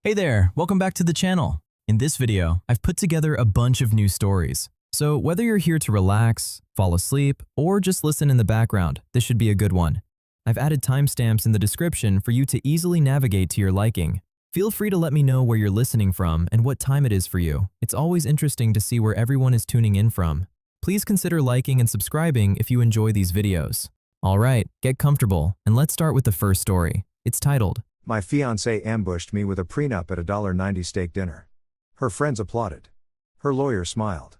Hey there, welcome back to the channel. In this video, I've put together a bunch of new stories. So whether you're here to relax, fall asleep, or just listen in the background, this should be a good one. I've added timestamps in the description for you to easily navigate to your liking. Feel free to let me know where you're listening from and what time it is for you. It's always interesting to see where everyone is tuning in from. Please consider liking and subscribing if you enjoy these videos. Alright, get comfortable, and let's start with the first story. It's titled, My fiancée ambushed me with a prenup at a $1.90 steak dinner. Her friends applauded. Her lawyer smiled.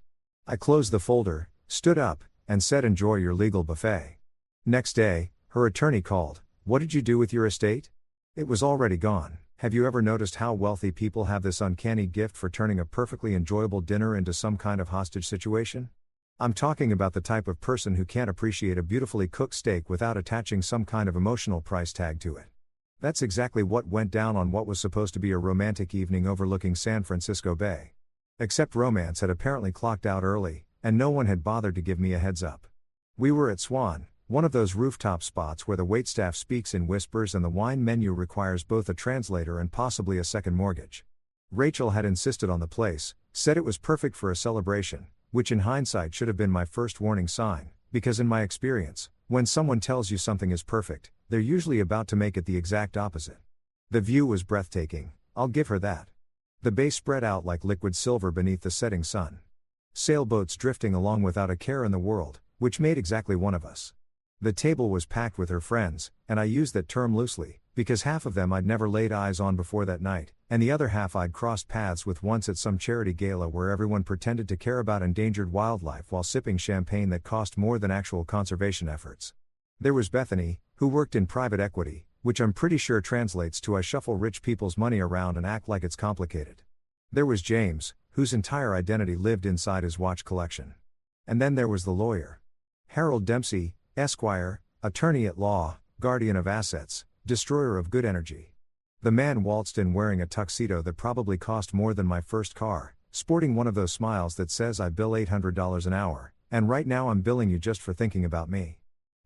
I closed the folder, stood up, and said, "Enjoy your legal buffet." Next day, her attorney called. "What did you do with your estate?" It was already gone. Have you ever noticed how wealthy people have this uncanny gift for turning a perfectly enjoyable dinner into some kind of hostage situation? I'm talking about the type of person who can't appreciate a beautifully cooked steak without attaching some kind of emotional price tag to it. That's exactly what went down on what was supposed to be a romantic evening overlooking San Francisco Bay. Except romance had apparently clocked out early, and no one had bothered to give me a heads up. We were at Swan, one of those rooftop spots where the waitstaff speaks in whispers and the wine menu requires both a translator and possibly a second mortgage. Rachel had insisted on the place, said it was perfect for a celebration, which in hindsight should have been my first warning sign, because in my experience, when someone tells you something is perfect, they're usually about to make it the exact opposite. The view was breathtaking, I'll give her that. The bay spread out like liquid silver beneath the setting sun. Sailboats drifting along without a care in the world, which made exactly one of us. The table was packed with her friends, and I use that term loosely, because half of them I'd never laid eyes on before that night, and the other half I'd crossed paths with once at some charity gala where everyone pretended to care about endangered wildlife while sipping champagne that cost more than actual conservation efforts. There was Bethany, who worked in private equity, which I'm pretty sure translates to I shuffle rich people's money around and act like it's complicated. There was James, whose entire identity lived inside his watch collection. And then there was the lawyer. Harold Dempsey, Esquire, attorney at law, guardian of assets, destroyer of good energy. The man waltzed in wearing a tuxedo that probably cost more than my first car, sporting one of those smiles that says I bill $800 an hour, and right now I'm billing you just for thinking about me.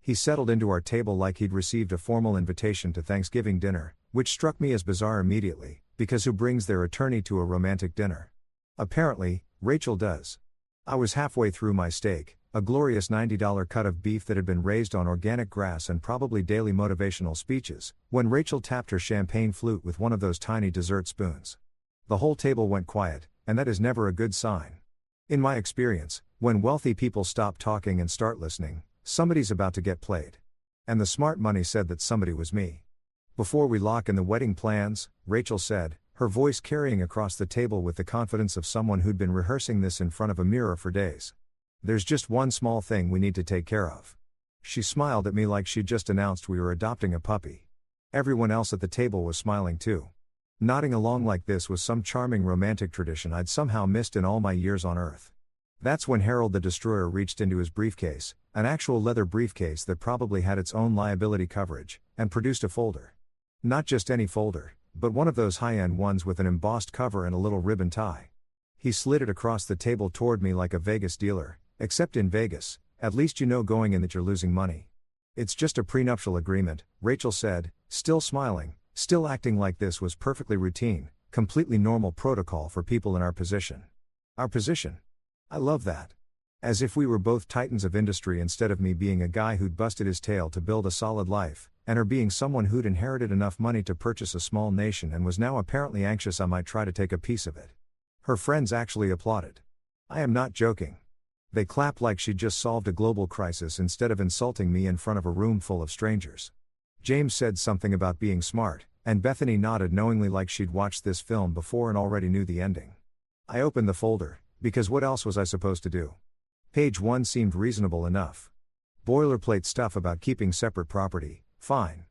He settled into our table like he'd received a formal invitation to Thanksgiving dinner, which struck me as bizarre immediately, because who brings their attorney to a romantic dinner? Apparently, Rachel does. I was halfway through my steak, a glorious $90 cut of beef that had been raised on organic grass and probably daily motivational speeches, when Rachel tapped her champagne flute with one of those tiny dessert spoons. The whole table went quiet, and that is never a good sign. In my experience, when wealthy people stop talking and start listening, somebody's about to get played. And the smart money said that somebody was me. "Before we lock in the wedding plans," Rachel said, her voice carrying across the table with the confidence of someone who'd been rehearsing this in front of a mirror for days. "There's just one small thing we need to take care of." She smiled at me like she'd just announced we were adopting a puppy. Everyone else at the table was smiling too. Nodding along like this was some charming romantic tradition I'd somehow missed in all my years on Earth. That's when Harold the Destroyer reached into his briefcase, an actual leather briefcase that probably had its own liability coverage, and produced a folder. Not just any folder, but one of those high-end ones with an embossed cover and a little ribbon tie. He slid it across the table toward me like a Vegas dealer, except in Vegas, at least you know going in that you're losing money. "It's just a prenuptial agreement," Rachel said, still smiling, still acting like this was perfectly routine, completely normal protocol for people in our position. Our position. I love that. As if we were both titans of industry instead of me being a guy who'd busted his tail to build a solid life, and her being someone who'd inherited enough money to purchase a small nation and was now apparently anxious I might try to take a piece of it. Her friends actually applauded. I am not joking. They clapped like she'd just solved a global crisis instead of insulting me in front of a room full of strangers. James said something about being smart, and Bethany nodded knowingly like she'd watched this film before and already knew the ending. I opened the folder, because what else was I supposed to do? Page 1 seemed reasonable enough. Boilerplate stuff about keeping separate property, fine.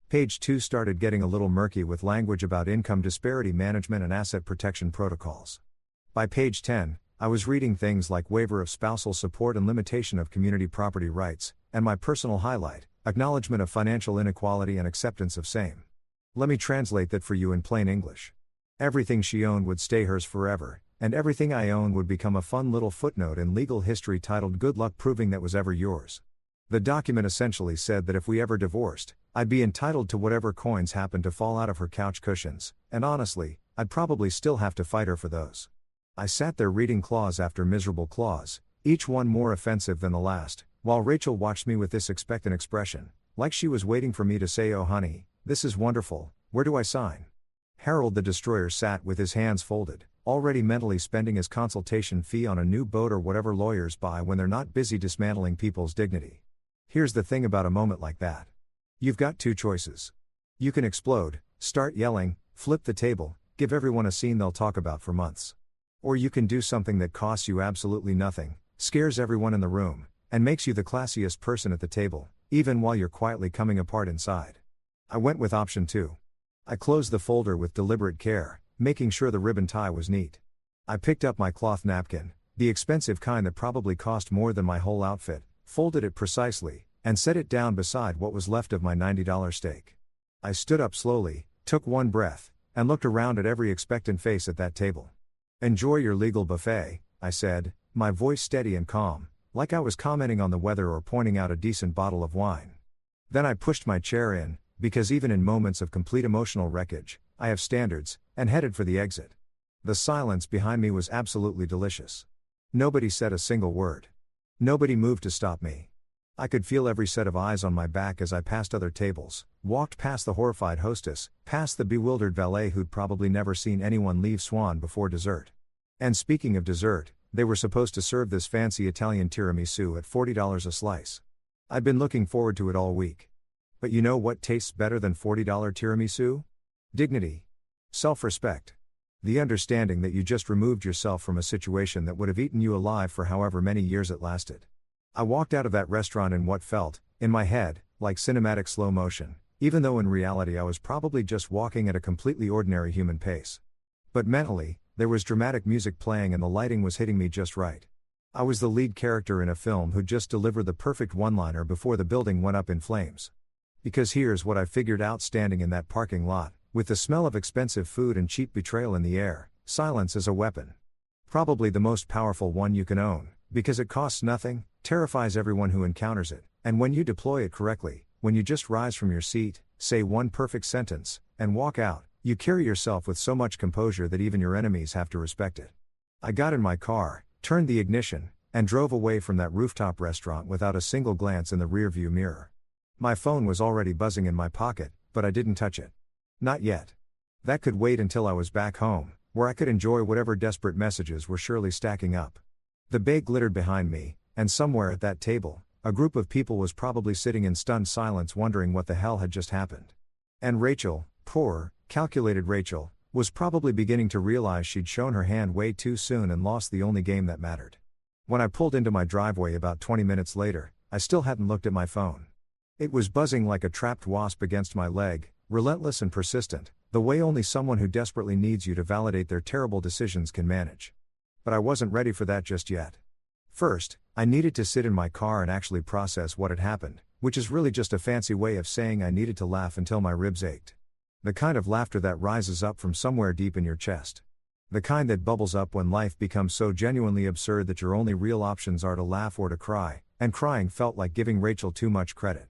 Page 2 started getting a little murky with language about income disparity management and asset protection protocols. By page 10, I was reading things like waiver of spousal support and limitation of community property rights, and my personal highlight, acknowledgement of financial inequality and acceptance of same. Let me translate that for you in plain English. Everything she owned would stay hers forever, and everything I own would become a fun little footnote in legal history titled "Good luck proving that was ever yours." The document essentially said that if we ever divorced, I'd be entitled to whatever coins happened to fall out of her couch cushions, and honestly, I'd probably still have to fight her for those. I sat there reading clause after miserable clause, each one more offensive than the last, while Rachel watched me with this expectant expression, like she was waiting for me to say, "Oh honey, this is wonderful, where do I sign?" Harold the Destroyer sat with his hands folded, already mentally spending his consultation fee on a new boat or whatever lawyers buy when they're not busy dismantling people's dignity. Here's the thing about a moment like that. You've got two choices. You can explode, start yelling, flip the table, give everyone a scene they'll talk about for months. Or you can do something that costs you absolutely nothing, scares everyone in the room, and makes you the classiest person at the table, even while you're quietly coming apart inside. I went with option 2. I closed the folder with deliberate care, making sure the ribbon tie was neat. I picked up my cloth napkin, the expensive kind that probably cost more than my whole outfit, folded it precisely, and set it down beside what was left of my $90 steak. I stood up slowly, took one breath, and looked around at every expectant face at that table. "Enjoy your legal buffet," I said, my voice steady and calm, like I was commenting on the weather or pointing out a decent bottle of wine. Then I pushed my chair in, because even in moments of complete emotional wreckage, I have standards, and headed for the exit. The silence behind me was absolutely delicious. Nobody said a single word. Nobody moved to stop me. I could feel every set of eyes on my back as I passed other tables, walked past the horrified hostess, past the bewildered valet who'd probably never seen anyone leave Swan before dessert. And speaking of dessert, they were supposed to serve this fancy Italian tiramisu at $40 a slice. I'd been looking forward to it all week. But you know what tastes better than $40 tiramisu? Dignity. Self-respect. The understanding that you just removed yourself from a situation that would have eaten you alive for however many years it lasted. I walked out of that restaurant in what felt, in my head, like cinematic slow motion, even though in reality I was probably just walking at a completely ordinary human pace. But mentally, there was dramatic music playing and the lighting was hitting me just right. I was the lead character in a film who just delivered the perfect one-liner before the building went up in flames. Because here's what I figured out standing in that parking lot, with the smell of expensive food and cheap betrayal in the air: silence is a weapon. Probably the most powerful one you can own, because it costs nothing, terrifies everyone who encounters it, and when you deploy it correctly, when you just rise from your seat, say one perfect sentence, and walk out, you carry yourself with so much composure that even your enemies have to respect it. I got in my car, turned the ignition, and drove away from that rooftop restaurant without a single glance in the rearview mirror. My phone was already buzzing in my pocket, but I didn't touch it. Not yet. That could wait until I was back home, where I could enjoy whatever desperate messages were surely stacking up. The bay glittered behind me, and somewhere at that table, a group of people was probably sitting in stunned silence wondering what the hell had just happened. And Rachel, poor, calculated Rachel, was probably beginning to realize she'd shown her hand way too soon and lost the only game that mattered. When I pulled into my driveway about 20 minutes later, I still hadn't looked at my phone. It was buzzing like a trapped wasp against my leg, relentless and persistent, the way only someone who desperately needs you to validate their terrible decisions can manage. But I wasn't ready for that just yet. First, I needed to sit in my car and actually process what had happened, which is really just a fancy way of saying I needed to laugh until my ribs ached. The kind of laughter that rises up from somewhere deep in your chest. The kind that bubbles up when life becomes so genuinely absurd that your only real options are to laugh or to cry, and crying felt like giving Rachel too much credit.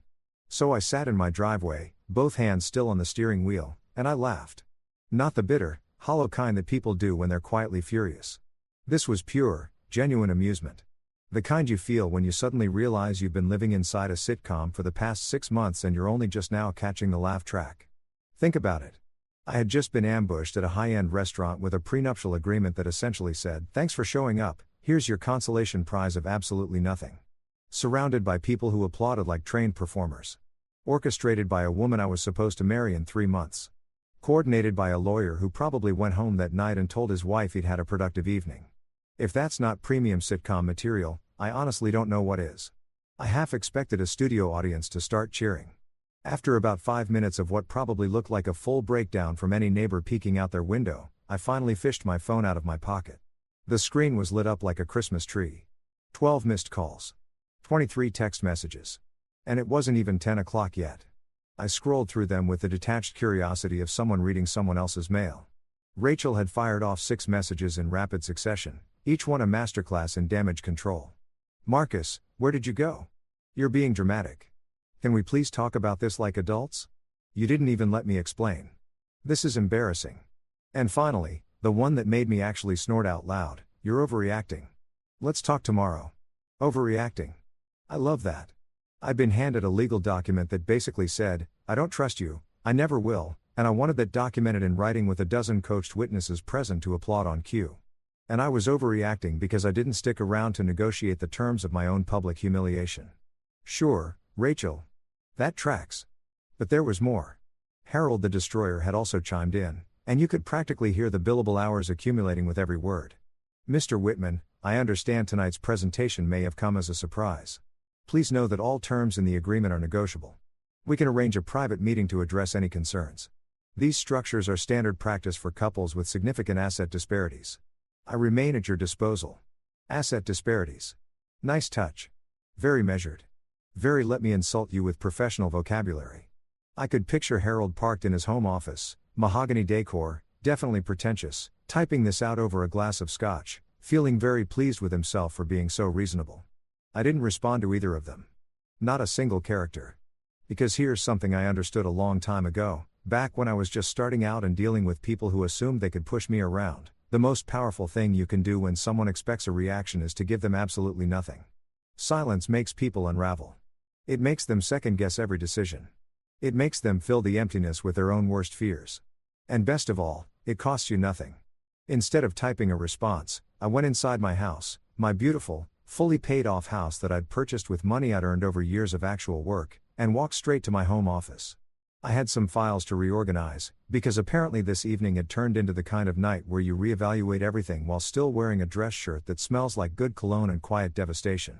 So I sat in my driveway, both hands still on the steering wheel, and I laughed. Not the bitter, hollow kind that people do when they're quietly furious. This was pure, genuine amusement. The kind you feel when you suddenly realize you've been living inside a sitcom for the past 6 months and you're only just now catching the laugh track. Think about it. I had just been ambushed at a high-end restaurant with a prenuptial agreement that essentially said, "Thanks for showing up, here's your consolation prize of absolutely nothing." Surrounded by people who applauded like trained performers. Orchestrated by a woman I was supposed to marry in 3 months. Coordinated by a lawyer who probably went home that night and told his wife he'd had a productive evening. If that's not premium sitcom material, I honestly don't know what is. I half expected a studio audience to start cheering. After about 5 minutes of what probably looked like a full breakdown from any neighbor peeking out their window, I finally fished my phone out of my pocket. The screen was lit up like a Christmas tree. 12 missed calls. 23 text messages. And it wasn't even 10 o'clock yet. I scrolled through them with the detached curiosity of someone reading someone else's mail. Rachel had fired off 6 messages in rapid succession, each one a masterclass in damage control. "Marcus, where did you go? You're being dramatic. Can we please talk about this like adults? You didn't even let me explain. This is embarrassing. And finally, the one that made me actually snort out loud, "You're overreacting. Let's talk tomorrow." Overreacting. I love that. I'd been handed a legal document that basically said, "I don't trust you, I never will," and I wanted that documented in writing with a dozen coached witnesses present to applaud on cue. And I was overreacting because I didn't stick around to negotiate the terms of my own public humiliation. Sure, Rachel. That tracks. But there was more. Harold the Destroyer had also chimed in, and you could practically hear the billable hours accumulating with every word. "Mr. Whitman, I understand tonight's presentation may have come as a surprise. Please know that all terms in the agreement are negotiable. We can arrange a private meeting to address any concerns. These structures are standard practice for couples with significant asset disparities. I remain at your disposal." Asset disparities. Nice touch. Very measured. Very let me insult you with professional vocabulary. I could picture Harold parked in his home office, mahogany decor, definitely pretentious, typing this out over a glass of scotch, feeling very pleased with himself for being so reasonable. I didn't respond to either of them. Not a single character. Because here's something I understood a long time ago, back when I was just starting out and dealing with people who assumed they could push me around. The most powerful thing you can do when someone expects a reaction is to give them absolutely nothing. Silence makes people unravel. It makes them second-guess every decision. It makes them fill the emptiness with their own worst fears. And best of all, it costs you nothing. Instead of typing a response, I went inside my house, my beautiful, fully paid-off house that I'd purchased with money I'd earned over years of actual work, and walked straight to my home office. I had some files to reorganize, because apparently this evening had turned into the kind of night where you reevaluate everything while still wearing a dress shirt that smells like good cologne and quiet devastation.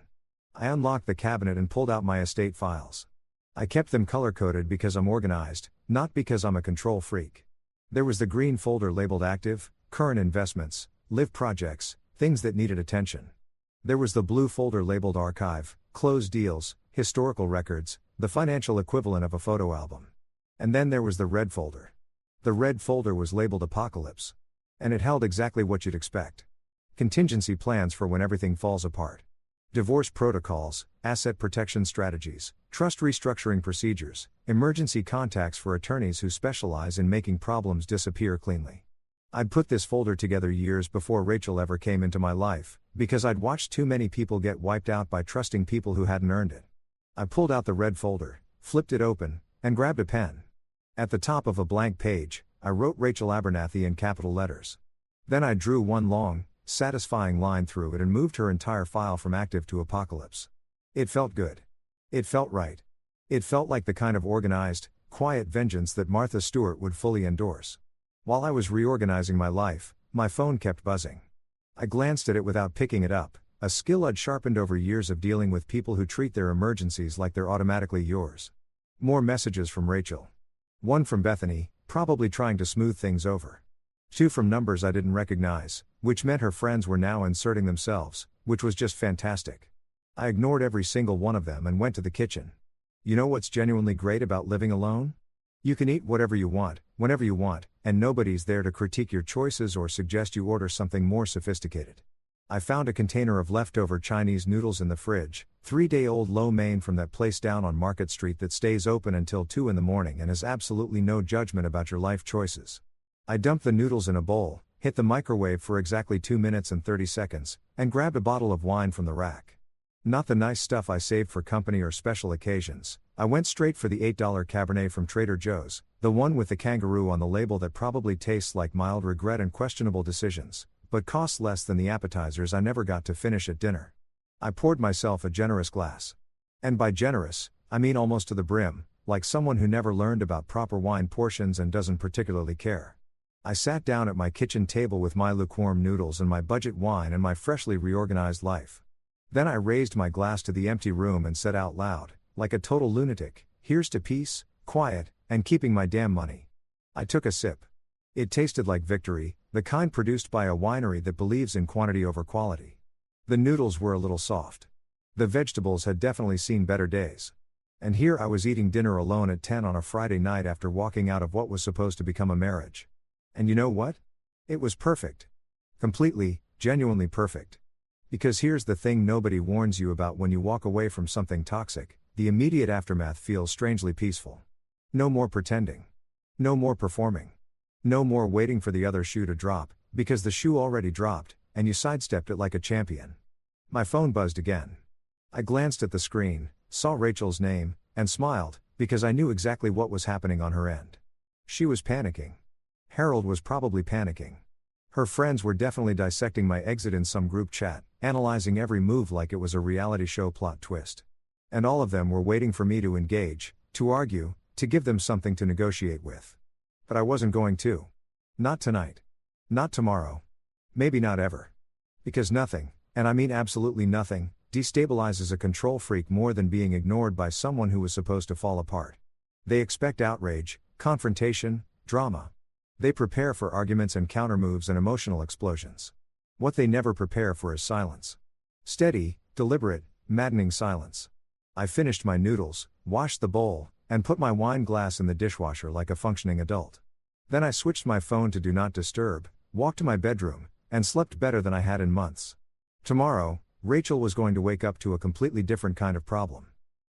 I unlocked the cabinet and pulled out my estate files. I kept them color-coded because I'm organized, not because I'm a control freak. There was the green folder labeled active, current investments, live projects, things that needed attention. There was the blue folder labeled archive, closed deals, historical records, the financial equivalent of a photo album. And then there was the red folder. The red folder was labeled apocalypse. And it held exactly what you'd expect. Contingency plans for when everything falls apart. Divorce protocols, asset protection strategies, trust restructuring procedures, emergency contacts for attorneys who specialize in making problems disappear cleanly. I'd put this folder together years before Rachel ever came into my life, because I'd watched too many people get wiped out by trusting people who hadn't earned it. I pulled out the red folder, flipped it open, and grabbed a pen. At the top of a blank page, I wrote Rachel Abernathy in capital letters. Then I drew one long, satisfying line through it and moved her entire file from active to apocalypse. It felt good. It felt right. It felt like the kind of organized, quiet vengeance that Martha Stewart would fully endorse. While I was reorganizing my life, my phone kept buzzing. I glanced at it without picking it up, a skill I'd sharpened over years of dealing with people who treat their emergencies like they're automatically yours. More messages from Rachel. One from Bethany, probably trying to smooth things over. Two from numbers I didn't recognize, which meant her friends were now inserting themselves, which was just fantastic. I ignored every single one of them and went to the kitchen. You know what's genuinely great about living alone? You can eat whatever you want, whenever you want, and nobody's there to critique your choices or suggest you order something more sophisticated. I found a container of leftover Chinese noodles in the fridge, 3-day-old lo mein from that place down on Market Street that stays open until 2 in the morning and has absolutely no judgment about your life choices. I dumped the noodles in a bowl, hit the microwave for exactly 2 minutes and 30 seconds, and grabbed a bottle of wine from the rack. Not the nice stuff I saved for company or special occasions. I went straight for the $8 Cabernet from Trader Joe's, the one with the kangaroo on the label that probably tastes like mild regret and questionable decisions, but costs less than the appetizers I never got to finish at dinner. I poured myself a generous glass. And by generous, I mean almost to the brim, like someone who never learned about proper wine portions and doesn't particularly care. I sat down at my kitchen table with my lukewarm noodles and my budget wine and my freshly reorganized life. Then I raised my glass to the empty room and said out loud, like a total lunatic, "Here's to peace, quiet, and keeping my damn money." I took a sip. It tasted like victory, the kind produced by a winery that believes in quantity over quality. The noodles were a little soft. The vegetables had definitely seen better days. And here I was eating dinner alone at 10 on a Friday night after walking out of what was supposed to become a marriage. And you know what? It was perfect. Completely, genuinely perfect. Because here's the thing nobody warns you about when you walk away from something toxic, the immediate aftermath feels strangely peaceful. No more pretending. No more performing. No more waiting for the other shoe to drop, because the shoe already dropped, and you sidestepped it like a champion. My phone buzzed again. I glanced at the screen, saw Rachel's name, and smiled, because I knew exactly what was happening on her end. She was panicking. Harold was probably panicking. Her friends were definitely dissecting my exit in some group chat, analyzing every move like it was a reality show plot twist. And all of them were waiting for me to engage, to argue, to give them something to negotiate with. But I wasn't going to. Not tonight. Not tomorrow. Maybe not ever. Because nothing, and I mean absolutely nothing, destabilizes a control freak more than being ignored by someone who was supposed to fall apart. They expect outrage, confrontation, drama. They prepare for arguments and countermoves and emotional explosions. What they never prepare for is silence. Steady, deliberate, maddening silence. I finished my noodles, washed the bowl, and put my wine glass in the dishwasher like a functioning adult. Then I switched my phone to Do Not Disturb, walked to my bedroom, and slept better than I had in months. Tomorrow, Rachel was going to wake up to a completely different kind of problem.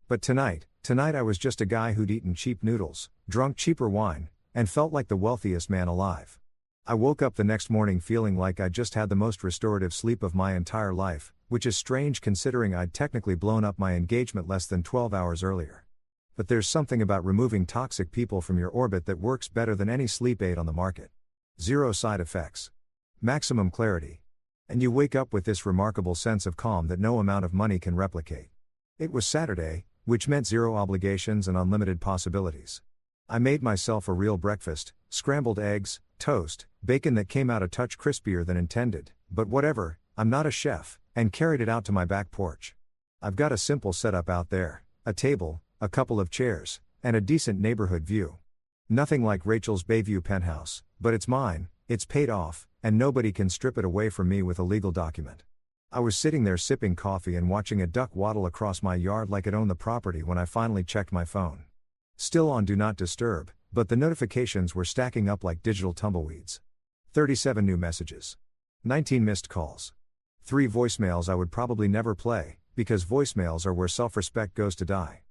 But tonight I was just a guy who'd eaten cheap noodles, drunk cheaper wine, and felt like the wealthiest man alive. I woke up the next morning feeling like I'd just had the most restorative sleep of my entire life, which is strange considering I'd technically blown up my engagement less than 12 hours earlier. But there's something about removing toxic people from your orbit that works better than any sleep aid on the market. 0 side effects. Maximum clarity. And you wake up with this remarkable sense of calm that no amount of money can replicate. It was Saturday, which meant 0 obligations and unlimited possibilities. I made myself a real breakfast, scrambled eggs, toast, bacon that came out a touch crispier than intended, but whatever, I'm not a chef, and carried it out to my back porch. I've got a simple setup out there, a table, a couple of chairs, and a decent neighborhood view. Nothing like Rachel's Bayview penthouse, but it's mine, it's paid off, and nobody can strip it away from me with a legal document. I was sitting there sipping coffee and watching a duck waddle across my yard like it owned the property when I finally checked my phone. Still on Do Not Disturb, but the notifications were stacking up like digital tumbleweeds. 37 new messages. 19 missed calls. 3 voicemails I would probably never play, because voicemails are where self-respect goes to die.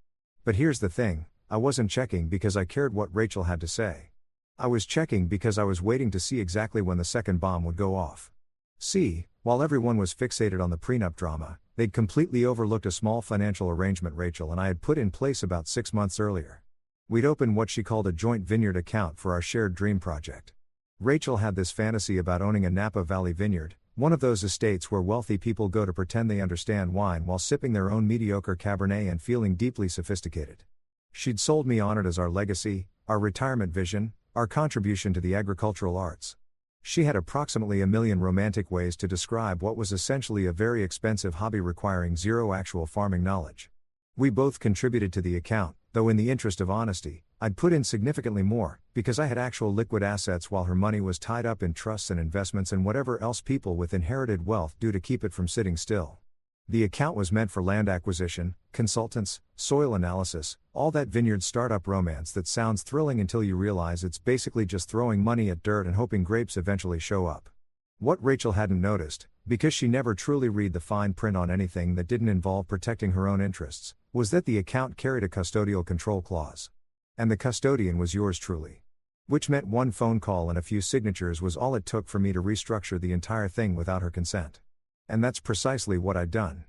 But here's the thing, I wasn't checking because I cared what Rachel had to say. I was checking because I was waiting to see exactly when the second bomb would go off. See, while everyone was fixated on the prenup drama, they'd completely overlooked a small financial arrangement Rachel and I had put in place about 6 months earlier. We'd opened what she called a joint vineyard account for our shared dream project. Rachel had this fantasy about owning a Napa Valley vineyard, one of those estates where wealthy people go to pretend they understand wine while sipping their own mediocre Cabernet and feeling deeply sophisticated. She'd sold me on it as our legacy, our retirement vision, our contribution to the agricultural arts. She had approximately 1 million romantic ways to describe what was essentially a very expensive hobby requiring 0 actual farming knowledge. We both contributed to the account, though in the interest of honesty, I'd put in significantly more, because I had actual liquid assets while her money was tied up in trusts and investments and whatever else people with inherited wealth do to keep it from sitting still. The account was meant for land acquisition, consultants, soil analysis, all that vineyard startup romance that sounds thrilling until you realize it's basically just throwing money at dirt and hoping grapes eventually show up. What Rachel hadn't noticed, because she never truly read the fine print on anything that didn't involve protecting her own interests, was that the account carried a custodial control clause. And the custodian was yours truly. Which meant 1 phone call and a few signatures was all it took for me to restructure the entire thing without her consent. And that's precisely what I'd done.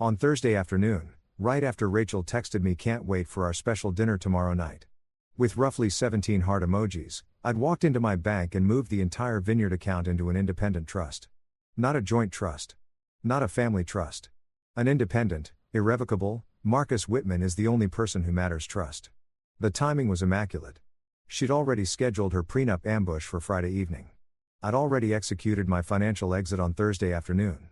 On Thursday afternoon, right after Rachel texted me can't wait for our special dinner tomorrow night. With roughly 17 heart emojis, I'd walked into my bank and moved the entire vineyard account into an independent trust. Not a joint trust. Not a family trust. An independent, irrevocable, Marcus Whitman is the only person who matters trust. The timing was immaculate. She'd already scheduled her prenup ambush for Friday evening. I'd already executed my financial exit on Thursday afternoon.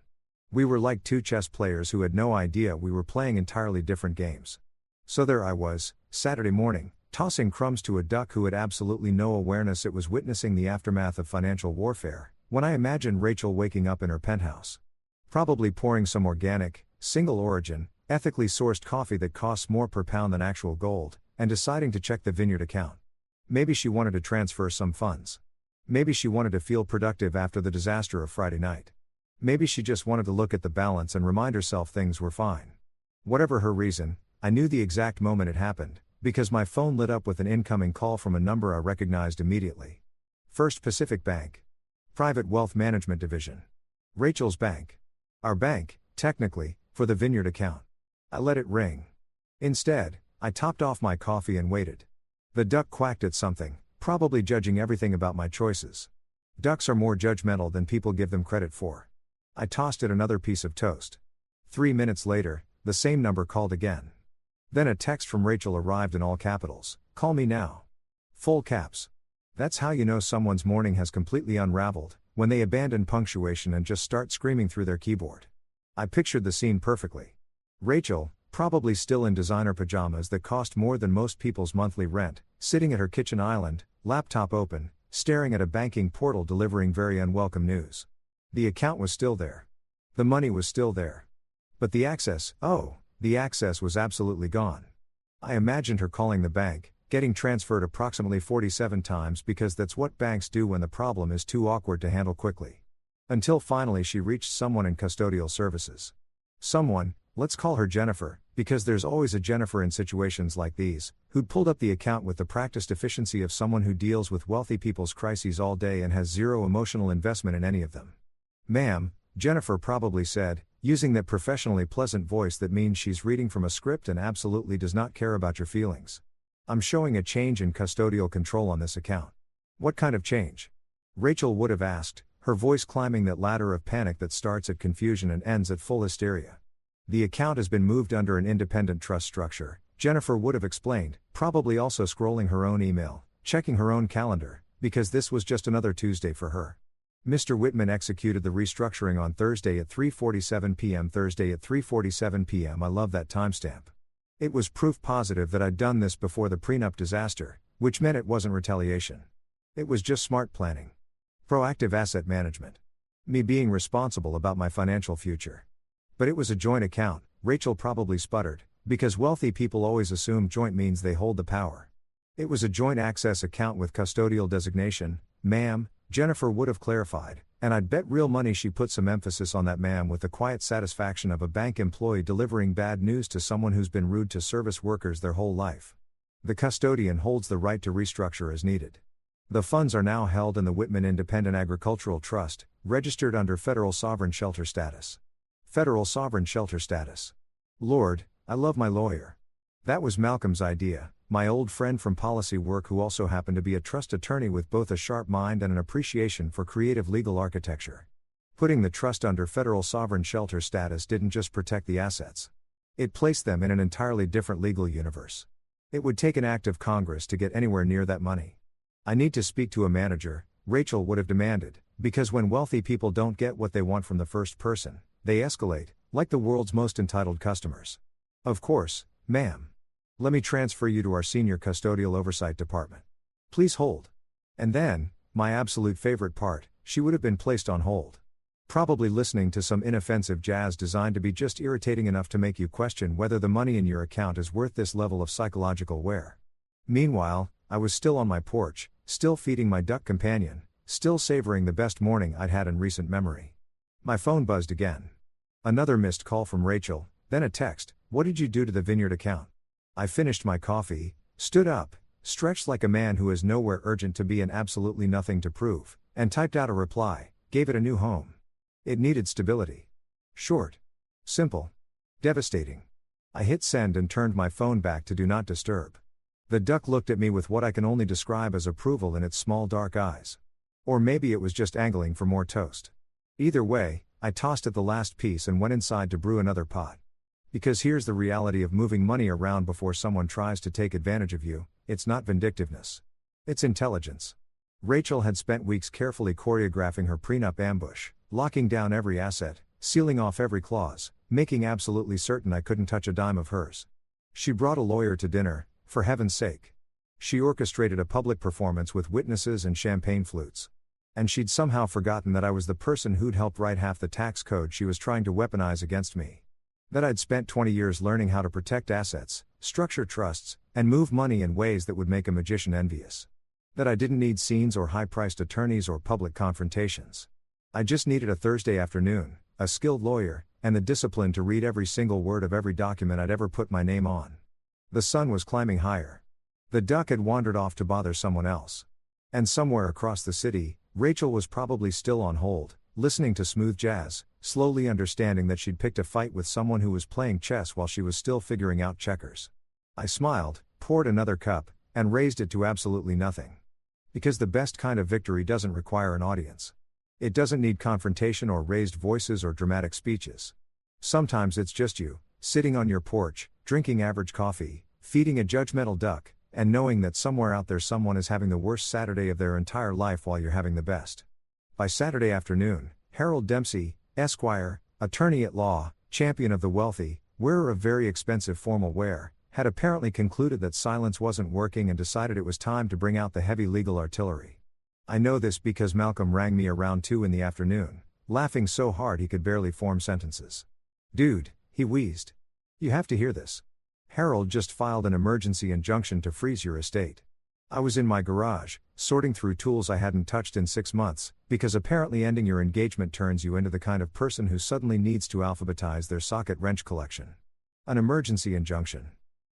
We were like 2 chess players who had no idea we were playing entirely different games. So there I was, Saturday morning, tossing crumbs to a duck who had absolutely no awareness it was witnessing the aftermath of financial warfare, when I imagined Rachel waking up in her penthouse. Probably pouring some organic, single origin, ethically sourced coffee that costs more per pound than actual gold, and deciding to check the vineyard account. Maybe she wanted to transfer some funds. Maybe she wanted to feel productive after the disaster of Friday night. Maybe she just wanted to look at the balance and remind herself things were fine. Whatever her reason, I knew the exact moment it happened, because my phone lit up with an incoming call from a number I recognized immediately. First Pacific Bank. Private Wealth Management Division. Rachel's bank. Our bank, technically, for the Vineyard account. I let it ring. Instead, I topped off my coffee and waited. The duck quacked at something, probably judging everything about my choices. Ducks are more judgmental than people give them credit for. I tossed it another piece of toast. 3 minutes later, the same number called again. Then a text from Rachel arrived in all capitals. Call me now. Full caps. That's how you know someone's morning has completely unraveled, when they abandon punctuation and just start screaming through their keyboard. I pictured the scene perfectly. Rachel, probably still in designer pajamas that cost more than most people's monthly rent, sitting at her kitchen island, laptop open, staring at a banking portal delivering very unwelcome news. The account was still there. The money was still there. But the access was absolutely gone. I imagined her calling the bank, getting transferred approximately 47 times because that's what banks do when the problem is too awkward to handle quickly. Until finally she reached someone in custodial services. Someone, let's call her Jennifer, because there's always a Jennifer in situations like these, who'd pulled up the account with the practiced efficiency of someone who deals with wealthy people's crises all day and has zero emotional investment in any of them. Ma'am, Jennifer probably said, using that professionally pleasant voice that means she's reading from a script and absolutely does not care about your feelings. I'm showing a change in custodial control on this account. What kind of change? Rachel would have asked, her voice climbing that ladder of panic that starts at confusion and ends at full hysteria. The account has been moved under an independent trust structure, Jennifer would have explained, probably also scrolling her own email, checking her own calendar, because this was just another Tuesday for her. Mr. Whitman executed the restructuring on Thursday at 3:47 p.m. Thursday at 3:47 p.m. I love that timestamp. It was proof positive that I'd done this before the prenup disaster, which meant it wasn't retaliation. It was just smart planning. Proactive asset management. Me being responsible about my financial future. But it was a joint account, Rachel probably sputtered, because wealthy people always assume joint means they hold the power. It was a joint access account with custodial designation, ma'am, Jennifer would have clarified, and I'd bet real money she put some emphasis on that ma'am with the quiet satisfaction of a bank employee delivering bad news to someone who's been rude to service workers their whole life. The custodian holds the right to restructure as needed. The funds are now held in the Whitman Independent Agricultural Trust, registered under Federal Sovereign Shelter Status. Federal Sovereign Shelter Status. Lord, I love my lawyer. That was Malcolm's idea, my old friend from policy work who also happened to be a trust attorney with both a sharp mind and an appreciation for creative legal architecture. Putting the trust under Federal Sovereign Shelter Status didn't just protect the assets. It placed them in an entirely different legal universe. It would take an act of Congress to get anywhere near that money. I need to speak to a manager, Rachel would have demanded, because when wealthy people don't get what they want from the first person, they escalate, like the world's most entitled customers. Of course, ma'am. Let me transfer you to our senior custodial oversight department. Please hold. And then, my absolute favorite part, she would have been placed on hold. Probably listening to some inoffensive jazz designed to be just irritating enough to make you question whether the money in your account is worth this level of psychological wear. Meanwhile, I was still on my porch, still feeding my duck companion, still savoring the best morning I'd had in recent memory. My phone buzzed again. Another missed call from Rachel, then a text, "What did you do to the Vineyard account?" I finished my coffee, stood up, stretched like a man who is nowhere urgent to be and absolutely nothing to prove, and typed out a reply, gave it a new home. It needed stability. Short. Simple. Devastating. I hit send and turned my phone back to do not disturb. The duck looked at me with what I can only describe as approval in its small dark eyes. Or maybe it was just angling for more toast. Either way, I tossed it the last piece and went inside to brew another pot. Because here's the reality of moving money around before someone tries to take advantage of you, it's not vindictiveness. It's intelligence. Rachel had spent weeks carefully choreographing her prenup ambush, locking down every asset, sealing off every clause, making absolutely certain I couldn't touch a dime of hers. She brought a lawyer to dinner, for heaven's sake. She orchestrated a public performance with witnesses and champagne flutes. And she'd somehow forgotten that I was the person who'd helped write half the tax code she was trying to weaponize against me. That I'd spent 20 years learning how to protect assets, structure trusts, and move money in ways that would make a magician envious. That I didn't need scenes or high-priced attorneys or public confrontations. I just needed a Thursday afternoon, a skilled lawyer, and the discipline to read every single word of every document I'd ever put my name on. The sun was climbing higher. The duck had wandered off to bother someone else. And somewhere across the city, Rachel was probably still on hold, listening to smooth jazz, slowly understanding that she'd picked a fight with someone who was playing chess while she was still figuring out checkers. I smiled, poured another cup, and raised it to absolutely nothing. Because the best kind of victory doesn't require an audience. It doesn't need confrontation or raised voices or dramatic speeches. Sometimes it's just you, sitting on your porch, drinking average coffee, feeding a judgmental duck, and knowing that somewhere out there someone is having the worst Saturday of their entire life while you're having the best. By Saturday afternoon, Harold Dempsey, Esquire, attorney at law, champion of the wealthy, wearer of very expensive formal wear, had apparently concluded that silence wasn't working and decided it was time to bring out the heavy legal artillery. I know this because Malcolm rang me around 2 in the afternoon, laughing so hard he could barely form sentences. "Dude," he wheezed. "You have to hear this. Harold just filed an emergency injunction to freeze your estate." I was in my garage, sorting through tools I hadn't touched in 6 months, because apparently ending your engagement turns you into the kind of person who suddenly needs to alphabetize their socket wrench collection. An emergency injunction.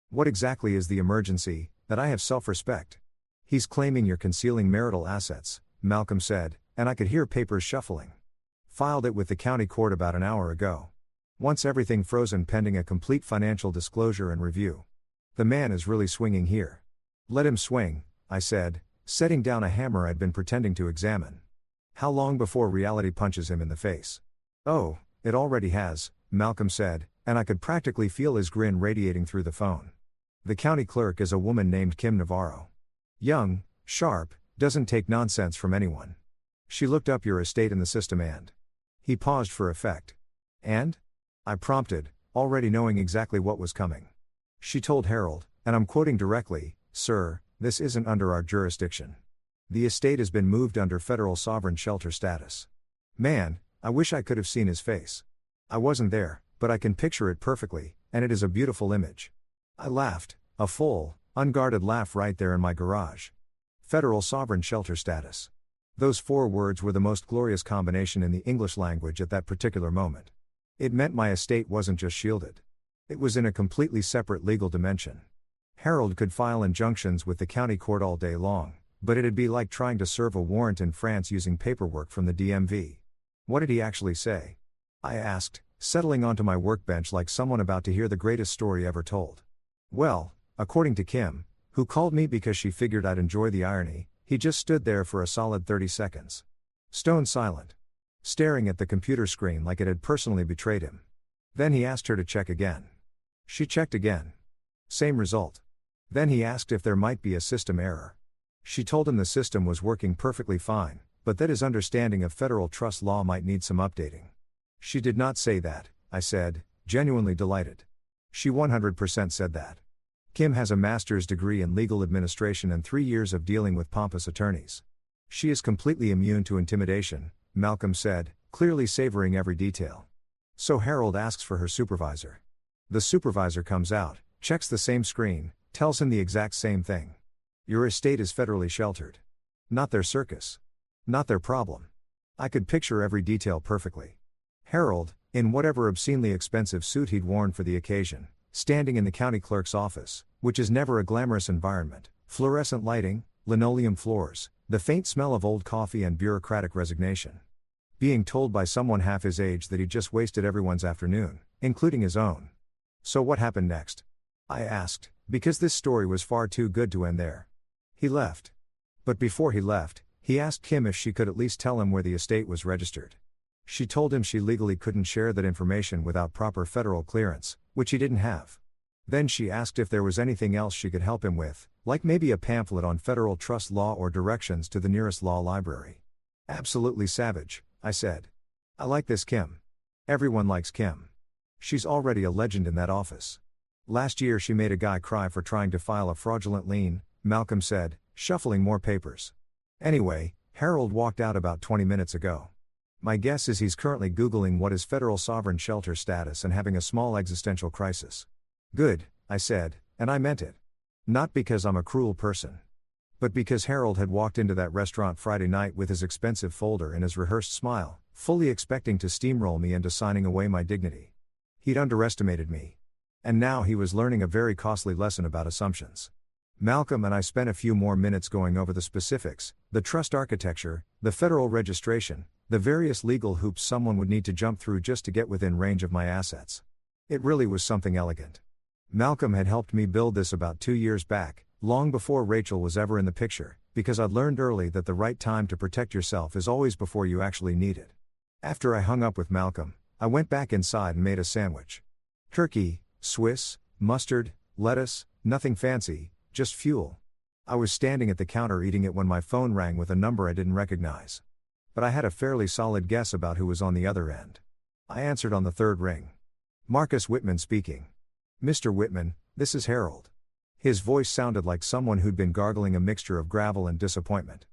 What exactly is the emergency? That I have self-respect. "He's claiming you're concealing marital assets," Malcolm said, and I could hear papers shuffling. "Filed it with the county court about an hour ago. Wants everything frozen pending a complete financial disclosure and review. The man is really swinging here." "Let him swing," I said, setting down a hammer I'd been pretending to examine. "How long before reality punches him in the face?" "Oh, it already has," Malcolm said, and I could practically feel his grin radiating through the phone. "The county clerk is a woman named Kim Navarro. Young, sharp, doesn't take nonsense from anyone. She looked up your estate in the system and..." He paused for effect. "And?" I prompted, already knowing exactly what was coming. "She told Harold, and I'm quoting directly, 'Sir, this isn't under our jurisdiction. The estate has been moved under federal sovereign shelter status.'" Man, I wish I could have seen his face. I wasn't there, but I can picture it perfectly, and it is a beautiful image. I laughed, a full, unguarded laugh right there in my garage. Federal sovereign shelter status. Those 4 words were the most glorious combination in the English language at that particular moment. It meant my estate wasn't just shielded. It was in a completely separate legal dimension. Harold could file injunctions with the county court all day long, but it'd be like trying to serve a warrant in France using paperwork from the DMV. "What did he actually say?" I asked, settling onto my workbench like someone about to hear the greatest story ever told. "Well, according to Kim, who called me because she figured I'd enjoy the irony, he just stood there for a solid 30 seconds. Stone silent. Staring at the computer screen like it had personally betrayed him. Then he asked her to check again. She checked again. Same result. Then he asked if there might be a system error. She told him the system was working perfectly fine, but that his understanding of federal trust law might need some updating. She did not say that, I said, genuinely delighted. She 100% said that. Kim has a master's degree in legal administration and 3 years of dealing with pompous attorneys. She is completely immune to intimidation, Malcolm said, clearly savoring every detail. So Harold asks for her supervisor. The supervisor comes out, checks the same screen, tells him the exact same thing. Your estate is federally sheltered. Not their circus. Not their problem. I could picture every detail perfectly. Harold, in whatever obscenely expensive suit he'd worn for the occasion, standing in the county clerk's office, which is never a glamorous environment, fluorescent lighting, linoleum floors, the faint smell of old coffee and bureaucratic resignation. Being told by someone half his age that he'd just wasted everyone's afternoon, including his own. So what happened next? I asked, because this story was far too good to end there. He left. But before he left, he asked Kim if she could at least tell him where the estate was registered. She told him she legally couldn't share that information without proper federal clearance, which he didn't have. Then she asked if there was anything else she could help him with, like maybe a pamphlet on federal trust law or directions to the nearest law library. Absolutely savage, I said. I like this Kim. Everyone likes Kim. She's already a legend in that office. Last year she made a guy cry for trying to file a fraudulent lien, Malcolm said, shuffling more papers. Anyway, Harold walked out about 20 minutes ago. My guess is he's currently Googling what is federal sovereign shelter status and having a small existential crisis. Good, I said, and I meant it. Not because I'm a cruel person. But because Harold had walked into that restaurant Friday night with his expensive folder and his rehearsed smile, fully expecting to steamroll me into signing away my dignity. He'd underestimated me. And now he was learning a very costly lesson about assumptions. Malcolm and I spent a few more minutes going over the specifics, the trust architecture, the federal registration, the various legal hoops someone would need to jump through just to get within range of my assets. It really was something elegant. Malcolm had helped me build this about 2 years back, long before Rachel was ever in the picture, because I'd learned early that the right time to protect yourself is always before you actually need it. After I hung up with Malcolm, I went back inside and made a sandwich. Turkey, Swiss, mustard, lettuce, nothing fancy, just fuel. I was standing at the counter eating it when my phone rang with a number I didn't recognize. But I had a fairly solid guess about who was on the other end. I answered on the third ring. Marcus Whitman speaking. Mr. Whitman, this is Harold. His voice sounded like someone who'd been gargling a mixture of gravel and disappointment.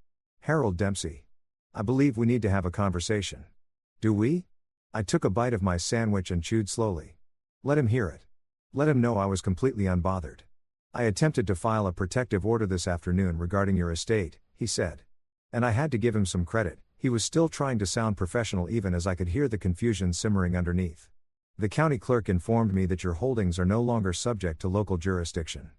Harold Dempsey. I believe we need to have a conversation. Do we? I took a bite of my sandwich and chewed slowly. Let him hear it. Let him know I was completely unbothered. I attempted to file a protective order this afternoon regarding your estate, he said. And I had to give him some credit, he was still trying to sound professional even as I could hear the confusion simmering underneath. The county clerk informed me that your holdings are no longer subject to local jurisdiction.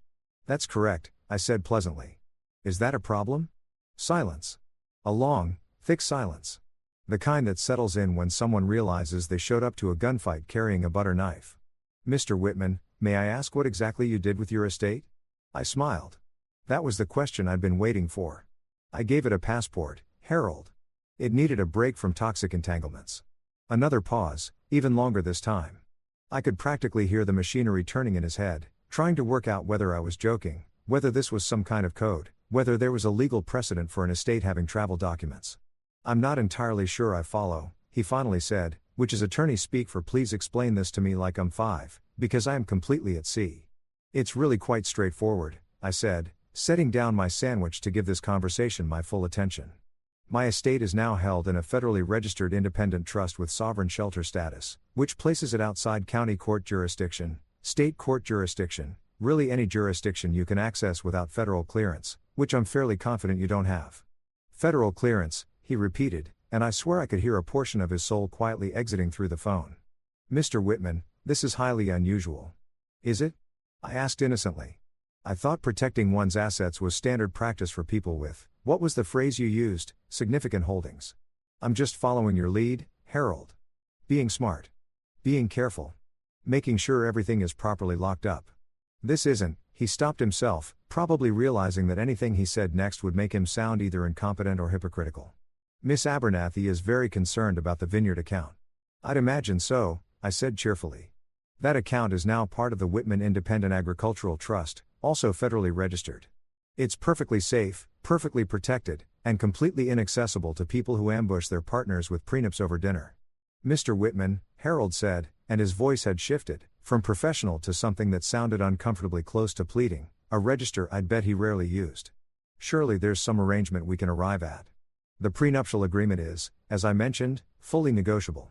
That's correct, I said pleasantly. Is that a problem? Silence. A long, thick silence. The kind that settles in when someone realizes they showed up to a gunfight carrying a butter knife. Mr. Whitman, may I ask what exactly you did with your estate? I smiled. That was the question I'd been waiting for. I gave it a passport, Harold. It needed a break from toxic entanglements. Another pause, even longer this time. I could practically hear the machinery turning in his head, trying to work out whether I was joking, whether this was some kind of code, whether there was a legal precedent for an estate having travel documents. I'm not entirely sure I follow, he finally said, which is attorney speak for please explain this to me like I'm 5, because I am completely at sea. It's really quite straightforward, I said, setting down my sandwich to give this conversation my full attention. My estate is now held in a federally registered independent trust with sovereign shelter status, which places it outside county court jurisdiction, state court jurisdiction, really any jurisdiction you can access without federal clearance, which I'm fairly confident you don't have. Federal clearance, he repeated, and I swear I could hear a portion of his soul quietly exiting through the phone. Mr. Whitman, this is highly unusual. Is it? I asked innocently. I thought protecting one's assets was standard practice for people with, what was the phrase you used, significant holdings. I'm just following your lead, Harold. Being smart. Being careful. Making sure everything is properly locked up. This isn't, he stopped himself, probably realizing that anything he said next would make him sound either incompetent or hypocritical. Miss Abernathy is very concerned about the vineyard account. I'd imagine so, I said cheerfully. That account is now part of the Whitman Independent Agricultural Trust, also federally registered. It's perfectly safe, perfectly protected, and completely inaccessible to people who ambush their partners with prenups over dinner. Mr. Whitman, Harold said, and his voice had shifted, from professional to something that sounded uncomfortably close to pleading, a register I'd bet he rarely used. Surely there's some arrangement we can arrive at. The prenuptial agreement is, as I mentioned, fully negotiable.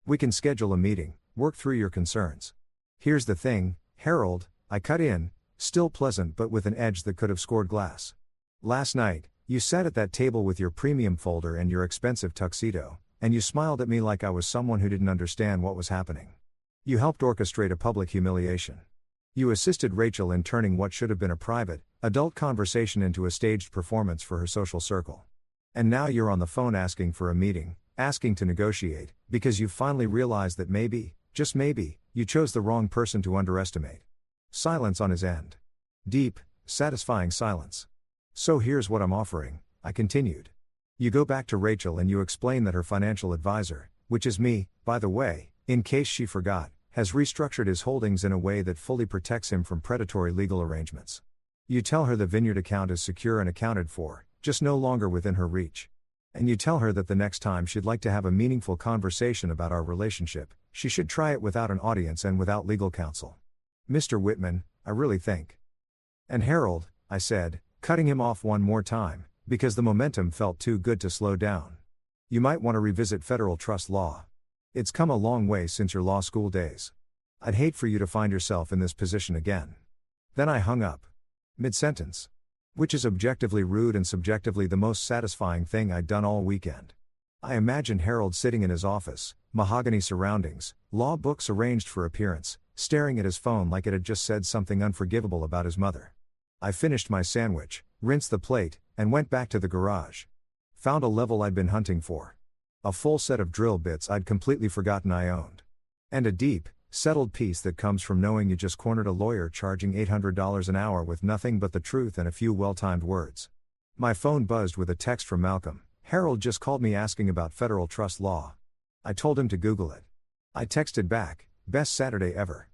We can schedule a meeting, work through your concerns. Here's the thing, Harold, I cut in, still pleasant but with an edge that could have scored glass. Last night, you sat at that table with your premium folder and your expensive tuxedo, and you smiled at me like I was someone who didn't understand what was happening. You helped orchestrate a public humiliation. You assisted Rachel in turning what should have been a private, adult conversation into a staged performance for her social circle. And now you're on the phone asking for a meeting, asking to negotiate, because you've finally realized that maybe, just maybe, you chose the wrong person to underestimate. Silence on his end. Deep, satisfying silence. So here's what I'm offering, I continued. You go back to Rachel and you explain that her financial advisor, which is me, by the way, in case she forgot, has restructured his holdings in a way that fully protects him from predatory legal arrangements. You tell her the vineyard account is secure and accounted for, just no longer within her reach. And you tell her that the next time she'd like to have a meaningful conversation about our relationship, she should try it without an audience and without legal counsel. Mr. Whitman, I really think. And Harold, I said, cutting him off one more time, because the momentum felt too good to slow down. You might want to revisit federal trust law. It's come a long way since your law school days. I'd hate for you to find yourself in this position again. Then I hung up. Mid-sentence. Which is objectively rude and subjectively the most satisfying thing I'd done all weekend. I imagined Harold sitting in his office, mahogany surroundings, law books arranged for appearance, staring at his phone like it had just said something unforgivable about his mother. I finished my sandwich, rinsed the plate, and went back to the garage. Found a level I'd been hunting for. A full set of drill bits I'd completely forgotten I owned. And a deep, settled peace that comes from knowing you just cornered a lawyer charging $800 an hour with nothing but the truth and a few well-timed words. My phone buzzed with a text from Malcolm. Harold just called me asking about federal trust law. I told him to Google it. I texted back, best Saturday ever.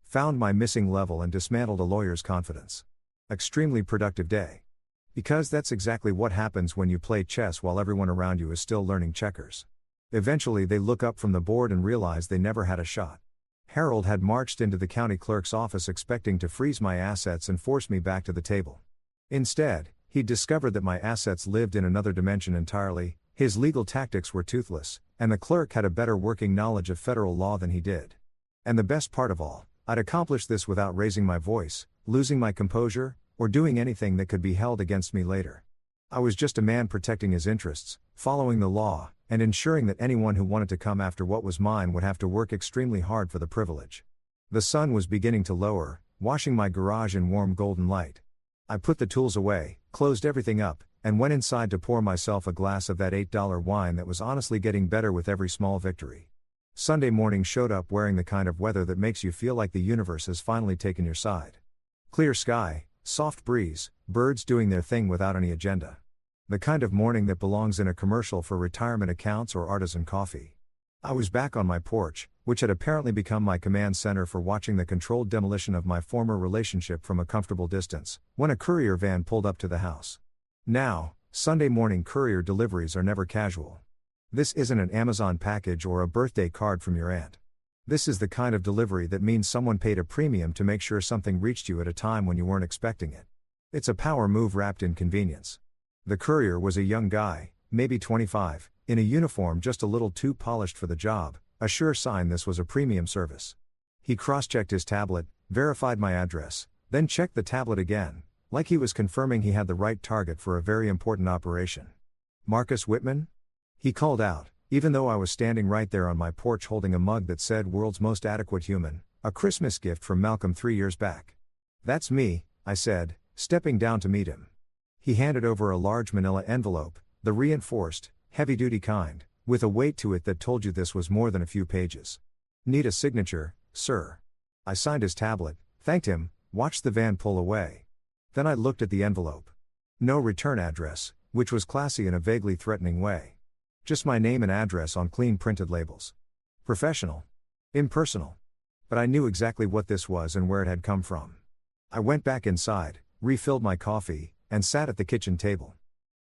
Found my missing level and dismantled a lawyer's confidence. Extremely productive day. Because that's exactly what happens when you play chess while everyone around you is still learning checkers. Eventually they look up from the board and realize they never had a shot. Harold had marched into the county clerk's office expecting to freeze my assets and force me back to the table. Instead, he'd discovered that my assets lived in another dimension entirely, his legal tactics were toothless, and the clerk had a better working knowledge of federal law than he did. And the best part of all, I'd accomplished this without raising my voice, losing my composure, or doing anything that could be held against me later. I was just a man protecting his interests, following the law, and ensuring that anyone who wanted to come after what was mine would have to work extremely hard for the privilege. The sun was beginning to lower, washing my garage in warm golden light. I put the tools away, closed everything up, and went inside to pour myself a glass of that $8 wine that was honestly getting better with every small victory. Sunday morning showed up wearing the kind of weather that makes you feel like the universe has finally taken your side. Clear sky, soft breeze, birds doing their thing without any agenda. The kind of morning that belongs in a commercial for retirement accounts or artisan coffee. I was back on my porch, which had apparently become my command center for watching the controlled demolition of my former relationship from a comfortable distance, when a courier van pulled up to the house. Now, Sunday morning courier deliveries are never casual. This isn't an Amazon package or a birthday card from your aunt. This is the kind of delivery that means someone paid a premium to make sure something reached you at a time when you weren't expecting it. It's a power move wrapped in convenience. The courier was a young guy, maybe 25, in a uniform just a little too polished for the job, a sure sign this was a premium service. He cross-checked his tablet, verified my address, then checked the tablet again, like he was confirming he had the right target for a very important operation. Marcus Whitman? He called out, even though I was standing right there on my porch holding a mug that said "World's Most Adequate Human," a Christmas gift from Malcolm 3 years back. "That's me," I said, stepping down to meet him. He handed over a large manila envelope, the reinforced, heavy-duty kind, with a weight to it that told you this was more than a few pages. "Need a signature, sir." I signed his tablet, thanked him, watched the van pull away. Then I looked at the envelope. No return address, which was classy in a vaguely threatening way. Just my name and address on clean printed labels. Professional. Impersonal. But I knew exactly what this was and where it had come from. I went back inside, refilled my coffee, and sat at the kitchen table.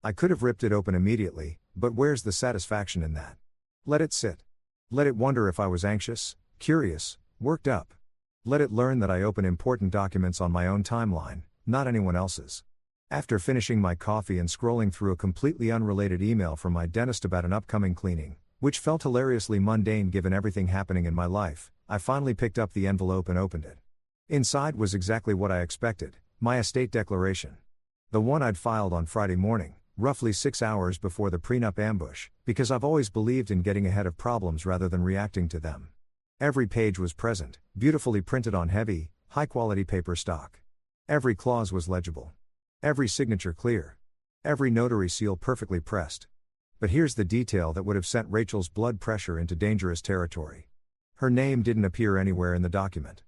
I could have ripped it open immediately, but where's the satisfaction in that? Let it sit. Let it wonder if I was anxious, curious, worked up. Let it learn that I open important documents on my own timeline, not anyone else's. After finishing my coffee and scrolling through a completely unrelated email from my dentist about an upcoming cleaning, which felt hilariously mundane given everything happening in my life, I finally picked up the envelope and opened it. Inside was exactly what I expected, my estate declaration. The one I'd filed on Friday morning, roughly 6 hours before the prenup ambush, because I've always believed in getting ahead of problems rather than reacting to them. Every page was present, beautifully printed on heavy, high-quality paper stock. Every clause was legible. Every signature clear. Every notary seal perfectly pressed. But here's the detail that would have sent Rachel's blood pressure into dangerous territory. Her name didn't appear anywhere in the document.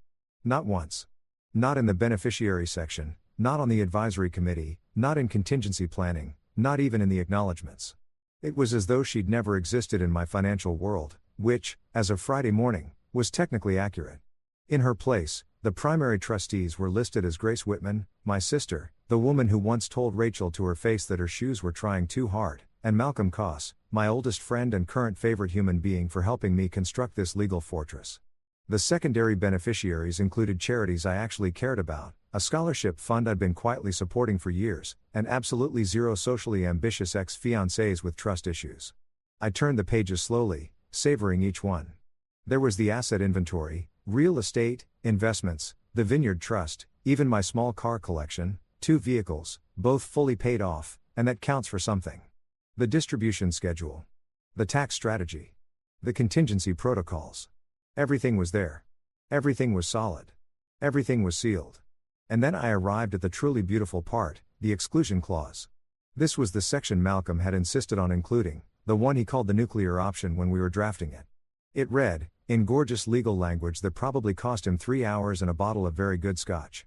Not once. Not in the beneficiary section, not on the advisory committee, not in contingency planning, not even in the acknowledgments. It was as though she'd never existed in my financial world, which, as of Friday morning, was technically accurate. In her place, the primary trustees were listed as Grace Whitman, my sister, the woman who once told Rachel to her face that her shoes were trying too hard, and Malcolm Koss, my oldest friend and current favorite human being for helping me construct this legal fortress. The secondary beneficiaries included charities I actually cared about, a scholarship fund I'd been quietly supporting for years, and absolutely zero socially ambitious ex-fiancés with trust issues. I turned the pages slowly, savoring each one. There was the asset inventory, real estate, investments, the Vineyard Trust, even my small car collection, 2 vehicles, both fully paid off, and that counts for something. The distribution schedule. The tax strategy. The contingency protocols. Everything was there. Everything was solid. Everything was sealed. And then I arrived at the truly beautiful part, the exclusion clause. This was the section Malcolm had insisted on including, the one he called the nuclear option when we were drafting it. It read, in gorgeous legal language that probably cost him 3 hours and a bottle of very good scotch.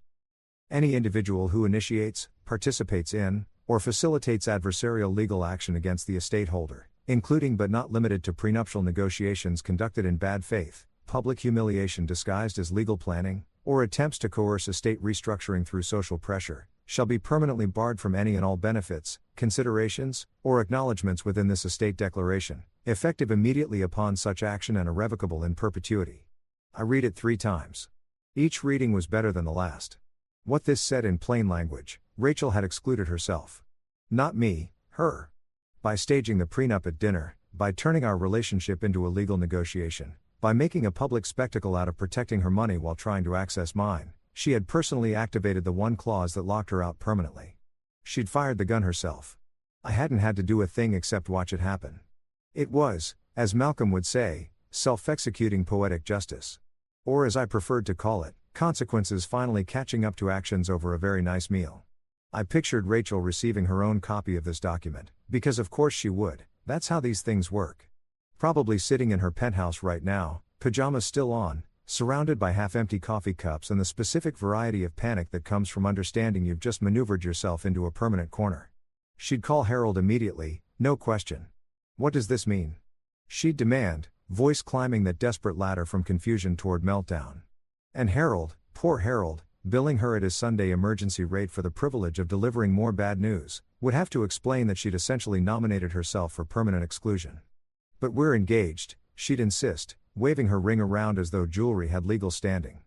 Any individual who initiates, participates in, or facilitates adversarial legal action against the estate holder, including but not limited to prenuptial negotiations conducted in bad faith, public humiliation disguised as legal planning, or attempts to coerce estate restructuring through social pressure, shall be permanently barred from any and all benefits, considerations, or acknowledgments within this estate declaration, effective immediately upon such action and irrevocable in perpetuity. I read it 3 times. Each reading was better than the last. What this said in plain language, Rachel had excluded herself. Not me, her. By staging the prenup at dinner, by turning our relationship into a legal negotiation, by making a public spectacle out of protecting her money while trying to access mine, she had personally activated the one clause that locked her out permanently. She'd fired the gun herself. I hadn't had to do a thing except watch it happen. It was, as Malcolm would say, self-executing poetic justice. Or as I preferred to call it, consequences finally catching up to actions over a very nice meal. I pictured Rachel receiving her own copy of this document, because of course she would, that's how these things work. Probably sitting in her penthouse right now, pajamas still on, surrounded by half-empty coffee cups and the specific variety of panic that comes from understanding you've just maneuvered yourself into a permanent corner. She'd call Harold immediately, no question. What does this mean? She'd demand, voice climbing that desperate ladder from confusion toward meltdown. And Harold, poor Harold, billing her at his Sunday emergency rate for the privilege of delivering more bad news, would have to explain that she'd essentially nominated herself for permanent exclusion. But we're engaged, she'd insist, waving her ring around as though jewelry had legal standing.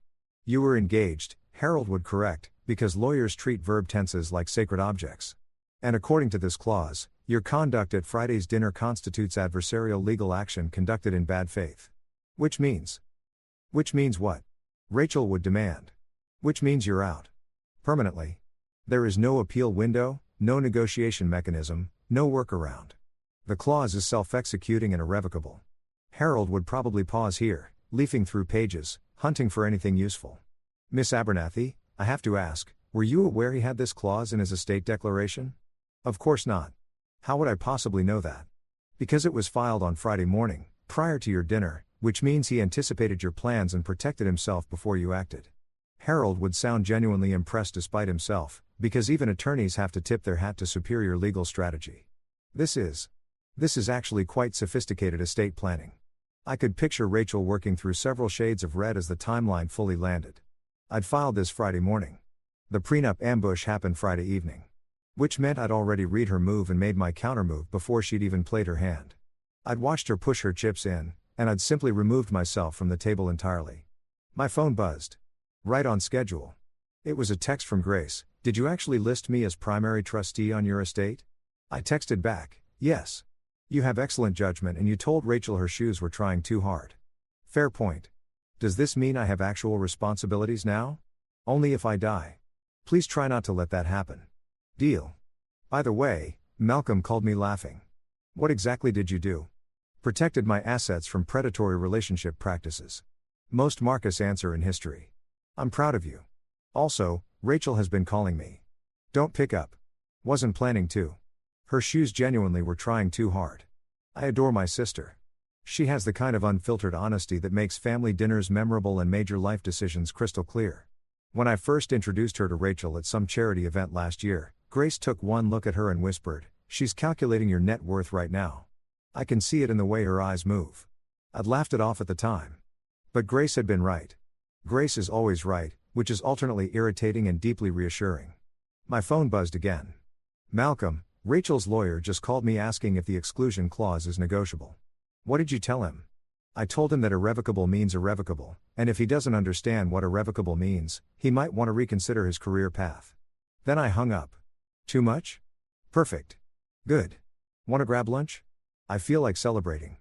You were engaged, Harold would correct, because lawyers treat verb tenses like sacred objects. And according to this clause, your conduct at Friday's dinner constitutes adversarial legal action conducted in bad faith. Which means what? Rachel would demand. Which means you're out. Permanently. There is no appeal window, no negotiation mechanism, no workaround. The clause is self-executing and irrevocable. Harold would probably pause here, leafing through pages, hunting for anything useful. Miss Abernathy, I have to ask, were you aware he had this clause in his estate declaration? Of course not. How would I possibly know that? Because it was filed on Friday morning, prior to your dinner, which means he anticipated your plans and protected himself before you acted. Harold would sound genuinely impressed despite himself, because even attorneys have to tip their hat to superior legal strategy. This is actually quite sophisticated estate planning. I could picture Rachel working through several shades of red as the timeline fully landed. I'd filed this Friday morning. The prenup ambush happened Friday evening. Which meant I'd already read her move and made my countermove before she'd even played her hand. I'd watched her push her chips in, and I'd simply removed myself from the table entirely. My phone buzzed. Right on schedule. It was a text from Grace. Did you actually list me as primary trustee on your estate? I texted back, yes. You have excellent judgment and you told Rachel her shoes were trying too hard. Fair point. Does this mean I have actual responsibilities now? Only if I die. Please try not to let that happen. Deal. By the way, Malcolm called me laughing. What exactly did you do? Protected my assets from predatory relationship practices. Most Marcus answer in history. I'm proud of you. Also, Rachel has been calling me. Don't pick up. Wasn't planning to. Her shoes genuinely were trying too hard. I adore my sister. She has the kind of unfiltered honesty that makes family dinners memorable and major life decisions crystal clear. When I first introduced her to Rachel at some charity event last year, Grace took one look at her and whispered, "She's calculating your net worth right now." I can see it in the way her eyes move. I'd laughed it off at the time. But Grace had been right. Grace is always right, which is alternately irritating and deeply reassuring. My phone buzzed again. Malcolm, Rachel's lawyer just called me asking if the exclusion clause is negotiable. What did you tell him? I told him that irrevocable means irrevocable, and if he doesn't understand what irrevocable means, he might want to reconsider his career path. Then I hung up. Too much? Perfect. Good. Want to grab lunch? I feel like celebrating.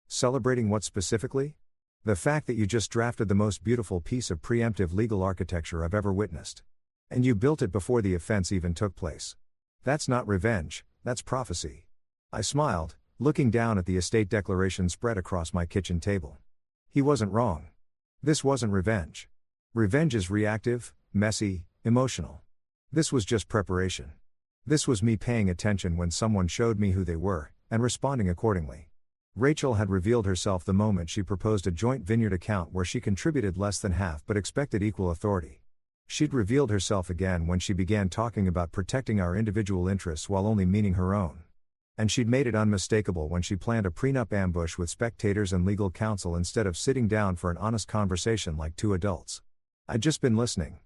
Celebrating what specifically? The fact that you just drafted the most beautiful piece of preemptive legal architecture I've ever witnessed. And you built it before the offense even took place. That's not revenge, that's prophecy. I smiled, looking down at the estate declaration spread across my kitchen table. He wasn't wrong. This wasn't revenge. Revenge is reactive, messy, emotional. This was just preparation. This was me paying attention when someone showed me who they were, and responding accordingly. Rachel had revealed herself the moment she proposed a joint vineyard account where she contributed less than half but expected equal authority. She'd revealed herself again when she began talking about protecting our individual interests while only meaning her own. And she'd made it unmistakable when she planned a prenup ambush with spectators and legal counsel instead of sitting down for an honest conversation like two adults. I'd just been listening.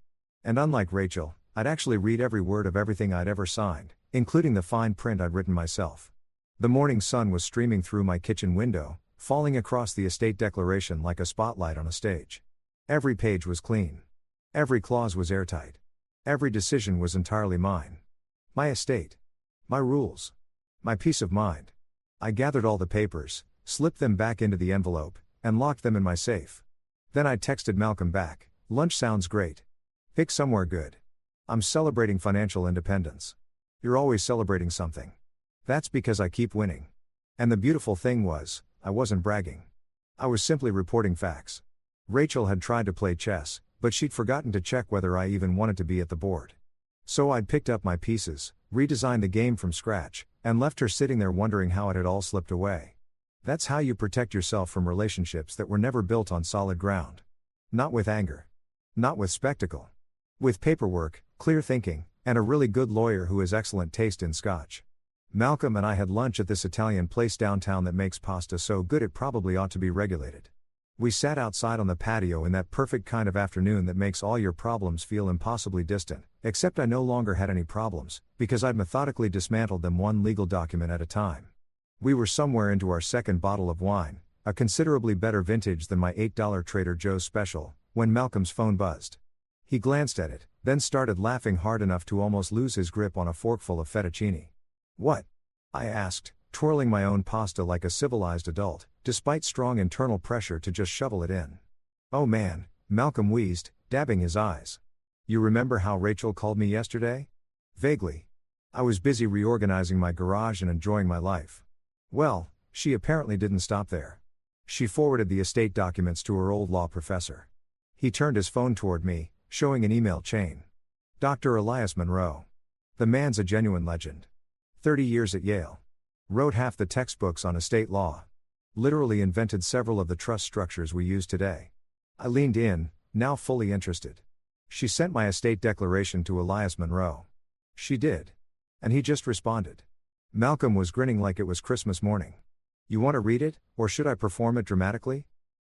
And unlike Rachel, I'd actually read every word of everything I'd ever signed, including the fine print I'd written myself. The morning sun was streaming through my kitchen window, falling across the estate declaration like a spotlight on a stage. Every page was clean. Every clause was airtight. Every decision was entirely mine. My estate. My rules. My peace of mind. I gathered all the papers, slipped them back into the envelope, and locked them in my safe. Then I texted Malcolm back, "Lunch sounds great. Pick somewhere good. I'm celebrating financial independence." "You're always celebrating something." "That's because I keep winning." And the beautiful thing was, I wasn't bragging. I was simply reporting facts. Rachel had tried to play chess, but she'd forgotten to check whether I even wanted to be at the board. So I'd picked up my pieces, redesigned the game from scratch, and left her sitting there wondering how it had all slipped away. That's how you protect yourself from relationships that were never built on solid ground. Not with anger. Not with spectacle. With paperwork, clear thinking, and a really good lawyer who has excellent taste in scotch. Malcolm and I had lunch at this Italian place downtown that makes pasta so good it probably ought to be regulated. We sat outside on the patio in that perfect kind of afternoon that makes all your problems feel impossibly distant, except I no longer had any problems, because I'd methodically dismantled them one legal document at a time. We were somewhere into our second bottle of wine, a considerably better vintage than my $8 Trader Joe's special, when Malcolm's phone buzzed. He glanced at it, then started laughing hard enough to almost lose his grip on a forkful of fettuccine. "What?" I asked, twirling my own pasta like a civilized adult, despite strong internal pressure to just shovel it in. "Oh man," Malcolm wheezed, dabbing his eyes. "You remember how Rachel called me yesterday?" "Vaguely. I was busy reorganizing my garage and enjoying my life." "Well, she apparently didn't stop there. She forwarded the estate documents to her old law professor." He turned his phone toward me, showing an email chain. "Dr. Elias Monroe. The man's a genuine legend. 30 years at Yale. Wrote half the textbooks on estate law. Literally invented several of the trust structures we use today." I leaned in, now fully interested. "She sent my estate declaration to Elias Monroe." "She did. And he just responded." Malcolm was grinning like it was Christmas morning. "You want to read it, or should I perform it dramatically?"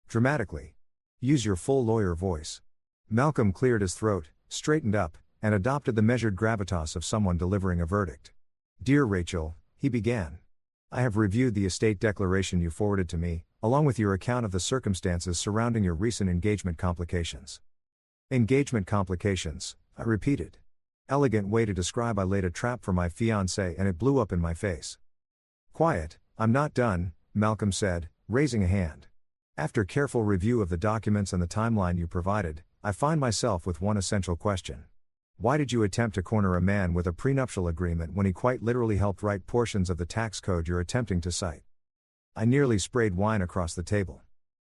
"Dramatically. Use your full lawyer voice." Malcolm cleared his throat, straightened up, and adopted the measured gravitas of someone delivering a verdict. "Dear Rachel," he began. "I have reviewed the estate declaration you forwarded to me, along with your account of the circumstances surrounding your recent engagement complications." "Engagement complications," I repeated. Elegant way to describe I laid a trap for my fiancée and it blew up in my face. "Quiet, I'm not done," Malcolm said, raising a hand. "After careful review of the documents and the timeline you provided, I find myself with one essential question. Why did you attempt to corner a man with a prenuptial agreement when he quite literally helped write portions of the tax code you're attempting to cite?" I nearly sprayed wine across the table.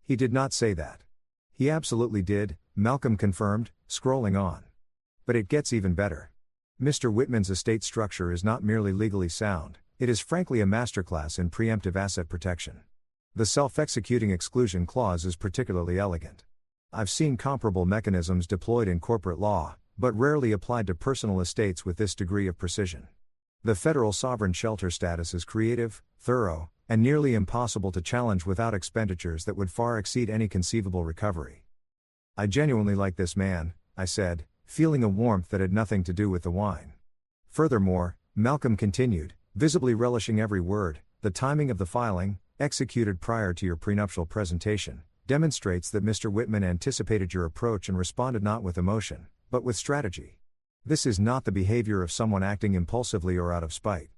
"He did not say that." "He absolutely did," Malcolm confirmed, scrolling on. "But it gets even better. Mr. Whitman's estate structure is not merely legally sound, it is frankly a masterclass in preemptive asset protection. The self-executing exclusion clause is particularly elegant. I've seen comparable mechanisms deployed in corporate law, but rarely applied to personal estates with this degree of precision. The federal sovereign shelter status is creative, thorough, and nearly impossible to challenge without expenditures that would far exceed any conceivable recovery." "I genuinely like this man," I said, feeling a warmth that had nothing to do with the wine. "Furthermore," Malcolm continued, visibly relishing every word, "the timing of the filing, executed prior to your prenuptial presentation, demonstrates that Mr. Whitman anticipated your approach and responded not with emotion, but with strategy. This is not the behavior of someone acting impulsively or out of spite.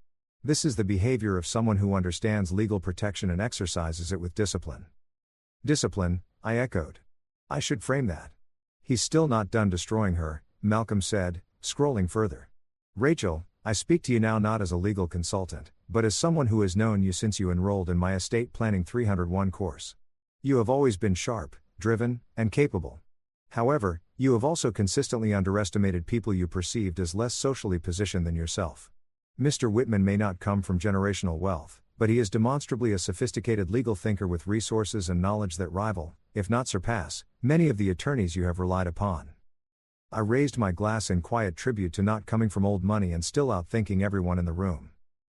This is the behavior of someone who understands legal protection and exercises it with discipline." "Discipline," I echoed. "I should frame that." "He's still not done destroying her," Malcolm said, scrolling further. "Rachel, I speak to you now not as a legal consultant, but as someone who has known you since you enrolled in my estate planning 301 course. You have always been sharp, driven, and capable. However, you have also consistently underestimated people you perceived as less socially positioned than yourself. Mr. Whitman may not come from generational wealth, but he is demonstrably a sophisticated legal thinker with resources and knowledge that rival, if not surpass, many of the attorneys you have relied upon. I raised my glass in quiet tribute to not coming from old money and still outthinking everyone in the room.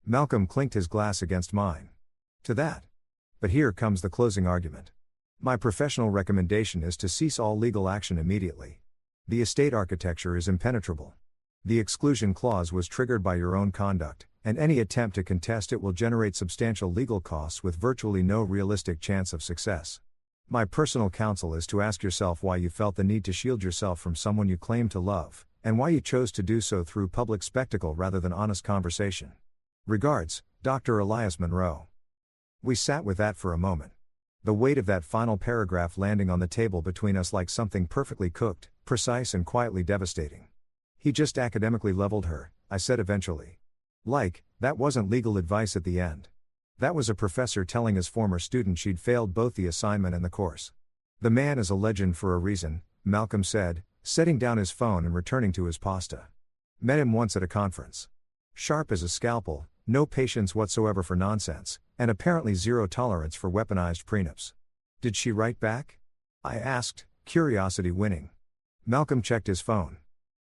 Malcolm clinked his glass against mine. To that. But here comes the closing argument. My professional recommendation is to cease all legal action immediately. The estate architecture is impenetrable. The exclusion clause was triggered by your own conduct, and any attempt to contest it will generate substantial legal costs with virtually no realistic chance of success. My personal counsel is to ask yourself why you felt the need to shield yourself from someone you claim to love, and why you chose to do so through public spectacle rather than honest conversation. Regards, Dr. Elias Monroe. We sat with that for a moment. The weight of that final paragraph landing on the table between us like something perfectly cooked, precise and quietly devastating. He just academically leveled her, I said eventually. That wasn't legal advice at the end. That was a professor telling his former student she'd failed both the assignment and the course. The man is a legend for a reason, Malcolm said, setting down his phone and returning to his pasta. Met him once at a conference. Sharp as a scalpel, no patience whatsoever for nonsense, and apparently zero tolerance for weaponized prenups. Did she write back? I asked, curiosity winning. Malcolm checked his phone.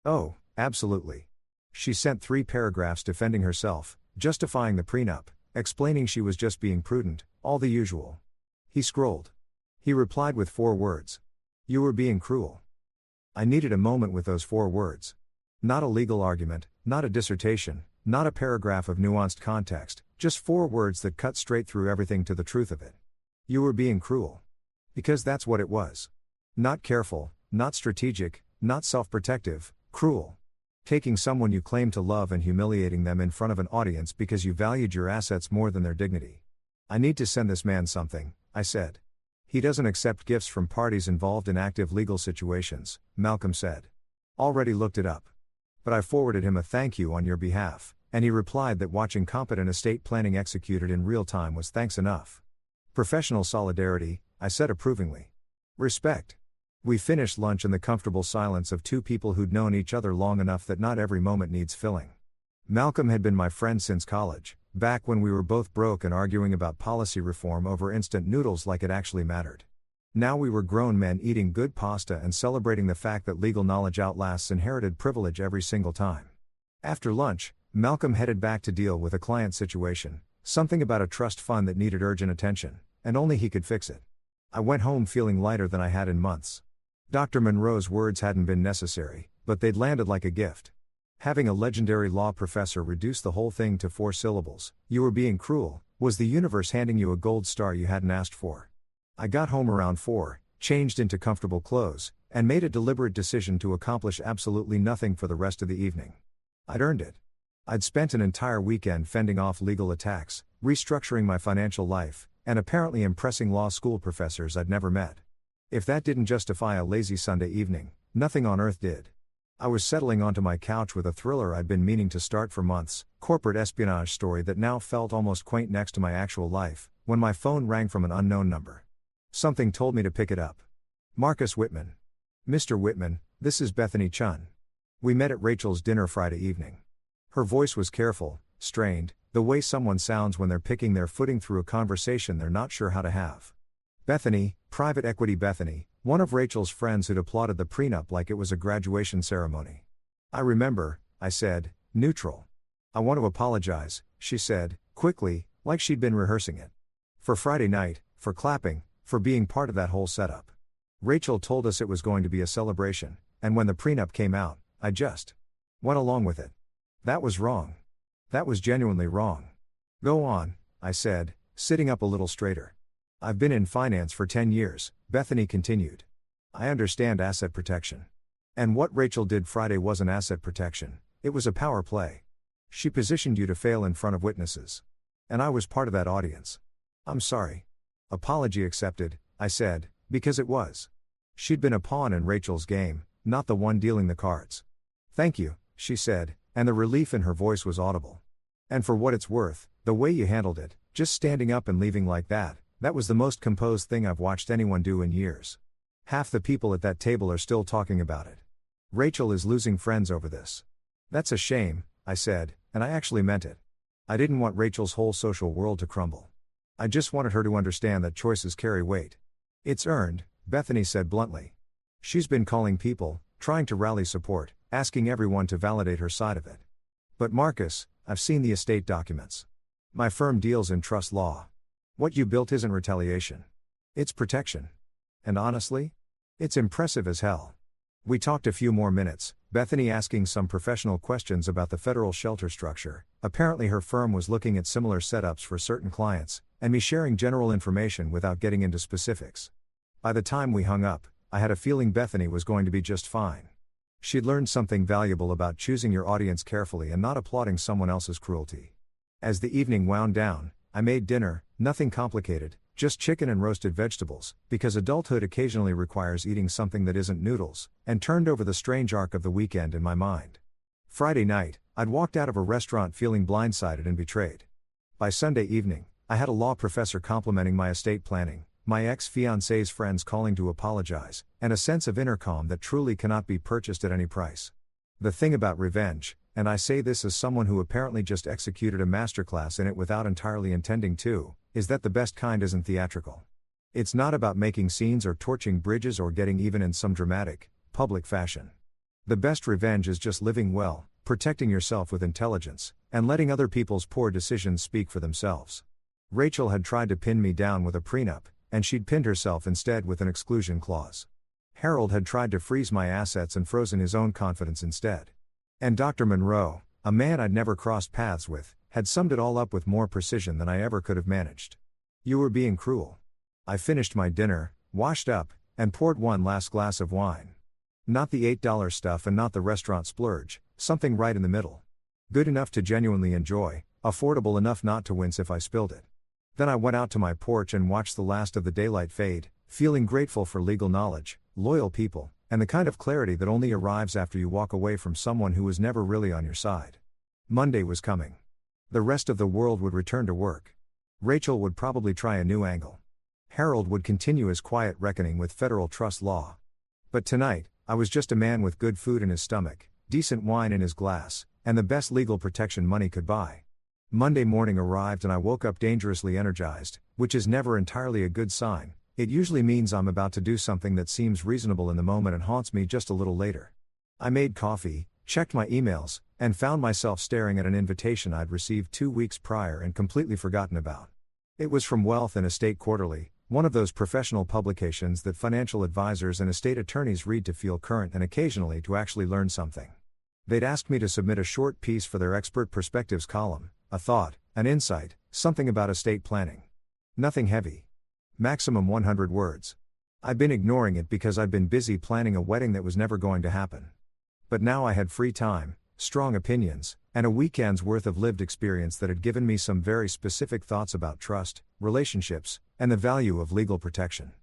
Oh, absolutely. She sent 3 paragraphs defending herself, justifying the prenup, explaining she was just being prudent, all the usual. He scrolled. He replied with 4 words. You were being cruel. I needed a moment with those 4 words. Not a legal argument, not a dissertation, not a paragraph of nuanced context, just 4 words that cut straight through everything to the truth of it. You were being cruel. Because that's what it was. Not careful, not strategic, not self-protective, cruel. Taking someone you claim to love and humiliating them in front of an audience because you valued your assets more than their dignity. I need to send this man something, I said. He doesn't accept gifts from parties involved in active legal situations, Malcolm said. Already looked it up. But I forwarded him a thank you on your behalf, and he replied that watching competent estate planning executed in real time was thanks enough. Professional solidarity, I said approvingly. Respect. We finished lunch in the comfortable silence of 2 people who'd known each other long enough that not every moment needs filling. Malcolm had been my friend since college, back when we were both broke and arguing about policy reform over instant noodles like it actually mattered. Now we were grown men eating good pasta and celebrating the fact that legal knowledge outlasts inherited privilege every single time. After lunch, Malcolm headed back to deal with a client situation, something about a trust fund that needed urgent attention, and only he could fix it. I went home feeling lighter than I had in months. Dr. Monroe's words hadn't been necessary, but they'd landed like a gift. Having a legendary law professor reduce the whole thing to 4 syllables, you were being cruel, was the universe handing you a gold star you hadn't asked for. I got home around 4, changed into comfortable clothes, and made a deliberate decision to accomplish absolutely nothing for the rest of the evening. I'd earned it. I'd spent an entire weekend fending off legal attacks, restructuring my financial life, and apparently impressing law school professors I'd never met. If that didn't justify a lazy Sunday evening, nothing on earth did. I was settling onto my couch with a thriller I'd been meaning to start for months, corporate espionage story that now felt almost quaint next to my actual life, when my phone rang from an unknown number. Something told me to pick it up. Marcus Whitman. Mr. Whitman, this is Bethany Chun. We met at Rachel's dinner Friday evening. Her voice was careful, strained, the way someone sounds when they're picking their footing through a conversation they're not sure how to have. Bethany, private equity Bethany, one of Rachel's friends who'd applauded the prenup like it was a graduation ceremony. I remember, I said, neutral. I want to apologize, she said, quickly, like she'd been rehearsing it. For Friday night, for clapping, for being part of that whole setup. Rachel told us it was going to be a celebration, and when the prenup came out, I just went along with it. That was wrong. That was genuinely wrong. Go on, I said, sitting up a little straighter. I've been in finance for 10 years, Bethany continued. I understand asset protection. And what Rachel did Friday wasn't asset protection, it was a power play. She positioned you to fail in front of witnesses. And I was part of that audience. I'm sorry. Apology accepted, I said, because it was. She'd been a pawn in Rachel's game, not the one dealing the cards. Thank you, she said, and the relief in her voice was audible. And for what it's worth, the way you handled it, just standing up and leaving like that was the most composed thing I've watched anyone do in years. Half the people at that table are still talking about it. Rachel is losing friends over this. That's a shame, I said, and I actually meant it. I didn't want Rachel's whole social world to crumble. I just wanted her to understand that choices carry weight. It's earned, Bethany said bluntly. She's been calling people, trying to rally support, asking everyone to validate her side of it. But Marcus, I've seen the estate documents. My firm deals in trust law. What you built isn't retaliation. It's protection. And honestly, it's impressive as hell. We talked a few more minutes, Bethany asking some professional questions about the federal shelter structure. Apparently her firm was looking at similar setups for certain clients, and me sharing general information without getting into specifics. By the time we hung up, I had a feeling Bethany was going to be just fine. She'd learned something valuable about choosing your audience carefully and not applauding someone else's cruelty. As the evening wound down, I made dinner, nothing complicated, just chicken and roasted vegetables, because adulthood occasionally requires eating something that isn't noodles, and turned over the strange arc of the weekend in my mind. Friday night, I'd walked out of a restaurant feeling blindsided and betrayed. By Sunday evening, I had a law professor complimenting my estate planning, my ex-fiancé's friends calling to apologize, and a sense of inner calm that truly cannot be purchased at any price. The thing about revenge, and I say this as someone who apparently just executed a masterclass in it without entirely intending to, is that the best kind isn't theatrical. It's not about making scenes or torching bridges or getting even in some dramatic, public fashion. The best revenge is just living well, protecting yourself with intelligence, and letting other people's poor decisions speak for themselves. Rachel had tried to pin me down with a prenup, and she'd pinned herself instead with an exclusion clause. Harold had tried to freeze my assets and frozen his own confidence instead. And Dr. Monroe, a man I'd never crossed paths with, had summed it all up with more precision than I ever could have managed. You were being cruel. I finished my dinner, washed up, and poured one last glass of wine. Not the $8 stuff and not the restaurant splurge, something right in the middle. Good enough to genuinely enjoy, affordable enough not to wince if I spilled it. Then I went out to my porch and watched the last of the daylight fade, feeling grateful for legal knowledge, loyal people, and the kind of clarity that only arrives after you walk away from someone who was never really on your side. Monday was coming. The rest of the world would return to work. Rachel would probably try a new angle. Harold would continue his quiet reckoning with federal trust law. But tonight, I was just a man with good food in his stomach, decent wine in his glass, and the best legal protection money could buy. Monday morning arrived and I woke up dangerously energized, which is never entirely a good sign. It usually means I'm about to do something that seems reasonable in the moment and haunts me just a little later. I made coffee, checked my emails, and found myself staring at an invitation I'd received 2 weeks prior and completely forgotten about. It was from Wealth and Estate Quarterly, one of those professional publications that financial advisors and estate attorneys read to feel current and occasionally to actually learn something. They'd asked me to submit a short piece for their Expert Perspectives column, a thought, an insight, something about estate planning. Nothing heavy. Maximum 100 words. I'd been ignoring it because I'd been busy planning a wedding that was never going to happen. But now I had free time, strong opinions, and a weekend's worth of lived experience that had given me some very specific thoughts about trust, relationships, and the value of legal protection.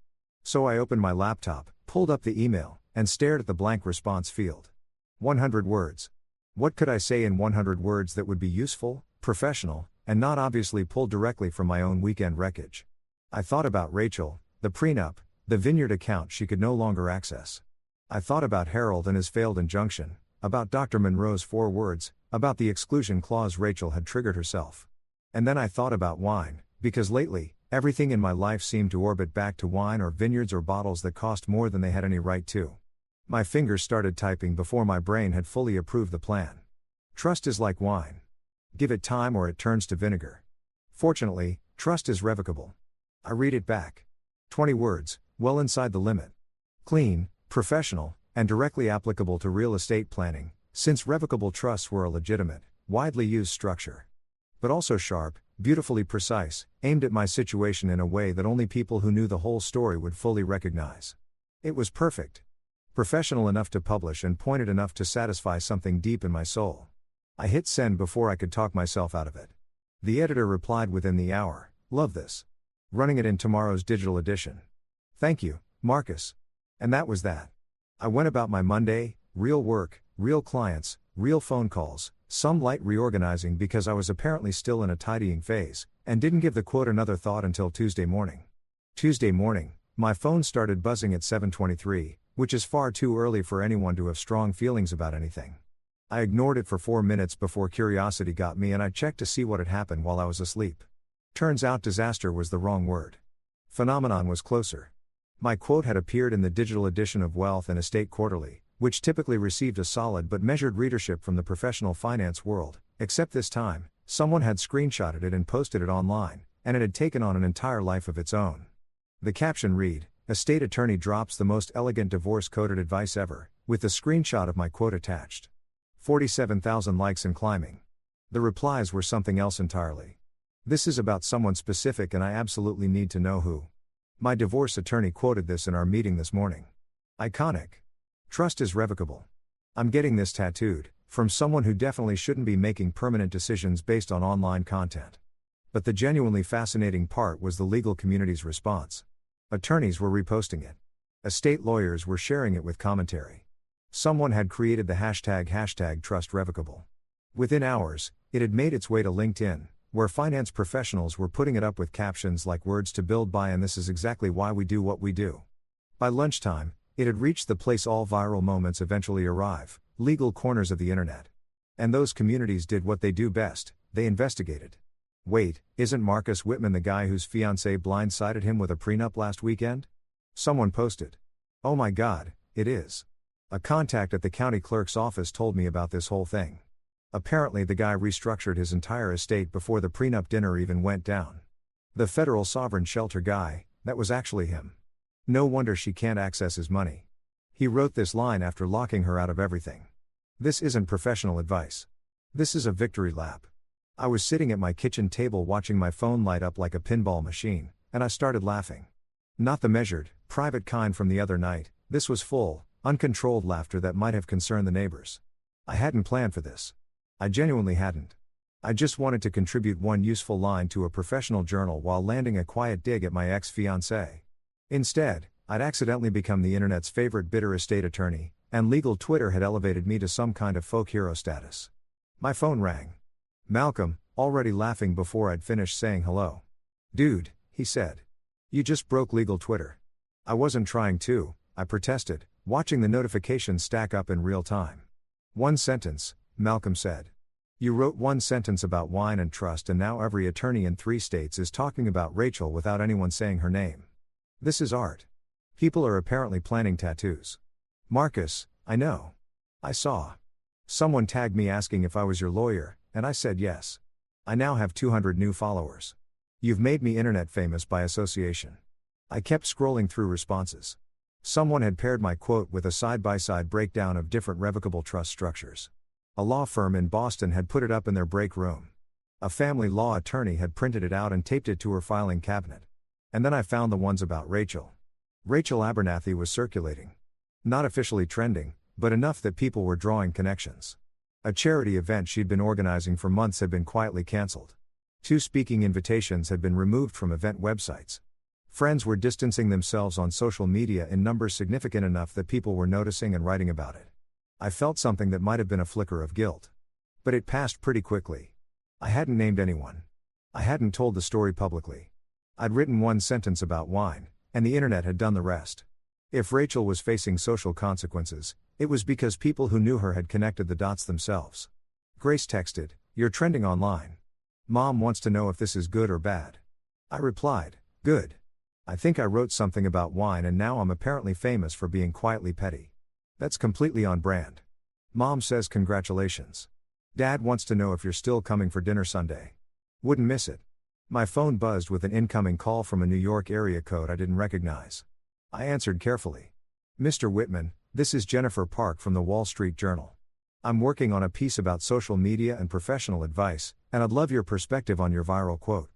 So I opened my laptop, pulled up the email, and stared at the blank response field. 100 words. What could I say in 100 words that would be useful, professional, and not obviously pulled directly from my own weekend wreckage? I thought about Rachel, the prenup, the vineyard account she could no longer access. I thought about Harold and his failed injunction, about Dr. Monroe's 4 words, about the exclusion clause Rachel had triggered herself. And then I thought about wine, because lately, everything in my life seemed to orbit back to wine or vineyards or bottles that cost more than they had any right to. My fingers started typing before my brain had fully approved the plan. Trust is like wine. Give it time or it turns to vinegar. Fortunately, trust is revocable. I read it back. 20 words, well inside the limit. Clean, professional, and directly applicable to real estate planning, since revocable trusts were a legitimate, widely used structure. But also sharp, beautifully precise, aimed at my situation in a way that only people who knew the whole story would fully recognize. It was perfect. Professional enough to publish and pointed enough to satisfy something deep in my soul. I hit send before I could talk myself out of it. The editor replied within the hour, "Love this. Running it in tomorrow's digital edition. Thank you, Marcus." And that was that. I went about my Monday, real work, real clients, real phone calls, some light reorganizing because I was apparently still in a tidying phase, and didn't give the quote another thought until Tuesday morning. Tuesday morning, My phone started buzzing at 7:23, which is far too early for anyone to have strong feelings about anything. I ignored it for 4 minutes before curiosity got me and I checked to see what had happened while I was asleep. Turns out disaster was the wrong word. Phenomenon was closer. My quote had appeared in the digital edition of Wealth and Estate Quarterly, which typically received a solid but measured readership from the professional finance world, except this time, someone had screenshotted it and posted it online, and it had taken on an entire life of its own. The caption read, "Estate attorney drops the most elegant divorce-coded advice ever," with the screenshot of my quote attached. 47,000 likes and climbing. The replies were something else entirely. "This is about someone specific and I absolutely need to know who. My divorce attorney quoted this in our meeting this morning. Iconic. Trust is revocable. I'm getting this tattooed, from someone who definitely shouldn't be making permanent decisions based on online content." But the genuinely fascinating part was the legal community's response. Attorneys were reposting it. Estate lawyers were sharing it with commentary. Someone had created the hashtag #TrustRevocable. Within hours, it had made its way to LinkedIn, where finance professionals were putting it up with captions like "Words to build by and this is exactly why we do what we do." By lunchtime, it had reached the place all viral moments eventually arrive, legal corners of the internet. And those communities did what they do best, they investigated. Wait, isn't Marcus Whitman the guy whose fiancée blindsided him with a prenup last weekend? Someone posted. Oh my god, it is. A contact at the county clerk's office told me about this whole thing. Apparently the guy restructured his entire estate before the prenup dinner even went down. The federal sovereign shelter guy, that was actually him. No wonder she can't access his money. He wrote this line after locking her out of everything. This isn't professional advice. This is a victory lap. I was sitting at my kitchen table watching my phone light up like a pinball machine, and I started laughing. Not the measured, private kind from the other night, this was full, uncontrolled laughter that might have concerned the neighbors. I hadn't planned for this. I genuinely hadn't. I just wanted to contribute one useful line to a professional journal while landing a quiet dig at my ex-fiancée. Instead, I'd accidentally become the internet's favorite bitter estate attorney, and legal Twitter had elevated me to some kind of folk hero status. My phone rang. Malcolm, already laughing before I'd finished saying hello. "Dude," he said. "You just broke legal Twitter." "I wasn't trying to," I protested, watching the notifications stack up in real time. "One sentence," Malcolm said. "You wrote one sentence about wine and trust and now every attorney in 3 states is talking about Rachel without anyone saying her name. This is art. People are apparently planning tattoos." "Marcus, I know. I saw. Someone tagged me asking if I was your lawyer, and I said yes. I now have 200 new followers. You've made me internet famous by association." I kept scrolling through responses. Someone had paired my quote with a side-by-side breakdown of different revocable trust structures. A law firm in Boston had put it up in their break room. A family law attorney had printed it out and taped it to her filing cabinet. And then I found the ones about Rachel. Rachel Abernathy was circulating. Not officially trending, but enough that people were drawing connections. A charity event she'd been organizing for months had been quietly cancelled. 2 speaking invitations had been removed from event websites. Friends were distancing themselves on social media in numbers significant enough that people were noticing and writing about it. I felt something that might have been a flicker of guilt. But it passed pretty quickly. I hadn't named anyone. I hadn't told the story publicly. I'd written one sentence about wine, and the internet had done the rest. If Rachel was facing social consequences, it was because people who knew her had connected the dots themselves. Grace texted, "You're trending online. Mom wants to know if this is good or bad." I replied, "Good. I think I wrote something about wine and now I'm apparently famous for being quietly petty. That's completely on brand. Mom says congratulations. Dad wants to know if you're still coming for dinner Sunday. Wouldn't miss it." My phone buzzed with an incoming call from a New York area code I didn't recognize. I answered carefully. "Mr. Whitman, this is Jennifer Park from the Wall Street Journal. I'm working on a piece about social media and professional advice, and I'd love your perspective on your viral quote."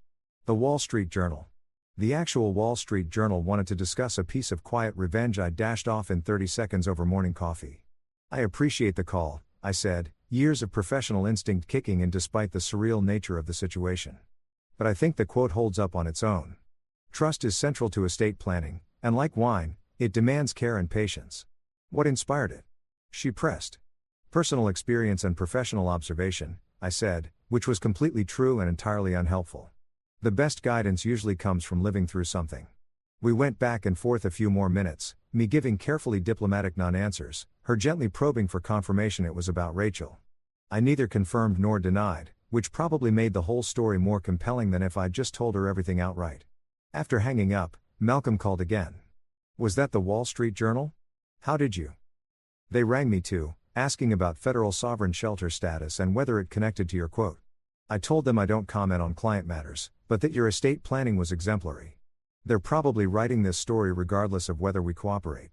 The Wall Street Journal. The actual Wall Street Journal wanted to discuss a piece of quiet revenge I dashed off in 30 seconds over morning coffee. "I appreciate the call," I said, years of professional instinct kicking in despite the surreal nature of the situation. "But I think the quote holds up on its own. Trust is central to estate planning, and like wine, it demands care and patience." "What inspired it?" she pressed. "Personal experience and professional observation," I said, which was completely true and entirely unhelpful. The best guidance usually comes from living through something. We went back and forth a few more minutes, me giving carefully diplomatic non-answers, her gently probing for confirmation it was about Rachel. I neither confirmed nor denied, which probably made the whole story more compelling than if I'd just told her everything outright. After hanging up, Malcolm called again. Was that the Wall Street Journal? How did you? They rang me too, asking about federal sovereign shelter status and whether it connected to your quote. I told them I don't comment on client matters, but that your estate planning was exemplary. They're probably writing this story regardless of whether we cooperate.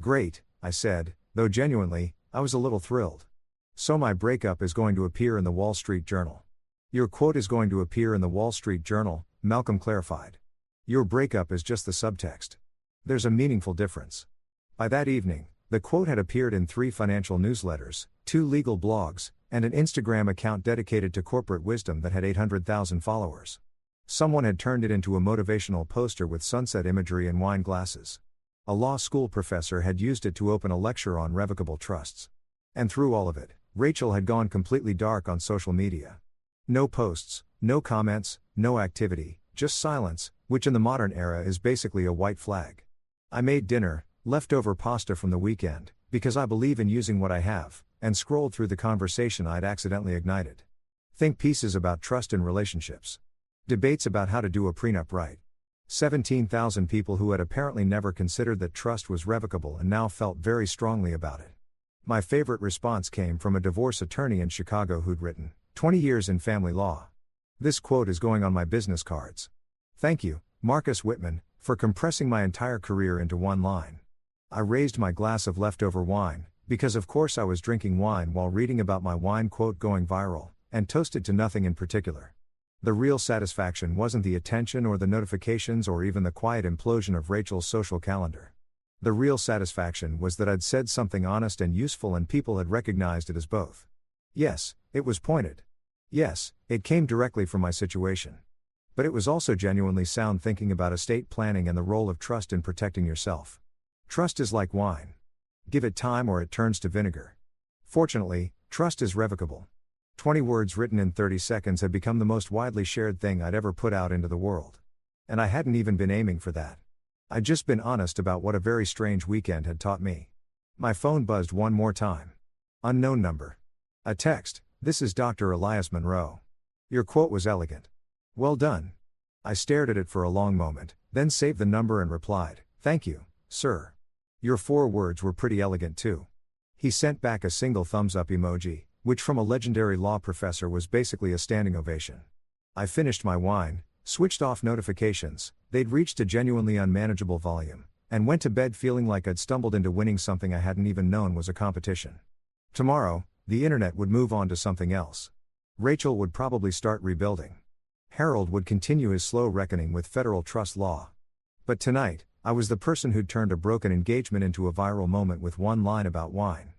Great, I said, though genuinely, I was a little thrilled. So my breakup is going to appear in the Wall Street Journal. Your quote is going to appear in the Wall Street Journal, Malcolm clarified. Your breakup is just the subtext. There's a meaningful difference. By that evening, the quote had appeared in 3 financial newsletters, 2 legal blogs, and an Instagram account dedicated to corporate wisdom that had 800,000 followers. Someone had turned it into a motivational poster with sunset imagery and wine glasses. A law school professor had used it to open a lecture on revocable trusts. And through all of it, Rachel had gone completely dark on social media. No posts, no comments, no activity, just silence, which in the modern era is basically a white flag. I made dinner, leftover pasta from the weekend, because I believe in using what I have, and scrolled through the conversation I'd accidentally ignited. Think pieces about trust in relationships. Debates about how to do a prenup right. 17,000 people who had apparently never considered that trust was revocable and now felt very strongly about it. My favorite response came from a divorce attorney in Chicago who'd written, 20 years in family law. This quote is going on my business cards. Thank you, Marcus Whitman, for compressing my entire career into one line. I raised my glass of leftover wine, because of course I was drinking wine while reading about my wine quote going viral, and toasted to nothing in particular. The real satisfaction wasn't the attention or the notifications or even the quiet implosion of Rachel's social calendar. The real satisfaction was that I'd said something honest and useful and people had recognized it as both. Yes, it was pointed. Yes, it came directly from my situation. But it was also genuinely sound thinking about estate planning and the role of trust in protecting yourself. Trust is like wine. Give it time or it turns to vinegar. Fortunately, trust is revocable. 20 words written in 30 seconds had become the most widely shared thing I'd ever put out into the world. And I hadn't even been aiming for that. I'd just been honest about what a very strange weekend had taught me. My phone buzzed one more time. Unknown number. A text, "This is Dr. Elias Monroe. Your quote was elegant. Well done." I stared at it for a long moment, then saved the number and replied, "Thank you, sir. Your 4 words were pretty elegant too." He sent back a single thumbs up emoji, which from a legendary law professor was basically a standing ovation. I finished my wine, switched off notifications, they'd reached a genuinely unmanageable volume, and went to bed feeling like I'd stumbled into winning something I hadn't even known was a competition. Tomorrow, the internet would move on to something else. Rachel would probably start rebuilding. Harold would continue his slow reckoning with federal trust law. But tonight, I was the person who'd turned a broken engagement into a viral moment with one line about wine.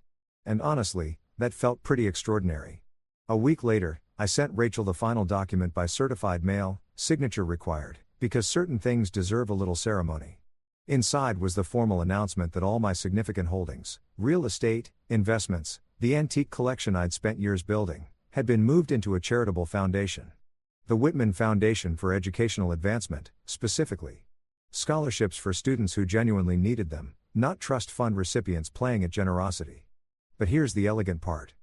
And honestly, that felt pretty extraordinary. A week later, I sent Rachel the final document by certified mail, signature required, because certain things deserve a little ceremony. Inside was the formal announcement that all my significant holdings, real estate, investments, the antique collection I'd spent years building, had been moved into a charitable foundation. The Whitman Foundation for Educational Advancement, specifically. Scholarships for students who genuinely needed them, not trust fund recipients playing at generosity. But here's the elegant part.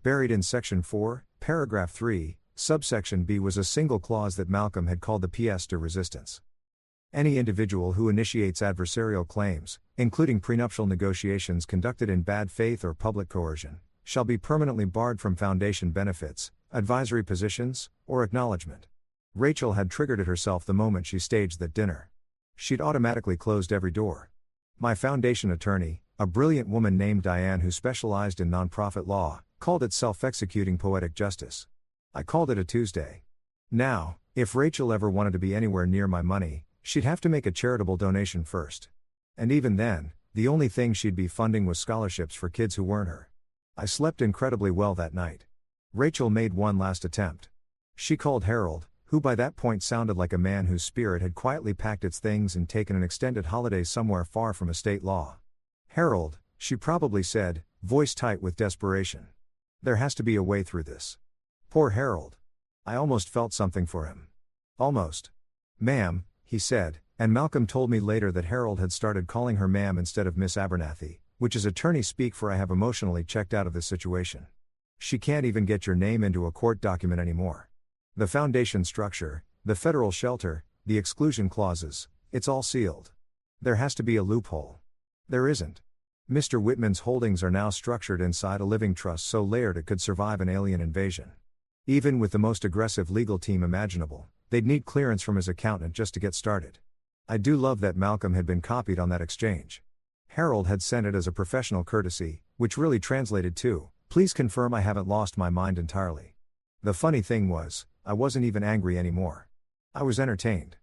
Buried in Section 4, Paragraph 3, Subsection B was a single clause that Malcolm had called the pièce de résistance. Any individual who initiates adversarial claims, including prenuptial negotiations conducted in bad faith or public coercion, shall be permanently barred from foundation benefits, advisory positions, or acknowledgement. Rachel had triggered it herself the moment she staged that dinner. She'd automatically closed every door. My foundation attorney, a brilliant woman named Diane who specialized in nonprofit law, called it self-executing poetic justice. I called it a Tuesday. Now, if Rachel ever wanted to be anywhere near my money, she'd have to make a charitable donation first. And even then, the only thing she'd be funding was scholarships for kids who weren't her. I slept incredibly well that night. Rachel made one last attempt. She called Harold, who by that point sounded like a man whose spirit had quietly packed its things and taken an extended holiday somewhere far from estate law. "Harold," she probably said, voice tight with desperation. "There has to be a way through this." Poor Harold. I almost felt something for him. Almost. "Ma'am," he said, And Malcolm told me later that Harold had started calling her ma'am instead of Miss Abernathy, which is attorney speak for I have emotionally checked out of this situation. She can't even get your name into a court document anymore. The foundation structure, the federal shelter, the exclusion clauses, it's all sealed. There has to be a loophole. There isn't. Mr. Whitman's holdings are now structured inside a living trust so layered it could survive an alien invasion. Even with the most aggressive legal team imaginable, they'd need clearance from his accountant just to get started. I do love that Malcolm had been copied on that exchange. Harold had sent it as a professional courtesy, which really translated to, "Please confirm I haven't lost my mind entirely." The funny thing was, I wasn't even angry anymore. I was entertained.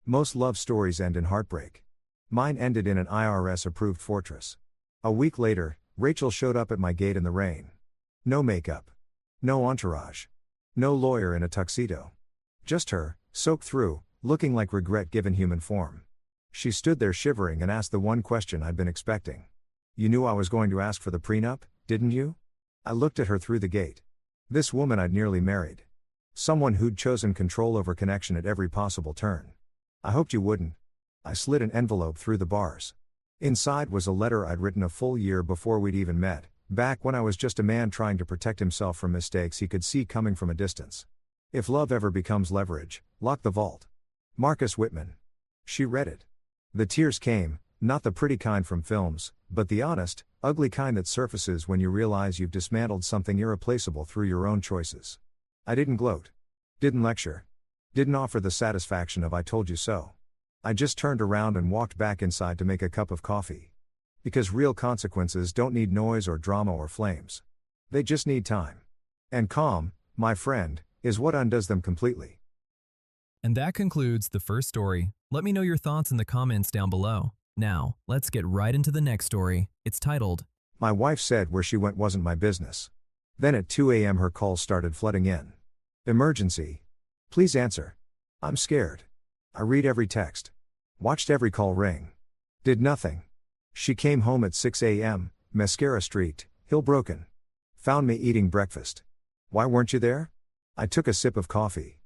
Most love stories end in heartbreak. Mine ended in an IRS-approved fortress. A week later, Rachel showed up at my gate in the rain. No makeup. No entourage. No lawyer in a tuxedo. Just her, soaked through, looking like regret given human form. She stood there shivering and asked the one question I'd been expecting. "You knew I was going to ask for the prenup, didn't you?" I looked at her through the gate. This woman I'd nearly married. Someone who'd chosen control over connection at every possible turn. "I hoped you wouldn't." I slid an envelope through the bars. Inside was a letter I'd written a full year before we'd even met, back when I was just a man trying to protect himself from mistakes he could see coming from a distance. "If love ever becomes leverage, lock the vault. Marcus Whitman." She read it. The tears came, not the pretty kind from films, but the honest, ugly kind that surfaces when you realize you've dismantled something irreplaceable through your own choices. I didn't gloat. Didn't lecture. Didn't offer the satisfaction of "I told you so." I just turned around and walked back inside to make a cup of coffee. Because real consequences don't need noise or drama or flames. They just need time. And calm, my friend, is what undoes them completely. And that concludes the first story. Let me know your thoughts in the comments down below. Now, let's get right into the next story. It's titled, My wife said where she went wasn't my business. Then at 2 a.m. her calls started flooding in. Emergency. Please answer. I'm scared. I read every text. Watched every call ring. Did nothing. She came home at 6 a.m., mascara streaked, heel broken. Found me eating breakfast. Why weren't you there? I took a sip of coffee.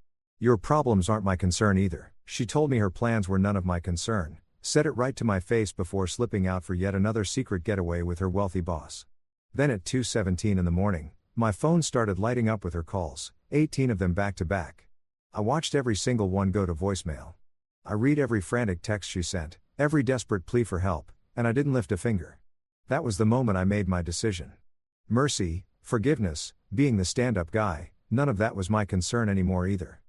Your problems aren't my concern either. She told me her plans were none of my concern, said it right to my face before slipping out for yet another secret getaway with her wealthy boss. Then at 2:17 in the morning, my phone started lighting up with her calls, 18 of them back to back. I watched every single one go to voicemail. I read every frantic text she sent, every desperate plea for help, and I didn't lift a finger. That was the moment I made my decision. Mercy, forgiveness, being the stand-up guy, none of that was my concern anymore either.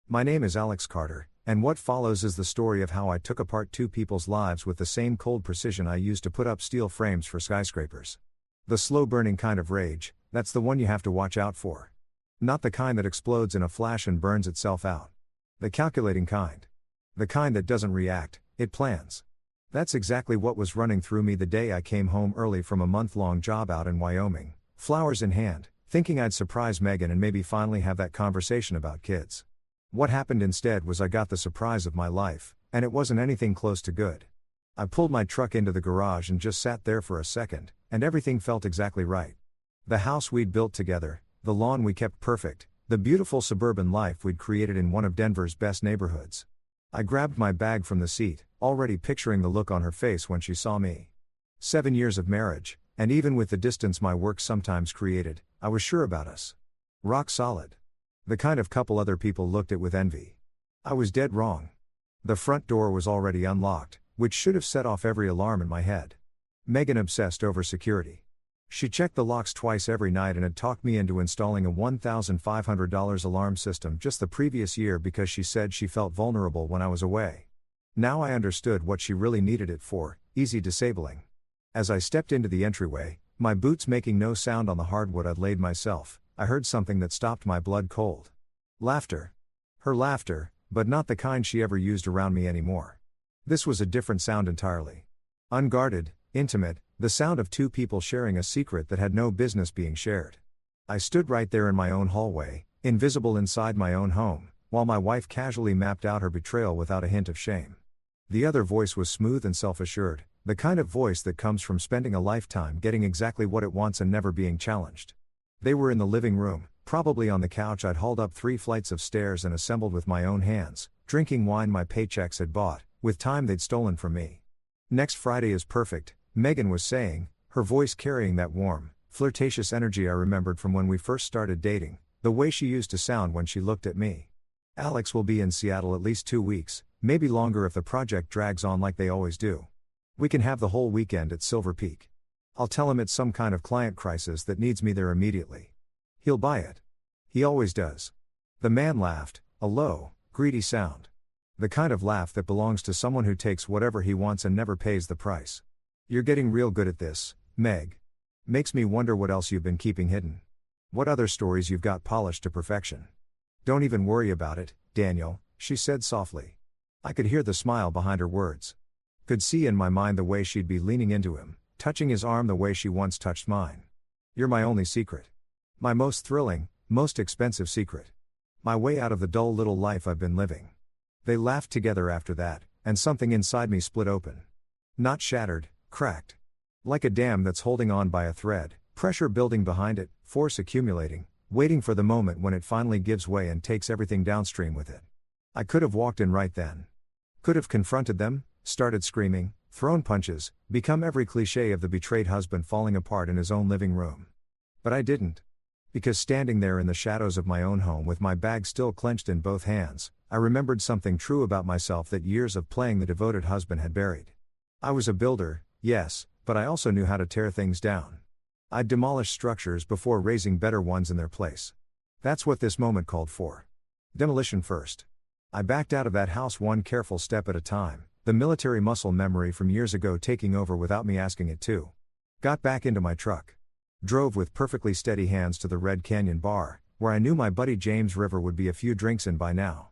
My name is Alex Carter, and what follows is the story of how I took apart two people's lives with the same cold precision I used to put up steel frames for skyscrapers. The slow-burning kind of rage, that's the one you have to watch out for. Not the kind that explodes in a flash and burns itself out. The calculating kind. The kind that doesn't react, it plans. That's exactly what was running through me the day I came home early from a month-long job out in Wyoming, flowers in hand, thinking I'd surprise Megan and maybe finally have that conversation about kids. What happened instead was I got the surprise of my life, and it wasn't anything close to good. I pulled my truck into the garage and just sat there for a second, and everything felt exactly right. The house we'd built together, the lawn we kept perfect, the beautiful suburban life we'd created in one of Denver's best neighborhoods. I grabbed my bag from the seat, already picturing the look on her face when she saw me. 7 years of marriage, and even with the distance my work sometimes created, I was sure about us. Rock solid. The kind of couple other people looked at with envy. I was dead wrong. The front door was already unlocked, which should have set off every alarm in my head. Megan obsessed over security. She checked the locks twice every night and had talked me into installing a $1,500 alarm system just the previous year because she said she felt vulnerable when I was away. Now I understood what she really needed it for, easy disabling. As I stepped into the entryway, my boots making no sound on the hardwood I'd laid myself, I heard something that stopped my blood cold. Laughter. Her laughter, but not the kind she ever used around me anymore. This was a different sound entirely. Unguarded, intimate, the sound of two people sharing a secret that had no business being shared. I stood right there in my own hallway, invisible inside my own home, while my wife casually mapped out her betrayal without a hint of shame. The other voice was smooth and self-assured, the kind of voice that comes from spending a lifetime getting exactly what it wants and never being challenged. They were in the living room, probably on the couch I'd hauled up 3 flights of stairs and assembled with my own hands, drinking wine my paychecks had bought, with time they'd stolen from me. Next Friday is perfect, Megan was saying, her voice carrying that warm, flirtatious energy I remembered from when we first started dating, the way she used to sound when she looked at me. Alex will be in Seattle at least 2 weeks, maybe longer if the project drags on like they always do. We can have the whole weekend at Silver Peak. I'll tell him it's some kind of client crisis that needs me there immediately. He'll buy it. He always does. The man laughed, a low, greedy sound. The kind of laugh that belongs to someone who takes whatever he wants and never pays the price. You're getting real good at this, Meg. Makes me wonder what else you've been keeping hidden. What other stories you've got polished to perfection. Don't even worry about it, Daniel, she said softly. I could hear the smile behind her words. Could see in my mind the way she'd be leaning into him, touching his arm the way she once touched mine. You're my only secret. My most thrilling, most expensive secret. My way out of the dull little life I've been living. They laughed together after that, and something inside me split open. Not shattered, cracked. Like a dam that's holding on by a thread, pressure building behind it, force accumulating, waiting for the moment when it finally gives way and takes everything downstream with it. I could have walked in right then. Could have confronted them, started screaming, thrown punches, become every cliché of the betrayed husband falling apart in his own living room. But I didn't. Because standing there in the shadows of my own home with my bag still clenched in both hands, I remembered something true about myself that years of playing the devoted husband had buried. I was a builder, yes, but I also knew how to tear things down. I'd demolish structures before raising better ones in their place. That's what this moment called for. Demolition first. I backed out of that house one careful step at a time, the military muscle memory from years ago taking over without me asking it to. Got back into my truck. Drove with perfectly steady hands to the Red Canyon bar, where I knew my buddy James River would be a few drinks in by now.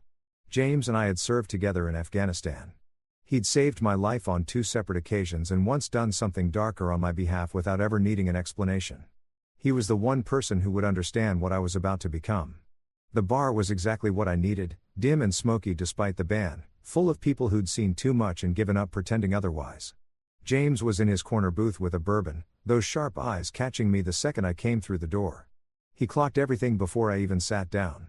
James and I had served together in Afghanistan. He'd saved my life on 2 separate occasions and once done something darker on my behalf without ever needing an explanation. He was the one person who would understand what I was about to become. The bar was exactly what I needed, dim and smoky despite the ban, full of people who'd seen too much and given up pretending otherwise. James was in his corner booth with a bourbon, those sharp eyes catching me the second I came through the door. He clocked everything before I even sat down.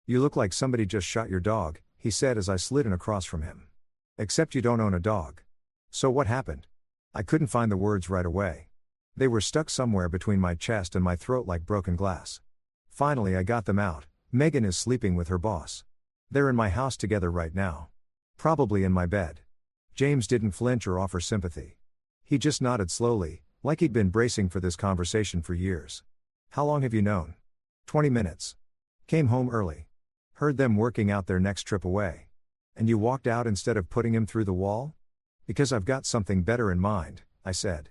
"You look like somebody just shot your dog," he said as I slid in across from him. "Except you don't own a dog." "So what happened?" I couldn't find the words right away. They were stuck somewhere between my chest and my throat like broken glass. Finally I got them out. Megan is sleeping with her boss. They're in my house together right now. Probably in my bed. James didn't flinch or offer sympathy. He just nodded slowly, like he'd been bracing for this conversation for years. "How long have you known?" 20 minutes. Came home early. Heard them working out their next trip away. "And you walked out instead of putting him through the wall?" "Because I've got something better in mind," I said.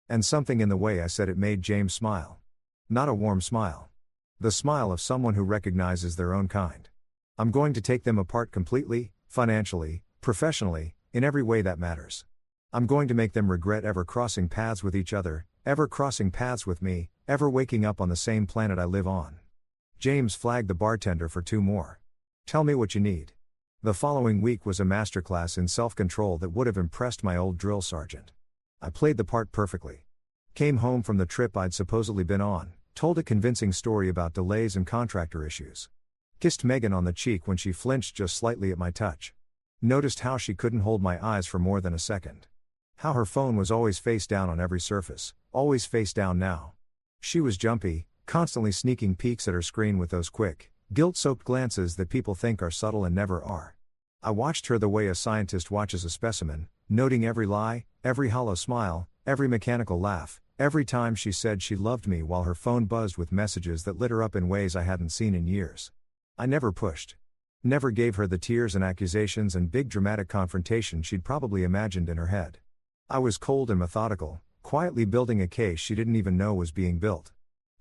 And something in the way I said it made James smile. Not a warm smile. The smile of someone who recognizes their own kind. "I'm going to take them apart completely, financially, professionally, in every way that matters. I'm going to make them regret ever crossing paths with each other, ever crossing paths with me, ever waking up on the same planet I live on." James flagged the bartender for 2 more. "Tell me what you need." The following week was a masterclass in self-control that would have impressed my old drill sergeant. I played the part perfectly. Came home from the trip I'd supposedly been on, told a convincing story about delays and contractor issues. Kissed Megan on the cheek when she flinched just slightly at my touch. Noticed how she couldn't hold my eyes for more than a second. How her phone was always face down on every surface, always face down now. She was jumpy, constantly sneaking peeks at her screen with those quick, guilt-soaked glances that people think are subtle and never are. I watched her the way a scientist watches a specimen, noting every lie, every hollow smile, every mechanical laugh, every time she said she loved me while her phone buzzed with messages that lit her up in ways I hadn't seen in years. I never pushed. Never gave her the tears and accusations and big dramatic confrontation she'd probably imagined in her head. I was cold and methodical, quietly building a case she didn't even know was being built.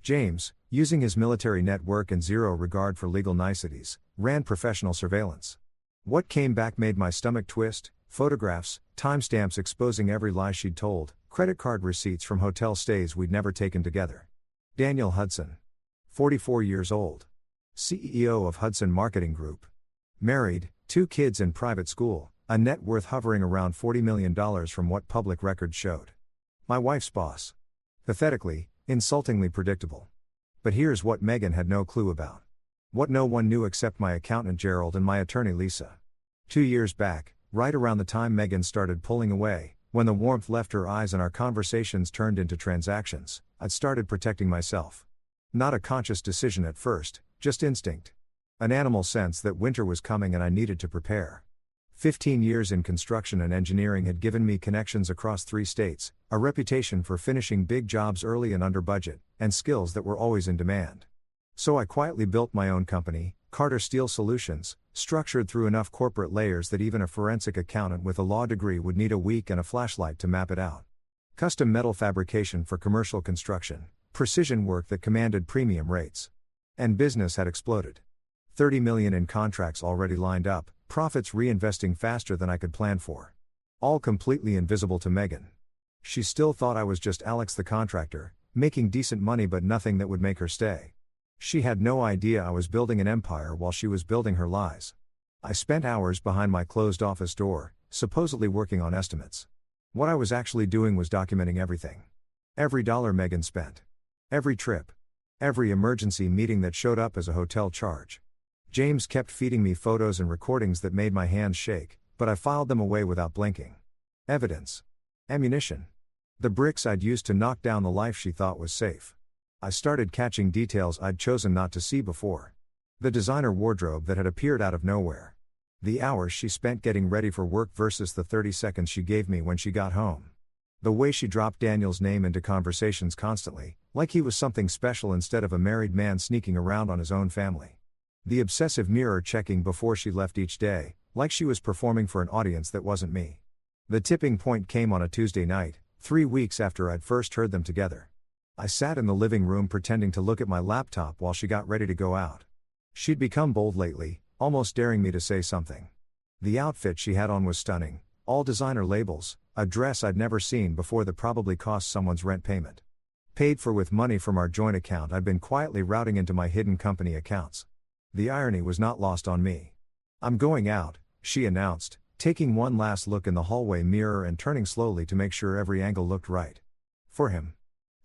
James, using his military network and zero regard for legal niceties, ran professional surveillance. What came back made my stomach twist: photographs, timestamps exposing every lie she'd told, credit card receipts from hotel stays we'd never taken together. Daniel Hudson. 44 years old. CEO of Hudson Marketing Group. Married, 2 kids in private school, a net worth hovering around $40 million from what public records showed. My wife's boss. Pathetically, insultingly predictable. But here's what Megan had no clue about. What no one knew except my accountant Gerald and my attorney Lisa. 2 years back, Right around the time Megan started pulling away, when the warmth left her eyes and our conversations turned into transactions, I'd started protecting myself. Not a conscious decision at first, just instinct. An animal sense that winter was coming and I needed to prepare. 15 years in construction and engineering had given me connections across 3 states, a reputation for finishing big jobs early and under budget, and skills that were always in demand. So I quietly built my own company, Carter Steel Solutions, structured through enough corporate layers that even a forensic accountant with a law degree would need a week and a flashlight to map it out. Custom metal fabrication for commercial construction, precision work that commanded premium rates. And business had exploded. $30 million in contracts already lined up, profits reinvesting faster than I could plan for. All completely invisible to Megan. She still thought I was just Alex the contractor, making decent money but nothing that would make her stay. She had no idea I was building an empire while she was building her lies. I spent hours behind my closed office door, supposedly working on estimates. What I was actually doing was documenting everything. Every dollar Megan spent. Every trip. Every emergency meeting that showed up as a hotel charge. James kept feeding me photos and recordings that made my hands shake, but I filed them away without blinking. Evidence. Ammunition. The bricks I'd used to knock down the life she thought was safe. I started catching details I'd chosen not to see before. The designer wardrobe that had appeared out of nowhere. The hours she spent getting ready for work versus the 30 seconds she gave me when she got home. The way she dropped Daniel's name into conversations constantly, like he was something special instead of a married man sneaking around on his own family. The obsessive mirror checking before she left each day, like she was performing for an audience that wasn't me. The tipping point came on a Tuesday night, 3 weeks after I'd first heard them together. I sat in the living room pretending to look at my laptop while she got ready to go out. She'd become bold lately, almost daring me to say something. The outfit she had on was stunning, all designer labels, a dress I'd never seen before that probably cost someone's rent payment. Paid for with money from our joint account I'd been quietly routing into my hidden company accounts. The irony was not lost on me. "I'm going out," she announced, taking one last look in the hallway mirror and turning slowly to make sure every angle looked right. For him.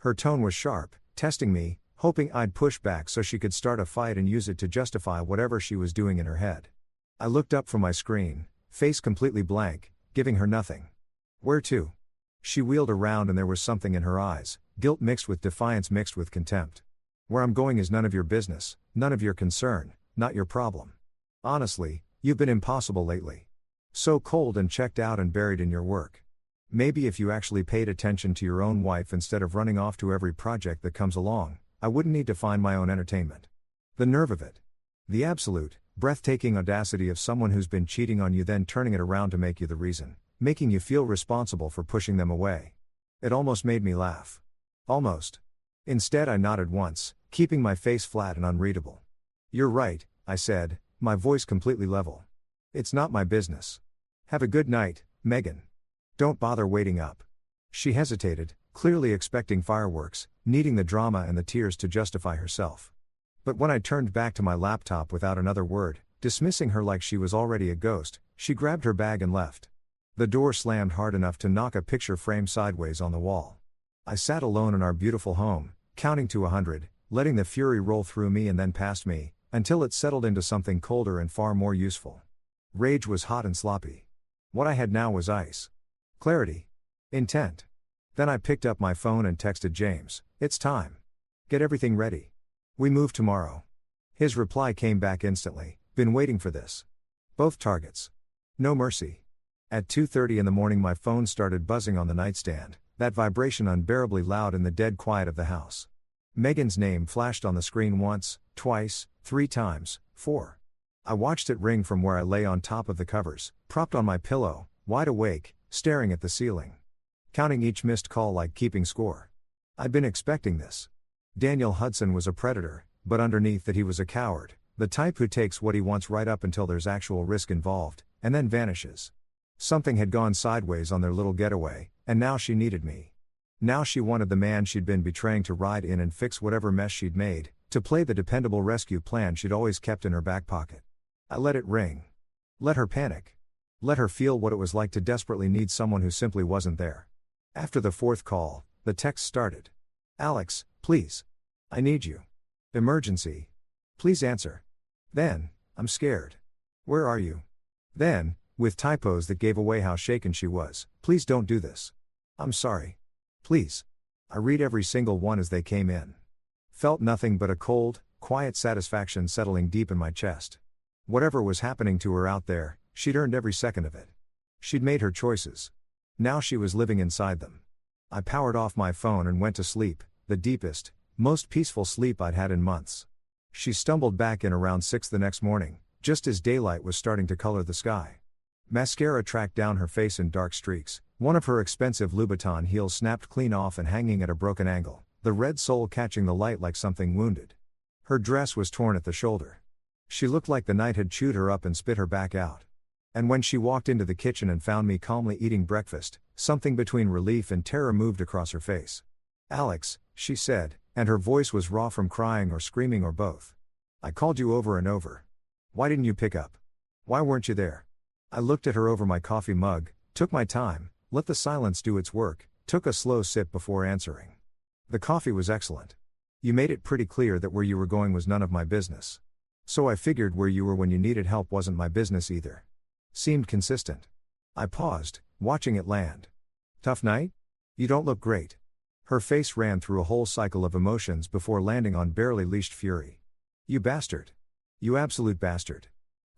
Her tone was sharp, testing me, hoping I'd push back so she could start a fight and use it to justify whatever she was doing in her head. I looked up from my screen, face completely blank, giving her nothing. "Where to?" She wheeled around and there was something in her eyes, guilt mixed with defiance mixed with contempt. "Where I'm going is none of your business, none of your concern, not your problem. Honestly, you've been impossible lately. So cold and checked out and buried in your work. Maybe if you actually paid attention to your own wife instead of running off to every project that comes along, I wouldn't need to find my own entertainment." The nerve of it. The absolute, breathtaking audacity of someone who's been cheating on you then turning it around to make you the reason, making you feel responsible for pushing them away. It almost made me laugh. Almost. Instead I nodded once, keeping my face flat and unreadable. "You're right," I said, my voice completely level. "It's not my business. Have a good night, Megan. Don't bother waiting up." She hesitated, clearly expecting fireworks, needing the drama and the tears to justify herself. But when I turned back to my laptop without another word, dismissing her like she was already a ghost, she grabbed her bag and left. The door slammed hard enough to knock a picture frame sideways on the wall. I sat alone in our beautiful home, counting to 100, letting the fury roll through me and then past me, until it settled into something colder and far more useful. Rage was hot and sloppy. What I had now was ice. Clarity. Intent. Then I picked up my phone and texted James, "It's time. Get everything ready. We move tomorrow." His reply came back instantly, "Been waiting for this. Both targets. No mercy." At 2:30 in the morning my phone started buzzing on the nightstand, that vibration unbearably loud in the dead quiet of the house. Megan's name flashed on the screen once, twice, 3 times, 4. I watched it ring from where I lay on top of the covers, propped on my pillow, wide awake, staring at the ceiling. Counting each missed call like keeping score. I'd been expecting this. Daniel Hudson was a predator, but underneath that he was a coward, the type who takes what he wants right up until there's actual risk involved, and then vanishes. Something had gone sideways on their little getaway, and now she needed me. Now she wanted the man she'd been betraying to ride in and fix whatever mess she'd made, to play the dependable rescue plan she'd always kept in her back pocket. I let it ring. Let her panic. Let her feel what it was like to desperately need someone who simply wasn't there. After the 4th call, the text started. "Alex, please. I need you. Emergency. Please answer." Then, "I'm scared." "Where are you?" Then, with typos that gave away how shaken she was. Please don't do this. I'm sorry. Please. I read every single one as they came in. Felt nothing but a cold, quiet satisfaction settling deep in my chest. Whatever was happening to her out there, she'd earned every second of it. She'd made her choices. Now she was living inside them. I powered off my phone and went to sleep, the deepest, most peaceful sleep I'd had in months. She stumbled back in around 6 the next morning, just as daylight was starting to color the sky. Mascara tracked down her face in dark streaks, one of her expensive Louboutin heels snapped clean off and hanging at a broken angle, the red sole catching the light like something wounded. Her dress was torn at the shoulder. She looked like the night had chewed her up and spit her back out. And when she walked into the kitchen and found me calmly eating breakfast, something between relief and terror moved across her face. "Alex," she said, and her voice was raw from crying or screaming or both. "I called you over and over. Why didn't you pick up? Why weren't you there?" I looked at her over my coffee mug, took my time, let the silence do its work, took a slow sip before answering. "The coffee was excellent. You made it pretty clear that where you were going was none of my business. So I figured where you were when you needed help wasn't my business either." Seemed consistent. I paused, watching it land. "Tough night? You don't look great." Her face ran through a whole cycle of emotions before landing on barely leashed fury. "You bastard. You absolute bastard.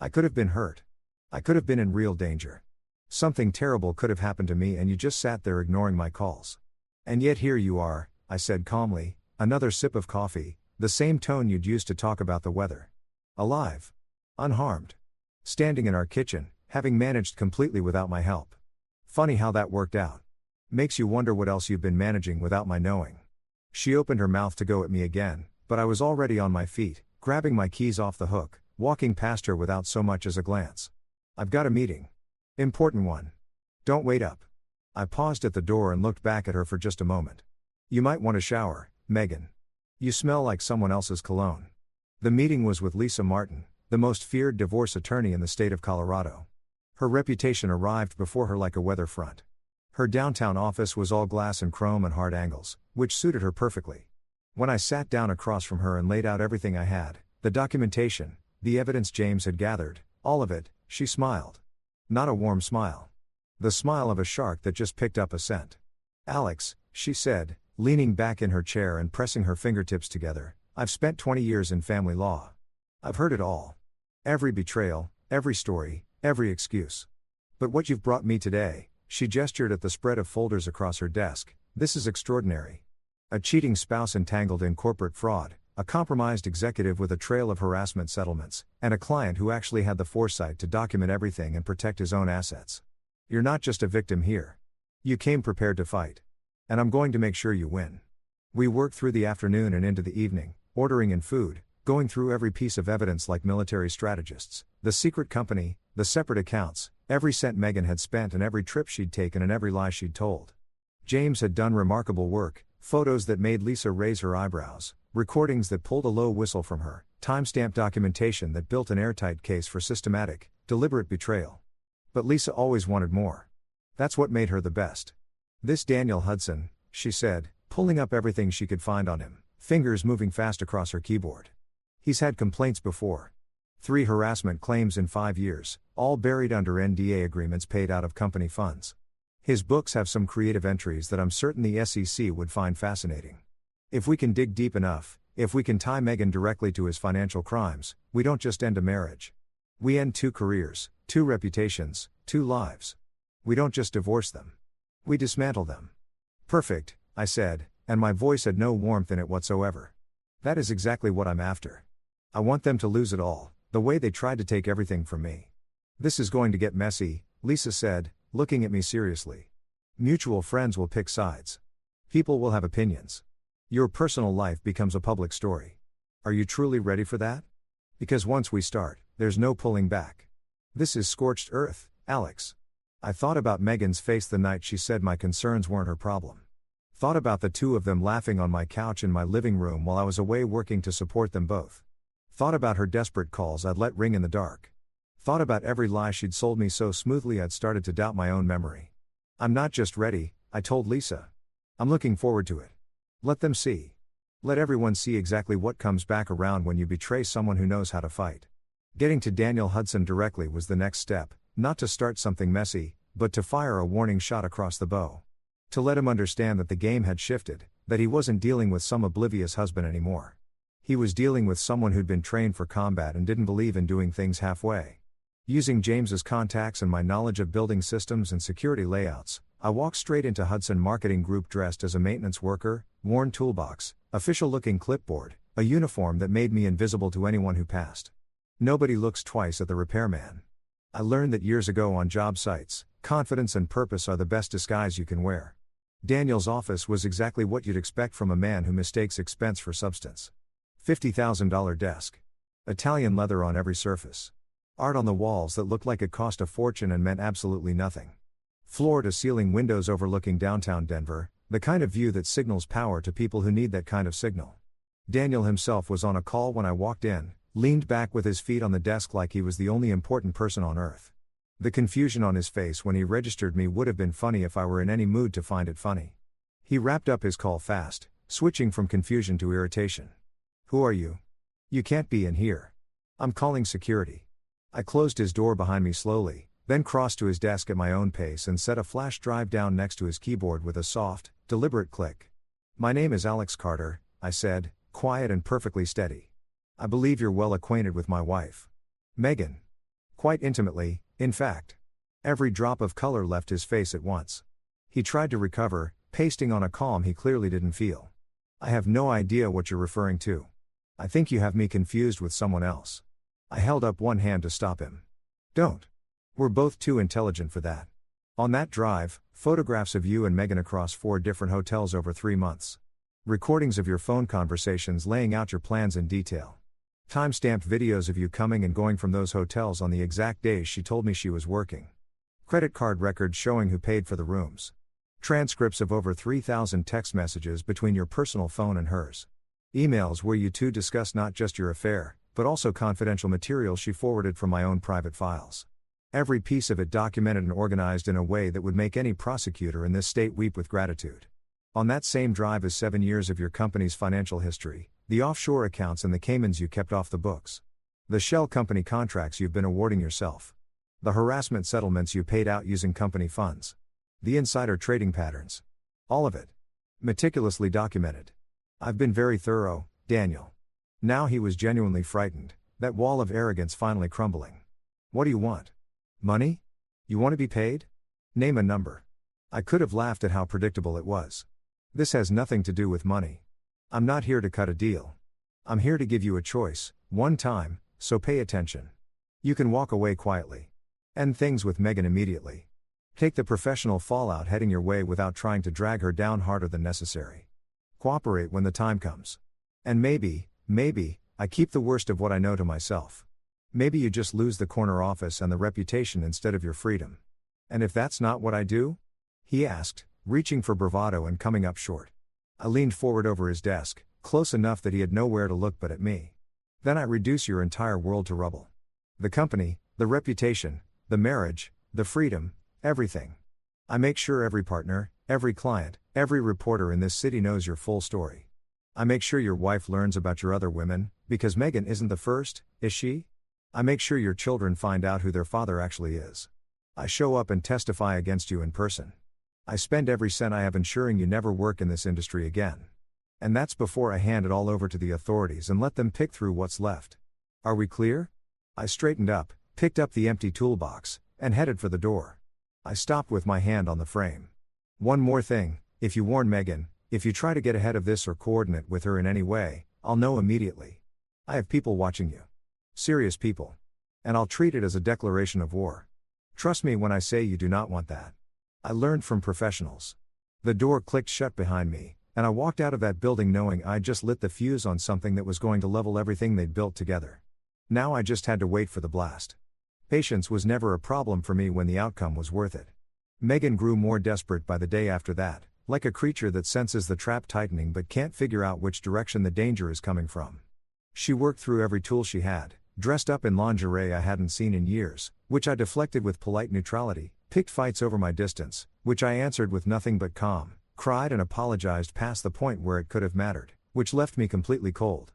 I could have been hurt. I could have been in real danger. Something terrible could have happened to me and you just sat there ignoring my calls. And yet here you are," I said calmly, another sip of coffee, the same tone you'd used to talk about the weather. "Alive. Unharmed. Standing in our kitchen, having managed completely without my help. Funny how that worked out. Makes you wonder what else you've been managing without my knowing." She opened her mouth to go at me again, but I was already on my feet, grabbing my keys off the hook, walking past her without so much as a glance. "I've got a meeting. Important one. Don't wait up." I paused at the door and looked back at her for just a moment. "You might want a shower, Megan. You smell like someone else's cologne." The meeting was with Lisa Martin, the most feared divorce attorney in the state of Colorado. Her reputation arrived before her like a weather front. Her downtown office was all glass and chrome and hard angles, which suited her perfectly. When I sat down across from her and laid out everything I had, the documentation, the evidence James had gathered, all of it, she smiled. Not a warm smile. The smile of a shark that just picked up a scent. "Alex," she said, leaning back in her chair and pressing her fingertips together, "I've spent 20 years in family law. I've heard it all. Every betrayal, every story, every excuse. But what you've brought me today," she gestured at the spread of folders across her desk, "this is extraordinary. A cheating spouse entangled in corporate fraud, a compromised executive with a trail of harassment settlements, and a client who actually had the foresight to document everything and protect his own assets. You're not just a victim here. You came prepared to fight. And I'm going to make sure you win." We worked through the afternoon and into the evening, ordering in food, going through every piece of evidence like military strategists, the secret company, the separate accounts, every cent Megan had spent and every trip she'd taken and every lie she'd told. James had done remarkable work, photos that made Lisa raise her eyebrows, recordings that pulled a low whistle from her, timestamp documentation that built an airtight case for systematic, deliberate betrayal. But Lisa always wanted more. That's what made her the best. "This Daniel Hudson," she said, pulling up everything she could find on him, fingers moving fast across her keyboard. "He's had complaints before. 3 harassment claims in 5 years, all buried under NDA agreements paid out of company funds. His books have some creative entries that I'm certain the SEC would find fascinating. If we can dig deep enough, if we can tie Megan directly to his financial crimes, we don't just end a marriage. We end 2 careers, 2 reputations, 2 lives. We don't just divorce them. We dismantle them." "Perfect," I said, and my voice had no warmth in it whatsoever. "That is exactly what I'm after. I want them to lose it all, the way they tried to take everything from me." "This is going to get messy," Lisa said, looking at me seriously. "Mutual friends will pick sides. People will have opinions. Your personal life becomes a public story. Are you truly ready for that? Because once we start, there's no pulling back. This is scorched earth, Alex." I thought about Megan's face the night she said my concerns weren't her problem. Thought about the 2 of them laughing on my couch in my living room while I was away working to support them both. Thought about her desperate calls I'd let ring in the dark. Thought about every lie she'd sold me so smoothly I'd started to doubt my own memory. "I'm not just ready," I told Lisa. "I'm looking forward to it. Let them see. Let everyone see exactly what comes back around when you betray someone who knows how to fight." Getting to Daniel Hudson directly was the next step, not to start something messy, but to fire a warning shot across the bow. To let him understand that the game had shifted, that he wasn't dealing with some oblivious husband anymore. He was dealing with someone who'd been trained for combat and didn't believe in doing things halfway. Using James's contacts and my knowledge of building systems and security layouts, I walked straight into Hudson Marketing Group dressed as a maintenance worker, worn toolbox, official-looking clipboard, a uniform that made me invisible to anyone who passed. Nobody looks twice at the repairman. I learned that years ago on job sites, confidence and purpose are the best disguise you can wear. Daniel's office was exactly what you'd expect from a man who mistakes expense for substance. $50,000 desk. Italian leather on every surface. Art on the walls that looked like it cost a fortune and meant absolutely nothing. Floor-to-ceiling windows overlooking downtown Denver, the kind of view that signals power to people who need that kind of signal. Daniel himself was on a call when I walked in, leaned back with his feet on the desk like he was the only important person on earth. The confusion on his face when he registered me would have been funny if I were in any mood to find it funny. He wrapped up his call fast, switching from confusion to irritation. "Who are you? You can't be in here. I'm calling security." I closed his door behind me slowly, then crossed to his desk at my own pace and set a flash drive down next to his keyboard with a soft, deliberate click. "My name is Alex Carter," I said, quiet and perfectly steady. "I believe you're well acquainted with my wife, Megan." Quite intimately, in fact. Every drop of color left his face at once. He tried to recover, pasting on a calm he clearly didn't feel. "I have no idea what you're referring to. I think you have me confused with someone else." I held up one hand to stop him. "Don't. We're both too intelligent for that." On that drive, photographs of you and Megan across 4 different hotels over 3 months. Recordings of your phone conversations laying out your plans in detail. Time-stamped videos of you coming and going from those hotels on the exact days she told me she was working. Credit card records showing who paid for the rooms. Transcripts of over 3,000 text messages between your personal phone and hers. Emails where you two discussed not just your affair, but also confidential material she forwarded from my own private files. Every piece of it documented and organized in a way that would make any prosecutor in this state weep with gratitude. On that same drive is 7 years of your company's financial history, the offshore accounts and the Caymans you kept off the books. The shell company contracts you've been awarding yourself. The harassment settlements you paid out using company funds. The insider trading patterns. All of it. Meticulously documented. I've been very thorough, Daniel. Now he was genuinely frightened, that wall of arrogance finally crumbling. "What do you want? Money? You want to be paid? Name a number." I could have laughed at how predictable it was. "This has nothing to do with money. I'm not here to cut a deal. I'm here to give you a choice, one time, so pay attention. You can walk away quietly. End things with Megan immediately. Take the professional fallout heading your way without trying to drag her down harder than necessary. Cooperate when the time comes. And maybe, I keep the worst of what I know to myself. Maybe you just lose the corner office and the reputation instead of your freedom. And if that's not what I do?" he asked, reaching for bravado and coming up short. I leaned forward over his desk, close enough that he had nowhere to look but at me. "Then I reduce your entire world to rubble. The company, the reputation, the marriage, the freedom, everything. I make sure every partner, every client, every reporter in this city knows your full story. I make sure your wife learns about your other women, because Megan isn't the first, is she? I make sure your children find out who their father actually is. I show up and testify against you in person. I spend every cent I have ensuring you never work in this industry again. And that's before I hand it all over to the authorities and let them pick through what's left. Are we clear?" I straightened up, picked up the empty toolbox, and headed for the door. I stopped with my hand on the frame. "One more thing, if you warn Megan, if you try to get ahead of this or coordinate with her in any way, I'll know immediately. I have people watching you. Serious people. And I'll treat it as a declaration of war. Trust me when I say you do not want that. I learned from professionals." The door clicked shut behind me, and I walked out of that building knowing I'd just lit the fuse on something that was going to level everything they'd built together. Now I just had to wait for the blast. Patience was never a problem for me when the outcome was worth it. Megan grew more desperate by the day after that, like a creature that senses the trap tightening but can't figure out which direction the danger is coming from. She worked through every tool she had, dressed up in lingerie I hadn't seen in years, which I deflected with polite neutrality, picked fights over my distance, which I answered with nothing but calm, cried and apologized past the point where it could have mattered, which left me completely cold.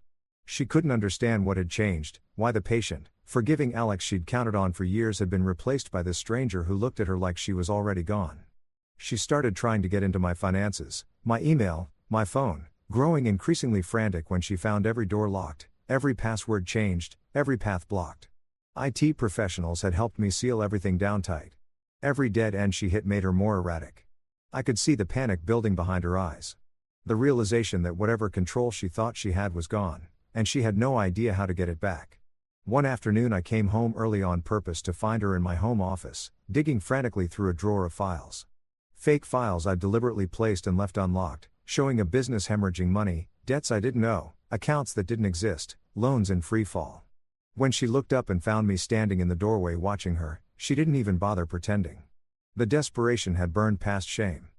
She couldn't understand what had changed, why the patient, forgiving Alex she'd counted on for years had been replaced by this stranger who looked at her like she was already gone. She started trying to get into my finances, my email, my phone, growing increasingly frantic when she found every door locked, every password changed, every path blocked. IT professionals had helped me seal everything down tight. Every dead end she hit made her more erratic. I could see the panic building behind her eyes. The realization that whatever control she thought she had was gone, and she had no idea how to get it back. One afternoon I came home early on purpose to find her in my home office, digging frantically through a drawer of files. Fake files I'd deliberately placed and left unlocked, showing a business hemorrhaging money, debts I didn't owe, accounts that didn't exist, loans in free fall. When she looked up and found me standing in the doorway watching her, she didn't even bother pretending. The desperation had burned past shame.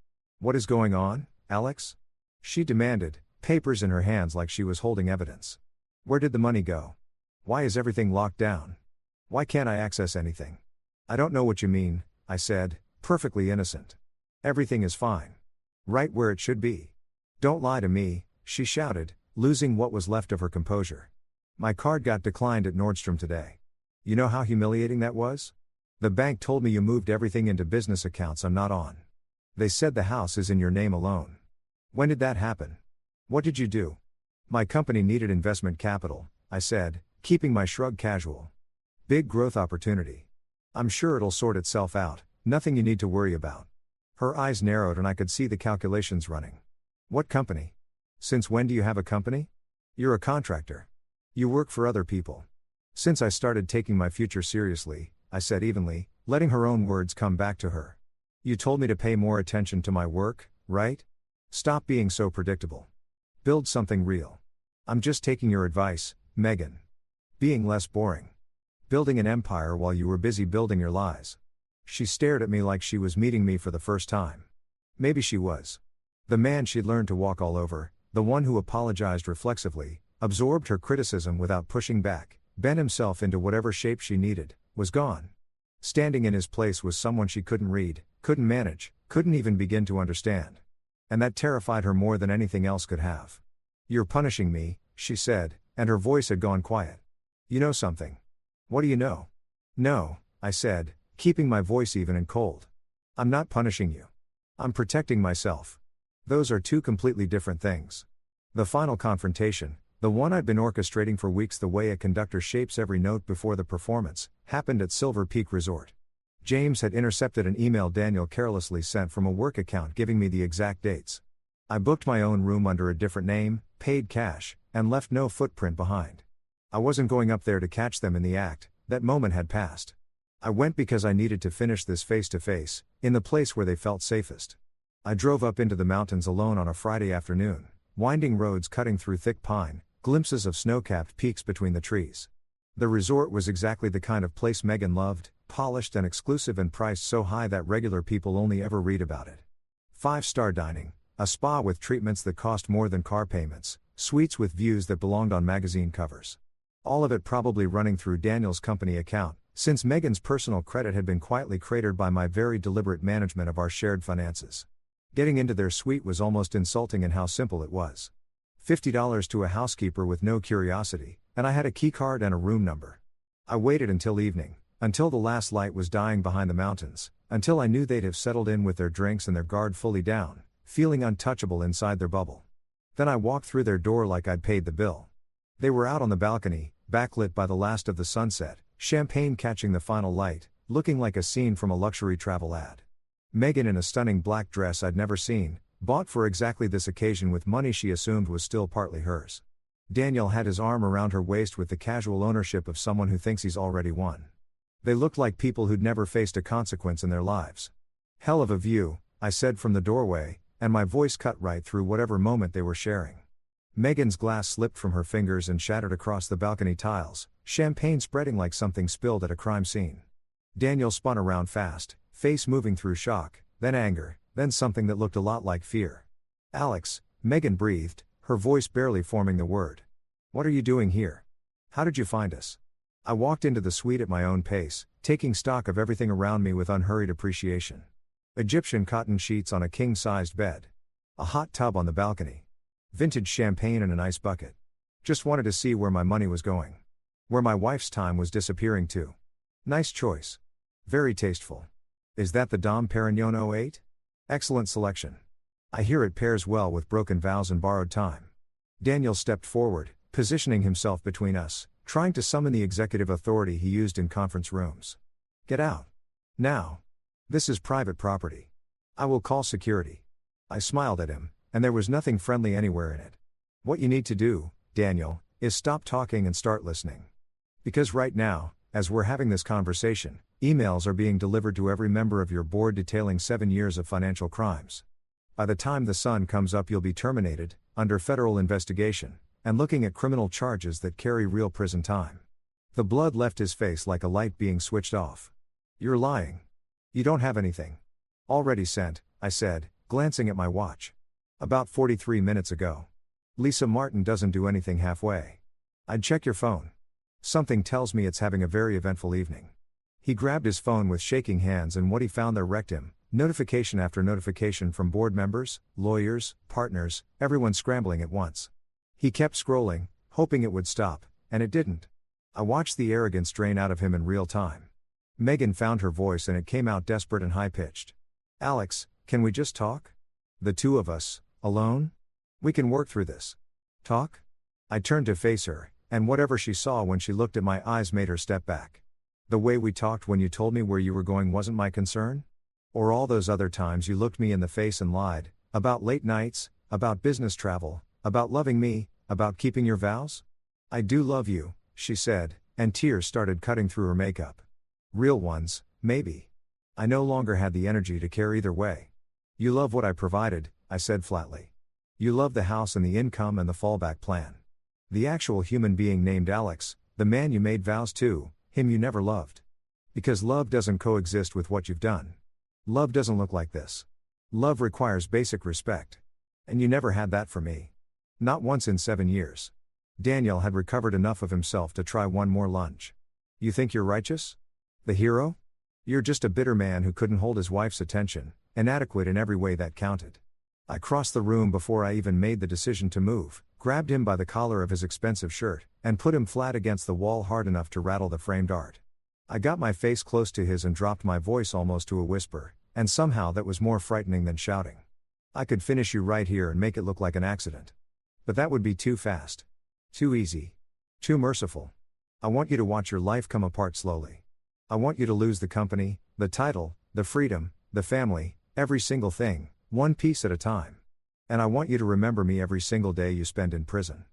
"What is going on, Alex?" she demanded, papers in her hands like she was holding evidence. "Where did the money go? Why is everything locked down? Why can't I access anything?" "I don't know what you mean," I said, perfectly innocent. "Everything is fine. Right where it should be." "Don't lie to me," she shouted, losing what was left of her composure. "My card got declined at Nordstrom today. You know how humiliating that was? The bank told me you moved everything into business accounts I'm not on. They said the house is in your name alone. When did that happen? What did you do?" "My company needed investment capital," I said, keeping my shrug casual. "Big growth opportunity. I'm sure it'll sort itself out, nothing you need to worry about." Her eyes narrowed and I could see the calculations running. "What company? Since when do you have a company? You're a contractor. You work for other people." "Since I started taking my future seriously," I said evenly, letting her own words come back to her. "You told me to pay more attention to my work, right? Stop being so predictable. Build something real. I'm just taking your advice, Megan. Being less boring. Building an empire while you were busy building your lies." She stared at me like she was meeting me for the first time. Maybe she was. The man she'd learned to walk all over, the one who apologized reflexively, absorbed her criticism without pushing back, bent himself into whatever shape she needed, was gone. Standing in his place was someone she couldn't read, couldn't manage, couldn't even begin to understand. And that terrified her more than anything else could have. "You're punishing me," she said, and her voice had gone quiet. "You know something." "What do you know?" "No," I said, keeping my voice even and cold. "I'm not punishing you. I'm protecting myself." Those are two completely different things. The final confrontation, the one I'd been orchestrating for weeks the way a conductor shapes every note before the performance, happened at Silver Peak Resort. James had intercepted an email Daniel carelessly sent from a work account giving me the exact dates. I booked my own room under a different name, paid cash, and left no footprint behind. I wasn't going up there to catch them in the act, that moment had passed. I went because I needed to finish this face to face, in the place where they felt safest. I drove up into the mountains alone on a Friday afternoon, winding roads cutting through thick pine, glimpses of snow-capped peaks between the trees. The resort was exactly the kind of place Megan loved, polished and exclusive and priced so high that regular people only ever read about it. 5-star dining, a spa with treatments that cost more than car payments, suites with views that belonged on magazine covers. All of it probably running through Daniel's company account, since Megan's personal credit had been quietly cratered by my very deliberate management of our shared finances. Getting into their suite was almost insulting in how simple it was. $50 to a housekeeper with no curiosity, and I had a key card and a room number. I waited until evening, until the last light was dying behind the mountains, until I knew they'd have settled in with their drinks and their guard fully down, feeling untouchable inside their bubble. Then I walked through their door like I'd paid the bill. They were out on the balcony, backlit by the last of the sunset, champagne catching the final light, looking like a scene from a luxury travel ad. Megan in a stunning black dress I'd never seen, bought for exactly this occasion with money she assumed was still partly hers. Daniel had his arm around her waist with the casual ownership of someone who thinks he's already won. They looked like people who'd never faced a consequence in their lives. "Hell of a view," I said from the doorway, and my voice cut right through whatever moment they were sharing. Megan's glass slipped from her fingers and shattered across the balcony tiles, champagne spreading like something spilled at a crime scene. Daniel spun around fast, face moving through shock, then anger, then something that looked a lot like fear. "Alex," Megan breathed, her voice barely forming the word. "What are you doing here? How did you find us?" I walked into the suite at my own pace, taking stock of everything around me with unhurried appreciation. Egyptian cotton sheets on a king-sized bed. A hot tub on the balcony. Vintage champagne in an ice bucket. Just wanted to see where my money was going. Where my wife's time was disappearing to. Nice choice. Very tasteful. Is that the Dom Perignon 08? Excellent selection. I hear it pairs well with broken vows and borrowed time. Daniel stepped forward, positioning himself between us, trying to summon the executive authority he used in conference rooms. Get out. Now. This is private property. I will call security. I smiled at him, and there was nothing friendly anywhere in it. What you need to do, Daniel, is stop talking and start listening. Because right now, as we're having this conversation, emails are being delivered to every member of your board detailing 7 years of financial crimes. By the time the sun comes up, you'll be terminated, under federal investigation, and looking at criminal charges that carry real prison time. The blood left his face like a light being switched off. You're lying. You don't have anything. Already sent, I said, glancing at my watch. About 43 minutes ago. Lisa Martin doesn't do anything halfway. I'd check your phone. Something tells me it's having a very eventful evening. He grabbed his phone with shaking hands, and what he found there wrecked him. Notification after notification from board members, lawyers, partners, everyone scrambling at once. He kept scrolling, hoping it would stop, and it didn't. I watched the arrogance drain out of him in real time. Megan found her voice, and it came out desperate and high-pitched. Alex, can we just talk? The two of us, alone? We can work through this. Talk? I turned to face her, and whatever she saw when she looked at my eyes made her step back. The way we talked when you told me where you were going wasn't my concern? Or all those other times you looked me in the face and lied, about late nights, about business travel, about loving me, about keeping your vows? I do love you, she said, and tears started cutting through her makeup. Real ones, maybe. I no longer had the energy to care either way. You love what I provided, I said flatly. You love the house and the income and the fallback plan. The actual human being named Alex, the man you made vows to, him you never loved. Because love doesn't coexist with what you've done. Love doesn't look like this. Love requires basic respect. And you never had that for me. Not once in 7 years. Daniel had recovered enough of himself to try one more lunge. You think you're righteous? The hero? You're just a bitter man who couldn't hold his wife's attention, inadequate in every way that counted. I crossed the room before I even made the decision to move, grabbed him by the collar of his expensive shirt, and put him flat against the wall hard enough to rattle the framed art. I got my face close to his and dropped my voice almost to a whisper, and somehow that was more frightening than shouting. I could finish you right here and make it look like an accident. But that would be too fast. Too easy. Too merciful. I want you to watch your life come apart slowly. I want you to lose the company, the title, the freedom, the family, every single thing, one piece at a time. And I want you to remember me every single day you spend in prison.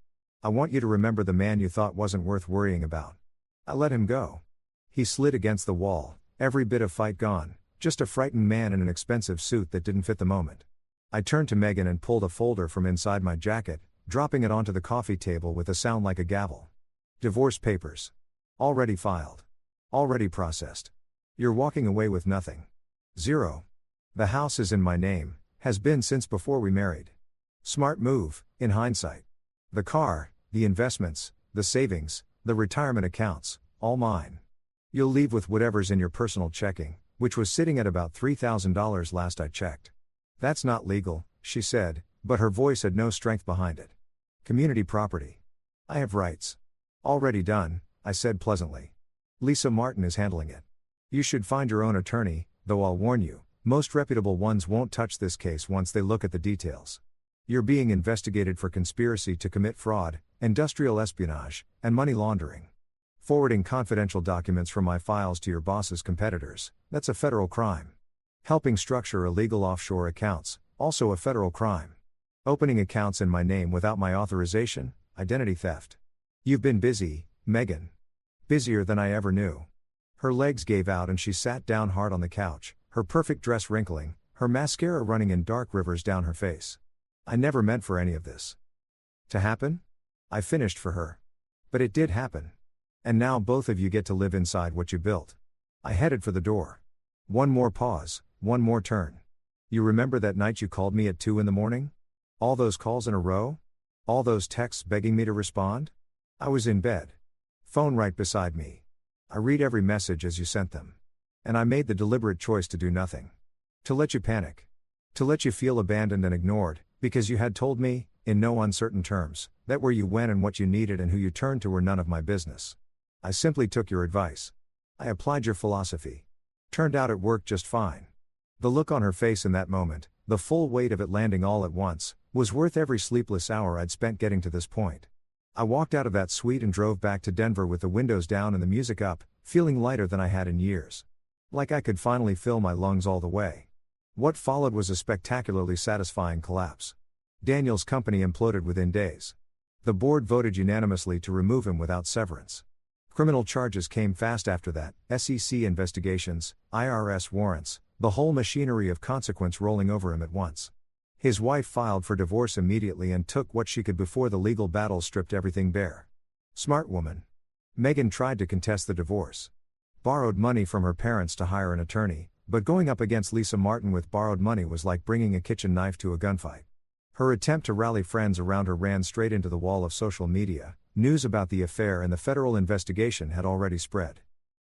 I want you to remember the man you thought wasn't worth worrying about. I let him go. He slid against the wall, every bit of fight gone, just a frightened man in an expensive suit that didn't fit the moment. I turned to Megan and pulled a folder from inside my jacket, dropping it onto the coffee table with a sound like a gavel. Divorce papers. Already filed. Already processed. You're walking away with nothing. Zero. The house is in my name, has been since before we married. Smart move, in hindsight. The car, the investments, the savings, the retirement accounts, all mine. You'll leave with whatever's in your personal checking, which was sitting at about $3,000 last I checked. That's not legal, she said, but her voice had no strength behind it. Community property. I have rights. Already done, I said pleasantly. Lisa Martin is handling it. You should find your own attorney, though I'll warn you, most reputable ones won't touch this case once they look at the details. You're being investigated for conspiracy to commit fraud, industrial espionage, and money laundering. Forwarding confidential documents from my files to your boss's competitors, that's a federal crime. Helping structure illegal offshore accounts, also a federal crime. Opening accounts in my name without my authorization, identity theft. You've been busy, Megan. Busier than I ever knew. Her legs gave out and she sat down hard on the couch, her perfect dress wrinkling, her mascara running in dark rivers down her face. I never meant for any of this to happen? I finished for her. But it did happen. And now both of you get to live inside what you built. I headed for the door. One more pause, one more turn. You remember that night you called me at 2 a.m? All those calls in a row? All those texts begging me to respond? I was in bed. Phone right beside me. I read every message as you sent them. And I made the deliberate choice to do nothing. To let you panic. To let you feel abandoned and ignored, because you had told me, in no uncertain terms, that where you went and what you needed and who you turned to were none of my business. I simply took your advice. I applied your philosophy. Turned out it worked just fine. The look on her face in that moment, the full weight of it landing all at once, was worth every sleepless hour I'd spent getting to this point. I walked out of that suite and drove back to Denver with the windows down and the music up, feeling lighter than I had in years. Like I could finally fill my lungs all the way. What followed was a spectacularly satisfying collapse. Daniel's company imploded within days. The board voted unanimously to remove him without severance. Criminal charges came fast after that, SEC investigations, IRS warrants, the whole machinery of consequence rolling over him at once. His wife filed for divorce immediately and took what she could before the legal battle stripped everything bare. Smart woman. Megan tried to contest the divorce. Borrowed money from her parents to hire an attorney, but going up against Lisa Martin with borrowed money was like bringing a kitchen knife to a gunfight. Her attempt to rally friends around her ran straight into the wall of social media. News about the affair and the federal investigation had already spread.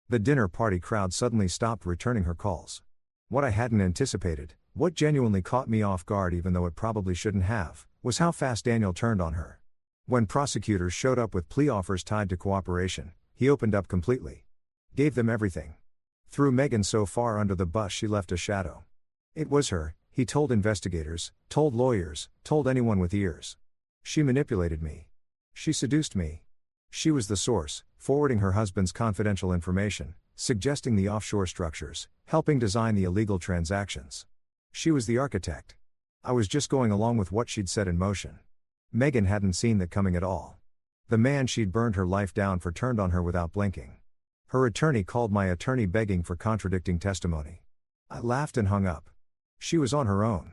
The dinner party crowd suddenly stopped returning her calls. What I hadn't anticipated, what genuinely caught me off guard even though it probably shouldn't have, was how fast Daniel turned on her. When prosecutors showed up with plea offers tied to cooperation, he opened up completely. Gave them everything. Threw Megan so far under the bus she left a shadow. It was her, he told investigators, told lawyers, told anyone with ears. She manipulated me. She seduced me. She was the source, forwarding her husband's confidential information, suggesting the offshore structures, helping design the illegal transactions. She was the architect. I was just going along with what she'd set in motion. Megan hadn't seen that coming at all. The man she'd burned her life down for turned on her without blinking. Her attorney called my attorney begging for contradicting testimony. I laughed and hung up. She was on her own.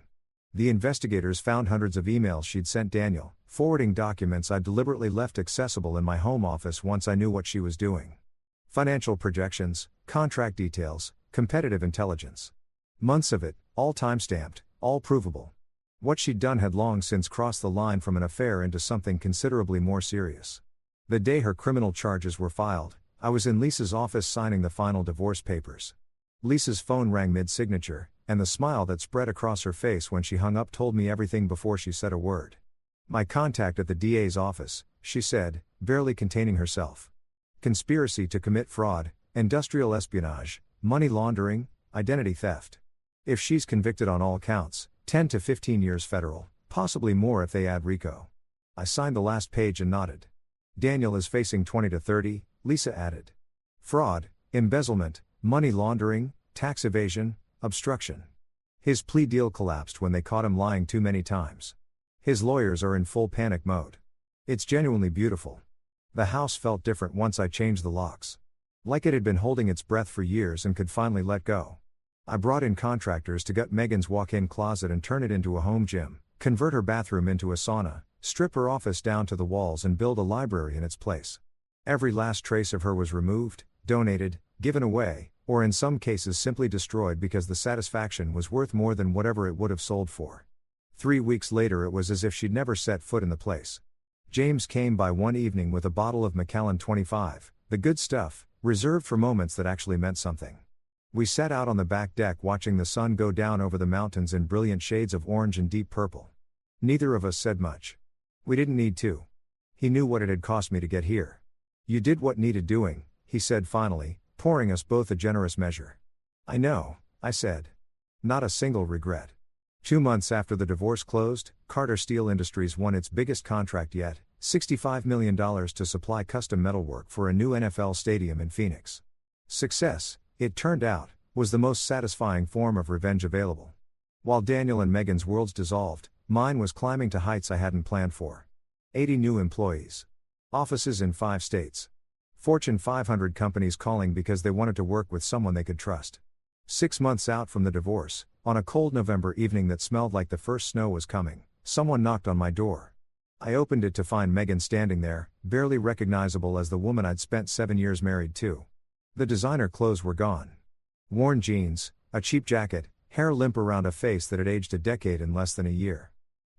The investigators found hundreds of emails she'd sent Daniel, forwarding documents I'd deliberately left accessible in my home office once I knew what she was doing. Financial projections, contract details, competitive intelligence. Months of it, all time-stamped, all provable. What she'd done had long since crossed the line from an affair into something considerably more serious. The day her criminal charges were filed, I was in Lisa's office signing the final divorce papers. Lisa's phone rang mid-signature, and the smile that spread across her face when she hung up told me everything before she said a word. My contact at the DA's office, she said, barely containing herself. Conspiracy to commit fraud, industrial espionage, money laundering, identity theft. If she's convicted on all counts, 10 to 15 years federal, possibly more if they add RICO. I signed the last page and nodded. Daniel is facing 20 to 30, Lisa added. Fraud, embezzlement, money laundering, tax evasion, obstruction. His plea deal collapsed when they caught him lying too many times. His lawyers are in full panic mode. It's genuinely beautiful. The house felt different once I changed the locks. Like it had been holding its breath for years and could finally let go. I brought in contractors to gut Megan's walk-in closet and turn it into a home gym, convert her bathroom into a sauna, strip her office down to the walls and build a library in its place. Every last trace of her was removed, donated, given away, or in some cases simply destroyed because the satisfaction was worth more than whatever it would have sold for. 3 weeks later it was as if she'd never set foot in the place. James came by one evening with a bottle of Macallan 25, the good stuff, reserved for moments that actually meant something. We sat out on the back deck watching the sun go down over the mountains in brilliant shades of orange and deep purple. Neither of us said much. We didn't need to. He knew what it had cost me to get here. You did what needed doing, he said finally, pouring us both a generous measure. I know, I said. Not a single regret. 2 months after the divorce closed, Carter Steel Industries won its biggest contract yet, $65 million to supply custom metalwork for a new NFL stadium in Phoenix. Success, it turned out, was the most satisfying form of revenge available. While Daniel and Megan's worlds dissolved, mine was climbing to heights I hadn't planned for. 80 new employees. Offices in 5 states. Fortune 500 companies calling because they wanted to work with someone they could trust. 6 months out from the divorce, on a cold November evening that smelled like the first snow was coming, someone knocked on my door. I opened it to find Megan standing there, barely recognizable as the woman I'd spent 7 years married to. The designer clothes were gone. Worn jeans, a cheap jacket, hair limp around a face that had aged a decade in less than a year.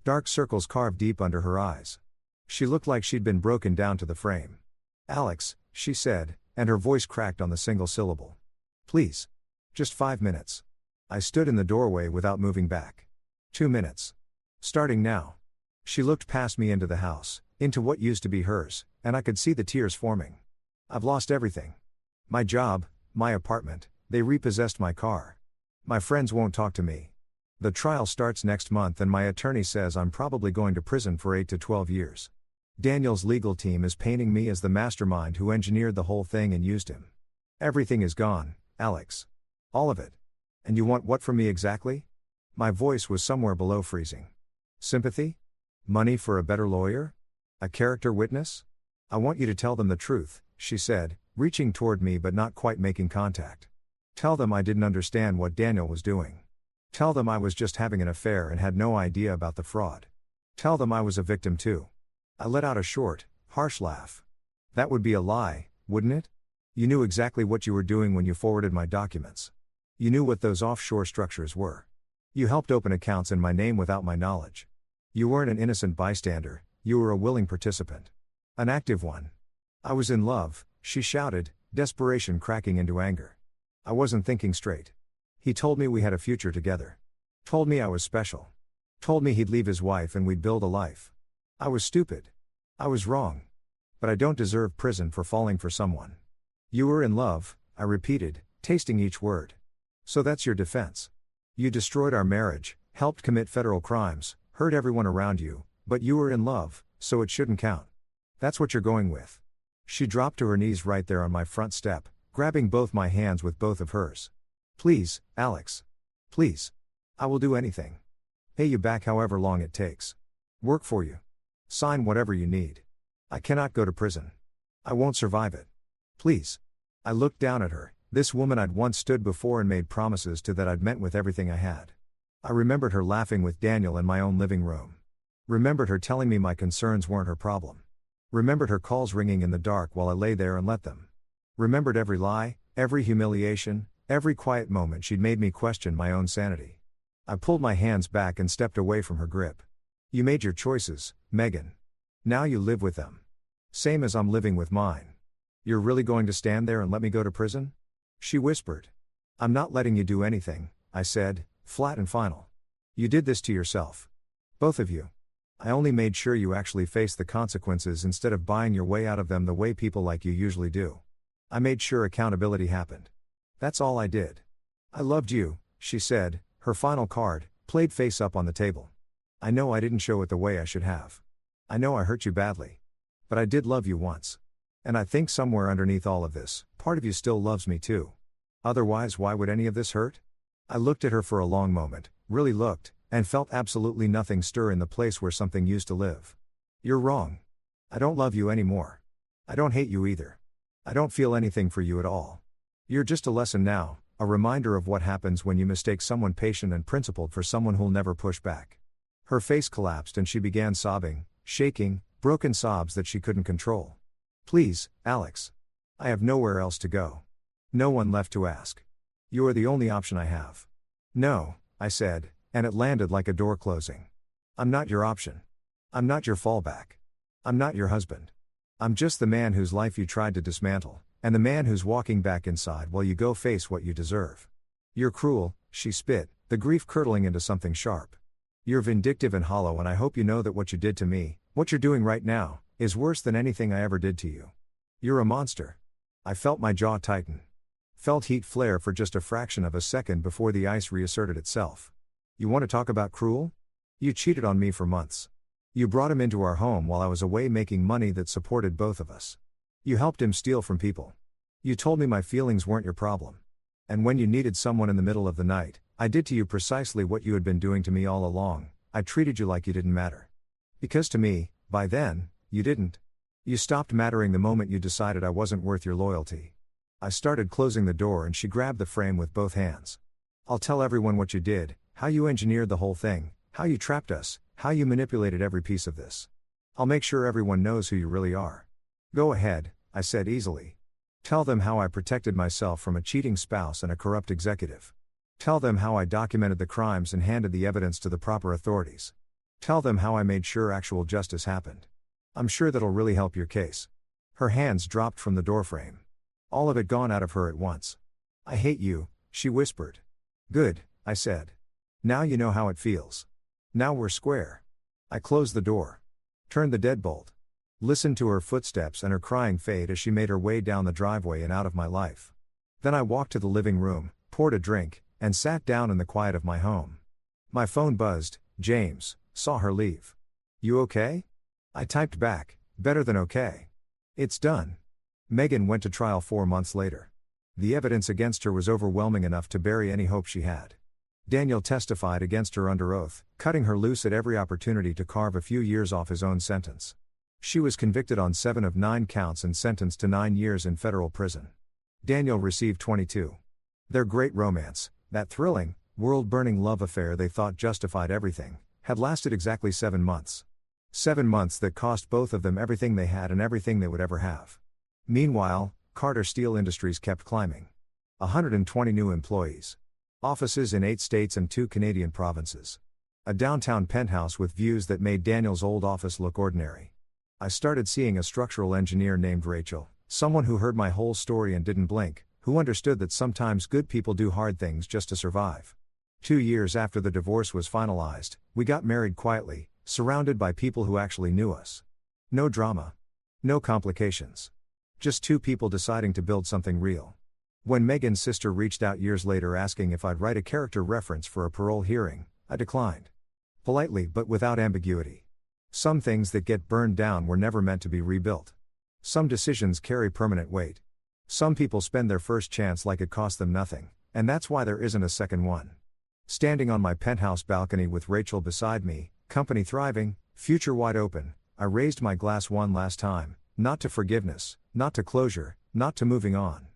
Dark circles carved deep under her eyes. She looked like she'd been broken down to the frame. Alex, she said, and her voice cracked on the single syllable. Please. Just 5 minutes. I stood in the doorway without moving back. 2 minutes. Starting now. She looked past me into the house, into what used to be hers, and I could see the tears forming. I've lost everything. My job, my apartment, they repossessed my car. My friends won't talk to me. The trial starts next month and my attorney says I'm probably going to prison for 8 to 12 years. Daniel's legal team is painting me as the mastermind who engineered the whole thing and used him. Everything is gone, Alex. All of it. And you want what from me exactly? My voice was somewhere below freezing. Sympathy? Money for a better lawyer? A character witness? I want you to tell them the truth, she said, reaching toward me but not quite making contact. Tell them I didn't understand what Daniel was doing. Tell them I was just having an affair and had no idea about the fraud. Tell them I was a victim too. I let out a short, harsh laugh. That would be a lie, wouldn't it? You knew exactly what you were doing when you forwarded my documents. You knew what those offshore structures were. You helped open accounts in my name without my knowledge. You weren't an innocent bystander, you were a willing participant. An active one. I was in love, she shouted, desperation cracking into anger. I wasn't thinking straight. He told me we had a future together. Told me I was special. Told me he'd leave his wife and we'd build a life. I was stupid. I was wrong. But I don't deserve prison for falling for someone. You were in love, I repeated, tasting each word. So that's your defense. You destroyed our marriage, helped commit federal crimes, hurt everyone around you, but you were in love, so it shouldn't count. That's what you're going with. She dropped to her knees right there on my front step, grabbing both my hands with both of hers. Please, Alex. Please. I will do anything. Pay you back however long it takes. Work for you. Sign whatever you need. I cannot go to prison. I won't survive it. Please. I looked down at her, this woman I'd once stood before and made promises to that I'd meant with everything I had. I remembered her laughing with Daniel in my own living room. Remembered her telling me my concerns weren't her problem. Remembered her calls ringing in the dark while I lay there and let them. Remembered every lie, every humiliation, every quiet moment she'd made me question my own sanity. I pulled my hands back and stepped away from her grip. You made your choices, Megan. Now you live with them. Same as I'm living with mine. You're really going to stand there and let me go to prison? She whispered. I'm not letting you do anything, I said, flat and final. You did this to yourself. Both of you. I only made sure you actually faced the consequences instead of buying your way out of them the way people like you usually do. I made sure accountability happened. That's all I did. I loved you, she said, her final card, played face up on the table. I know I didn't show it the way I should have. I know I hurt you badly. But I did love you once. And I think somewhere underneath all of this, part of you still loves me too. Otherwise, why would any of this hurt? I looked at her for a long moment, really looked, and felt absolutely nothing stir in the place where something used to live. You're wrong. I don't love you anymore. I don't hate you either. I don't feel anything for you at all. You're just a lesson now, a reminder of what happens when you mistake someone patient and principled for someone who'll never push back. Her face collapsed and she began sobbing, shaking, broken sobs that she couldn't control. Please, Alex. I have nowhere else to go. No one left to ask. You are the only option I have. No, I said, and it landed like a door closing. I'm not your option. I'm not your fallback. I'm not your husband. I'm just the man whose life you tried to dismantle, and the man who's walking back inside while you go face what you deserve. You're cruel, she spit, the grief curdling into something sharp. You're vindictive and hollow, and I hope you know that what you did to me, what you're doing right now, is worse than anything I ever did to you. You're a monster. I felt my jaw tighten. Felt heat flare for just a fraction of a second before the ice reasserted itself. You want to talk about cruel? You cheated on me for months. You brought him into our home while I was away making money that supported both of us. You helped him steal from people. You told me my feelings weren't your problem. And when you needed someone in the middle of the night, I did to you precisely what you had been doing to me all along. I treated you like you didn't matter. Because to me, by then, you didn't. You stopped mattering the moment you decided I wasn't worth your loyalty. I started closing the door and she grabbed the frame with both hands. I'll tell everyone what you did, how you engineered the whole thing, how you trapped us, how you manipulated every piece of this. I'll make sure everyone knows who you really are. Go ahead, I said easily. Tell them how I protected myself from a cheating spouse and a corrupt executive. Tell them how I documented the crimes and handed the evidence to the proper authorities. Tell them how I made sure actual justice happened. I'm sure that'll really help your case. Her hands dropped from the doorframe. All of it gone out of her at once. I hate you, she whispered. Good, I said. Now you know how it feels. Now we're square. I closed the door. Turned the deadbolt. Listened to her footsteps and her crying fade as she made her way down the driveway and out of my life. Then I walked to the living room, poured a drink, and sat down in the quiet of my home. My phone buzzed. James, saw her leave. You okay? I typed back, better than okay. It's done. Megan went to trial 4 months later. The evidence against her was overwhelming enough to bury any hope she had. Daniel testified against her under oath, cutting her loose at every opportunity to carve a few years off his own sentence. She was convicted on 7 of 9 counts and sentenced to 9 years in federal prison. Daniel received 22. Their great romance, that thrilling, world-burning love affair they thought justified everything, had lasted exactly 7 months. 7 months that cost both of them everything they had and everything they would ever have. Meanwhile, Carter Steel Industries kept climbing. 120 new employees. Offices in 8 states and 2 Canadian provinces. A downtown penthouse with views that made Daniel's old office look ordinary. I started seeing a structural engineer named Rachel, someone who heard my whole story and didn't blink, who understood that sometimes good people do hard things just to survive. 2 years after the divorce was finalized, we got married quietly, surrounded by people who actually knew us. No drama. No complications. Just 2 people deciding to build something real. When Megan's sister reached out years later asking if I'd write a character reference for a parole hearing, I declined. Politely but without ambiguity. Some things that get burned down were never meant to be rebuilt. Some decisions carry permanent weight. Some people spend their first chance like it cost them nothing, and that's why there isn't a second one. Standing on my penthouse balcony with Rachel beside me, company thriving, future wide open, I raised my glass one last time, not to forgiveness, not to closure, not to moving on.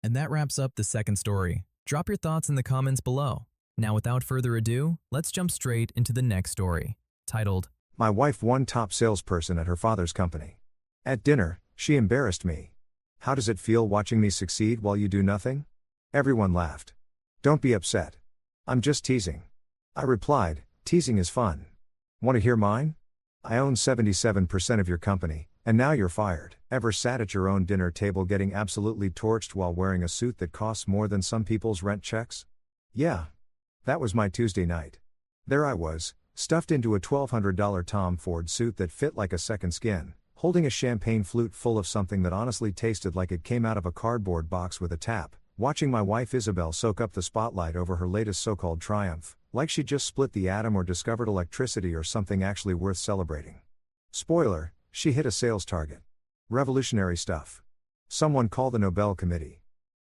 And that wraps up the second story. Drop your thoughts in the comments below. Now without further ado, let's jump straight into the next story, titled, My wife won top salesperson at her father's company. At dinner, she embarrassed me. How does it feel watching me succeed while you do nothing? Everyone laughed. Don't be upset. I'm just teasing. I replied, teasing is fun. Want to hear mine? I own 77% of your company, and now you're fired. Ever sat at your own dinner table getting absolutely torched while wearing a suit that costs more than some people's rent checks? Yeah. That was my Tuesday night. There I was, stuffed into a $1,200 Tom Ford suit that fit like a second skin, holding a champagne flute full of something that honestly tasted like it came out of a cardboard box with a tap, watching my wife Isabel soak up the spotlight over her latest so-called triumph, like she just split the atom or discovered electricity or something actually worth celebrating. Spoiler, she hit a sales target. Revolutionary stuff. Someone call the Nobel Committee.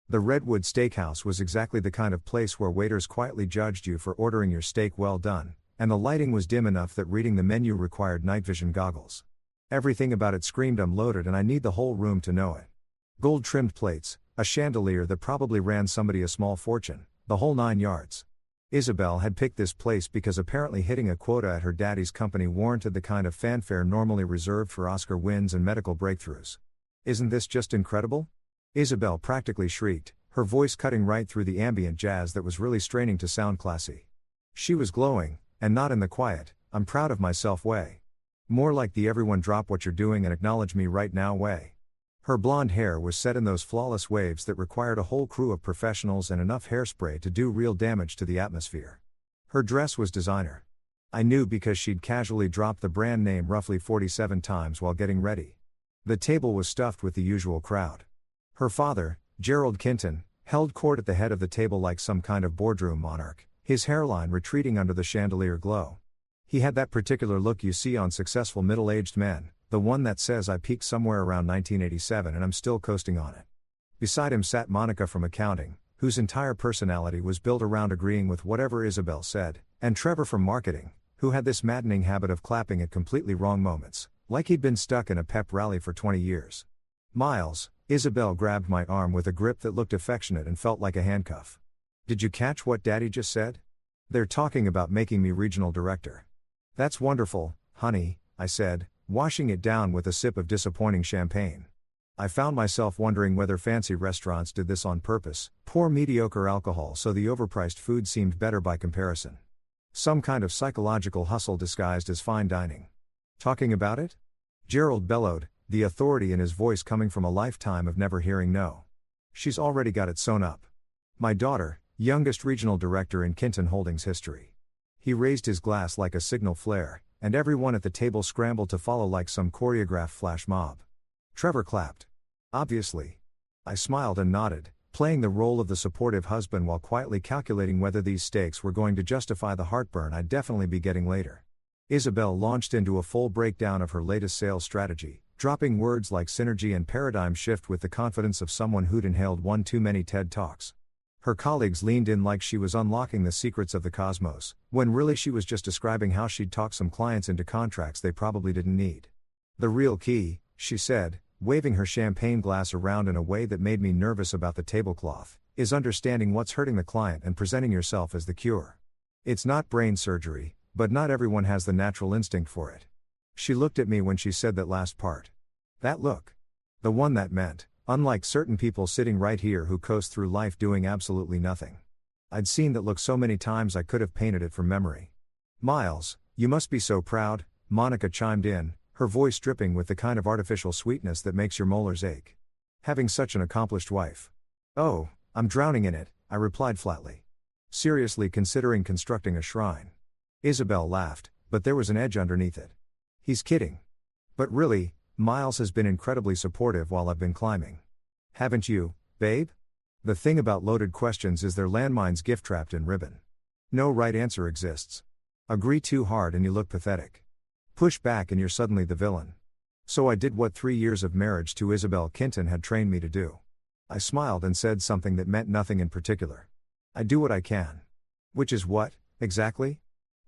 The Redwood Steakhouse was exactly the kind of place where waiters quietly judged you for ordering your steak well done, and the lighting was dim enough that reading the menu required night vision goggles. Everything about it screamed I'm loaded and I need the whole room to know it. Gold-trimmed plates, a chandelier that probably ran somebody a small fortune, the whole 9 yards. Isabel had picked this place because apparently hitting a quota at her daddy's company warranted the kind of fanfare normally reserved for Oscar wins and medical breakthroughs. Isn't this just incredible? Isabel practically shrieked, her voice cutting right through the ambient jazz that was really straining to sound classy. She was glowing, and not in the quiet, I'm proud of myself way. More like the everyone drop what you're doing and acknowledge me right now way. Her blonde hair was set in those flawless waves that required a whole crew of professionals and enough hairspray to do real damage to the atmosphere. Her dress was designer. I knew because she'd casually dropped the brand name roughly 47 times while getting ready. The table was stuffed with the usual crowd. Her father, Gerald Kinton, held court at the head of the table like some kind of boardroom monarch, his hairline retreating under the chandelier glow. He had that particular look you see on successful middle-aged men, the one that says I peaked somewhere around 1987 and I'm still coasting on it. Beside him sat Monica from accounting, whose entire personality was built around agreeing with whatever Isabel said, and Trevor from marketing, who had this maddening habit of clapping at completely wrong moments, like he'd been stuck in a pep rally for 20 years. Miles, Isabel grabbed my arm with a grip that looked affectionate and felt like a handcuff. Did you catch what Daddy just said? They're talking about making me regional director. That's wonderful, honey, I said, washing it down with a sip of disappointing champagne. I found myself wondering whether fancy restaurants did this on purpose, pour mediocre alcohol so the overpriced food seemed better by comparison. Some kind of psychological hustle disguised as fine dining. Talking about it? Gerald bellowed, the authority in his voice coming from a lifetime of never hearing no. She's already got it sewn up. My daughter, youngest regional director in Kinton Holdings history. He raised his glass like a signal flare, and everyone at the table scrambled to follow like some choreographed flash mob. Trevor clapped. Obviously. I smiled and nodded, playing the role of the supportive husband while quietly calculating whether these stakes were going to justify the heartburn I'd definitely be getting later. Isabel launched into a full breakdown of her latest sales strategy, dropping words like synergy and paradigm shift with the confidence of someone who'd inhaled one too many TED Talks. Her colleagues leaned in like she was unlocking the secrets of the cosmos, when really she was just describing how she'd talk some clients into contracts they probably didn't need. The real key, she said, waving her champagne glass around in a way that made me nervous about the tablecloth, is understanding what's hurting the client and presenting yourself as the cure. It's not brain surgery, but not everyone has the natural instinct for it. She looked at me when she said that last part. That look. The one that meant, unlike certain people sitting right here who coast through life doing absolutely nothing. I'd seen that look so many times I could have painted it from memory. Miles, you must be so proud, Monica chimed in, her voice dripping with the kind of artificial sweetness that makes your molars ache. Having such an accomplished wife. Oh, I'm drowning in it, I replied flatly. Seriously considering constructing a shrine. Isabel laughed, but there was an edge underneath it. He's kidding. But really, Miles has been incredibly supportive while I've been climbing. Haven't you, babe? The thing about loaded questions is they're landmines gift-wrapped in ribbon. No right answer exists. Agree too hard and you look pathetic. Push back and you're suddenly the villain. So I did what 3 years of marriage to Isabel Kinton had trained me to do. I smiled and said something that meant nothing in particular. I do what I can. Which is what, exactly?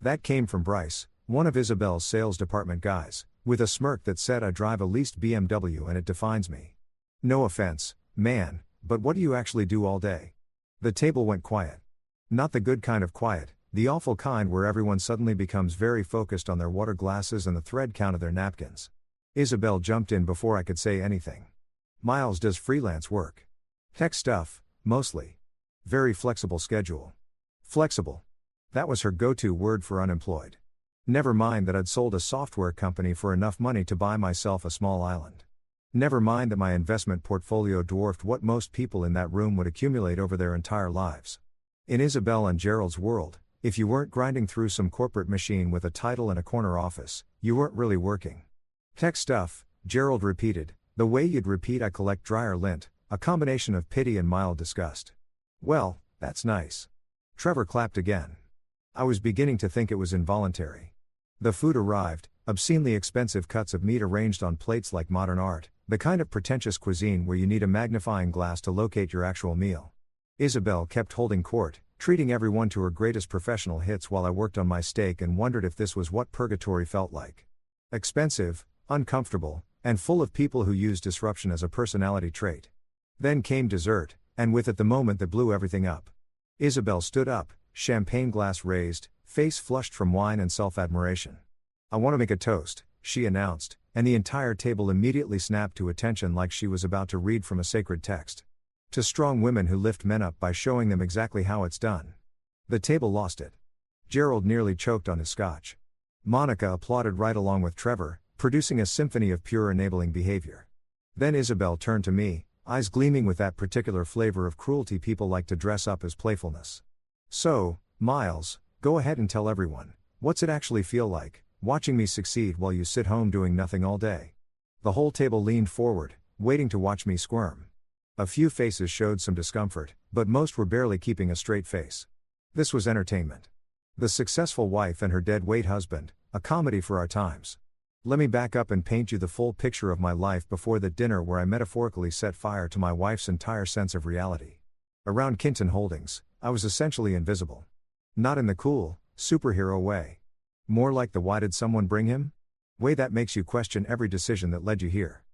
That came from Bryce, one of Isabel's sales department guys, with a smirk that said I drive a leased BMW and it defines me. No offense, man, but what do you actually do all day? The table went quiet. Not the good kind of quiet, the awful kind where everyone suddenly becomes very focused on their water glasses and the thread count of their napkins. Isabel jumped in before I could say anything. Miles does freelance work. Tech stuff, mostly. Very flexible schedule. Flexible. That was her go-to word for unemployed. Never mind that I'd sold a software company for enough money to buy myself a small island. Never mind that my investment portfolio dwarfed what most people in that room would accumulate over their entire lives. In Isabel and Gerald's world, if you weren't grinding through some corporate machine with a title and a corner office, you weren't really working. Tech stuff, Gerald repeated, the way you'd repeat I collect dryer lint, a combination of pity and mild disgust. Well, that's nice. Trevor clapped again. I was beginning to think it was involuntary. The food arrived, obscenely expensive cuts of meat arranged on plates like modern art, the kind of pretentious cuisine where you need a magnifying glass to locate your actual meal. Isabel kept holding court, treating everyone to her greatest professional hits while I worked on my steak and wondered if this was what purgatory felt like. Expensive, uncomfortable, and full of people who use disruption as a personality trait. Then came dessert, and with it the moment that blew everything up. Isabel stood up, champagne glass raised, face flushed from wine and self-admiration. I want to make a toast, she announced, and the entire table immediately snapped to attention like she was about to read from a sacred text. To strong women who lift men up by showing them exactly how it's done. The table lost it. Gerald nearly choked on his scotch. Monica applauded right along with Trevor, producing a symphony of pure enabling behavior. Then Isabel turned to me, eyes gleaming with that particular flavor of cruelty people like to dress up as playfulness. So, Miles, go ahead and tell everyone, what's it actually feel like, watching me succeed while you sit home doing nothing all day? The whole table leaned forward, waiting to watch me squirm. A few faces showed some discomfort, but most were barely keeping a straight face. This was entertainment. The Successful Wife and Her Deadweight Husband, a comedy for our times. Let me back up and paint you the full picture of my life before that dinner where I metaphorically set fire to my wife's entire sense of reality. Around Kinton Holdings, I was essentially invisible. Not in the cool, superhero way. More like the why did someone bring him? Way that makes you question every decision that led you here.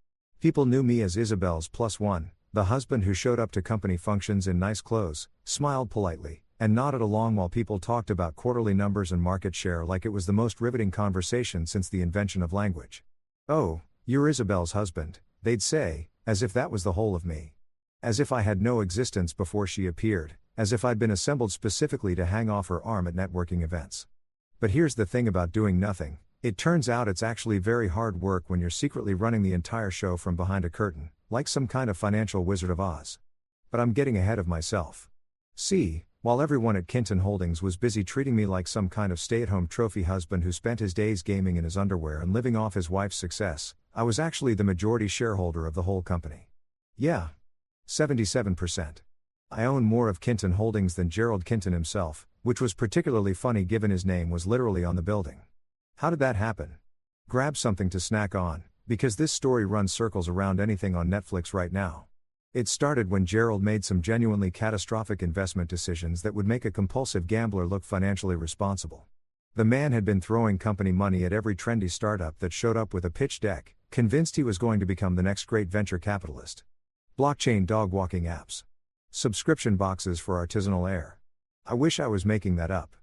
People knew me as Isabel's +1, the husband who showed up to company functions in nice clothes, smiled politely, and nodded along while people talked about quarterly numbers and market share like it was the most riveting conversation since the invention of language. Oh, you're Isabel's husband, they'd say, as if that was the whole of me. As if I had no existence before she appeared, as if I'd been assembled specifically to hang off her arm at networking events. But here's the thing about doing nothing, it turns out it's actually very hard work when you're secretly running the entire show from behind a curtain, like some kind of financial Wizard of Oz. But I'm getting ahead of myself. See, While everyone at Kinton Holdings was busy treating me like some kind of stay-at-home trophy husband who spent his days gaming in his underwear and living off his wife's success, I was actually the majority shareholder of the whole company. Yeah. 77%. I own more of Kinton Holdings than Gerald Kinton himself, which was particularly funny given his name was literally on the building. How did that happen? Grab something to snack on, because this story runs circles around anything on Netflix right now. It started when Gerald made some genuinely catastrophic investment decisions that would make a compulsive gambler look financially responsible. The man had been throwing company money at every trendy startup that showed up with a pitch deck, convinced he was going to become the next great venture capitalist. Blockchain dog walking apps. Subscription boxes for artisanal air. I wish I was making that up.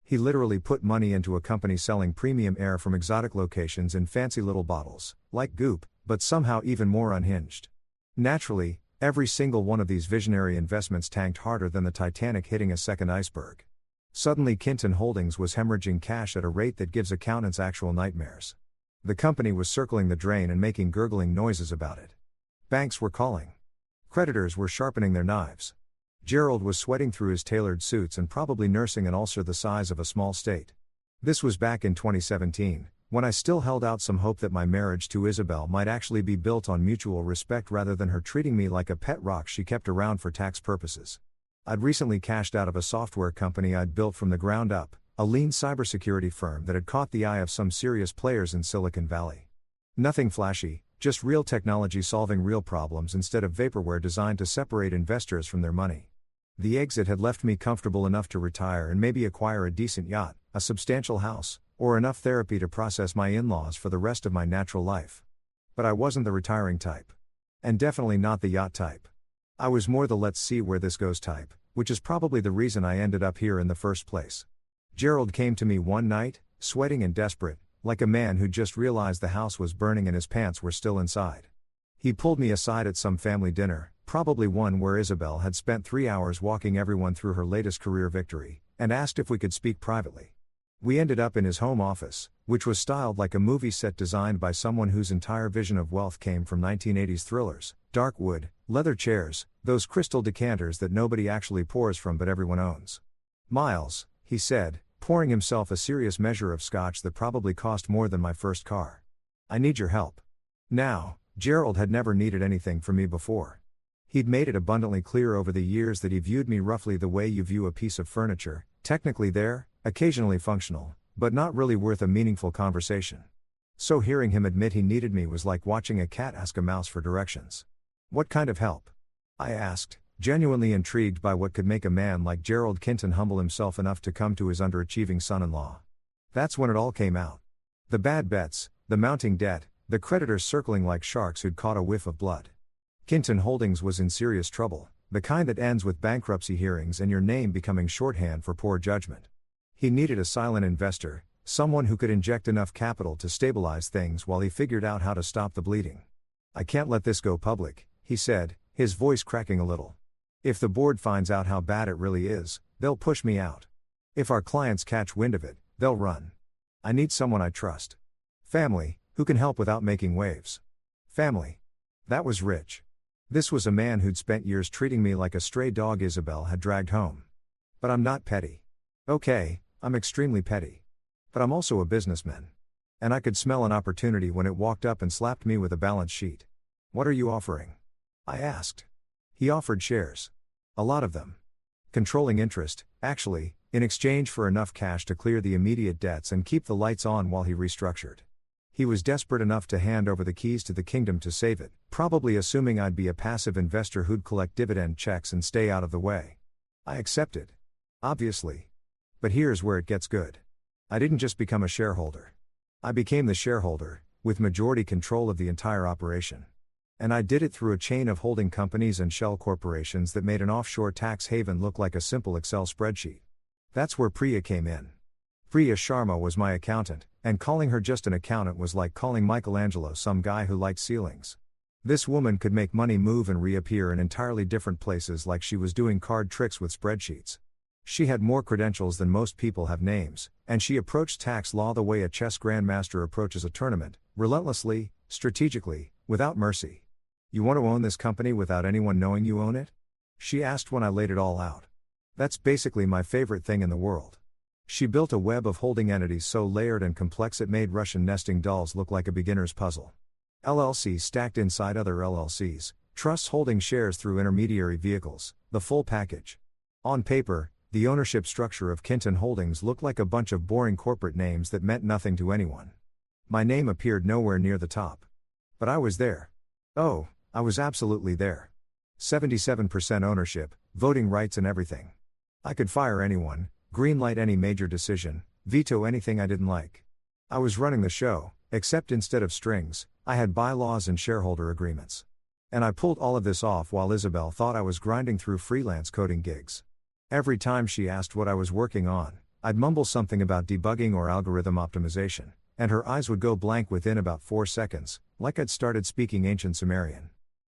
He literally put money into a company selling premium air from exotic locations in fancy little bottles, like Goop, but somehow even more unhinged. Naturally, every single one of these visionary investments tanked harder than the Titanic hitting a second iceberg. Suddenly Kinton Holdings was hemorrhaging cash at a rate that gives accountants actual nightmares. The company was circling the drain and making gurgling noises about it. Banks were calling. Creditors were sharpening their knives. Gerald was sweating through his tailored suits and probably nursing an ulcer the size of a small state. This was back in 2017, when I still held out some hope that my marriage to Isabel might actually be built on mutual respect rather than her treating me like a pet rock she kept around for tax purposes. I'd recently cashed out of a software company I'd built from the ground up, a lean cybersecurity firm that had caught the eye of some serious players in Silicon Valley. Nothing flashy, just real technology solving real problems instead of vaporware designed to separate investors from their money. The exit had left me comfortable enough to retire and maybe acquire a decent yacht, a substantial house, or enough therapy to process my in-laws for the rest of my natural life. But I wasn't the retiring type. And definitely not the yacht type. I was more the let's see where this goes type, which is probably the reason I ended up here in the first place. Gerald came to me one night, sweating and desperate, like a man who just realized the house was burning and his pants were still inside. He pulled me aside at some family dinner, probably one where Isabel had spent 3 hours walking everyone through her latest career victory, and asked if we could speak privately. We ended up in his home office, which was styled like a movie set designed by someone whose entire vision of wealth came from 1980s thrillers: dark wood, leather chairs, those crystal decanters that nobody actually pours from but everyone owns. "Miles," he said, pouring himself a serious measure of scotch that probably cost more than my first car. "I need your help." Now, Gerald had never needed anything from me before. He'd made it abundantly clear over the years that he viewed me roughly the way you view a piece of furniture, technically there, occasionally functional, but not really worth a meaningful conversation. So hearing him admit he needed me was like watching a cat ask a mouse for directions. "What kind of help?" I asked, genuinely intrigued by what could make a man like Gerald Kinton humble himself enough to come to his underachieving son-in-law. That's when it all came out. The bad bets, the mounting debt, the creditors circling like sharks who'd caught a whiff of blood. Kinton Holdings was in serious trouble, the kind that ends with bankruptcy hearings and your name becoming shorthand for poor judgment. He needed a silent investor, someone who could inject enough capital to stabilize things while he figured out how to stop the bleeding. "I can't let this go public," he said, his voice cracking a little. "If the board finds out how bad it really is, they'll push me out. If our clients catch wind of it, they'll run. I need someone I trust. Family, who can help without making waves." Family. That was rich. This was a man who'd spent years treating me like a stray dog Isabel had dragged home. But I'm not petty. Okay, I'm extremely petty. But I'm also a businessman. And I could smell an opportunity when it walked up and slapped me with a balance sheet. "What are you offering?" I asked. He offered shares. A lot of them. Controlling interest, actually, in exchange for enough cash to clear the immediate debts and keep the lights on while he restructured. He was desperate enough to hand over the keys to the kingdom to save it, probably assuming I'd be a passive investor who'd collect dividend checks and stay out of the way. I accepted. Obviously. But here's where it gets good. I didn't just become a shareholder. I became the shareholder, with majority control of the entire operation. And I did it through a chain of holding companies and shell corporations that made an offshore tax haven look like a simple Excel spreadsheet. That's where Priya came in. Priya Sharma was my accountant, and calling her just an accountant was like calling Michelangelo some guy who liked ceilings. This woman could make money move and reappear in entirely different places like she was doing card tricks with spreadsheets. She had more credentials than most people have names, and she approached tax law the way a chess grandmaster approaches a tournament, relentlessly, strategically, without mercy. "You want to own this company without anyone knowing you own it?" she asked when I laid it all out. That's basically my favorite thing in the world. She built a web of holding entities so layered and complex it made Russian nesting dolls look like a beginner's puzzle. LLCs stacked inside other LLCs, trusts holding shares through intermediary vehicles, the full package. On paper, the ownership structure of Kinton Holdings looked like a bunch of boring corporate names that meant nothing to anyone. My name appeared nowhere near the top. But I was there. Oh, I was absolutely there. 77% ownership, voting rights and everything. I could fire anyone, greenlight any major decision, veto anything I didn't like. I was running the show, except instead of strings, I had bylaws and shareholder agreements. And I pulled all of this off while Isabel thought I was grinding through freelance coding gigs. Every time she asked what I was working on, I'd mumble something about debugging or algorithm optimization, and her eyes would go blank within about 4 seconds, like I'd started speaking ancient Sumerian.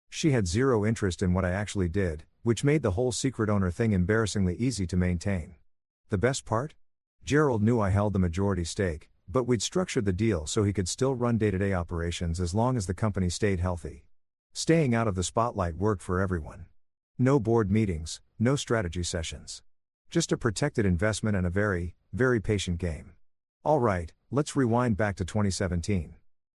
She had zero interest in what I actually did, which made the whole secret owner thing embarrassingly easy to maintain. The best part? Gerald knew I held the majority stake, but we'd structured the deal so he could still run day-to-day operations as long as the company stayed healthy. Staying out of the spotlight worked for everyone. No board meetings, no strategy sessions. Just a protected investment and a very, very patient game. Alright, let's rewind back to 2017.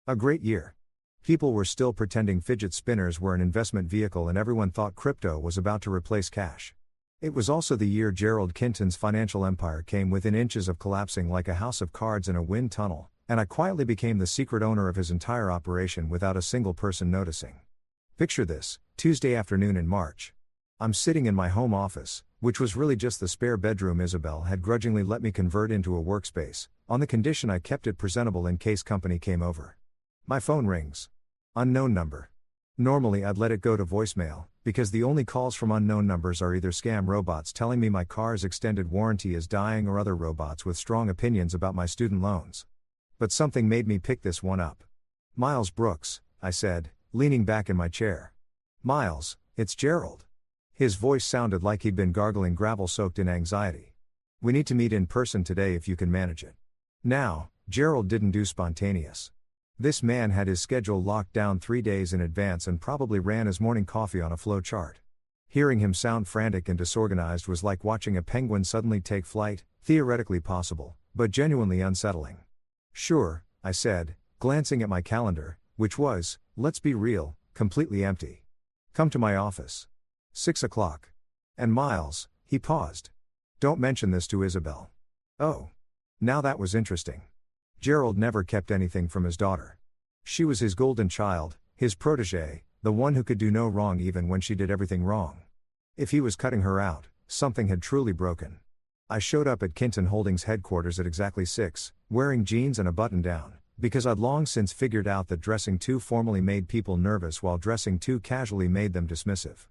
A great year. People were still pretending fidget spinners were an investment vehicle and everyone thought crypto was about to replace cash. It was also the year Gerald Kinton's financial empire came within inches of collapsing like a house of cards in a wind tunnel, and I quietly became the secret owner of his entire operation without a single person noticing. Picture this, Tuesday afternoon in March. I'm sitting in my home office, which was really just the spare bedroom Isabel had grudgingly let me convert into a workspace, on the condition I kept it presentable in case company came over. My phone rings. Unknown number. Normally I'd let it go to voicemail, because the only calls from unknown numbers are either scam robots telling me my car's extended warranty is dying or other robots with strong opinions about my student loans. But something made me pick this one up. Miles Brooks, I said, leaning back in my chair. Miles, it's Gerald. His voice sounded like he'd been gargling gravel soaked in anxiety. We need to meet in person today if you can manage it. Now, Gerald didn't do spontaneous. This man had his schedule locked down 3 days in advance and probably ran his morning coffee on a flow chart. Hearing him sound frantic and disorganized was like watching a penguin suddenly take flight, theoretically possible, but genuinely unsettling. Sure, I said, glancing at my calendar, which was, let's be real, completely empty. Come to my office. 6 o'clock. And Miles, he paused. Don't mention this to Isabel. Oh. Now that was interesting. Gerald never kept anything from his daughter. She was his golden child, his protégé, the one who could do no wrong even when she did everything wrong. If he was cutting her out, something had truly broken. I showed up at Kinton Holdings headquarters at exactly 6, wearing jeans and a button-down, because I'd long since figured out that dressing too formally made people nervous while dressing too casually made them dismissive.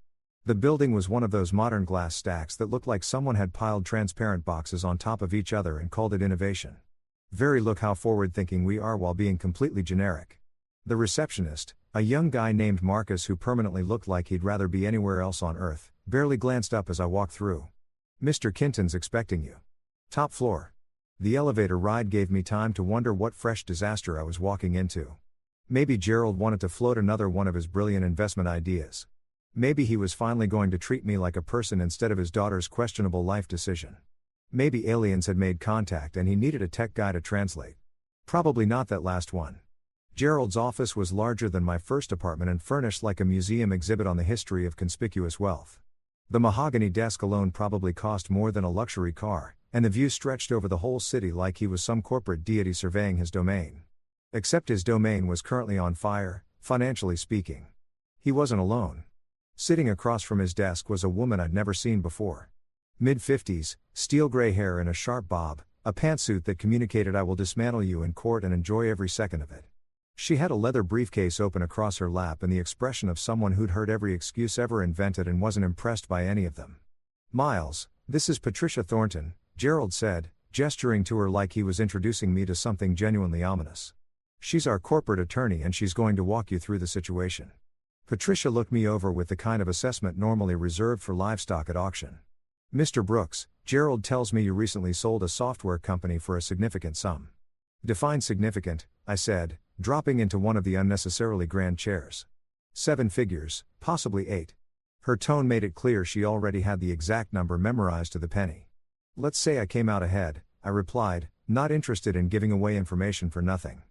The building was one of those modern glass stacks that looked like someone had piled transparent boxes on top of each other and called it innovation. Very look how forward-thinking we are while being completely generic. The receptionist, a young guy named Marcus who permanently looked like he'd rather be anywhere else on earth, barely glanced up as I walked through. Mr. Kinton's expecting you. Top floor. The elevator ride gave me time to wonder what fresh disaster I was walking into. Maybe Gerald wanted to float another one of his brilliant investment ideas. Maybe he was finally going to treat me like a person instead of his daughter's questionable life decision. Maybe aliens had made contact and he needed a tech guy to translate. Probably not that last one. Gerald's office was larger than my first apartment and furnished like a museum exhibit on the history of conspicuous wealth. The mahogany desk alone probably cost more than a luxury car, and the view stretched over the whole city like he was some corporate deity surveying his domain. Except his domain was currently on fire, financially speaking. He wasn't alone. Sitting across from his desk was a woman I'd never seen before. Mid-50s, steel gray hair and a sharp bob, a pantsuit that communicated I will dismantle you in court and enjoy every second of it. She had a leather briefcase open across her lap and the expression of someone who'd heard every excuse ever invented and wasn't impressed by any of them. Miles, this is Patricia Thornton, Gerald said, gesturing to her like he was introducing me to something genuinely ominous. She's our corporate attorney and she's going to walk you through the situation. Patricia looked me over with the kind of assessment normally reserved for livestock at auction. Mr. Brooks, Gerald tells me you recently sold a software company for a significant sum. Define significant, I said, dropping into one of the unnecessarily grand chairs. 7 figures, possibly 8. Her tone made it clear she already had the exact number memorized to the penny. Let's say I came out ahead, I replied, not interested in giving away information for nothing.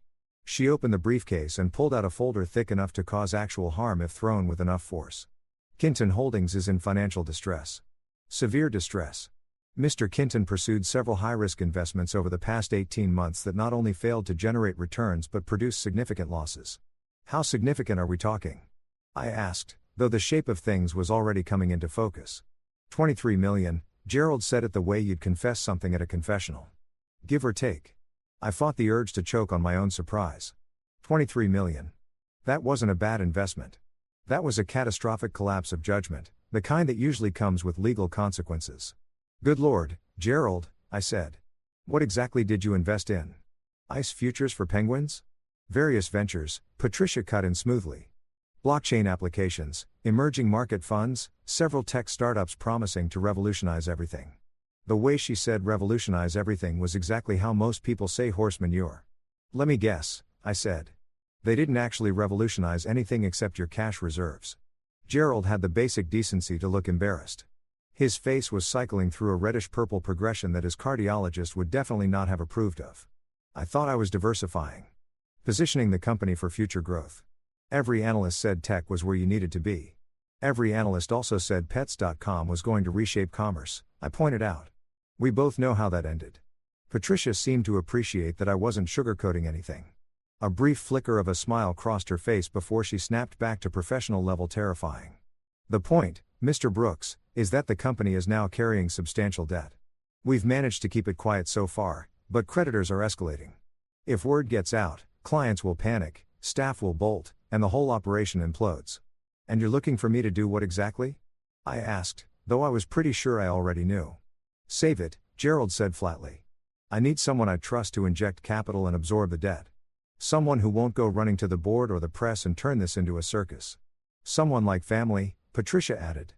She opened the briefcase and pulled out a folder thick enough to cause actual harm if thrown with enough force. Kinton Holdings is in financial distress. Severe distress. Mr. Kinton pursued several high-risk investments over the past 18 months that not only failed to generate returns but produced significant losses. How significant are we talking? I asked, though the shape of things was already coming into focus. 23 million, Gerald said it the way you'd confess something at a confessional. Give or take. I fought the urge to choke on my own surprise. 23 million. That wasn't a bad investment. That was a catastrophic collapse of judgment, the kind that usually comes with legal consequences. Good Lord, Gerald, I said. What exactly did you invest in? ICE futures for penguins? Various ventures, Patricia cut in smoothly. Blockchain applications, emerging market funds, several tech startups promising to revolutionize everything. The way she said revolutionize everything was exactly how most people say horse manure. Let me guess, I said. They didn't actually revolutionize anything except your cash reserves. Gerald had the basic decency to look embarrassed. His face was cycling through a reddish-purple progression that his cardiologist would definitely not have approved of. I thought I was diversifying. Positioning the company for future growth. Every analyst said tech was where you needed to be. Every analyst also said pets.com was going to reshape commerce, I pointed out. We both know how that ended. Patricia seemed to appreciate that I wasn't sugarcoating anything. A brief flicker of a smile crossed her face before she snapped back to professional level terrifying. The point, Mr. Brooks, is that the company is now carrying substantial debt. We've managed to keep it quiet so far, but creditors are escalating. If word gets out, clients will panic, staff will bolt, and the whole operation implodes. And you're looking for me to do what exactly? I asked, though I was pretty sure I already knew. Save it, Gerald said flatly. I need someone I trust to inject capital and absorb the debt. Someone who won't go running to the board or the press and turn this into a circus. Someone like family, Patricia added.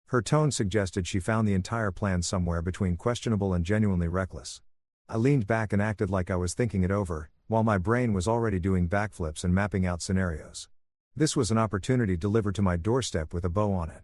Her tone suggested she found the entire plan somewhere between questionable and genuinely reckless. I leaned back and acted like I was thinking it over, while my brain was already doing backflips and mapping out scenarios. This was an opportunity delivered to my doorstep with a bow on it.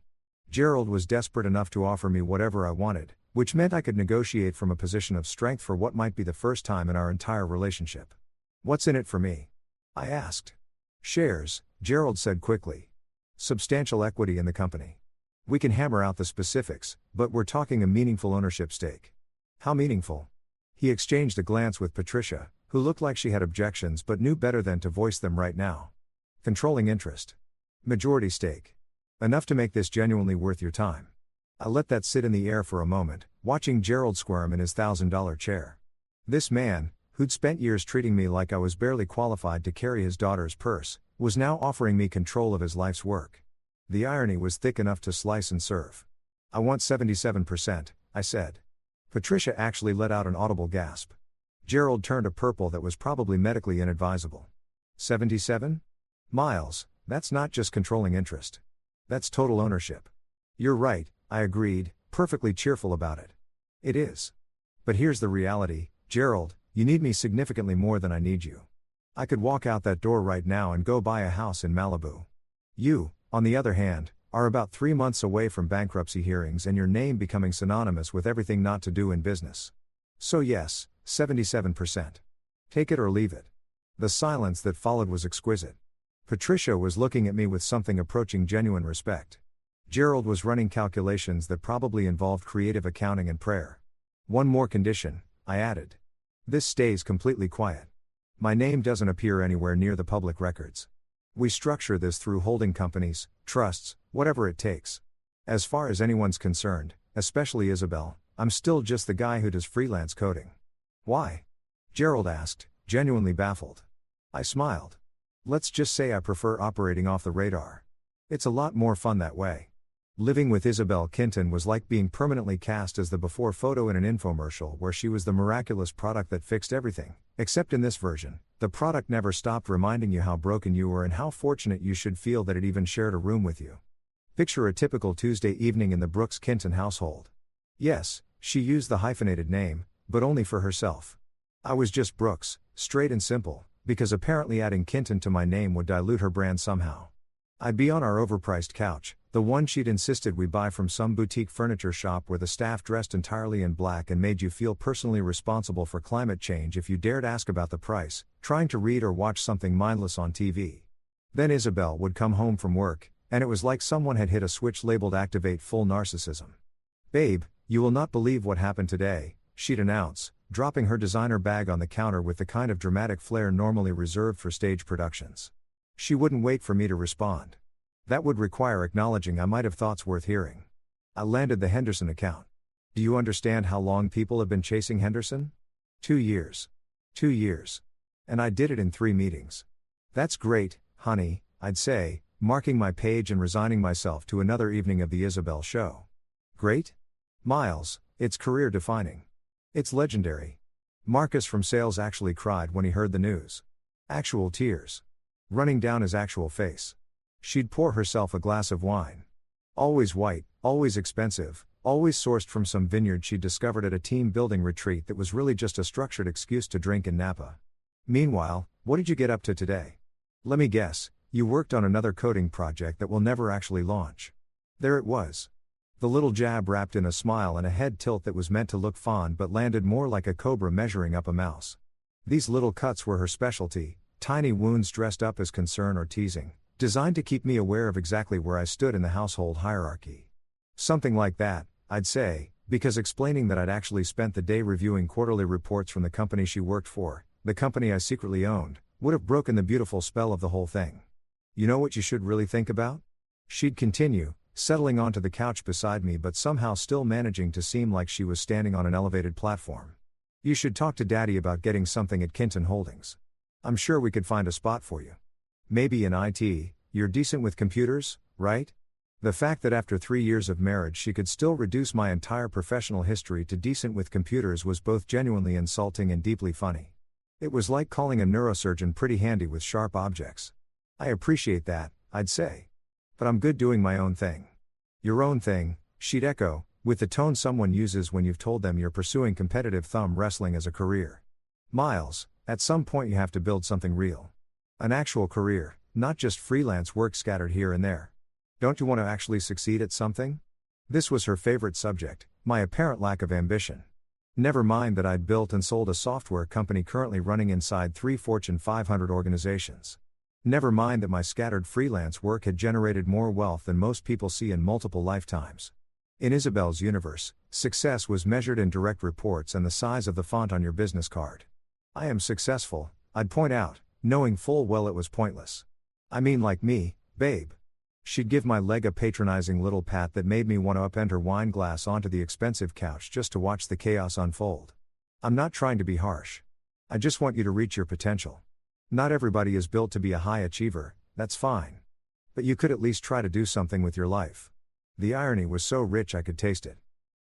Gerald was desperate enough to offer me whatever I wanted, which meant I could negotiate from a position of strength for what might be the first time in our entire relationship. What's in it for me? I asked. Shares, Gerald said quickly. Substantial equity in the company. We can hammer out the specifics, but we're talking a meaningful ownership stake. How meaningful? He exchanged a glance with Patricia, who looked like she had objections but knew better than to voice them right now. Controlling interest. Majority stake. Enough to make this genuinely worth your time. I let that sit in the air for a moment, watching Gerald squirm in his $1,000 chair. This man, who'd spent years treating me like I was barely qualified to carry his daughter's purse, was now offering me control of his life's work. The irony was thick enough to slice and serve. I want 77%, I said. Patricia actually let out an audible gasp. Gerald turned a purple that was probably medically inadvisable. 77? Miles, that's not just controlling interest. That's total ownership. You're right, I agreed, perfectly cheerful about it. It is. But here's the reality, Gerald, you need me significantly more than I need you. I could walk out that door right now and go buy a house in Malibu. You, on the other hand, are about 3 months away from bankruptcy hearings and your name becoming synonymous with everything not to do in business. So yes, 77%. Take it or leave it. The silence that followed was exquisite. Patricia was looking at me with something approaching genuine respect. Gerald was running calculations that probably involved creative accounting and prayer. One more condition, I added. This stays completely quiet. My name doesn't appear anywhere near the public records. We structure this through holding companies, trusts, whatever it takes. As far as anyone's concerned, especially Isabel, I'm still just the guy who does freelance coding. Why? Gerald asked, genuinely baffled. I smiled. Let's just say I prefer operating off the radar. It's a lot more fun that way. Living with Isabel Kinton was like being permanently cast as the before photo in an infomercial where she was the miraculous product that fixed everything, except in this version, the product never stopped reminding you how broken you were and how fortunate you should feel that it even shared a room with you. Picture a typical Tuesday evening in the Brooks Kinton household. Yes, she used the hyphenated name, but only for herself. I was just Brooks, straight and simple, because apparently adding Kinton to my name would dilute her brand somehow. I'd be on our overpriced couch, The one she'd insisted we buy from some boutique furniture shop where the staff dressed entirely in black and made you feel personally responsible for climate change if you dared ask about the price, trying to read or watch something mindless on TV. Then Isabel would come home from work, and it was like someone had hit a switch labeled Activate Full Narcissism. "Babe, you will not believe what happened today," she'd announce, dropping her designer bag on the counter with the kind of dramatic flair normally reserved for stage productions. She wouldn't wait for me to respond. That would require acknowledging I might have thoughts worth hearing. I landed the Henderson account. "Do you understand how long people have been chasing Henderson?" 2 years. 2 years. And I did it in 3 meetings. "That's great, honey," I'd say, marking my page and resigning myself to another evening of the Isabel show. "Great? Miles, it's career defining. It's legendary." Marcus from sales actually cried when he heard the news. Actual tears. Running down his actual face. She'd pour herself a glass of wine. Always white, always expensive, always sourced from some vineyard she'd discovered at a team building retreat that was really just a structured excuse to drink in Napa. "Meanwhile, what did you get up to today?" "Let me guess, you worked on another coding project that will never actually launch." There it was. The little jab wrapped in a smile and a head tilt that was meant to look fond but landed more like a cobra measuring up a mouse. These little cuts were her specialty, tiny wounds dressed up as concern or teasing, designed to keep me aware of exactly where I stood in the household hierarchy. Something like that, I'd say, because explaining that I'd actually spent the day reviewing quarterly reports from the company she worked for, the company I secretly owned, would have broken the beautiful spell of the whole thing. "You know what you should really think about?" She'd continue, settling onto the couch beside me but somehow still managing to seem like she was standing on an elevated platform. "You should talk to Daddy about getting something at Kinton Holdings. I'm sure we could find a spot for you. Maybe in IT, you're decent with computers, right?" The fact that after 3 years of marriage she could still reduce my entire professional history to decent with computers was both genuinely insulting and deeply funny. It was like calling a neurosurgeon pretty handy with sharp objects. "I appreciate that," I'd say. "But I'm good doing my own thing." "Your own thing," she'd echo, with the tone someone uses when you've told them you're pursuing competitive thumb wrestling as a career. "Miles, at some point you have to build something real. An actual career, not just freelance work scattered here and there. Don't you want to actually succeed at something?" This was her favorite subject, my apparent lack of ambition. Never mind that I'd built and sold a software company currently running inside 3 Fortune 500 organizations. Never mind that my scattered freelance work had generated more wealth than most people see in multiple lifetimes. In Isabel's universe, success was measured in direct reports and the size of the font on your business card. "I am successful," I'd point out, knowing full well it was pointless. "I mean like me, babe." She'd give my leg a patronizing little pat that made me want to upend her wine glass onto the expensive couch just to watch the chaos unfold. "I'm not trying to be harsh. I just want you to reach your potential. Not everybody is built to be a high achiever, that's fine. But you could at least try to do something with your life." The irony was so rich I could taste it.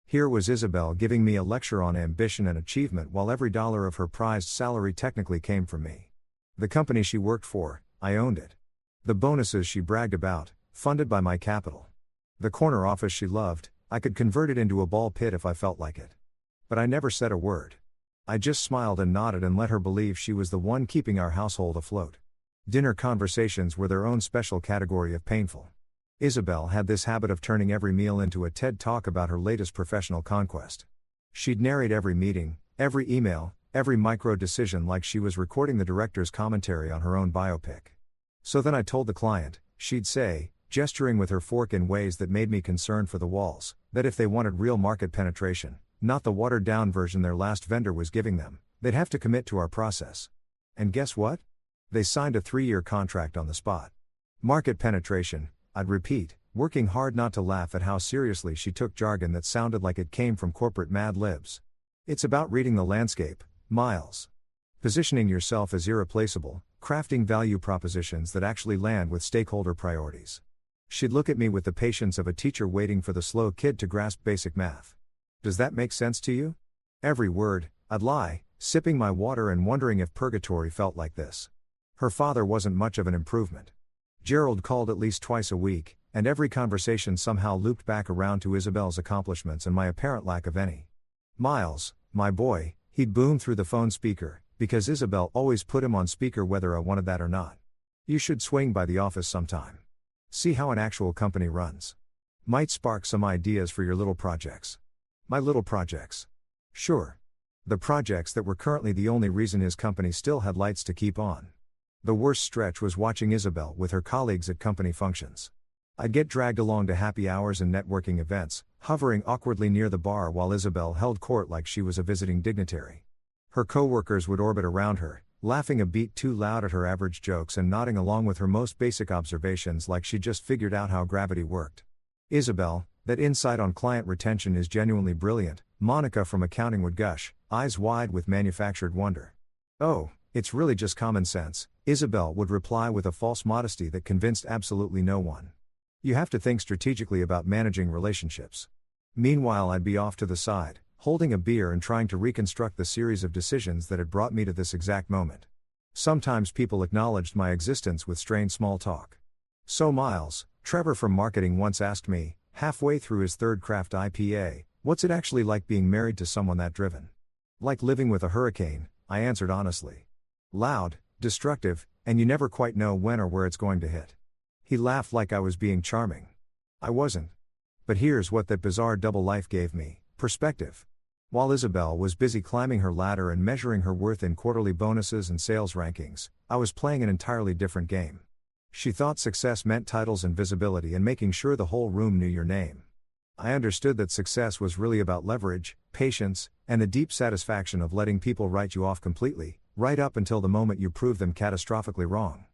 Here was Isabel giving me a lecture on ambition and achievement while every dollar of her prized salary technically came from me. The company she worked for, I owned it. The bonuses she bragged about, funded by my capital. The corner office she loved, I could convert it into a ball pit if I felt like it. But I never said a word. I just smiled and nodded and let her believe she was the one keeping our household afloat. Dinner conversations were their own special category of painful. Isabel had this habit of turning every meal into a TED talk about her latest professional conquest. She'd narrate every meeting, every email, every micro decision like she was recording the director's commentary on her own biopic. "So then I told the client," she'd say, gesturing with her fork in ways that made me concerned for the walls, that if they wanted real market penetration, not the watered-down version their last vendor was giving them, they'd have to commit to our process. And guess what? They signed a 3-year contract on the spot. Market penetration, I'd repeat, working hard not to laugh at how seriously she took jargon that sounded like it came from corporate Mad Libs. "It's about reading the landscape, Miles. Positioning yourself as irreplaceable, crafting value propositions that actually land with stakeholder priorities." She'd look at me with the patience of a teacher waiting for the slow kid to grasp basic math. "Does that make sense to you?" Every word, I'd lie, sipping my water and wondering if purgatory felt like this. Her father wasn't much of an improvement. Gerald called at least twice a week, and every conversation somehow looped back around to Isabel's accomplishments and my apparent lack of any. "Miles, my boy," he'd boom through the phone speaker, because Isabel always put him on speaker whether I wanted that or not. "You should swing by the office sometime. See how an actual company runs. Might spark some ideas for your little projects. My little projects. Sure. The projects that were currently the only reason his company still had lights to keep on. The worst stretch was watching Isabel with her colleagues at company functions. I'd get dragged along to happy hours and networking events, hovering awkwardly near the bar while Isabel held court like she was a visiting dignitary. Her co-workers would orbit around her, laughing a beat too loud at her average jokes and nodding along with her most basic observations like she'd just figured out how gravity worked. Isabel, that insight on client retention is genuinely brilliant, Monica from accounting would gush, eyes wide with manufactured wonder. Oh, it's really just common sense, Isabel would reply with a false modesty that convinced absolutely no one. You have to think strategically about managing relationships. Meanwhile, I'd be off to the side, holding a beer and trying to reconstruct the series of decisions that had brought me to this exact moment. Sometimes people acknowledged my existence with strained small talk. So Miles, Trevor from marketing once asked me, halfway through his third craft IPA, what's it actually like being married to someone that driven? Like living with a hurricane, I answered honestly. Loud, destructive, and you never quite know when or where it's going to hit. He laughed like I was being charming. I wasn't. But here's what that bizarre double life gave me: perspective. While Isabel was busy climbing her ladder and measuring her worth in quarterly bonuses and sales rankings, I was playing an entirely different game. She thought success meant titles and visibility and making sure the whole room knew your name. I understood that success was really about leverage, patience, and the deep satisfaction of letting people write you off completely, right up until the moment you prove them catastrophically wrong.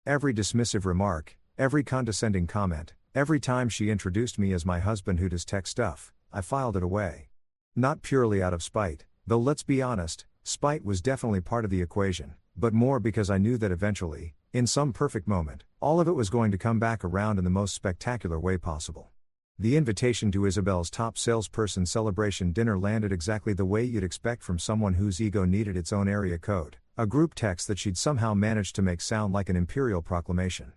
Every dismissive remark, every condescending comment, every time she introduced me as my husband who does tech stuff, I filed it away. Not purely out of spite, though let's be honest, spite was definitely part of the equation, but more because I knew that eventually, in some perfect moment, all of it was going to come back around in the most spectacular way possible. The invitation to Isabel's top salesperson celebration dinner landed exactly the way you'd expect from someone whose ego needed its own area code, a group text that she'd somehow managed to make sound like an imperial proclamation.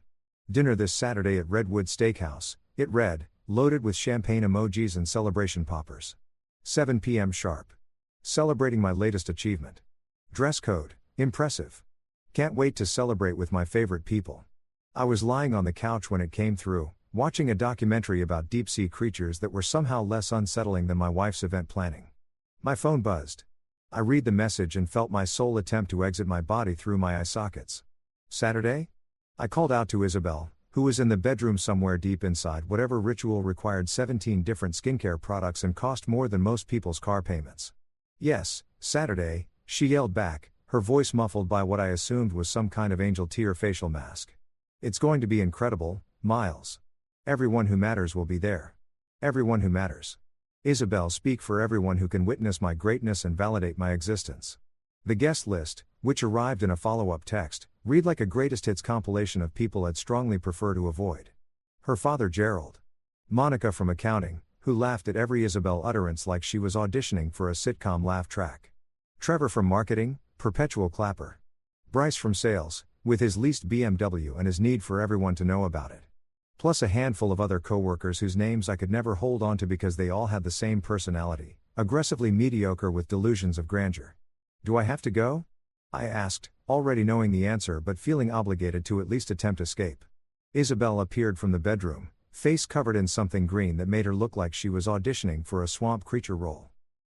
Dinner this Saturday at Redwood Steakhouse, it read, loaded with champagne emojis and celebration poppers. 7 p.m. sharp. Celebrating my latest achievement. Dress code, impressive. Can't wait to celebrate with my favorite people. I was lying on the couch when it came through, watching a documentary about deep-sea creatures that were somehow less unsettling than my wife's event planning. My phone buzzed. I read the message and felt my soul attempt to exit my body through my eye sockets. Saturday? I called out to Isabel, who was in the bedroom somewhere deep inside whatever ritual required 17 different skincare products and cost more than most people's car payments. Yes, Saturday, she yelled back, her voice muffled by what I assumed was some kind of angel tear facial mask. It's going to be incredible, Miles. Everyone who matters will be there. Everyone who matters. Isabel, speak for everyone who can witness my greatness and validate my existence. The guest list, which arrived in a follow-up text, read like a greatest hits compilation of people I'd strongly prefer to avoid. Her father Gerald. Monica from accounting, who laughed at every Isabel utterance like she was auditioning for a sitcom laugh track. Trevor from marketing, perpetual clapper. Bryce from sales, with his leased BMW and his need for everyone to know about it. Plus a handful of other coworkers whose names I could never hold on to because they all had the same personality, aggressively mediocre with delusions of grandeur. Do I have to go? I asked, already knowing the answer but feeling obligated to at least attempt escape. Isabel appeared from the bedroom, face covered in something green that made her look like she was auditioning for a swamp creature role.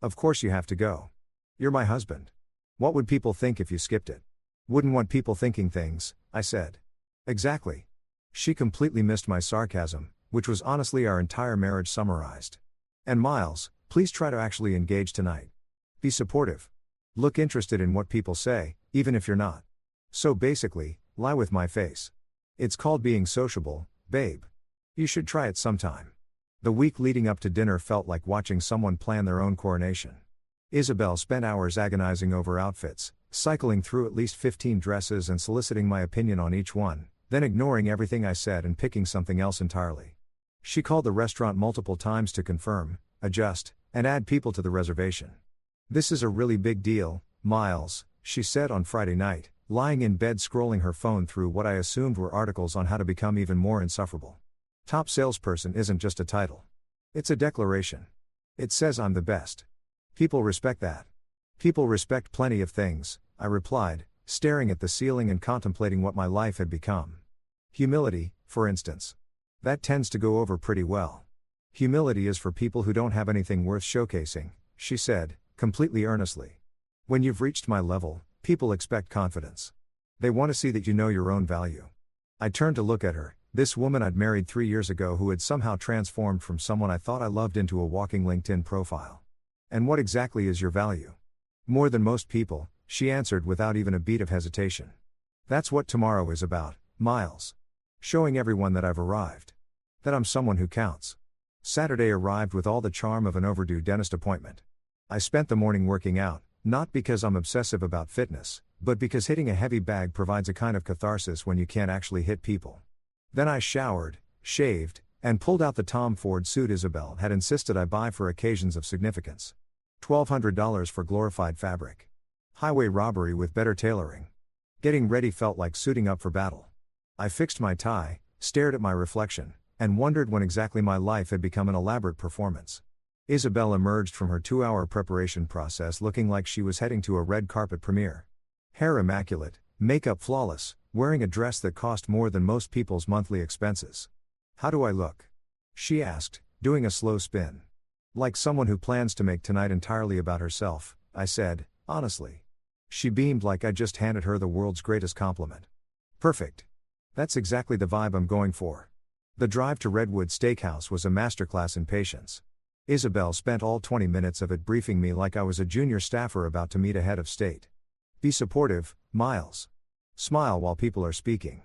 Of course you have to go. You're my husband. What would people think if you skipped it? Wouldn't want people thinking things, I said. Exactly. She completely missed my sarcasm, which was honestly our entire marriage summarized. And Miles, please try to actually engage tonight. Be supportive. Look interested in what people say, even if you're not. So basically, lie with my face. It's called being sociable, babe. You should try it sometime. The week leading up to dinner felt like watching someone plan their own coronation. Isabel spent hours agonizing over outfits, cycling through at least 15 dresses and soliciting my opinion on each one, then ignoring everything I said and picking something else entirely. She called the restaurant multiple times to confirm, adjust, and add people to the reservation. This is a really big deal, Miles, she said on Friday night, lying in bed scrolling her phone through what I assumed were articles on how to become even more insufferable. Top salesperson isn't just a title. It's a declaration. It says I'm the best. People respect that. People respect plenty of things, I replied, staring at the ceiling and contemplating what my life had become. Humility, for instance. That tends to go over pretty well. Humility is for people who don't have anything worth showcasing, she said, completely earnestly. When you've reached my level, people expect confidence. They want to see that you know your own value. I turned to look at her, this woman I'd married 3 years ago who had somehow transformed from someone I thought I loved into a walking LinkedIn profile. And what exactly is your value? More than most people, she answered without even a beat of hesitation. That's what tomorrow is about, Miles. Showing everyone that I've arrived. That I'm someone who counts. Saturday arrived with all the charm of an overdue dentist appointment. I spent the morning working out, not because I'm obsessive about fitness, but because hitting a heavy bag provides a kind of catharsis when you can't actually hit people. Then I showered, shaved, and pulled out the Tom Ford suit Isabel had insisted I buy for occasions of significance. $1,200 for glorified fabric. Highway robbery with better tailoring. Getting ready felt like suiting up for battle. I fixed my tie, stared at my reflection, and wondered when exactly my life had become an elaborate performance. Isabel emerged from her 2-hour preparation process looking like she was heading to a red carpet premiere. Hair immaculate, makeup flawless, wearing a dress that cost more than most people's monthly expenses. How do I look? She asked, doing a slow spin. Like someone who plans to make tonight entirely about herself, I said, honestly. She beamed like I just handed her the world's greatest compliment. Perfect. That's exactly the vibe I'm going for. The drive to Redwood Steakhouse was a masterclass in patience. Isabel spent all 20 minutes of it briefing me like I was a junior staffer about to meet a head of state. Be supportive, Miles. Smile while people are speaking.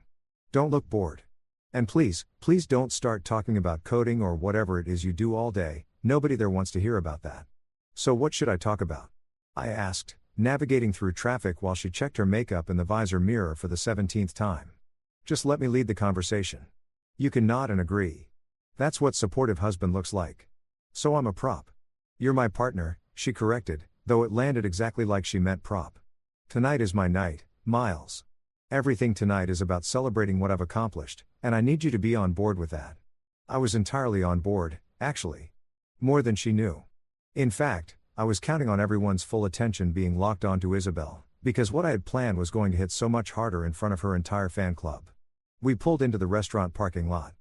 Don't look bored. And please don't start talking about coding or whatever it is you do all day, nobody there wants to hear about that. So what should I talk about? I asked, navigating through traffic while she checked her makeup in the visor mirror for the 17th time. Just let me lead the conversation. You can nod and agree. That's what supportive husband looks like. So I'm a prop. You're my partner, she corrected, though it landed exactly like she meant prop. Tonight is my night, Miles. Everything tonight is about celebrating what I've accomplished, and I need you to be on board with that. I was entirely on board, actually. More than she knew. In fact, I was counting on everyone's full attention being locked onto Isabel, because what I had planned was going to hit so much harder in front of her entire fan club. We pulled into the restaurant parking lot.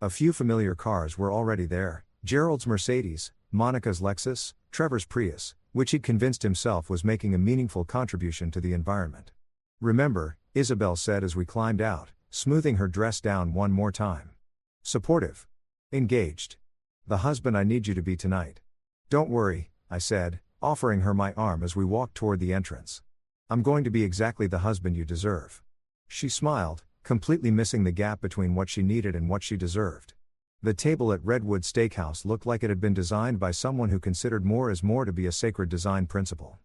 A few familiar cars were already there, Gerald's Mercedes, Monica's Lexus, Trevor's Prius, which he'd convinced himself was making a meaningful contribution to the environment. Remember, Isabel said as we climbed out, smoothing her dress down one more time. Supportive. Engaged. The husband I need you to be tonight. Don't worry, I said, offering her my arm as we walked toward the entrance. I'm going to be exactly the husband you deserve. She smiled, completely missing the gap between what she needed and what she deserved. The table at Redwood Steakhouse looked like it had been designed by someone who considered more is more to be a sacred design principle.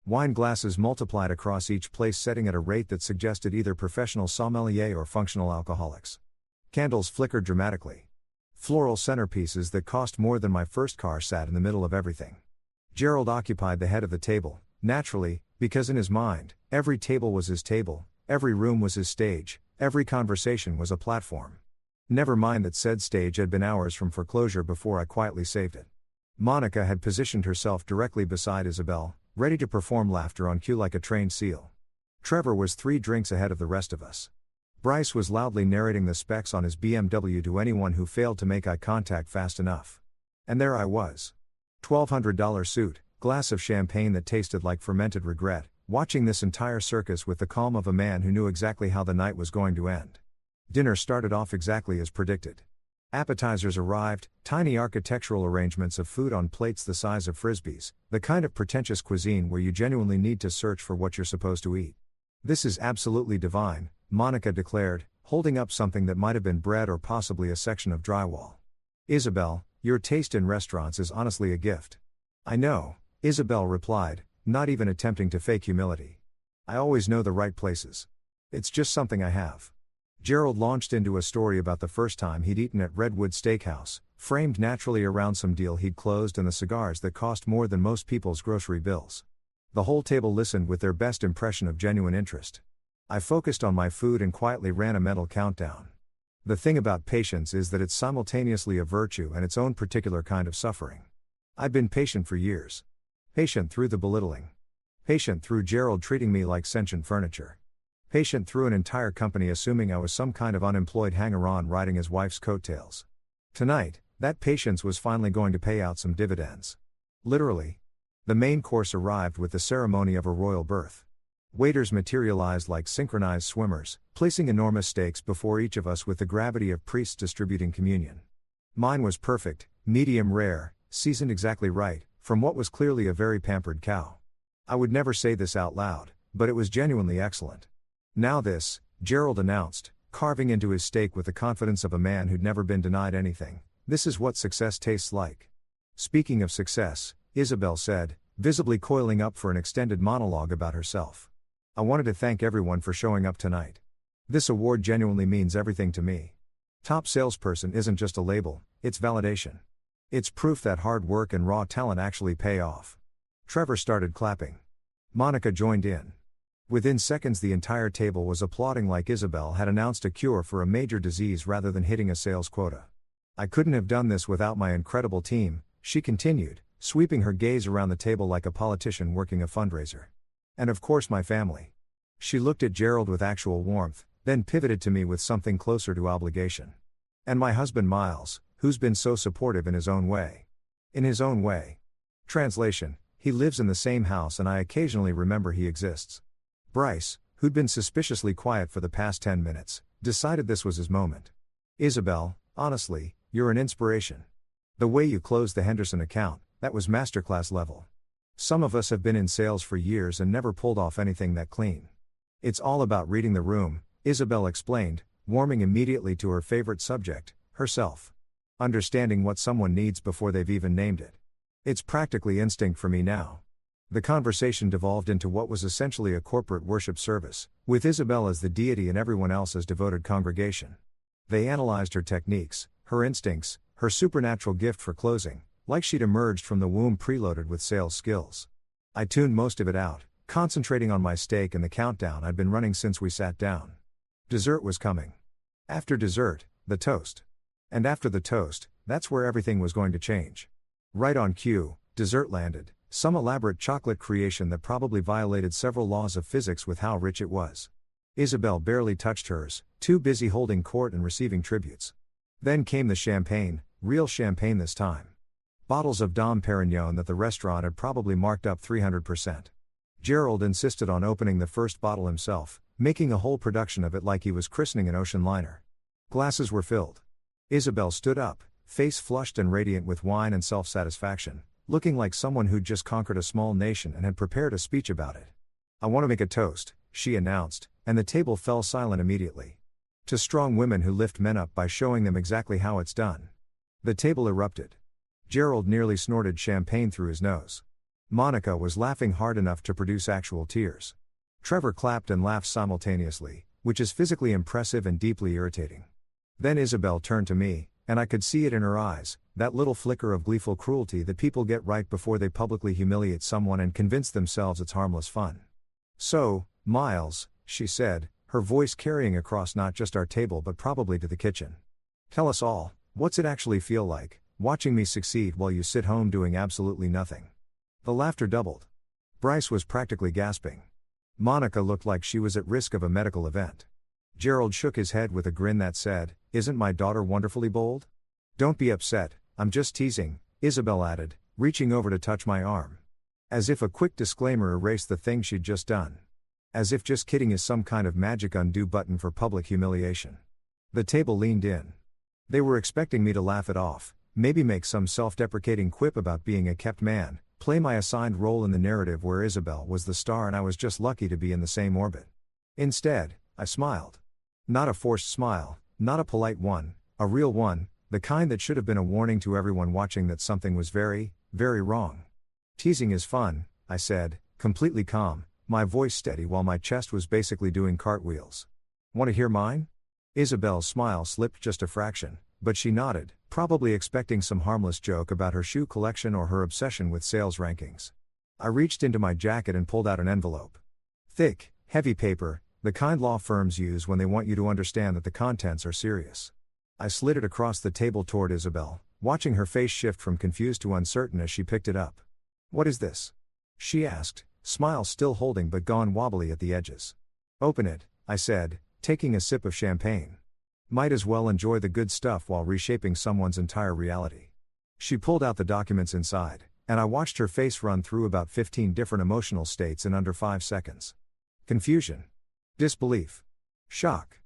Wine glasses multiplied across each place setting at a rate that suggested either professional sommelier or functional alcoholics. Candles flickered dramatically. Floral centerpieces that cost more than my first car sat in the middle of everything. Gerald occupied the head of the table, naturally, because in his mind, every table was his table, every room was his stage, every conversation was a platform. Never mind that said stage had been hours from foreclosure before I quietly saved it. Monica had positioned herself directly beside Isabel, ready to perform laughter on cue like a trained seal. Trevor was 3 drinks ahead of the rest of us. Bryce was loudly narrating the specs on his BMW to anyone who failed to make eye contact fast enough. And there I was. $1,200 suit, glass of champagne that tasted like fermented regret, watching this entire circus with the calm of a man who knew exactly how the night was going to end. Dinner started off exactly as predicted. Appetizers arrived, tiny architectural arrangements of food on plates the size of frisbees, the kind of pretentious cuisine where you genuinely need to search for what you're supposed to eat. This is absolutely divine, Monica declared, holding up something that might have been bread or possibly a section of drywall. Isabel, your taste in restaurants is honestly a gift. I know, Isabel replied, not even attempting to fake humility. I always know the right places. It's just something I have. Gerald launched into a story about the first time he'd eaten at Redwood Steakhouse, framed naturally around some deal he'd closed and the cigars that cost more than most people's grocery bills. The whole table listened with their best impression of genuine interest. I focused on my food and quietly ran a mental countdown. The thing about patience is that it's simultaneously a virtue and its own particular kind of suffering. I'd been patient for years. Patient through the belittling. Patient through Gerald treating me like sentient furniture. Patient through an entire company assuming I was some kind of unemployed hanger-on riding his wife's coattails. Tonight, That patience was finally going to pay out some dividends. Literally. The main course arrived with the ceremony of a royal birth. Waiters materialized like synchronized swimmers, placing enormous stakes before each of us with the gravity of priests distributing communion. Mine was perfect, medium rare, seasoned exactly right, from what was clearly a very pampered cow. I would never say this out loud, but it was genuinely excellent. Now this, Gerald announced, carving into his steak with the confidence of a man who'd never been denied anything, this is what success tastes like. Speaking of success, Isabel said, visibly coiling up for an extended monologue about herself. I wanted to thank everyone for showing up tonight. This award genuinely means everything to me. Top salesperson isn't just a label, it's validation. It's proof that hard work and raw talent actually pay off. Trevor started clapping. Monica joined in. Within seconds the entire table was applauding like Isabel had announced a cure for a major disease rather than hitting a sales quota. I couldn't have done this without my incredible team, she continued, sweeping her gaze around the table like a politician working a fundraiser. And of course my family. She looked at Gerald with actual warmth, then pivoted to me with something closer to obligation. And my husband Miles, who's been so supportive in his own way. In his own way. Translation, he lives in the same house and I occasionally remember he exists. Bryce, who'd been suspiciously quiet for the past 10 minutes, decided this was his moment. Isabel, honestly, you're an inspiration. The way you closed the Henderson account, that was masterclass level. Some of us have been in sales for years and never pulled off anything that clean. It's all about reading the room, Isabel explained, warming immediately to her favorite subject, herself. Understanding what someone needs before they've even named it. It's practically instinct for me now. The conversation devolved into what was essentially a corporate worship service, with Isabel as the deity and everyone else as devoted congregation. They analyzed her techniques, her instincts, her supernatural gift for closing, like she'd emerged from the womb preloaded with sales skills. I tuned most of it out, concentrating on my steak and the countdown I'd been running since we sat down. Dessert was coming. After dessert, the toast. And after the toast, that's where everything was going to change. Right on cue, dessert landed, some elaborate chocolate creation that probably violated several laws of physics with how rich it was. Isabel barely touched hers, too busy holding court and receiving tributes. Then came the champagne, real champagne this time. Bottles of Dom Perignon that the restaurant had probably marked up 300%. Gerald insisted on opening the first bottle himself, making a whole production of it like he was christening an ocean liner. Glasses were filled. Isabel stood up, face flushed and radiant with wine and self-satisfaction, looking like someone who'd just conquered a small nation and had prepared a speech about it. I want to make a toast, she announced, and the table fell silent immediately. To strong women who lift men up by showing them exactly how it's done. The table erupted. Gerald nearly snorted champagne through his nose. Monica was laughing hard enough to produce actual tears. Trevor clapped and laughed simultaneously, which is physically impressive and deeply irritating. Then Isabel turned to me, and I could see it in her eyes, that little flicker of gleeful cruelty that people get right before they publicly humiliate someone and convince themselves it's harmless fun. So, Miles, she said, her voice carrying across not just our table but probably to the kitchen. Tell us all, what's it actually feel like, watching me succeed while you sit home doing absolutely nothing? The laughter doubled. Bryce was practically gasping. Monica looked like she was at risk of a medical event. Gerald shook his head with a grin that said, "Isn't my daughter wonderfully bold?" "Don't be upset, I'm just teasing," Isabel added, reaching over to touch my arm. As if a quick disclaimer erased the thing she'd just done. As if just kidding is some kind of magic undo button for public humiliation. The table leaned in. They were expecting me to laugh it off, maybe make some self-deprecating quip about being a kept man, play my assigned role in the narrative where Isabel was the star and I was just lucky to be in the same orbit. Instead, I smiled. Not a forced smile, not a polite one, a real one, the kind that should have been a warning to everyone watching that something was very, very wrong. Teasing is fun, I said, completely calm, my voice steady while my chest was basically doing cartwheels. Want to hear mine? Isabel's smile slipped just a fraction, but she nodded, probably expecting some harmless joke about her shoe collection or her obsession with sales rankings. I reached into my jacket and pulled out an envelope. Thick, heavy paper, the kind law firms use when they want you to understand that the contents are serious. I slid it across the table toward Isabel, watching her face shift from confused to uncertain as she picked it up. "What is this?" she asked, smile still holding but gone wobbly at the edges. "Open it," I said, taking a sip of champagne. Might as well enjoy the good stuff while reshaping someone's entire reality. She pulled out the documents inside, and I watched her face run through about 15 different emotional states in under 5 seconds. Confusion. Disbelief. Shock.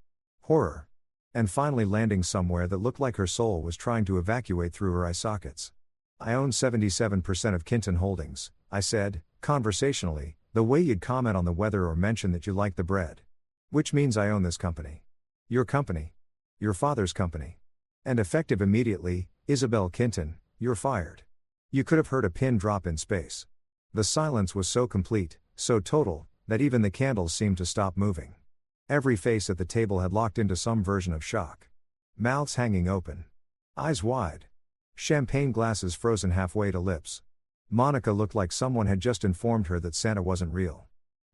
Horror. And finally landing somewhere that looked like her soul was trying to evacuate through her eye sockets. I own 77% of Kinton Holdings, I said, conversationally, the way you'd comment on the weather or mention that you like the bread. Which means I own this company. Your company. Your father's company. And effective immediately, Isabel Kinton, you're fired. You could have heard a pin drop in space. The silence was so complete, so total, that even the candles seemed to stop moving. Every face at the table had locked into some version of shock. Mouths hanging open. Eyes wide. Champagne glasses frozen halfway to lips. Monica looked like someone had just informed her that Santa wasn't real.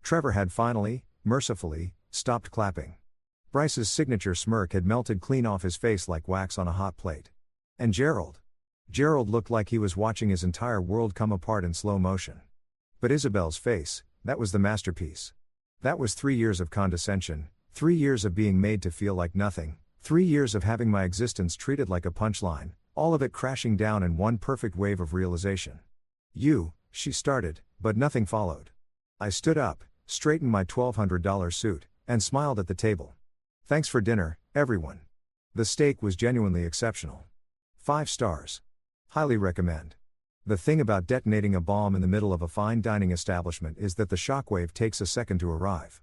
Trevor had finally, mercifully, stopped clapping. Bryce's signature smirk had melted clean off his face like wax on a hot plate. And Gerald? Gerald looked like he was watching his entire world come apart in slow motion. But Isabel's face, that was the masterpiece. That was 3 years of condescension, 3 years of being made to feel like nothing, 3 years of having my existence treated like a punchline, all of it crashing down in one perfect wave of realization. She started, but nothing followed. I stood up, straightened my $1,200 suit, and smiled at the table. Thanks for dinner, everyone. The steak was genuinely exceptional. 5 stars. Highly recommend. The thing about detonating a bomb in the middle of a fine dining establishment is that the shockwave takes a second to arrive.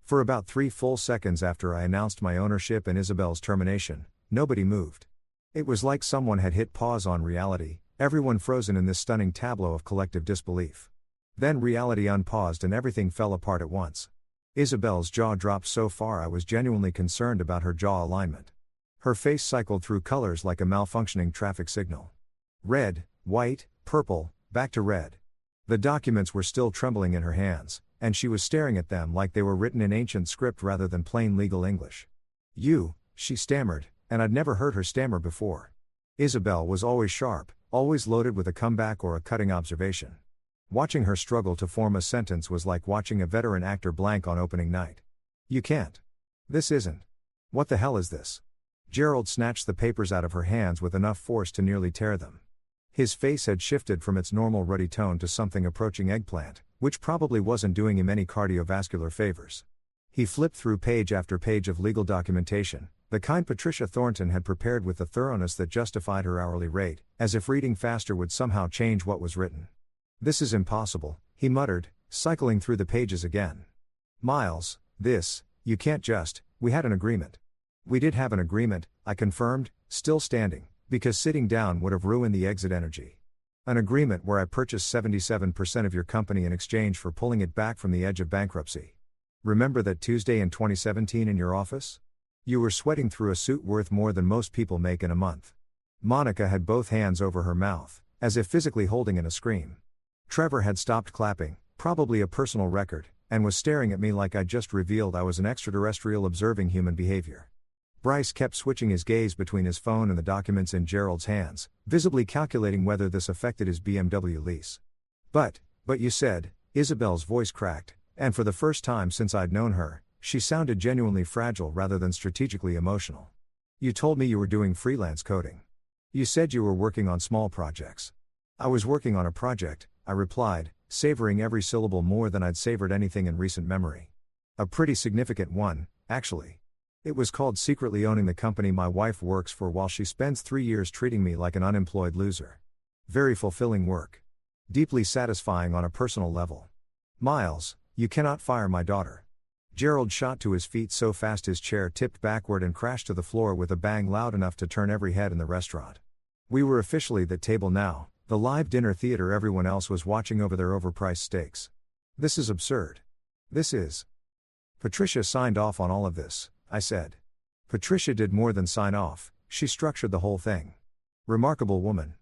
For about 3 full seconds after I announced my ownership and Isabel's termination, nobody moved. It was like someone had hit pause on reality, everyone frozen in this stunning tableau of collective disbelief. Then reality unpaused and everything fell apart at once. Isabel's jaw dropped so far I was genuinely concerned about her jaw alignment. Her face cycled through colors like a malfunctioning traffic signal. Red, white, purple, back to red. The documents were still trembling in her hands, and she was staring at them like they were written in ancient script rather than plain legal English. She stammered, and I'd never heard her stammer before. Isabel was always sharp, always loaded with a comeback or a cutting observation. Watching her struggle to form a sentence was like watching a veteran actor blank on opening night. You can't. This isn't. What the hell is this? Gerald snatched the papers out of her hands with enough force to nearly tear them. His face had shifted from its normal ruddy tone to something approaching eggplant, which probably wasn't doing him any cardiovascular favors. He flipped through page after page of legal documentation, the kind Patricia Thornton had prepared with the thoroughness that justified her hourly rate, as if reading faster would somehow change what was written. This is impossible, he muttered, cycling through the pages again. Miles, you can't just, we had an agreement. We did have an agreement, I confirmed, still standing, because sitting down would have ruined the exit energy. An agreement where I purchased 77% of your company in exchange for pulling it back from the edge of bankruptcy. Remember that Tuesday in 2017 in your office? You were sweating through a suit worth more than most people make in a month. Monica had both hands over her mouth, as if physically holding in a scream. Trevor had stopped clapping, probably a personal record, and was staring at me like I'd just revealed I was an extraterrestrial observing human behavior. Bryce kept switching his gaze between his phone and the documents in Gerald's hands, visibly calculating whether this affected his BMW lease. But you said, Isabel's voice cracked, and for the first time since I'd known her, she sounded genuinely fragile rather than strategically emotional. You told me you were doing freelance coding. You said you were working on small projects. I was working on a project, I replied, savoring every syllable more than I'd savored anything in recent memory. A pretty significant one, actually. It was called secretly owning the company my wife works for while she spends 3 years treating me like an unemployed loser. Very fulfilling work. Deeply satisfying on a personal level. Miles, you cannot fire my daughter. Gerald shot to his feet so fast his chair tipped backward and crashed to the floor with a bang loud enough to turn every head in the restaurant. We were officially that table now, the live dinner theater everyone else was watching over their overpriced steaks. This is absurd. This is. Patricia signed off on all of this, I said. Patricia did more than sign off, she structured the whole thing. Remarkable woman.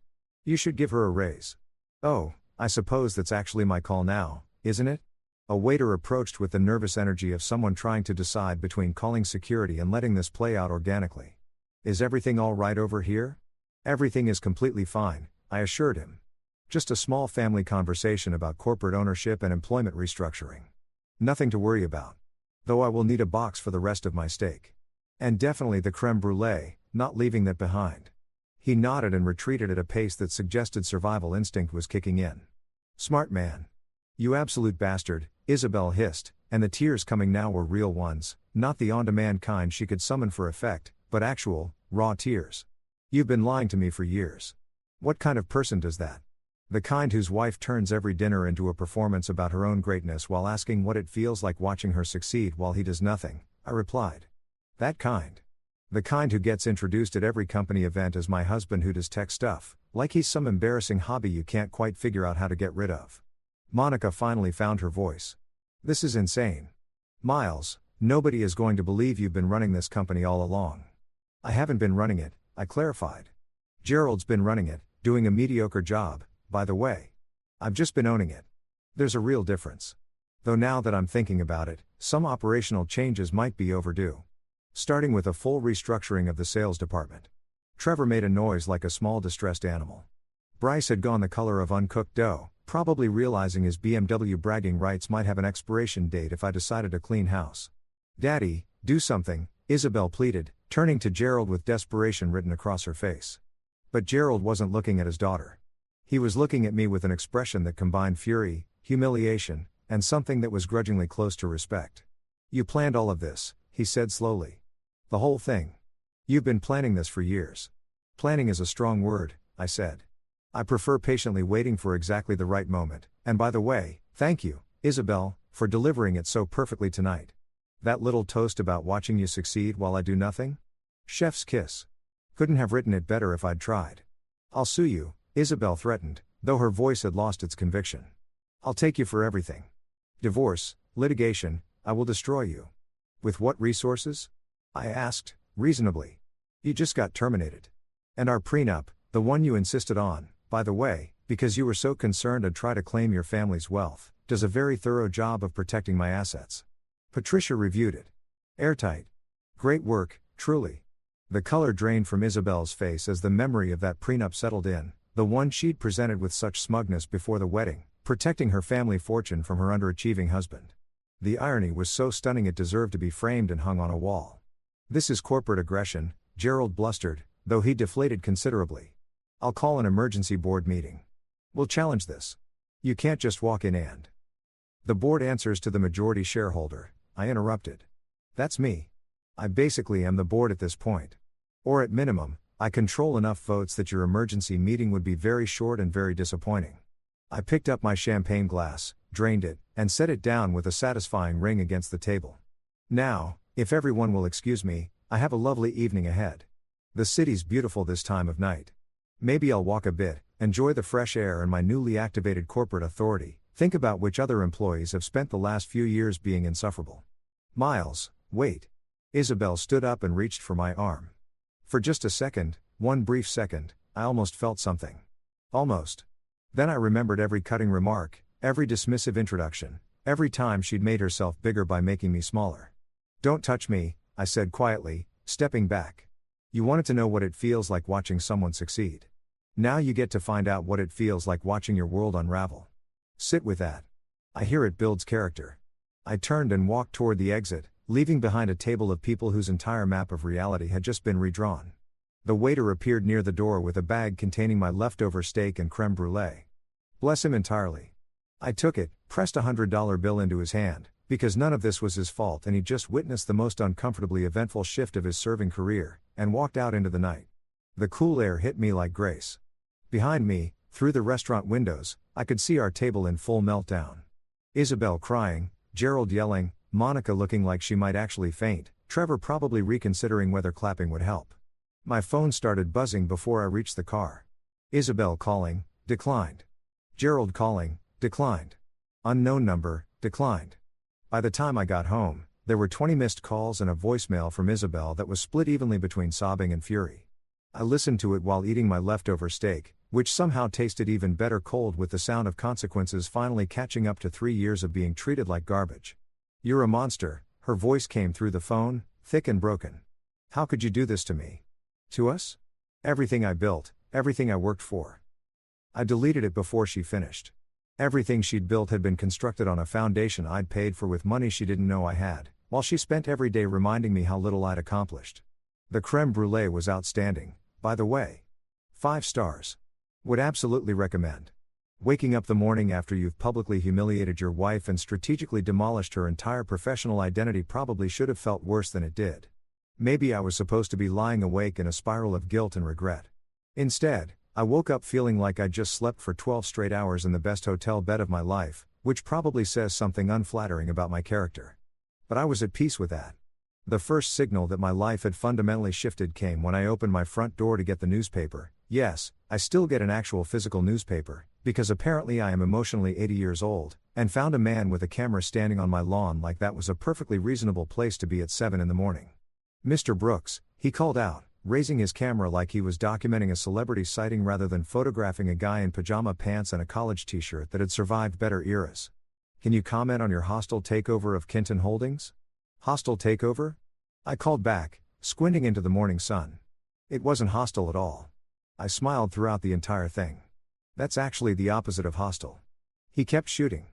You should give her a raise. Oh, I suppose that's actually my call now, isn't it? A waiter approached with the nervous energy of someone trying to decide between calling security and letting this play out organically. Is everything all right over here? Everything is completely fine, I assured him. Just a small family conversation about corporate ownership and employment restructuring. Nothing to worry about. Though I will need a box for the rest of my steak. And definitely the creme brulee, not leaving that behind. He nodded and retreated at a pace that suggested survival instinct was kicking in. Smart man. You absolute bastard, Isabel hissed, and the tears coming now were real ones, not the on-demand kind she could summon for effect, but actual, raw tears. You've been lying to me for years. What kind of person does that? The kind whose wife turns every dinner into a performance about her own greatness while asking what it feels like watching her succeed while he does nothing, I replied. That kind. The kind who gets introduced at every company event as my husband who does tech stuff, like he's some embarrassing hobby you can't quite figure out how to get rid of. Monica finally found her voice. This is insane. Miles, nobody is going to believe you've been running this company all along. I haven't been running it, I clarified. Gerald's been running it, doing a mediocre job, by the way. I've just been owning it. There's a real difference. Though now that I'm thinking about it, some operational changes might be overdue. Starting with a full restructuring of the sales department. Trevor made a noise like a small distressed animal. Bryce had gone the color of uncooked dough, probably realizing his BMW bragging rights might have an expiration date if I decided to clean house. Daddy, do something, Isabel pleaded, turning to Gerald with desperation written across her face. But Gerald wasn't looking at his daughter. He was looking at me with an expression that combined fury, humiliation, and something that was grudgingly close to respect. You planned all of this, he said slowly. The whole thing. You've been planning this for years. Planning is a strong word, I said. I prefer patiently waiting for exactly the right moment, and by the way, thank you, Isabel, for delivering it so perfectly tonight. That little toast about watching you succeed while I do nothing? Chef's kiss. Couldn't have written it better if I'd tried. I'll sue you, Isabel threatened, though her voice had lost its conviction. I'll take you for everything. Divorce, litigation, I will destroy you. With what resources? I asked, reasonably. You just got terminated. And our prenup, the one you insisted on, by the way, because you were so concerned I'd try to claim your family's wealth, does a very thorough job of protecting my assets. Patricia reviewed it. Airtight. Great work, truly. The color drained from Isabel's face as the memory of that prenup settled in, the one she'd presented with such smugness before the wedding, protecting her family fortune from her underachieving husband. The irony was so stunning it deserved to be framed and hung on a wall. This is corporate aggression, Gerald blustered, though he deflated considerably. I'll call an emergency board meeting. We'll challenge this. You can't just walk in and. The board answers to the majority shareholder, I interrupted. That's me. I basically am the board at this point. Or at minimum, I control enough votes that your emergency meeting would be very short and very disappointing. I picked up my champagne glass, drained it, and set it down with a satisfying ring against the table. Now, if everyone will excuse me, I have a lovely evening ahead. The city's beautiful this time of night. Maybe I'll walk a bit, enjoy the fresh air and my newly activated corporate authority, think about which other employees have spent the last few years being insufferable. Miles, wait. Isabel stood up and reached for my arm. For just a second, one brief second, I almost felt something. Almost. Then I remembered every cutting remark, every dismissive introduction, every time she'd made herself bigger by making me smaller. Don't touch me, I said quietly, stepping back. You wanted to know what it feels like watching someone succeed. Now you get to find out what it feels like watching your world unravel. Sit with that. I hear it builds character. I turned and walked toward the exit, leaving behind a table of people whose entire map of reality had just been redrawn. The waiter appeared near the door with a bag containing my leftover steak and creme brulee. Bless him entirely. I took it, pressed $100 bill into his hand, because none of this was his fault and he'd just witnessed the most uncomfortably eventful shift of his serving career, and walked out into the night. The cool air hit me like grace. Behind me, through the restaurant windows, I could see our table in full meltdown. Isabel crying, Gerald yelling, Monica looking like she might actually faint, Trevor probably reconsidering whether clapping would help. My phone started buzzing before I reached the car. Isabel calling, declined. Gerald calling, declined. Unknown number, declined. By the time I got home, there were 20 missed calls and a voicemail from Isabel that was split evenly between sobbing and fury. I listened to it while eating my leftover steak, which somehow tasted even better cold with the sound of consequences finally catching up to 3 years of being treated like garbage. You're a monster, her voice came through the phone, thick and broken. How could you do this to me? To us? Everything I built, everything I worked for. I deleted it before she finished. Everything she'd built had been constructed on a foundation I'd paid for with money she didn't know I had, while she spent every day reminding me how little I'd accomplished. The creme brulee was outstanding, by the way. 5 stars. Would absolutely recommend. Waking up the morning after you've publicly humiliated your wife and strategically demolished her entire professional identity probably should have felt worse than it did. Maybe I was supposed to be lying awake in a spiral of guilt and regret. Instead, I woke up feeling like I'd just slept for 12 straight hours in the best hotel bed of my life, which probably says something unflattering about my character. But I was at peace with that. The first signal that my life had fundamentally shifted came when I opened my front door to get the newspaper. Yes, I still get an actual physical newspaper, because apparently I am emotionally 80 years old, and found a man with a camera standing on my lawn like that was a perfectly reasonable place to be at 7 in the morning. "Mr. Brooks," he called out, raising his camera like he was documenting a celebrity sighting rather than photographing a guy in pajama pants and a college t-shirt that had survived better eras. "Can you comment on your hostile takeover of Kinton Holdings?" "Hostile takeover?" I called back, squinting into the morning sun. It wasn't hostile at all. I smiled throughout the entire thing. That's actually the opposite of hostile. He kept shooting.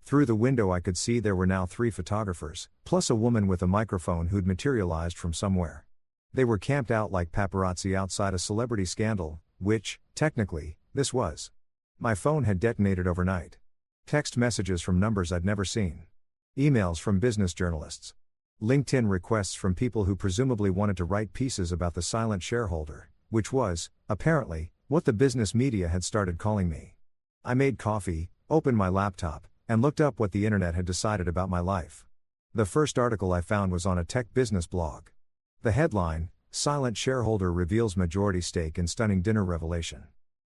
Through the window I could see there were now 3 photographers, plus a woman with a microphone who'd materialized from somewhere. They were camped out like paparazzi outside a celebrity scandal, which, technically, this was. My phone had detonated overnight. Text messages from numbers I'd never seen. Emails from business journalists. LinkedIn requests from people who presumably wanted to write pieces about the silent shareholder, which was, apparently, what the business media had started calling me. I made coffee, opened my laptop, and looked up what the internet had decided about my life. The first article I found was on a tech business blog. The headline, "Silent Shareholder Reveals Majority Stake in Stunning Dinner Revelation."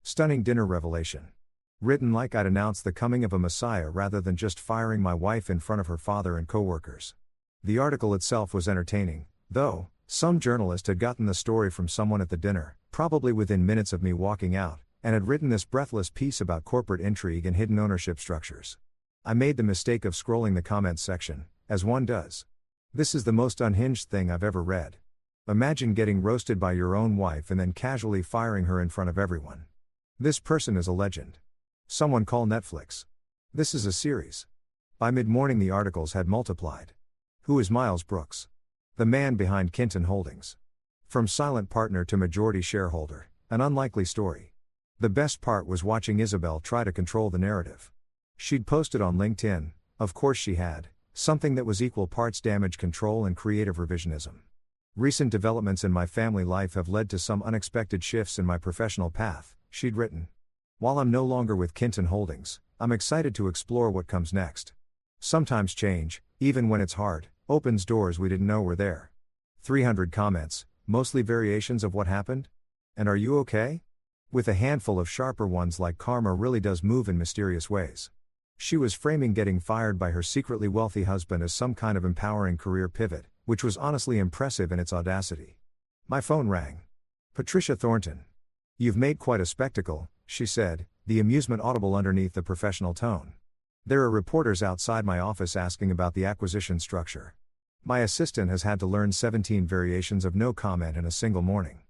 Stunning dinner revelation. Written like I'd announced the coming of a messiah rather than just firing my wife in front of her father and coworkers. The article itself was entertaining, though. Some journalist had gotten the story from someone at the dinner, probably within minutes of me walking out, and had written this breathless piece about corporate intrigue and hidden ownership structures. I made the mistake of scrolling the comments section, as one does. This is the most unhinged thing I've ever read. Imagine getting roasted by your own wife and then casually firing her in front of everyone. This person is a legend. Someone call Netflix. This is a series. By mid-morning the articles had multiplied. Who is Miles Brooks? The man behind Kinton Holdings. From silent partner to majority shareholder, an unlikely story. The best part was watching Isabel try to control the narrative. She'd posted on LinkedIn, of course she had, something that was equal parts damage control and creative revisionism. "Recent developments in my family life have led to some unexpected shifts in my professional path," she'd written. "While I'm no longer with Kinton Holdings, I'm excited to explore what comes next. Sometimes change, even when it's hard, opens doors we didn't know were there." 300 comments, mostly variations of what happened. "And are you okay?" With a handful of sharper ones like "Karma really does move in mysterious ways." She was framing getting fired by her secretly wealthy husband as some kind of empowering career pivot, which was honestly impressive in its audacity. My phone rang. Patricia Thornton. "You've made quite a spectacle," she said, the amusement audible underneath the professional tone. "There are reporters outside my office asking about the acquisition structure. My assistant has had to learn 17 variations of no comment in a single morning."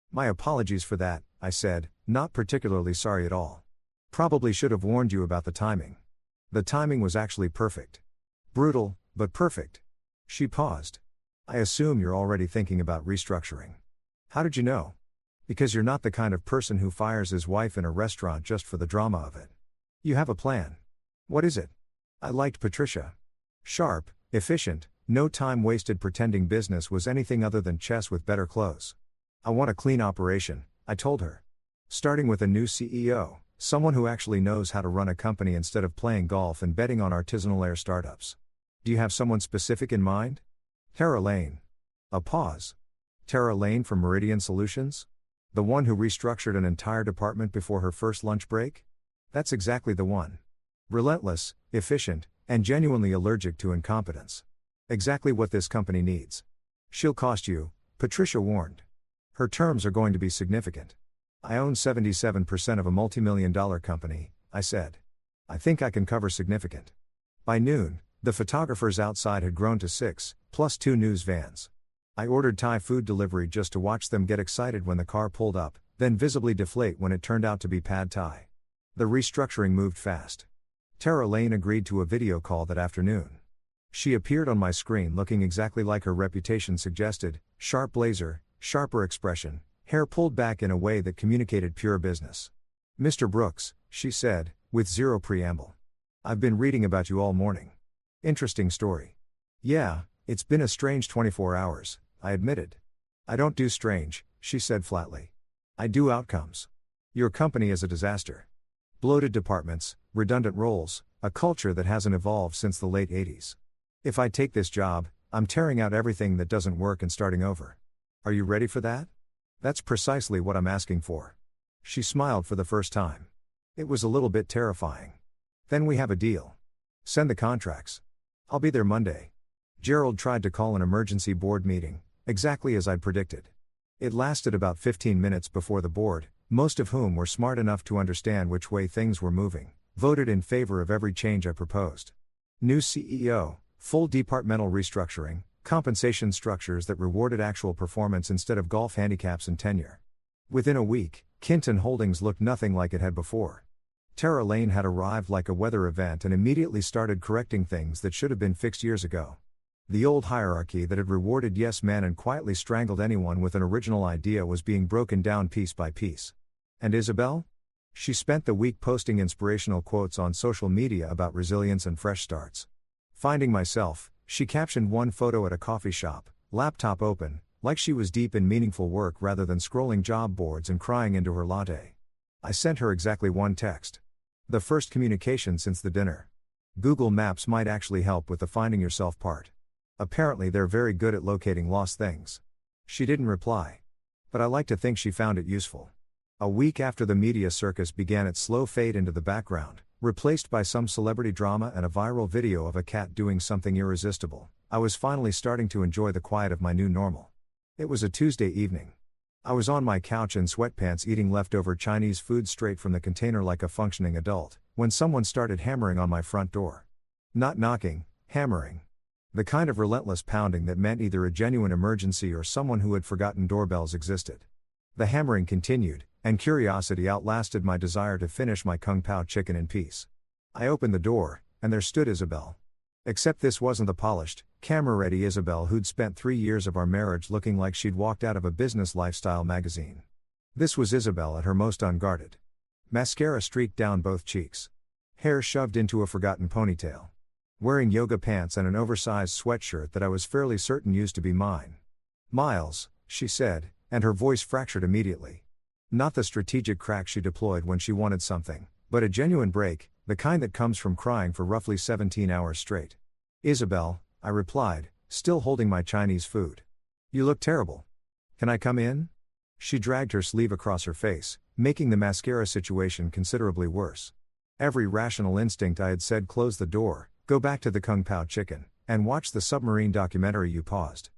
"My apologies for that," I said, not particularly sorry at all. "Probably should have warned you about the timing." "The timing was actually perfect." "Brutal, but perfect." She paused. "I assume you're already thinking about restructuring." "How did you know?" "Because you're not the kind of person who fires his wife in a restaurant just for the drama of it. You have a plan." "What is it?" I liked Patricia. Sharp, efficient, no time wasted pretending business was anything other than chess with better clothes. "I want a clean operation," I told her. "Starting with a new CEO, someone who actually knows how to run a company instead of playing golf and betting on artisanal air startups." "Do you have someone specific in mind?" "Tara Lane." A pause. "Tara Lane from Meridian Solutions? The one who restructured an entire department before her first lunch break?" "That's exactly the one. Relentless, efficient, and genuinely allergic to incompetence. Exactly what this company needs." "She'll cost you," Patricia warned. "Her terms are going to be significant." "I own 77% of a multi-million-dollar company," I said. "I think I can cover significant." By noon, the photographers outside had grown to 6, plus 2 news vans. I ordered Thai food delivery just to watch them get excited when the car pulled up, then visibly deflate when it turned out to be pad Thai. The restructuring moved fast. Tara Lane agreed to a video call that afternoon. She appeared on my screen looking exactly like her reputation suggested, sharp blazer, sharper expression, hair pulled back in a way that communicated pure business. "Mr. Brooks," she said, with zero preamble. "I've been reading about you all morning. Interesting story." "Yeah, it's been a strange 24 hours, I admitted." "I don't do strange," she said flatly. "I do outcomes. Your company is a disaster. Bloated departments, redundant roles, a culture that hasn't evolved since the late 80s. If I take this job, I'm tearing out everything that doesn't work and starting over. Are you ready for that?" "That's precisely what I'm asking for." She smiled for the first time. It was a little bit terrifying. "Then we have a deal. Send the contracts. I'll be there Monday." Gerald tried to call an emergency board meeting, exactly as I'd predicted. It lasted about 15 minutes before the board, most of whom were smart enough to understand which way things were moving, voted in favor of every change I proposed. New CEO, full departmental restructuring, compensation structures that rewarded actual performance instead of golf handicaps and tenure. Within a week, Kinton Holdings looked nothing like it had before. Tara Lane had arrived like a weather event and immediately started correcting things that should have been fixed years ago. The old hierarchy that had rewarded yes men and quietly strangled anyone with an original idea was being broken down piece by piece. And Isabel? She spent the week posting inspirational quotes on social media about resilience and fresh starts. Finding myself, she captioned one photo at a coffee shop, laptop open, like she was deep in meaningful work rather than scrolling job boards and crying into her latte. I sent her exactly one text. The first communication since the dinner. Google Maps might actually help with the finding yourself part. Apparently they're very good at locating lost things. She didn't reply. But I like to think she found it useful. A week after the media circus began its slow fade into the background, replaced by some celebrity drama and a viral video of a cat doing something irresistible, I was finally starting to enjoy the quiet of my new normal. It was a Tuesday evening. I was on my couch in sweatpants eating leftover Chinese food straight from the container like a functioning adult, when someone started hammering on my front door. Not knocking, hammering. The kind of relentless pounding that meant either a genuine emergency or someone who had forgotten doorbells existed. The hammering continued, and curiosity outlasted my desire to finish my kung pao chicken in peace. I opened the door, and there stood Isabel. Except this wasn't the polished, camera-ready Isabel who'd spent 3 years of our marriage looking like she'd walked out of a business lifestyle magazine. This was Isabel at her most unguarded. Mascara streaked down both cheeks. Hair shoved into a forgotten ponytail. Wearing yoga pants and an oversized sweatshirt that I was fairly certain used to be mine. "Miles," she said, and her voice fractured immediately. Not the strategic crack she deployed when she wanted something, but a genuine break, the kind that comes from crying for roughly 17 hours straight. "Isabel," I replied, still holding my Chinese food. "You look terrible. Can I come in?" She dragged her sleeve across her face, making the mascara situation considerably worse. Every rational instinct I had said close the door, go back to the kung pao chicken, and watch the submarine documentary you paused.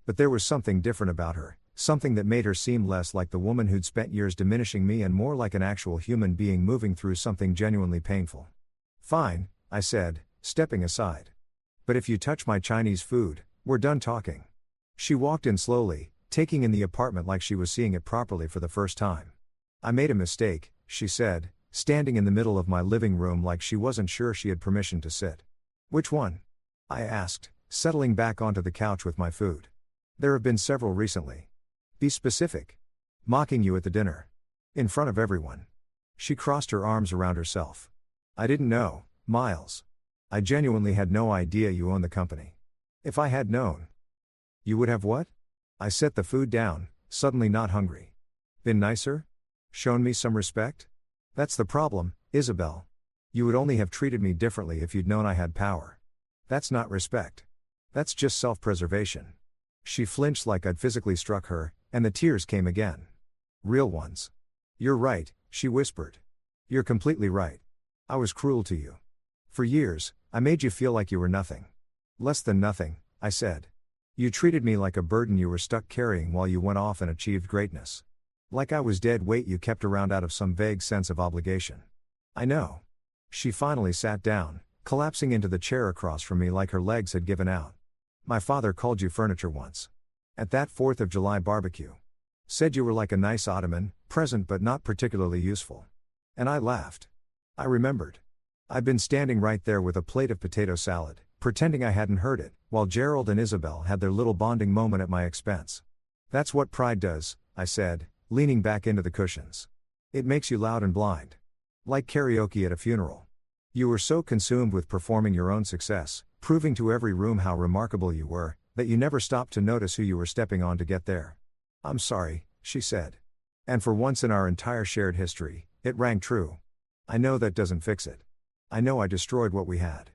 But there was something different about her. Something that made her seem less like the woman who'd spent years diminishing me and more like an actual human being moving through something genuinely painful. "Fine," I said, stepping aside. "But if you touch my Chinese food, we're done talking." She walked in slowly, taking in the apartment like she was seeing it properly for the first time. "I made a mistake," she said, standing in the middle of my living room like she wasn't sure she had permission to sit. "Which one?" I asked, settling back onto the couch with my food. "There have been several recently." "Be specific." "Mocking you at the dinner. In front of everyone." She crossed her arms around herself. "I didn't know, Miles. I genuinely had no idea you own the company. If I had known." "You would have what?" I set the food down, suddenly not hungry. "Been nicer? Shown me some respect?" "That's the problem, Isabel. You would only have treated me differently if you'd known I had power. That's not respect. That's just self-preservation." She flinched like I'd physically struck her, and the tears came again. Real ones. "You're right," she whispered. "You're completely right. I was cruel to you. For years, I made you feel like you were nothing. Less than nothing," I said. "You treated me like a burden you were stuck carrying while you went off and achieved greatness. Like I was dead weight you kept around out of some vague sense of obligation." "I know." She finally sat down, collapsing into the chair across from me like her legs had given out. "My father called you furniture once. At that 4th of July barbecue. Said you were like a nice ottoman, present but not particularly useful." And I laughed. I remembered. I'd been standing right there with a plate of potato salad, pretending I hadn't heard it, while Gerald and Isabel had their little bonding moment at my expense. That's what pride does, I said, leaning back into the cushions. It makes you loud and blind. Like karaoke at a funeral. You were so consumed with performing your own success, proving to every room how remarkable you were, that you never stopped to notice who you were stepping on to get there. I'm sorry, she said. And for once in our entire shared history, it rang true. I know that doesn't fix it. I know I destroyed what we had.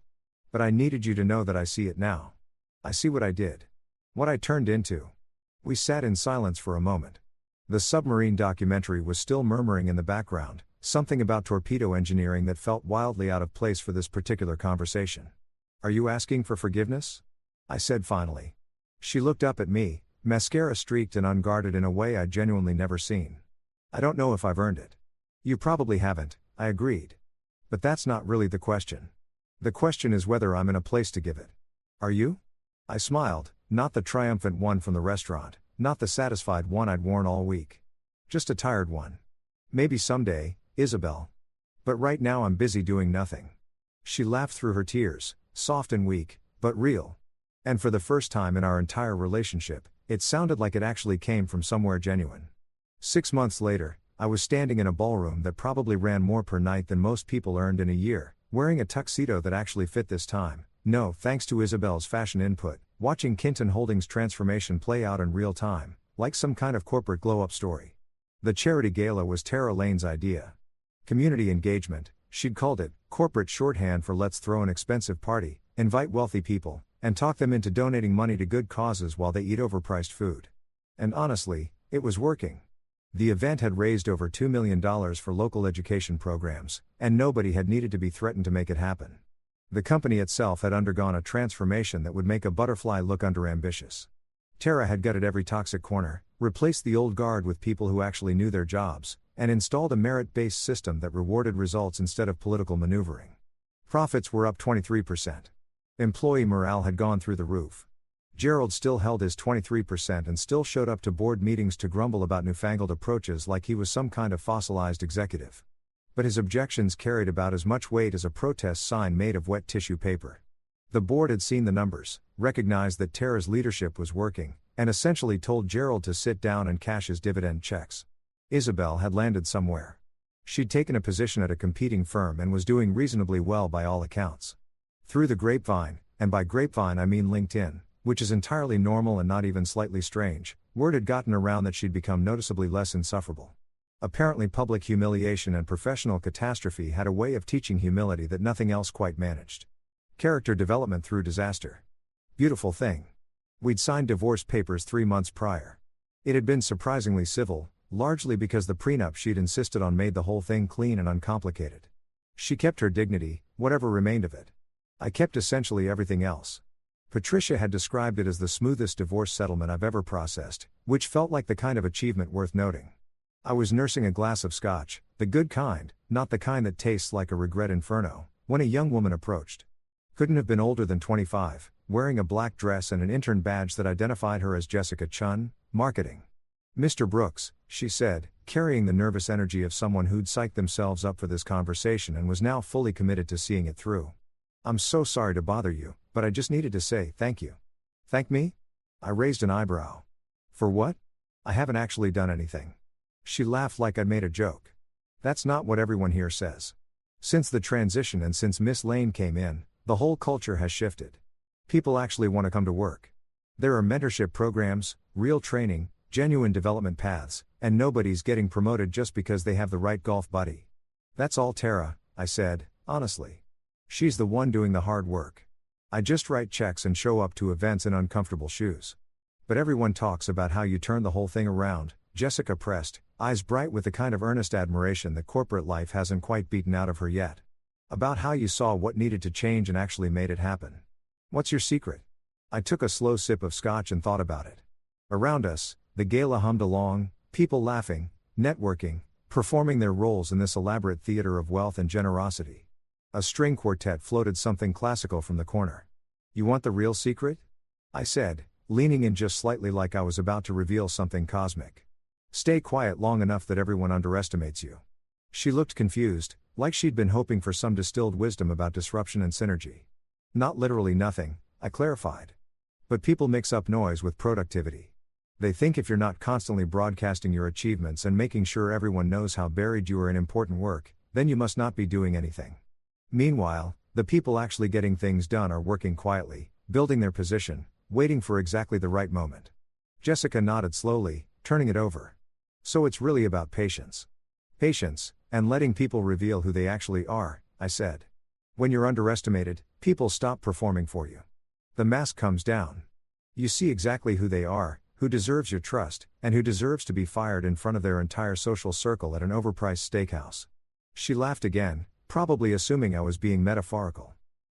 But I needed you to know that I see it now. I see what I did. What I turned into. We sat in silence for a moment. The submarine documentary was still murmuring in the background, something about torpedo engineering that felt wildly out of place for this particular conversation. Are you asking for forgiveness? I said finally. She looked up at me, mascara streaked and unguarded in a way I'd genuinely never seen. I don't know if I've earned it. You probably haven't, I agreed. But that's not really the question. The question is whether I'm in a place to give it. Are you? I smiled, not the triumphant one from the restaurant, not the satisfied one I'd worn all week. Just a tired one. Maybe someday, Isabel. But right now I'm busy doing nothing. She laughed through her tears, soft and weak, but real. And for the first time in our entire relationship, it sounded like it actually came from somewhere genuine. 6 months later, I was standing in a ballroom that probably ran more per night than most people earned in a year, wearing a tuxedo that actually fit this time, no thanks to Isabel's fashion input, watching Kinton Holdings' transformation play out in real time, like some kind of corporate glow-up story. The charity gala was Tara Lane's idea. Community engagement, she'd called it, corporate shorthand for let's throw an expensive party, invite wealthy people, and talk them into donating money to good causes while they eat overpriced food. And honestly, it was working. The event had raised over $2 million for local education programs, and nobody had needed to be threatened to make it happen. The company itself had undergone a transformation that would make a butterfly look underambitious. Tara had gutted every toxic corner, replaced the old guard with people who actually knew their jobs, and installed a merit-based system that rewarded results instead of political maneuvering. Profits were up 23%. Employee morale had gone through the roof. Gerald still held his 23% and still showed up to board meetings to grumble about newfangled approaches like he was some kind of fossilized executive. But his objections carried about as much weight as a protest sign made of wet tissue paper. The board had seen the numbers, recognized that Tara's leadership was working, and essentially told Gerald to sit down and cash his dividend checks. Isabel had landed somewhere. She'd taken a position at a competing firm and was doing reasonably well by all accounts. Through the grapevine, and by grapevine I mean LinkedIn, which is entirely normal and not even slightly strange, word had gotten around that she'd become noticeably less insufferable. Apparently public humiliation and professional catastrophe had a way of teaching humility that nothing else quite managed. Character development through disaster. Beautiful thing. We'd signed divorce papers 3 months prior. It had been surprisingly civil, largely because the prenup she'd insisted on made the whole thing clean and uncomplicated. She kept her dignity, whatever remained of it. I kept essentially everything else. Patricia had described it as the smoothest divorce settlement I've ever processed, which felt like the kind of achievement worth noting. I was nursing a glass of scotch, the good kind, not the kind that tastes like a regret inferno, when a young woman approached. Couldn't have been older than 25, wearing a black dress and an intern badge that identified her as Jessica Chun, marketing. Mr. Brooks, she said, carrying the nervous energy of someone who'd psyched themselves up for this conversation and was now fully committed to seeing it through. I'm so sorry to bother you, but I just needed to say thank you. Thank me? I raised an eyebrow. For what? I haven't actually done anything. She laughed like I'd made a joke. That's not what everyone here says. Since the transition and since Miss Lane came in, the whole culture has shifted. People actually want to come to work. There are mentorship programs, real training, genuine development paths, and nobody's getting promoted just because they have the right golf buddy. That's all Tara, I said, honestly. She's the one doing the hard work. I just write checks and show up to events in uncomfortable shoes. But everyone talks about how you turn the whole thing around, Jessica pressed, eyes bright with the kind of earnest admiration that corporate life hasn't quite beaten out of her yet. About how you saw what needed to change and actually made it happen. What's your secret? I took a slow sip of scotch and thought about it. Around us, the gala hummed along, people laughing, networking, performing their roles in this elaborate theater of wealth and generosity. A string quartet floated something classical from the corner. You want the real secret? I said, leaning in just slightly like I was about to reveal something cosmic. Stay quiet long enough that everyone underestimates you. She looked confused, like she'd been hoping for some distilled wisdom about disruption and synergy. Not literally nothing, I clarified. But people mix up noise with productivity. They think if you're not constantly broadcasting your achievements and making sure everyone knows how buried you are in important work, then you must not be doing anything. Meanwhile, the people actually getting things done are working quietly, building their position, waiting for exactly the right moment. Jessica nodded slowly, turning it over. So it's really about patience. Patience, and letting people reveal who they actually are, I said. When you're underestimated, people stop performing for you. The mask comes down. You see exactly who they are, who deserves your trust, and who deserves to be fired in front of their entire social circle at an overpriced steakhouse. She laughed again, probably assuming I was being metaphorical.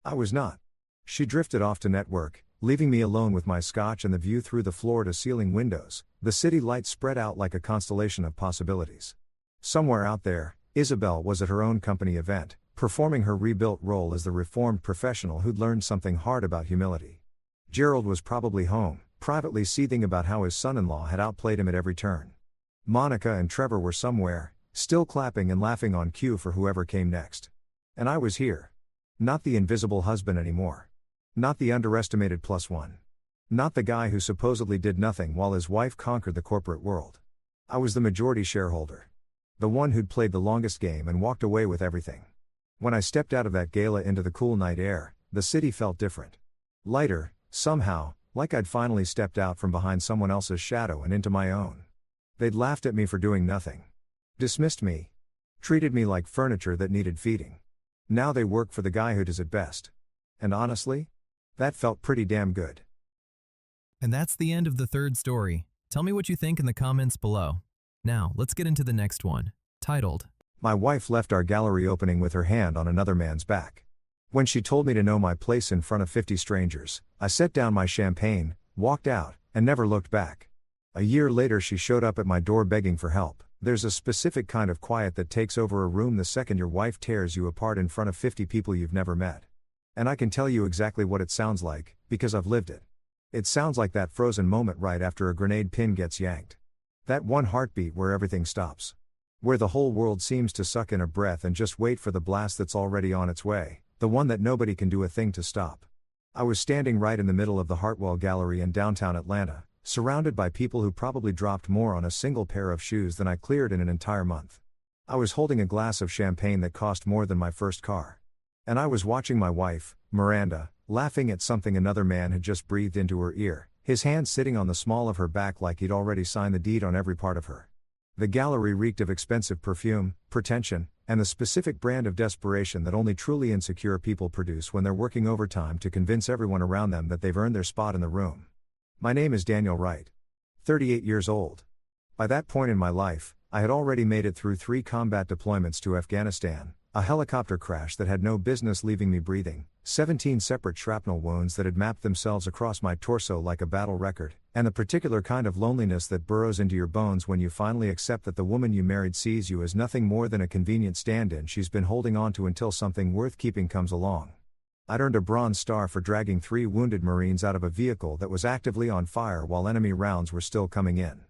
I was not. She drifted off to network, leaving me alone with my scotch and the view through the floor-to-ceiling windows, the city lights spread out like a constellation of possibilities. Somewhere out there, Isabel was at her own company event, performing her rebuilt role as the reformed professional who'd learned something hard about humility. Gerald was probably home, privately seething about how his son-in-law had outplayed him at every turn. Monica and Trevor were somewhere, still clapping and laughing on cue for whoever came next. And I was here. Not the invisible husband anymore. Not the underestimated +1. Not the guy who supposedly did nothing while his wife conquered the corporate world. I was the majority shareholder. The one who'd played the longest game and walked away with everything. When I stepped out of that gala into the cool night air, the city felt different. Lighter, somehow, like I'd finally stepped out from behind someone else's shadow and into my own. They'd laughed at me for doing nothing. Dismissed me. Treated me like furniture that needed feeding. Now they work for the guy who does it best. And honestly, that felt pretty damn good. And that's the end of the third story. Tell me what you think in the comments below. Now, let's get into the next one, titled, My wife left our gallery opening with her hand on another man's back. When she told me to know my place in front of 50 strangers, I set down my champagne, walked out, and never looked back. A year later she showed up at my door begging for help. There's a specific kind of quiet that takes over a room the second your wife tears you apart in front of 50 people you've never met. And I can tell you exactly what it sounds like, because I've lived it. It sounds like that frozen moment right after a grenade pin gets yanked. That one heartbeat where everything stops. Where the whole world seems to suck in a breath and just wait for the blast that's already on its way, the one that nobody can do a thing to stop. I was standing right in the middle of the Hartwell Gallery in downtown Atlanta, surrounded by people who probably dropped more on a single pair of shoes than I cleared in an entire month. I was holding a glass of champagne that cost more than my first car. And I was watching my wife, Miranda, laughing at something another man had just breathed into her ear, his hand sitting on the small of her back like he'd already signed the deed on every part of her. The gallery reeked of expensive perfume, pretension, and the specific brand of desperation that only truly insecure people produce when they're working overtime to convince everyone around them that they've earned their spot in the room. My name is Daniel Wright. 38 years old. By that point in my life, I had already made it through 3 combat deployments to Afghanistan, a helicopter crash that had no business leaving me breathing, 17 separate shrapnel wounds that had mapped themselves across my torso like a battle record, and the particular kind of loneliness that burrows into your bones when you finally accept that the woman you married sees you as nothing more than a convenient stand-in she's been holding on to until something worth keeping comes along. I'd earned a Bronze Star for dragging 3 wounded Marines out of a vehicle that was actively on fire while enemy rounds were still coming in.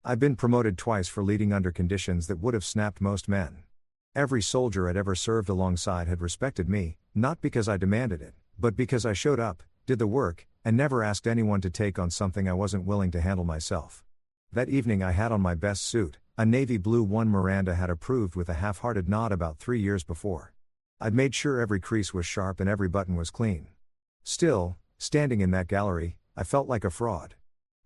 I'd been promoted twice for leading under conditions that would have snapped most men. Every soldier I'd ever served alongside had respected me, not because I demanded it, but because I showed up, did the work, and never asked anyone to take on something I wasn't willing to handle myself. That evening I had on my best suit, a navy blue one Miranda had approved with a half-hearted nod about 3 years before. I'd made sure every crease was sharp and every button was clean. Still, standing in that gallery, I felt like a fraud.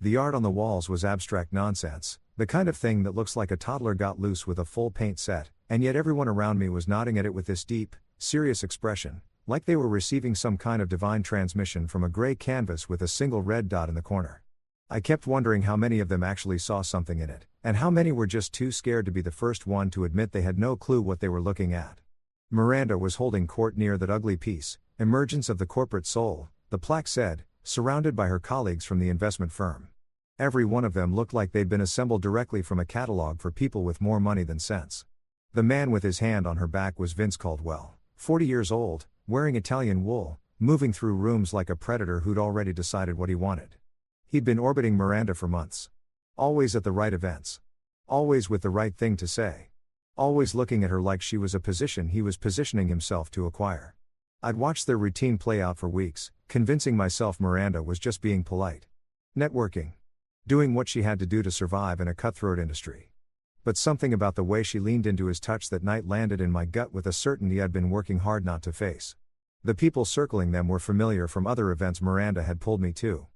The art on the walls was abstract nonsense, the kind of thing that looks like a toddler got loose with a full paint set, and yet everyone around me was nodding at it with this deep, serious expression, like they were receiving some kind of divine transmission from a gray canvas with a single red dot in the corner. I kept wondering how many of them actually saw something in it, and how many were just too scared to be the first one to admit they had no clue what they were looking at. Miranda was holding court near that ugly piece, Emergence of the Corporate Soul, the plaque said, surrounded by her colleagues from the investment firm. Every one of them looked like they'd been assembled directly from a catalog for people with more money than sense. The man with his hand on her back was Vince Caldwell, 40 years old, wearing Italian wool, moving through rooms like a predator who'd already decided what he wanted. He'd been orbiting Miranda for months. Always at the right events. Always with the right thing to say. Always looking at her like she was a position he was positioning himself to acquire. I'd watched their routine play out for weeks, convincing myself Miranda was just being polite. Networking. Doing what she had to do to survive in a cutthroat industry. But something about the way she leaned into his touch that night landed in my gut with a certainty I'd been working hard not to face. The people circling them were familiar from other events Miranda had pulled me to.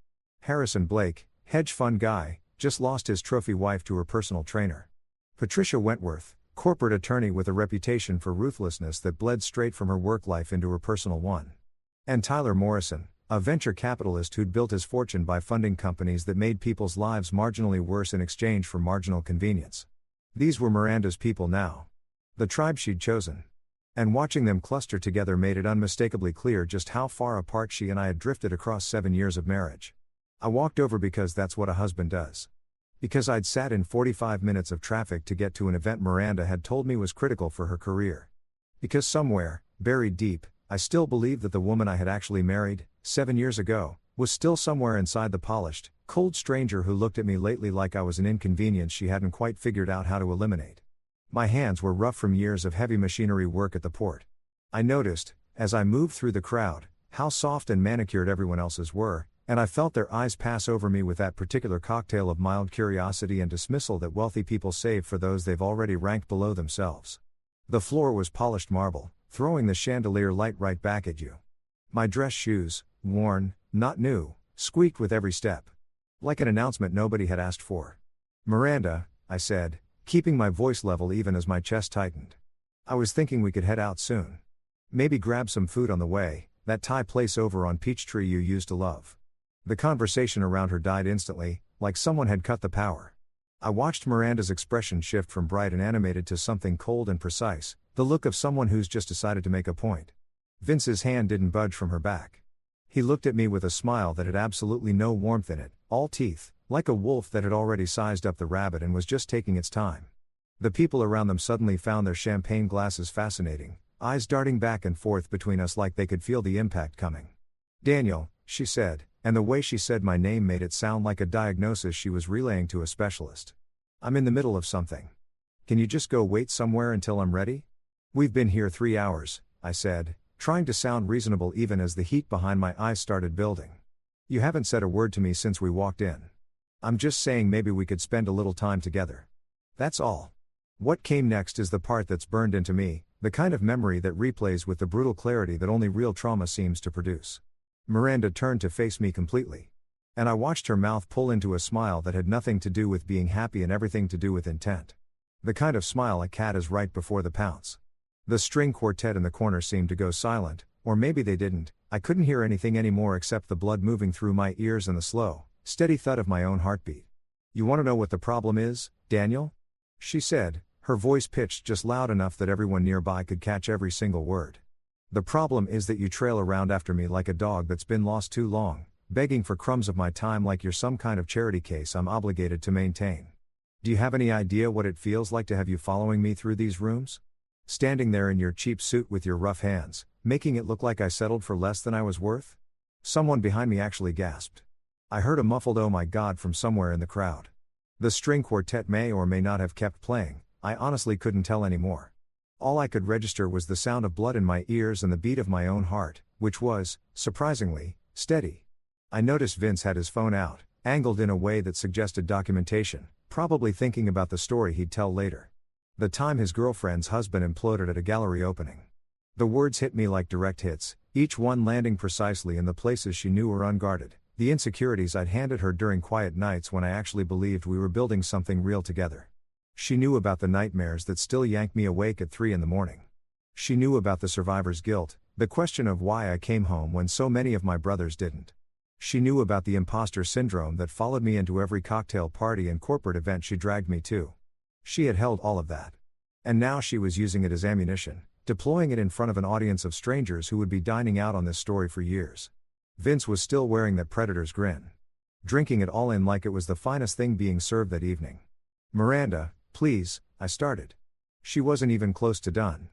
Harrison Blake, hedge fund guy, just lost his trophy wife to her personal trainer. Patricia Wentworth, corporate attorney with a reputation for ruthlessness that bled straight from her work life into her personal one. And Tyler Morrison, a venture capitalist who'd built his fortune by funding companies that made people's lives marginally worse in exchange for marginal convenience. These were Miranda's people now. The tribe she'd chosen. And watching them cluster together made it unmistakably clear just how far apart she and I had drifted across 7 years of marriage. I walked over because that's what a husband does. Because I'd sat in 45 minutes of traffic to get to an event Miranda had told me was critical for her career. Because somewhere, buried deep, I still believed that the woman I had actually married, 7 years ago, was still somewhere inside the polished, cold stranger who looked at me lately like I was an inconvenience she hadn't quite figured out how to eliminate. My hands were rough from years of heavy machinery work at the port. I noticed, as I moved through the crowd, how soft and manicured everyone else's were, and I felt their eyes pass over me with that particular cocktail of mild curiosity and dismissal that wealthy people save for those they've already ranked below themselves. The floor was polished marble, throwing the chandelier light right back at you. My dress shoes, worn, not new, squeaked with every step. Like an announcement nobody had asked for. "Miranda," I said, keeping my voice level even as my chest tightened. "I was thinking we could head out soon. Maybe grab some food on the way, that Thai place over on Peachtree you used to love." The conversation around her died instantly, like someone had cut the power. I watched Miranda's expression shift from bright and animated to something cold and precise, the look of someone who's just decided to make a point. Vince's hand didn't budge from her back. He looked at me with a smile that had absolutely no warmth in it, all teeth, like a wolf that had already sized up the rabbit and was just taking its time. The people around them suddenly found their champagne glasses fascinating, eyes darting back and forth between us like they could feel the impact coming. "Daniel," she said, and the way she said my name made it sound like a diagnosis she was relaying to a specialist. "I'm in the middle of something. Can you just go wait somewhere until I'm ready?" "We've been here 3 hours," I said, trying to sound reasonable even as the heat behind my eyes started building. "You haven't said a word to me since we walked in. I'm just saying maybe we could spend a little time together. That's all." What came next is the part that's burned into me, the kind of memory that replays with the brutal clarity that only real trauma seems to produce. Miranda turned to face me completely. And I watched her mouth pull into a smile that had nothing to do with being happy and everything to do with intent. The kind of smile a cat has right before the pounce. The string quartet in the corner seemed to go silent, or maybe they didn't. I couldn't hear anything anymore except the blood moving through my ears and the slow, steady thud of my own heartbeat. "You want to know what the problem is, Daniel?" she said, her voice pitched just loud enough that everyone nearby could catch every single word. "The problem is that you trail around after me like a dog that's been lost too long, begging for crumbs of my time like you're some kind of charity case I'm obligated to maintain. Do you have any idea what it feels like to have you following me through these rooms? Standing there in your cheap suit with your rough hands, making it look like I settled for less than I was worth?" Someone behind me actually gasped. I heard a muffled "oh my god" from somewhere in the crowd. The string quartet may or may not have kept playing, I honestly couldn't tell anymore. All I could register was the sound of blood in my ears and the beat of my own heart, which was, surprisingly, steady. I noticed Vince had his phone out, angled in a way that suggested documentation, probably thinking about the story he'd tell later. The time his girlfriend's husband imploded at a gallery opening. The words hit me like direct hits, each one landing precisely in the places she knew were unguarded, the insecurities I'd handed her during quiet nights when I actually believed we were building something real together. She knew about the nightmares that still yank me awake at 3 a.m. She knew about the survivor's guilt, the question of why I came home when so many of my brothers didn't. She knew about the imposter syndrome that followed me into every cocktail party and corporate event she dragged me to. She had held all of that. And now she was using it as ammunition, deploying it in front of an audience of strangers who would be dining out on this story for years. Vince was still wearing that predator's grin. Drinking it all in like it was the finest thing being served that evening. "Miranda, please," I started. She wasn't even close to done.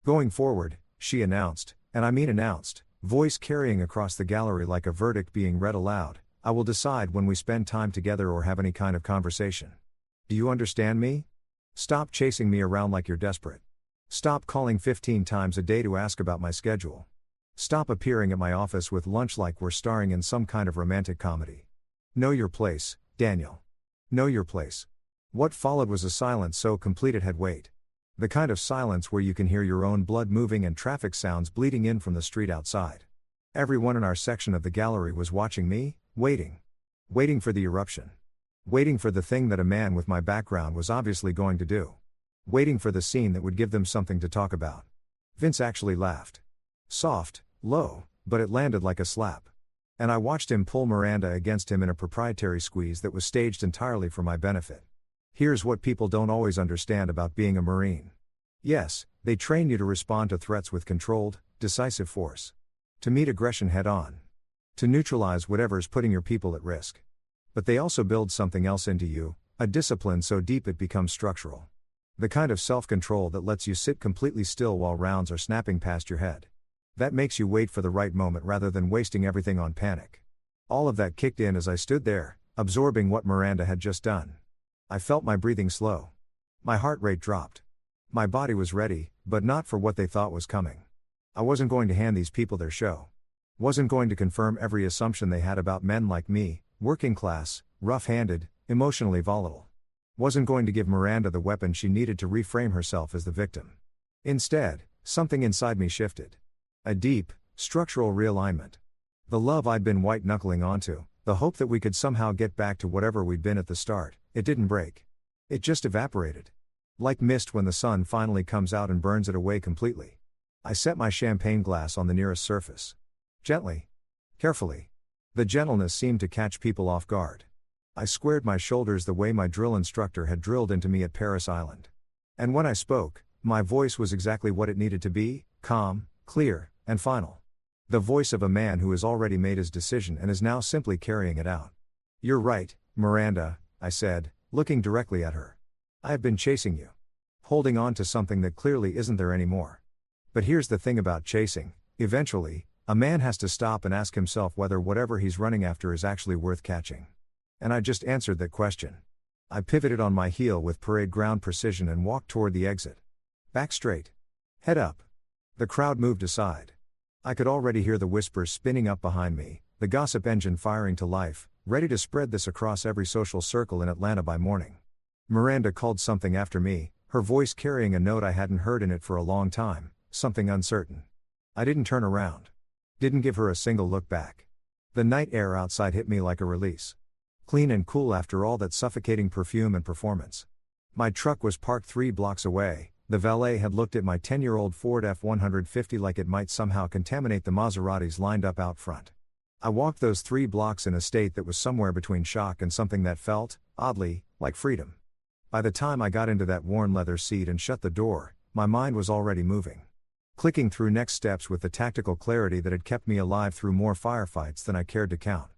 "Going forward," she announced, and I mean announced, voice carrying across the gallery like a verdict being read aloud, "I will decide when we spend time together or have any kind of conversation. Do you understand me? Stop chasing me around like you're desperate. Stop calling 15 times a day to ask about my schedule. Stop appearing at my office with lunch like we're starring in some kind of romantic comedy. Know your place, Daniel. Know your place. What followed was a silence so complete it had weight. The kind of silence where you can hear your own blood moving and traffic sounds bleeding in from the street outside. Everyone in our section of the gallery was watching me, waiting. Waiting for the eruption. Waiting for the thing that a man with my background was obviously going to do. Waiting for the scene that would give them something to talk about. Vince actually laughed. Soft, low, but it landed like a slap. And I watched him pull Miranda against him in a proprietary squeeze that was staged entirely for my benefit. Here's what people don't always understand about being a Marine. Yes, they train you to respond to threats with controlled, decisive force. To meet aggression head on. To neutralize whatever's putting your people at risk. But they also build something else into you, a discipline so deep it becomes structural. The kind of self-control that lets you sit completely still while rounds are snapping past your head. That makes you wait for the right moment rather than wasting everything on panic. All of that kicked in as I stood there, absorbing what Miranda had just done. I felt my breathing slow. My heart rate dropped. My body was ready, but not for what they thought was coming. I wasn't going to hand these people their show. Wasn't going to confirm every assumption they had about men like me, working class, rough-handed, emotionally volatile. Wasn't going to give Miranda the weapon she needed to reframe herself as the victim. Instead, something inside me shifted. A deep, structural realignment. The love I'd been white-knuckling onto, the hope that we could somehow get back to whatever we'd been at the start, it didn't break. It just evaporated. Like mist when the sun finally comes out and burns it away completely. I set my champagne glass on the nearest surface. Gently. Carefully. The gentleness seemed to catch people off guard. I squared my shoulders the way my drill instructor had drilled into me at Paris Island. And when I spoke, my voice was exactly what it needed to be, calm, clear, and final. The voice of a man who has already made his decision and is now simply carrying it out. You're right, Miranda, I said, looking directly at her. I have been chasing you. Holding on to something that clearly isn't there anymore. But here's the thing about chasing, eventually, a man has to stop and ask himself whether whatever he's running after is actually worth catching. And I just answered that question. I pivoted on my heel with parade ground precision and walked toward the exit. Back straight. Head up. The crowd moved aside. I could already hear the whispers spinning up behind me, the gossip engine firing to life, ready to spread this across every social circle in Atlanta by morning. Miranda called something after me, her voice carrying a note I hadn't heard in it for a long time, something uncertain. I didn't turn around. Didn't give her a single look back. The night air outside hit me like a release. Clean and cool after all that suffocating perfume and performance. My truck was parked 3 blocks away. The valet had looked at my 10-year-old Ford F-150 like it might somehow contaminate the Maseratis lined up out front. I walked those 3 blocks in a state that was somewhere between shock and something that felt, oddly, like freedom. By the time I got into that worn leather seat and shut the door, my mind was already moving. Clicking through next steps with the tactical clarity that had kept me alive through more firefights than I cared to count.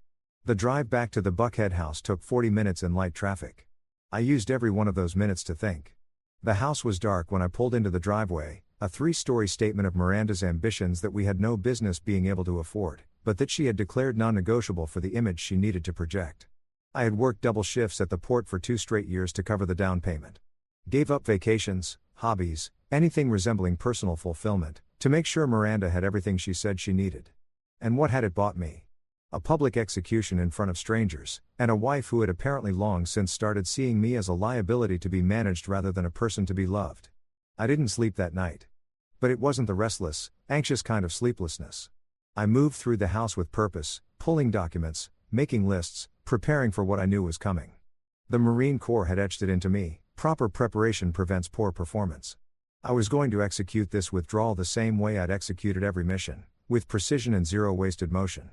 The drive back to the Buckhead house took 40 minutes in light traffic. I used every one of those minutes to think. The house was dark when I pulled into the driveway, a 3-story statement of Miranda's ambitions that we had no business being able to afford, but that she had declared non-negotiable for the image she needed to project. I had worked double shifts at the port for 2 straight years to cover the down payment. Gave up vacations, hobbies, anything resembling personal fulfillment, to make sure Miranda had everything she said she needed. And what had it bought me? A public execution in front of strangers, and a wife who had apparently long since started seeing me as a liability to be managed rather than a person to be loved. I didn't sleep that night. But it wasn't the restless, anxious kind of sleeplessness. I moved through the house with purpose, pulling documents, making lists, preparing for what I knew was coming. The Marine Corps had etched it into me, proper preparation prevents poor performance. I was going to execute this withdrawal the same way I'd executed every mission, with precision and zero wasted motion.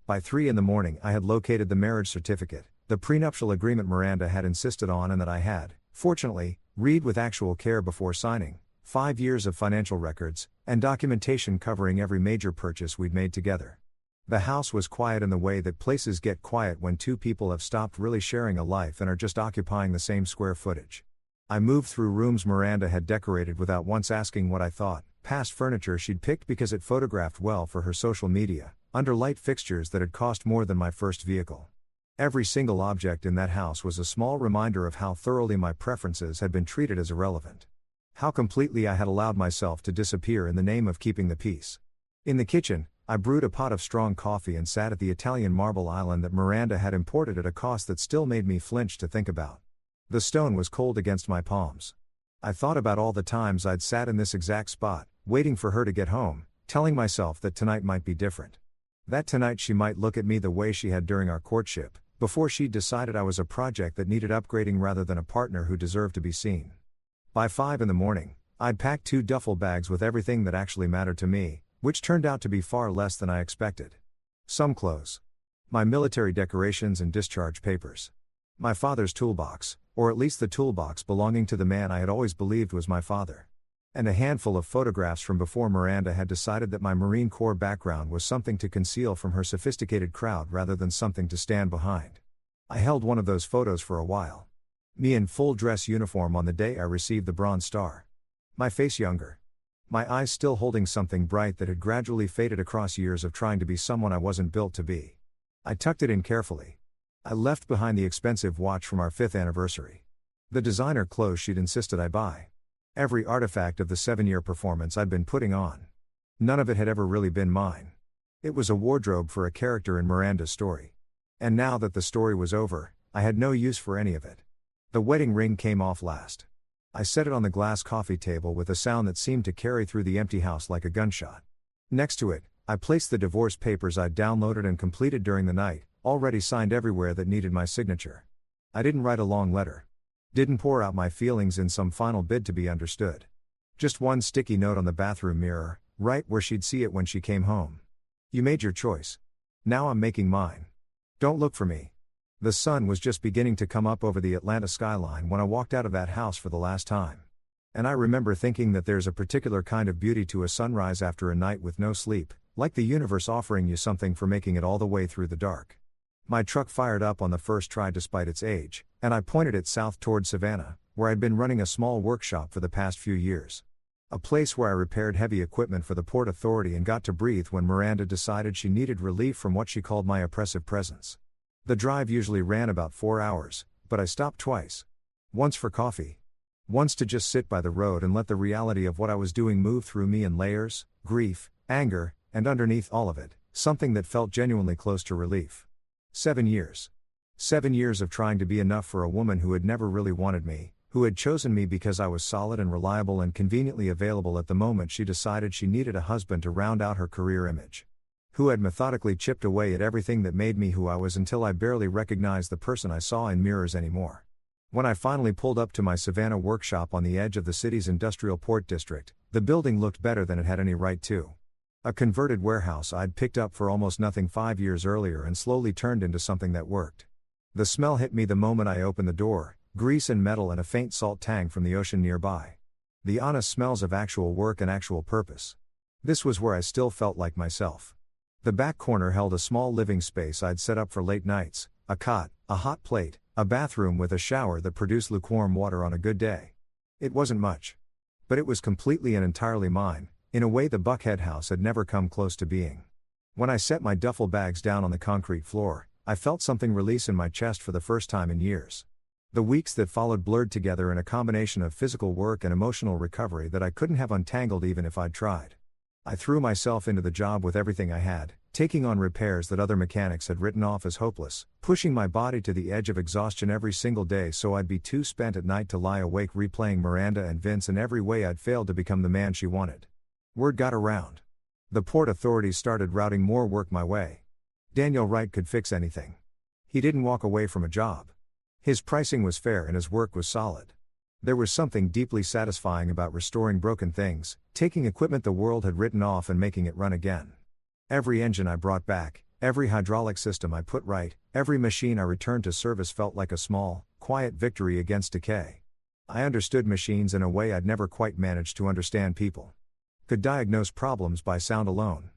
By 3 a.m, I had located the marriage certificate, the prenuptial agreement Miranda had insisted on and that I had, fortunately, read with actual care before signing, 5 years of financial records, and documentation covering every major purchase we'd made together. The house was quiet in the way that places get quiet when 2 people have stopped really sharing a life and are just occupying the same square footage. I moved through rooms Miranda had decorated without once asking what I thought, past furniture she'd picked because it photographed well for her social media, under light fixtures that had cost more than my first vehicle. Every single object in that house was a small reminder of how thoroughly my preferences had been treated as irrelevant. How completely I had allowed myself to disappear in the name of keeping the peace. In the kitchen, I brewed a pot of strong coffee and sat at the Italian marble island that Miranda had imported at a cost that still made me flinch to think about. The stone was cold against my palms. I thought about all the times I'd sat in this exact spot, waiting for her to get home, telling myself that tonight might be different. That tonight she might look at me the way she had during our courtship, before she'd decided I was a project that needed upgrading rather than a partner who deserved to be seen. By 5 in the morning, I'd packed 2 duffel bags with everything that actually mattered to me, which turned out to be far less than I expected. Some clothes. My military decorations and discharge papers. My father's toolbox, or at least the toolbox belonging to the man I had always believed was my father. And a handful of photographs from before Miranda had decided that my Marine Corps background was something to conceal from her sophisticated crowd rather than something to stand behind. I held one of those photos for a while. Me in full dress uniform on the day I received the Bronze Star. My face younger. My eyes still holding something bright that had gradually faded across years of trying to be someone I wasn't built to be. I tucked it in carefully. I left behind the expensive watch from our 5th anniversary. The designer clothes she'd insisted I buy. Every artifact of the 7-year performance I'd been putting on. None of it had ever really been mine. It was a wardrobe for a character in Miranda's story. And now that the story was over, I had no use for any of it. The wedding ring came off last. I set it on the glass coffee table with a sound that seemed to carry through the empty house like a gunshot. Next to it, I placed the divorce papers I'd downloaded and completed during the night, already signed everywhere that needed my signature. I didn't write a long letter. Didn't pour out my feelings in some final bid to be understood. Just one sticky note on the bathroom mirror, right where she'd see it when she came home. You made your choice. Now I'm making mine. Don't look for me. The sun was just beginning to come up over the Atlanta skyline when I walked out of that house for the last time. And I remember thinking that there's a particular kind of beauty to a sunrise after a night with no sleep, like the universe offering you something for making it all the way through the dark. My truck fired up on the first try despite its age, and I pointed it south toward Savannah, where I'd been running a small workshop for the past few years. A place where I repaired heavy equipment for the Port Authority and got to breathe when Miranda decided she needed relief from what she called my oppressive presence. The drive usually ran about 4 hours, but I stopped twice. Once for coffee. Once to just sit by the road and let the reality of what I was doing move through me in layers, grief, anger, and underneath all of it, something that felt genuinely close to relief. 7 years. 7 years of trying to be enough for a woman who had never really wanted me, who had chosen me because I was solid and reliable and conveniently available at the moment she decided she needed a husband to round out her career image. Who had methodically chipped away at everything that made me who I was until I barely recognized the person I saw in mirrors anymore. When I finally pulled up to my Savannah workshop on the edge of the city's industrial port district, the building looked better than it had any right to. A converted warehouse I'd picked up for almost nothing 5 years earlier and slowly turned into something that worked. The smell hit me the moment I opened the door, grease and metal and a faint salt tang from the ocean nearby. The honest smells of actual work and actual purpose. This was where I still felt like myself. The back corner held a small living space I'd set up for late nights, a cot, a hot plate, a bathroom with a shower that produced lukewarm water on a good day. It wasn't much. But it was completely and entirely mine, in a way the Buckhead house had never come close to being. When I set my duffel bags down on the concrete floor, I felt something release in my chest for the first time in years. The weeks that followed blurred together in a combination of physical work and emotional recovery that I couldn't have untangled even if I'd tried. I threw myself into the job with everything I had, taking on repairs that other mechanics had written off as hopeless, pushing my body to the edge of exhaustion every single day so I'd be too spent at night to lie awake replaying Miranda and Vince in every way I'd failed to become the man she wanted. Word got around. The Port Authority started routing more work my way. Daniel Wright could fix anything. He didn't walk away from a job. His pricing was fair and his work was solid. There was something deeply satisfying about restoring broken things, taking equipment the world had written off and making it run again. Every engine I brought back, every hydraulic system I put right, every machine I returned to service felt like a small, quiet victory against decay. I understood machines in a way I'd never quite managed to understand people. Could diagnose problems by sound alone.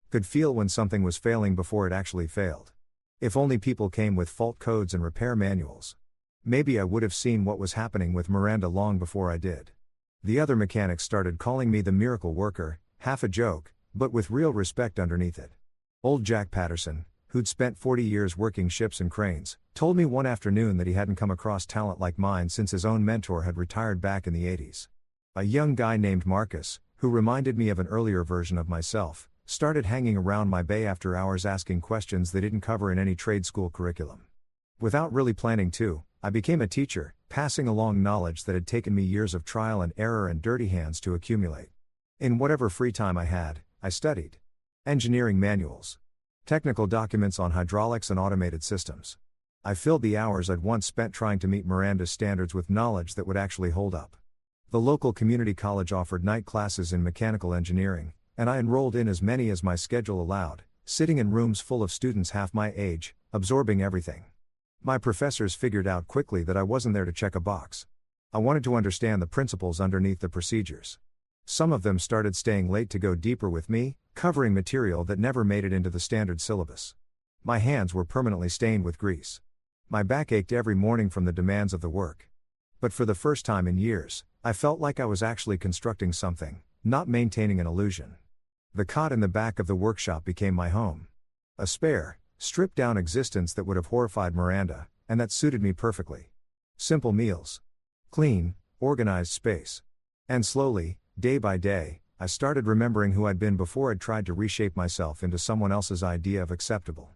Could feel when something was failing before it actually failed. If only people came with fault codes and repair manuals. Maybe I would have seen what was happening with Miranda long before I did. The other mechanics started calling me the miracle worker, half a joke, but with real respect underneath it. Old Jack Patterson, who'd spent 40 years working ships and cranes, told me one afternoon that he hadn't come across talent like mine since his own mentor had retired back in the 80s. A young guy named Marcus, who reminded me of an earlier version of myself, started hanging around my bay after hours asking questions they didn't cover in any trade school curriculum. Without really planning to, I became a teacher, passing along knowledge that had taken me years of trial and error and dirty hands to accumulate. In whatever free time I had, I studied engineering manuals, technical documents on hydraulics and automated systems. I filled the hours I'd once spent trying to meet Miranda's standards with knowledge that would actually hold up. The local community college offered night classes in mechanical engineering, and I enrolled in as many as my schedule allowed, sitting in rooms full of students half my age, absorbing everything. My professors figured out quickly that I wasn't there to check a box. I wanted to understand the principles underneath the procedures. Some of them started staying late to go deeper with me, covering material that never made it into the standard syllabus. My hands were permanently stained with grease. My back ached every morning from the demands of the work. But for the first time in years, I felt like I was actually constructing something, not maintaining an illusion. The cot in the back of the workshop became my home. A spare, stripped-down existence that would have horrified Miranda, and that suited me perfectly. Simple meals. Clean, organized space. And slowly, day by day, I started remembering who I'd been before I'd tried to reshape myself into someone else's idea of acceptable.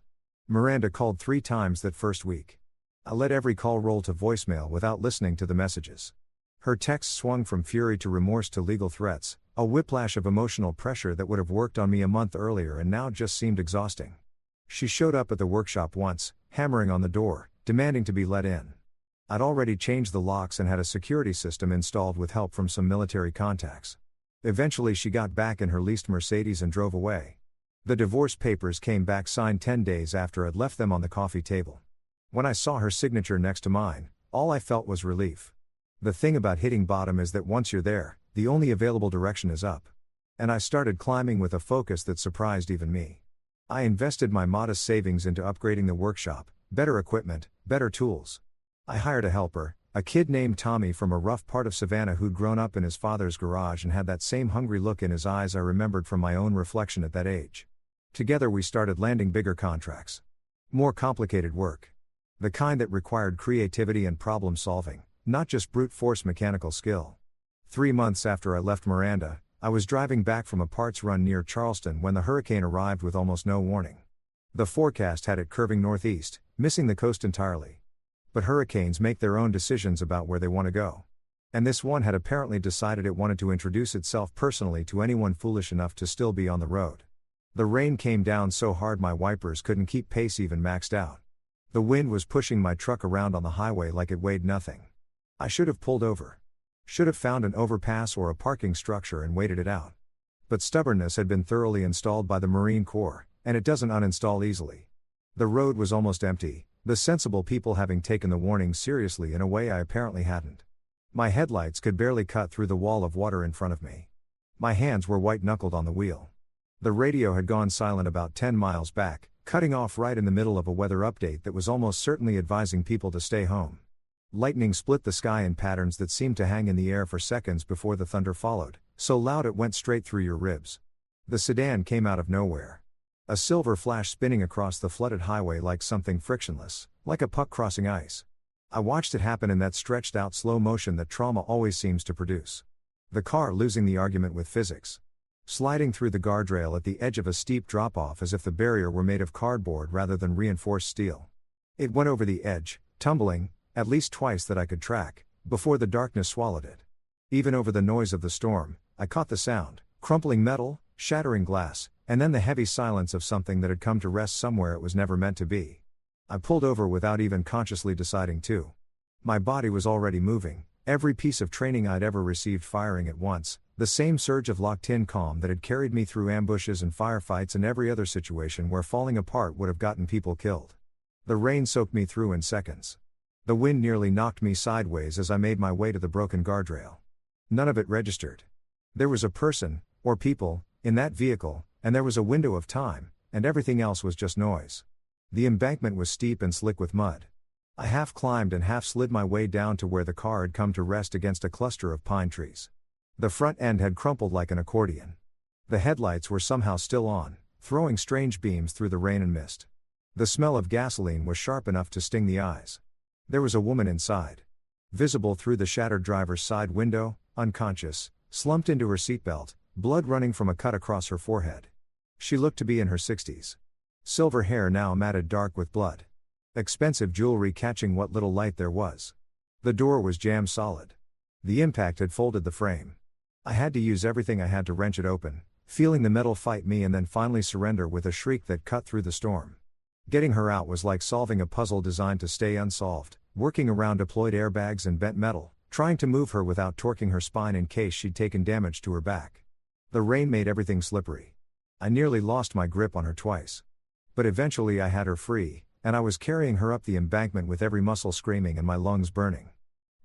Miranda called 3 times that first week. I let every call roll to voicemail without listening to the messages. Her texts swung from fury to remorse to legal threats, a whiplash of emotional pressure that would have worked on me a month earlier and now just seemed exhausting. She showed up at the workshop once, hammering on the door, demanding to be let in. I'd already changed the locks and had a security system installed with help from some military contacts. Eventually she got back in her leased Mercedes and drove away. The divorce papers came back signed 10 days after I'd left them on the coffee table. When I saw her signature next to mine, all I felt was relief. The thing about hitting bottom is that once you're there, the only available direction is up. And I started climbing with a focus that surprised even me. I invested my modest savings into upgrading the workshop, better equipment, better tools. I hired a helper, a kid named Tommy from a rough part of Savannah who'd grown up in his father's garage and had that same hungry look in his eyes I remembered from my own reflection at that age. Together we started landing bigger contracts. More complicated work. The kind that required creativity and problem solving, not just brute force mechanical skill. 3 months after I left Miranda, I was driving back from a parts run near Charleston when the hurricane arrived with almost no warning. The forecast had it curving northeast, missing the coast entirely. But hurricanes make their own decisions about where they want to go. And this one had apparently decided it wanted to introduce itself personally to anyone foolish enough to still be on the road. The rain came down so hard my wipers couldn't keep pace even maxed out. The wind was pushing my truck around on the highway like it weighed nothing. I should have pulled over. Should have found an overpass or a parking structure and waited it out. But stubbornness had been thoroughly installed by the Marine Corps, and it doesn't uninstall easily. The road was almost empty, the sensible people having taken the warning seriously in a way I apparently hadn't. My headlights could barely cut through the wall of water in front of me. My hands were white-knuckled on the wheel. The radio had gone silent about 10 miles back, cutting off right in the middle of a weather update that was almost certainly advising people to stay home. Lightning split the sky in patterns that seemed to hang in the air for seconds before the thunder followed, so loud it went straight through your ribs. The sedan came out of nowhere. A silver flash spinning across the flooded highway like something frictionless, like a puck crossing ice. I watched it happen in that stretched out slow motion that trauma always seems to produce. The car losing the argument with physics. Sliding through the guardrail at the edge of a steep drop-off as if the barrier were made of cardboard rather than reinforced steel. It went over the edge, tumbling, at least twice that I could track, before the darkness swallowed it. Even over the noise of the storm, I caught the sound, crumpling metal, shattering glass, and then the heavy silence of something that had come to rest somewhere it was never meant to be. I pulled over without even consciously deciding to. My body was already moving, every piece of training I'd ever received firing at once, the same surge of locked-in calm that had carried me through ambushes and firefights and every other situation where falling apart would have gotten people killed. The rain soaked me through in seconds. The wind nearly knocked me sideways as I made my way to the broken guardrail. None of it registered. There was a person, or people, in that vehicle, and there was a window of time, and everything else was just noise. The embankment was steep and slick with mud. I half climbed and half slid my way down to where the car had come to rest against a cluster of pine trees. The front end had crumpled like an accordion. The headlights were somehow still on, throwing strange beams through the rain and mist. The smell of gasoline was sharp enough to sting the eyes. There was a woman inside. Visible through the shattered driver's side window, unconscious, slumped into her seatbelt, blood running from a cut across her forehead. She looked to be in her 60s. Silver hair now matted dark with blood. Expensive jewelry catching what little light there was. The door was jammed solid. The impact had folded the frame. I had to use everything I had to wrench it open, feeling the metal fight me and then finally surrender with a shriek that cut through the storm. Getting her out was like solving a puzzle designed to stay unsolved, working around deployed airbags and bent metal, trying to move her without torquing her spine in case she'd taken damage to her back. The rain made everything slippery. I nearly lost my grip on her twice. But eventually I had her free, and I was carrying her up the embankment with every muscle screaming and my lungs burning.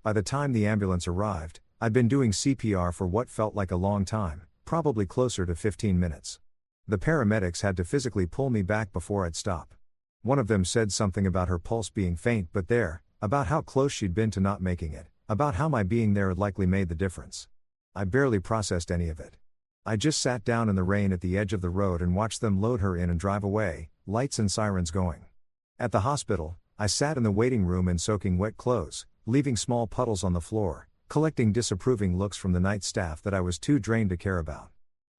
By the time the ambulance arrived, I'd been doing CPR for what felt like a long time, probably closer to 15 minutes. The paramedics had to physically pull me back before I'd stop. One of them said something about her pulse being faint but there, about how close she'd been to not making it, about how my being there had likely made the difference. I barely processed any of it. I just sat down in the rain at the edge of the road and watched them load her in and drive away, lights and sirens going. At the hospital, I sat in the waiting room in soaking wet clothes, leaving small puddles on the floor, collecting disapproving looks from the night staff that I was too drained to care about.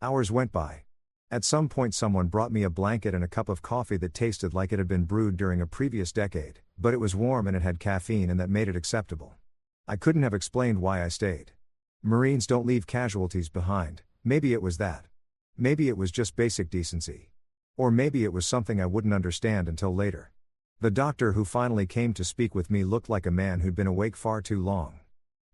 Hours went by. At some point someone brought me a blanket and a cup of coffee that tasted like it had been brewed during a previous decade, but it was warm and it had caffeine and that made it acceptable. I couldn't have explained why I stayed. Marines don't leave casualties behind. Maybe it was that. Maybe it was just basic decency. Or maybe it was something I wouldn't understand until later. The doctor who finally came to speak with me looked like a man who'd been awake far too long.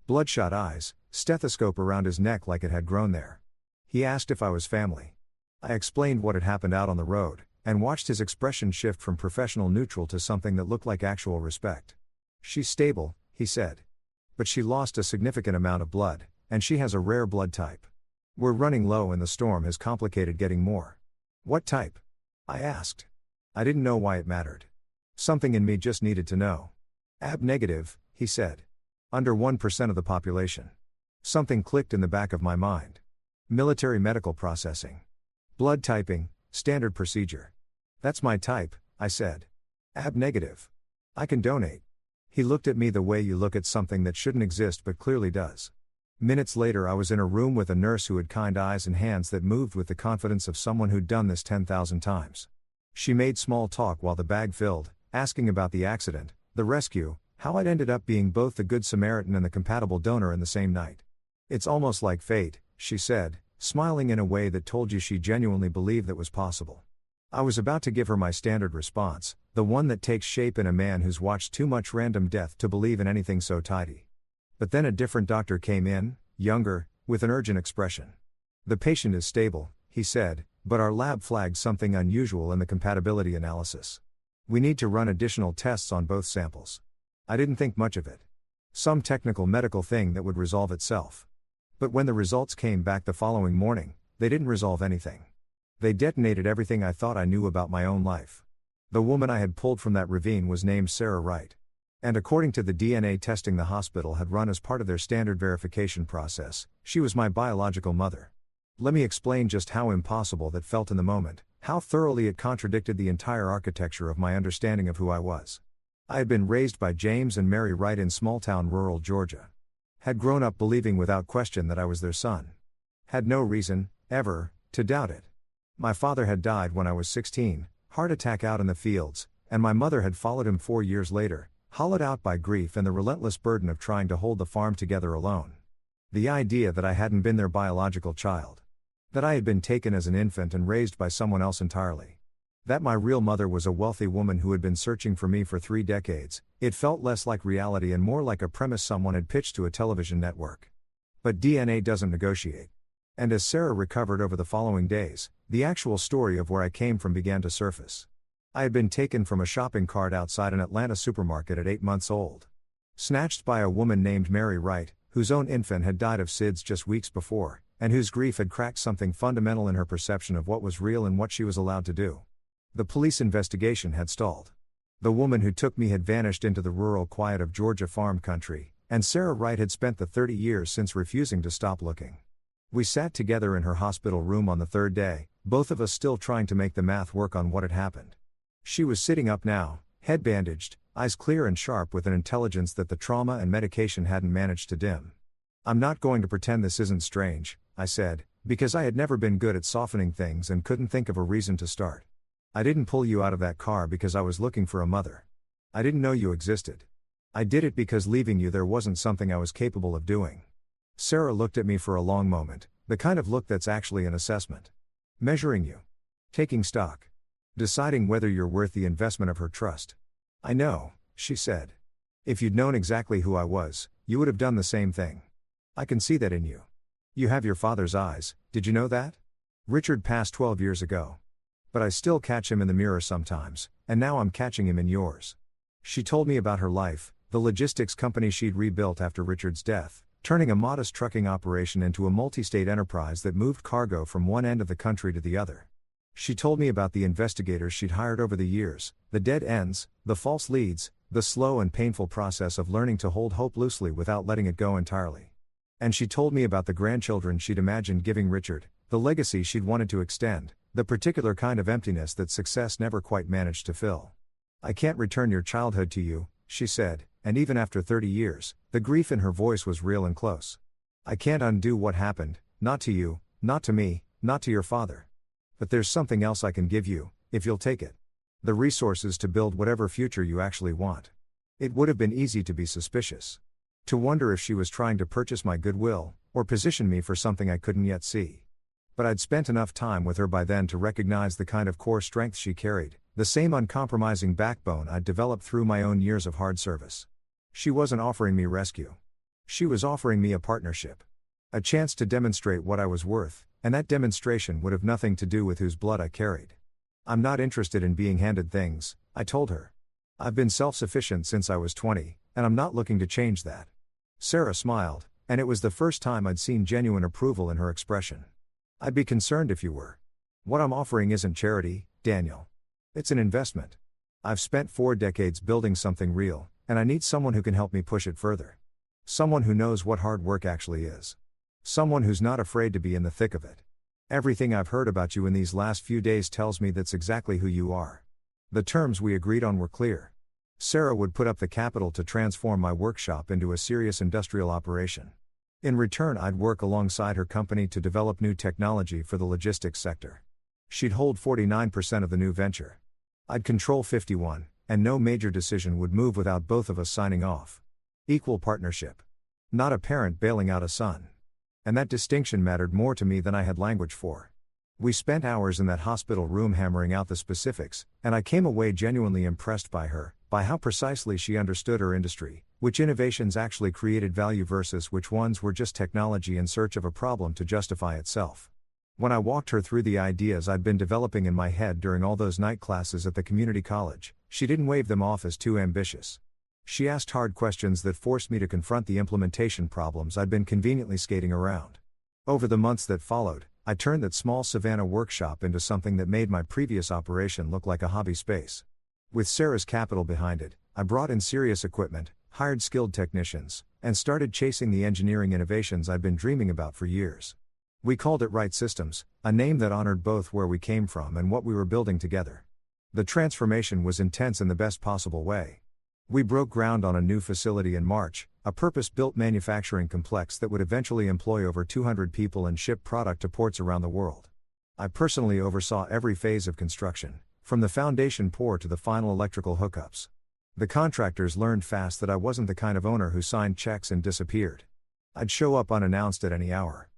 Bloodshot eyes, stethoscope around his neck like it had grown there. He asked if I was family. I explained what had happened out on the road, and watched his expression shift from professional neutral to something that looked like actual respect. She's stable, he said. But she lost a significant amount of blood, and she has a rare blood type. We're running low and the storm has complicated getting more. What type? I asked. I didn't know why it mattered. Something in me just needed to know. AB negative, he said. Under 1% of the population. Something clicked in the back of my mind. Military medical processing. Blood typing, standard procedure. That's my type, I said. AB negative. I can donate. He looked at me the way you look at something that shouldn't exist but clearly does. Minutes later I was in a room with a nurse who had kind eyes and hands that moved with the confidence of someone who'd done this 10,000 times. She made small talk while the bag filled, asking about the accident, the rescue, how I'd ended up being both the Good Samaritan and the compatible donor in the same night. It's almost like fate, she said, smiling in a way that told you she genuinely believed that was possible. I was about to give her my standard response, the one that takes shape in a man who's watched too much random death to believe in anything so tidy. But then a different doctor came in, younger, with an urgent expression. The patient is stable, he said, but our lab flagged something unusual in the compatibility analysis. We need to run additional tests on both samples. I didn't think much of it. Some technical medical thing that would resolve itself. But when the results came back the following morning, they didn't resolve anything. They detonated everything I thought I knew about my own life. The woman I had pulled from that ravine was named Sarah Wright. And according to the DNA testing the hospital had run as part of their standard verification process, she was my biological mother. Let me explain just how impossible that felt in the moment, how thoroughly it contradicted the entire architecture of my understanding of who I was. I had been raised by James and Mary Wright in small-town rural Georgia. Had grown up believing without question that I was their son. Had no reason, ever, to doubt it. My father had died when I was 16, heart attack out in the fields, and my mother had followed him 4 years later, hollowed out by grief and the relentless burden of trying to hold the farm together alone. The idea that I hadn't been their biological child. That I had been taken as an infant and raised by someone else entirely. That my real mother was a wealthy woman who had been searching for me for 3 decades, it felt less like reality and more like a premise someone had pitched to a television network. But DNA doesn't negotiate. And as Sarah recovered over the following days, the actual story of where I came from began to surface. I had been taken from a shopping cart outside an Atlanta supermarket at 8 months old. Snatched by a woman named Mary Wright, whose own infant had died of SIDS just weeks before, and whose grief had cracked something fundamental in her perception of what was real and what she was allowed to do. The police investigation had stalled. The woman who took me had vanished into the rural quiet of Georgia farm country, and Sarah Wright had spent the 30 years since refusing to stop looking. We sat together in her hospital room on the 3rd day, both of us still trying to make the math work on what had happened. She was sitting up now, head bandaged, eyes clear and sharp with an intelligence that the trauma and medication hadn't managed to dim. I'm not going to pretend this isn't strange, I said, Because I had never been good at softening things and couldn't think of a reason to start. I didn't pull you out of that car because I was looking for a mother. I didn't know you existed. I did it because leaving you there wasn't something I was capable of doing. Sarah looked at me for a long moment, the kind of look that's actually an assessment. Measuring you. Taking stock. Deciding whether you're worth the investment of her trust. I know, she said. If you'd known exactly who I was, you would have done the same thing. I can see that in you. You have your father's eyes, did you know that? Richard passed 12 years ago. But I still catch him in the mirror sometimes, and now I'm catching him in yours. She told me about her life, the logistics company she'd rebuilt after Richard's death, turning a modest trucking operation into a multi-state enterprise that moved cargo from one end of the country to the other. She told me about the investigators she'd hired over the years, the dead ends, the false leads, the slow and painful process of learning to hold hope loosely without letting it go entirely. And she told me about the grandchildren she'd imagined giving Richard, the legacy she'd wanted to extend, the particular kind of emptiness that success never quite managed to fill. I can't return your childhood to you, she said, and even after 30 years, the grief in her voice was real and close. I can't undo what happened, not to you, not to me, not to your father. But there's something else I can give you, if you'll take it. The resources to build whatever future you actually want. It would have been easy to be suspicious. To wonder if she was trying to purchase my goodwill, or position me for something I couldn't yet see. But I'd spent enough time with her by then to recognize the kind of core strength she carried, the same uncompromising backbone I'd developed through my own years of hard service. She wasn't offering me rescue. She was offering me a partnership. A chance to demonstrate what I was worth, and that demonstration would have nothing to do with whose blood I carried. I'm not interested in being handed things, I told her. I've been self-sufficient since I was 20, and I'm not looking to change that. Sarah smiled, and it was the first time I'd seen genuine approval in her expression. I'd be concerned if you were. What I'm offering isn't charity, Daniel. It's an investment. I've spent 4 decades building something real, and I need someone who can help me push it further. Someone who knows what hard work actually is. Someone who's not afraid to be in the thick of it. Everything I've heard about you in these last few days tells me that's exactly who you are. The terms we agreed on were clear. Sarah would put up the capital to transform my workshop into a serious industrial operation. In return, I'd work alongside her company to develop new technology for the logistics sector. She'd hold 49% of the new venture. I'd control 51%, and no major decision would move without both of us signing off. Equal partnership. Not a parent bailing out a son. And that distinction mattered more to me than I had language for. We spent hours in that hospital room hammering out the specifics, and I came away genuinely impressed by her, by how precisely she understood her industry, which innovations actually created value versus which ones were just technology in search of a problem to justify itself. When I walked her through the ideas I'd been developing in my head during all those night classes at the community college, she didn't wave them off as too ambitious. She asked hard questions that forced me to confront the implementation problems I'd been conveniently skating around. Over the months that followed, I turned that small Savannah workshop into something that made my previous operation look like a hobby space. With Sarah's capital behind it, I brought in serious equipment, hired skilled technicians, and started chasing the engineering innovations I'd been dreaming about for years. We called it Right Systems, a name that honored both where we came from and what we were building together. The transformation was intense in the best possible way. We broke ground on a new facility in March, a purpose-built manufacturing complex that would eventually employ over 200 people and ship product to ports around the world. I personally oversaw every phase of construction, from the foundation pour to the final electrical hookups. The contractors learned fast that I wasn't the kind of owner who signed checks and disappeared. I'd show up unannounced at any hour.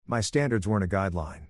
My standards weren't a guideline.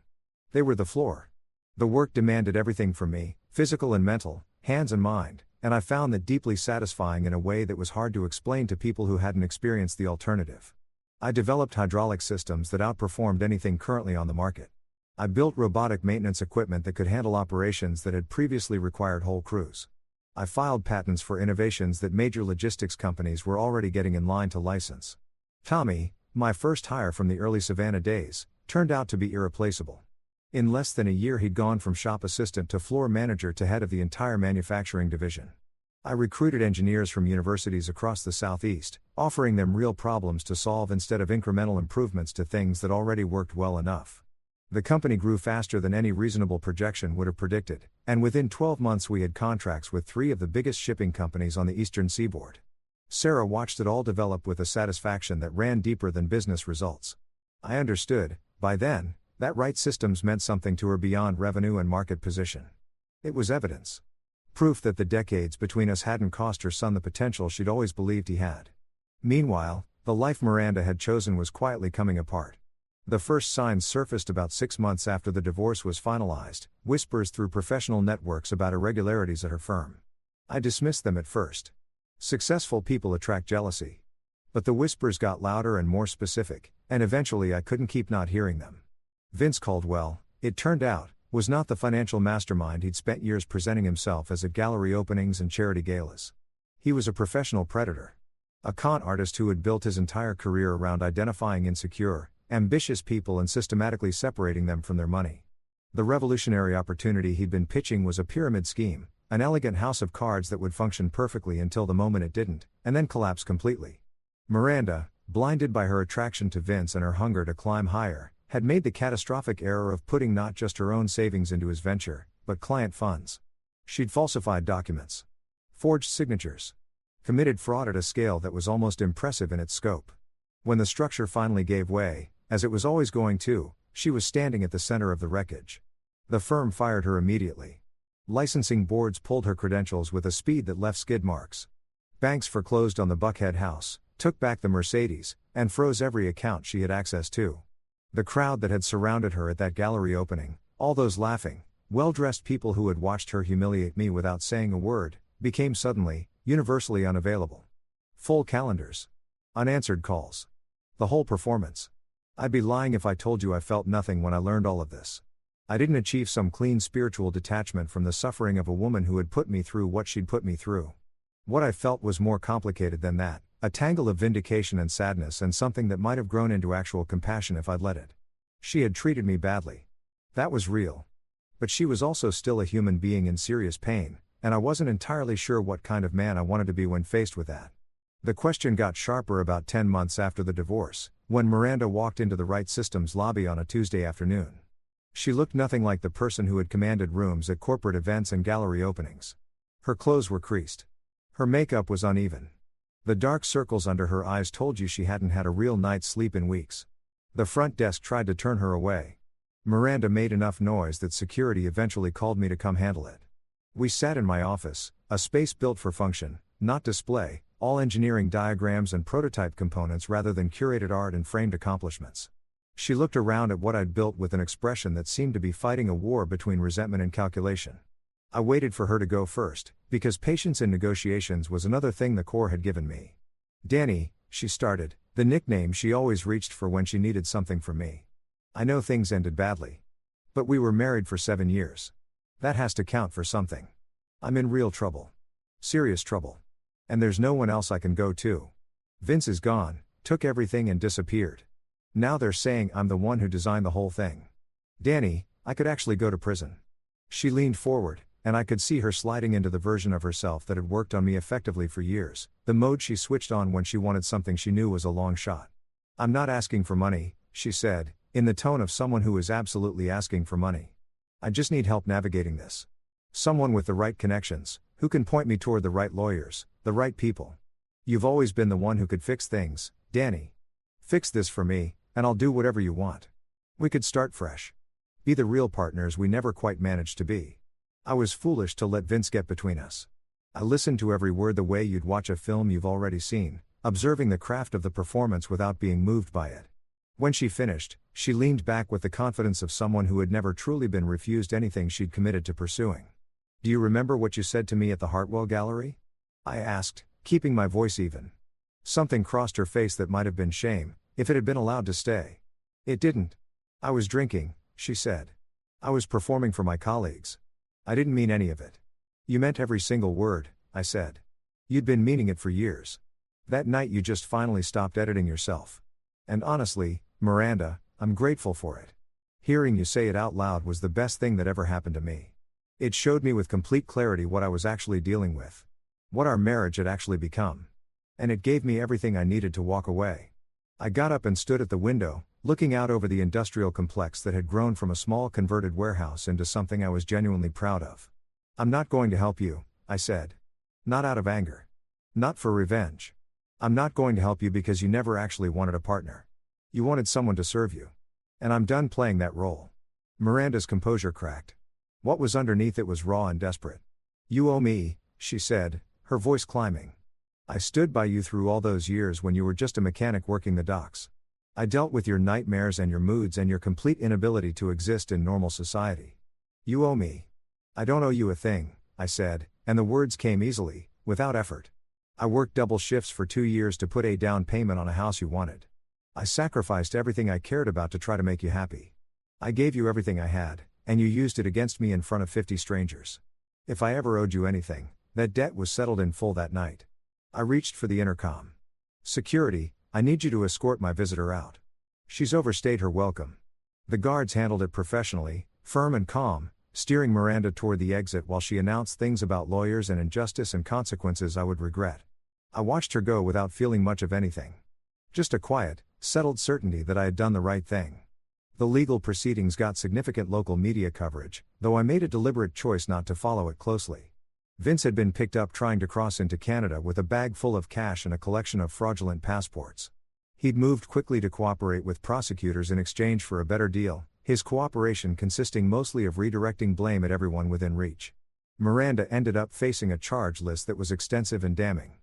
They were the floor. The work demanded everything from me, physical and mental, hands and mind, and I found that deeply satisfying in a way that was hard to explain to people who hadn't experienced the alternative. I developed hydraulic systems that outperformed anything currently on the market. I built robotic maintenance equipment that could handle operations that had previously required whole crews. I filed patents for innovations that major logistics companies were already getting in line to license. Tommy, my first hire from the early Savannah days, turned out to be irreplaceable. In less than a year he'd gone from shop assistant to floor manager to head of the entire manufacturing division. I recruited engineers from universities across the Southeast, offering them real problems to solve instead of incremental improvements to things that already worked well enough. The company grew faster than any reasonable projection would have predicted, and within 12 months we had contracts with 3 of the biggest shipping companies on the eastern seaboard. Sarah watched it all develop with a satisfaction that ran deeper than business results. I understood, by then, That right systems meant something to her beyond revenue and market position. It was evidence. Proof that the decades between us hadn't cost her son the potential she'd always believed he had. Meanwhile, the life Miranda had chosen was quietly coming apart. The first signs surfaced about 6 months after the divorce was finalized, whispers through professional networks about irregularities at her firm. I dismissed them at first. Successful people attract jealousy. But the whispers got louder and more specific, and eventually I couldn't keep not hearing them. Vince Caldwell, it turned out, was not the financial mastermind he'd spent years presenting himself as at gallery openings and charity galas. He was a professional predator. A con artist who had built his entire career around identifying insecure, ambitious people and systematically separating them from their money. The revolutionary opportunity he'd been pitching was a pyramid scheme, an elegant house of cards that would function perfectly until the moment it didn't, and then collapse completely. Miranda, blinded by her attraction to Vince and her hunger to climb higher, had made the catastrophic error of putting not just her own savings into his venture, but client funds. She'd falsified documents, forged signatures, committed fraud at a scale that was almost impressive in its scope. When the structure finally gave way, as it was always going to, she was standing at the center of the wreckage. The firm fired her immediately. Licensing boards pulled her credentials with a speed that left skid marks. Banks foreclosed on the Buckhead house, took back the Mercedes, and froze every account she had access to. The crowd that had surrounded her at that gallery opening, all those laughing, well-dressed people who had watched her humiliate me without saying a word, became suddenly, universally unavailable. Full calendars. Unanswered calls. The whole performance. I'd be lying if I told you I felt nothing when I learned all of this. I didn't achieve some clean spiritual detachment from the suffering of a woman who had put me through what she'd put me through. What I felt was more complicated than that. A tangle of vindication and sadness and something that might have grown into actual compassion if I'd let it. She had treated me badly. That was real. But she was also still a human being in serious pain, and I wasn't entirely sure what kind of man I wanted to be when faced with that. The question got sharper about 10 months after the divorce, when Miranda walked into the Right Systems lobby on a Tuesday afternoon. She looked nothing like the person who had commanded rooms at corporate events and gallery openings. Her clothes were creased. Her makeup was uneven. The dark circles under her eyes told you she hadn't had a real night's sleep in weeks. The front desk tried to turn her away. Miranda made enough noise that security eventually called me to come handle it. We sat in my office, a space built for function, not display, all engineering diagrams and prototype components rather than curated art and framed accomplishments. She looked around at what I'd built with an expression that seemed to be fighting a war between resentment and calculation. I waited for her to go first, because patience in negotiations was another thing the Corps had given me. Danny, she started, the nickname she always reached for when she needed something from me. I know things ended badly. But we were married for 7 years. That has to count for something. I'm in real trouble. Serious trouble. And there's no one else I can go to. Vince is gone, took everything and disappeared. Now they're saying I'm the one who designed the whole thing. Danny, I could actually go to prison. She leaned forward, and I could see her sliding into the version of herself that had worked on me effectively for years, the mode she switched on when she wanted something she knew was a long shot. I'm not asking for money, she said, in the tone of someone who is absolutely asking for money. I just need help navigating this. Someone with the right connections, who can point me toward the right lawyers, the right people. You've always been the one who could fix things, Danny. Fix this for me, and I'll do whatever you want. We could start fresh. Be the real partners we never quite managed to be. I was foolish to let Vince get between us. I listened to every word the way you'd watch a film you've already seen, observing the craft of the performance without being moved by it. When she finished, she leaned back with the confidence of someone who had never truly been refused anything she'd committed to pursuing. Do you remember what you said to me at the Hartwell Gallery? I asked, keeping my voice even. Something crossed her face that might have been shame, if it had been allowed to stay. It didn't. I was drinking, she said. I was performing for my colleagues. I didn't mean any of it. You meant every single word, I said. You'd been meaning it for years. That night you just finally stopped editing yourself. And honestly, Miranda, I'm grateful for it. Hearing you say it out loud was the best thing that ever happened to me. It showed me with complete clarity what I was actually dealing with. What our marriage had actually become. And it gave me everything I needed to walk away. I got up and stood at the window, looking out over the industrial complex that had grown from a small converted warehouse into something I was genuinely proud of. I'm not going to help you, I said. Not out of anger. Not for revenge. I'm not going to help you because you never actually wanted a partner. You wanted someone to serve you. And I'm done playing that role. Miranda's composure cracked. What was underneath it was raw and desperate. You owe me, she said, her voice climbing. I stood by you through all those years when you were just a mechanic working the docks. I dealt with your nightmares and your moods and your complete inability to exist in normal society. You owe me. I don't owe you a thing, I said, and the words came easily, without effort. I worked double shifts for 2 years to put a down payment on a house you wanted. I sacrificed everything I cared about to try to make you happy. I gave you everything I had, and you used it against me in front of 50 strangers. If I ever owed you anything, that debt was settled in full that night. I reached for the intercom. Security, I need you to escort my visitor out. She's overstayed her welcome. The guards handled it professionally, firm and calm, steering Miranda toward the exit while she announced things about lawyers and injustice and consequences I would regret. I watched her go without feeling much of anything. Just a quiet, settled certainty that I had done the right thing. The legal proceedings got significant local media coverage, though I made a deliberate choice not to follow it closely. Vince had been picked up trying to cross into Canada with a bag full of cash and a collection of fraudulent passports. He'd moved quickly to cooperate with prosecutors in exchange for a better deal, his cooperation consisting mostly of redirecting blame at everyone within reach. Miranda ended up facing a charge list that was extensive and damning.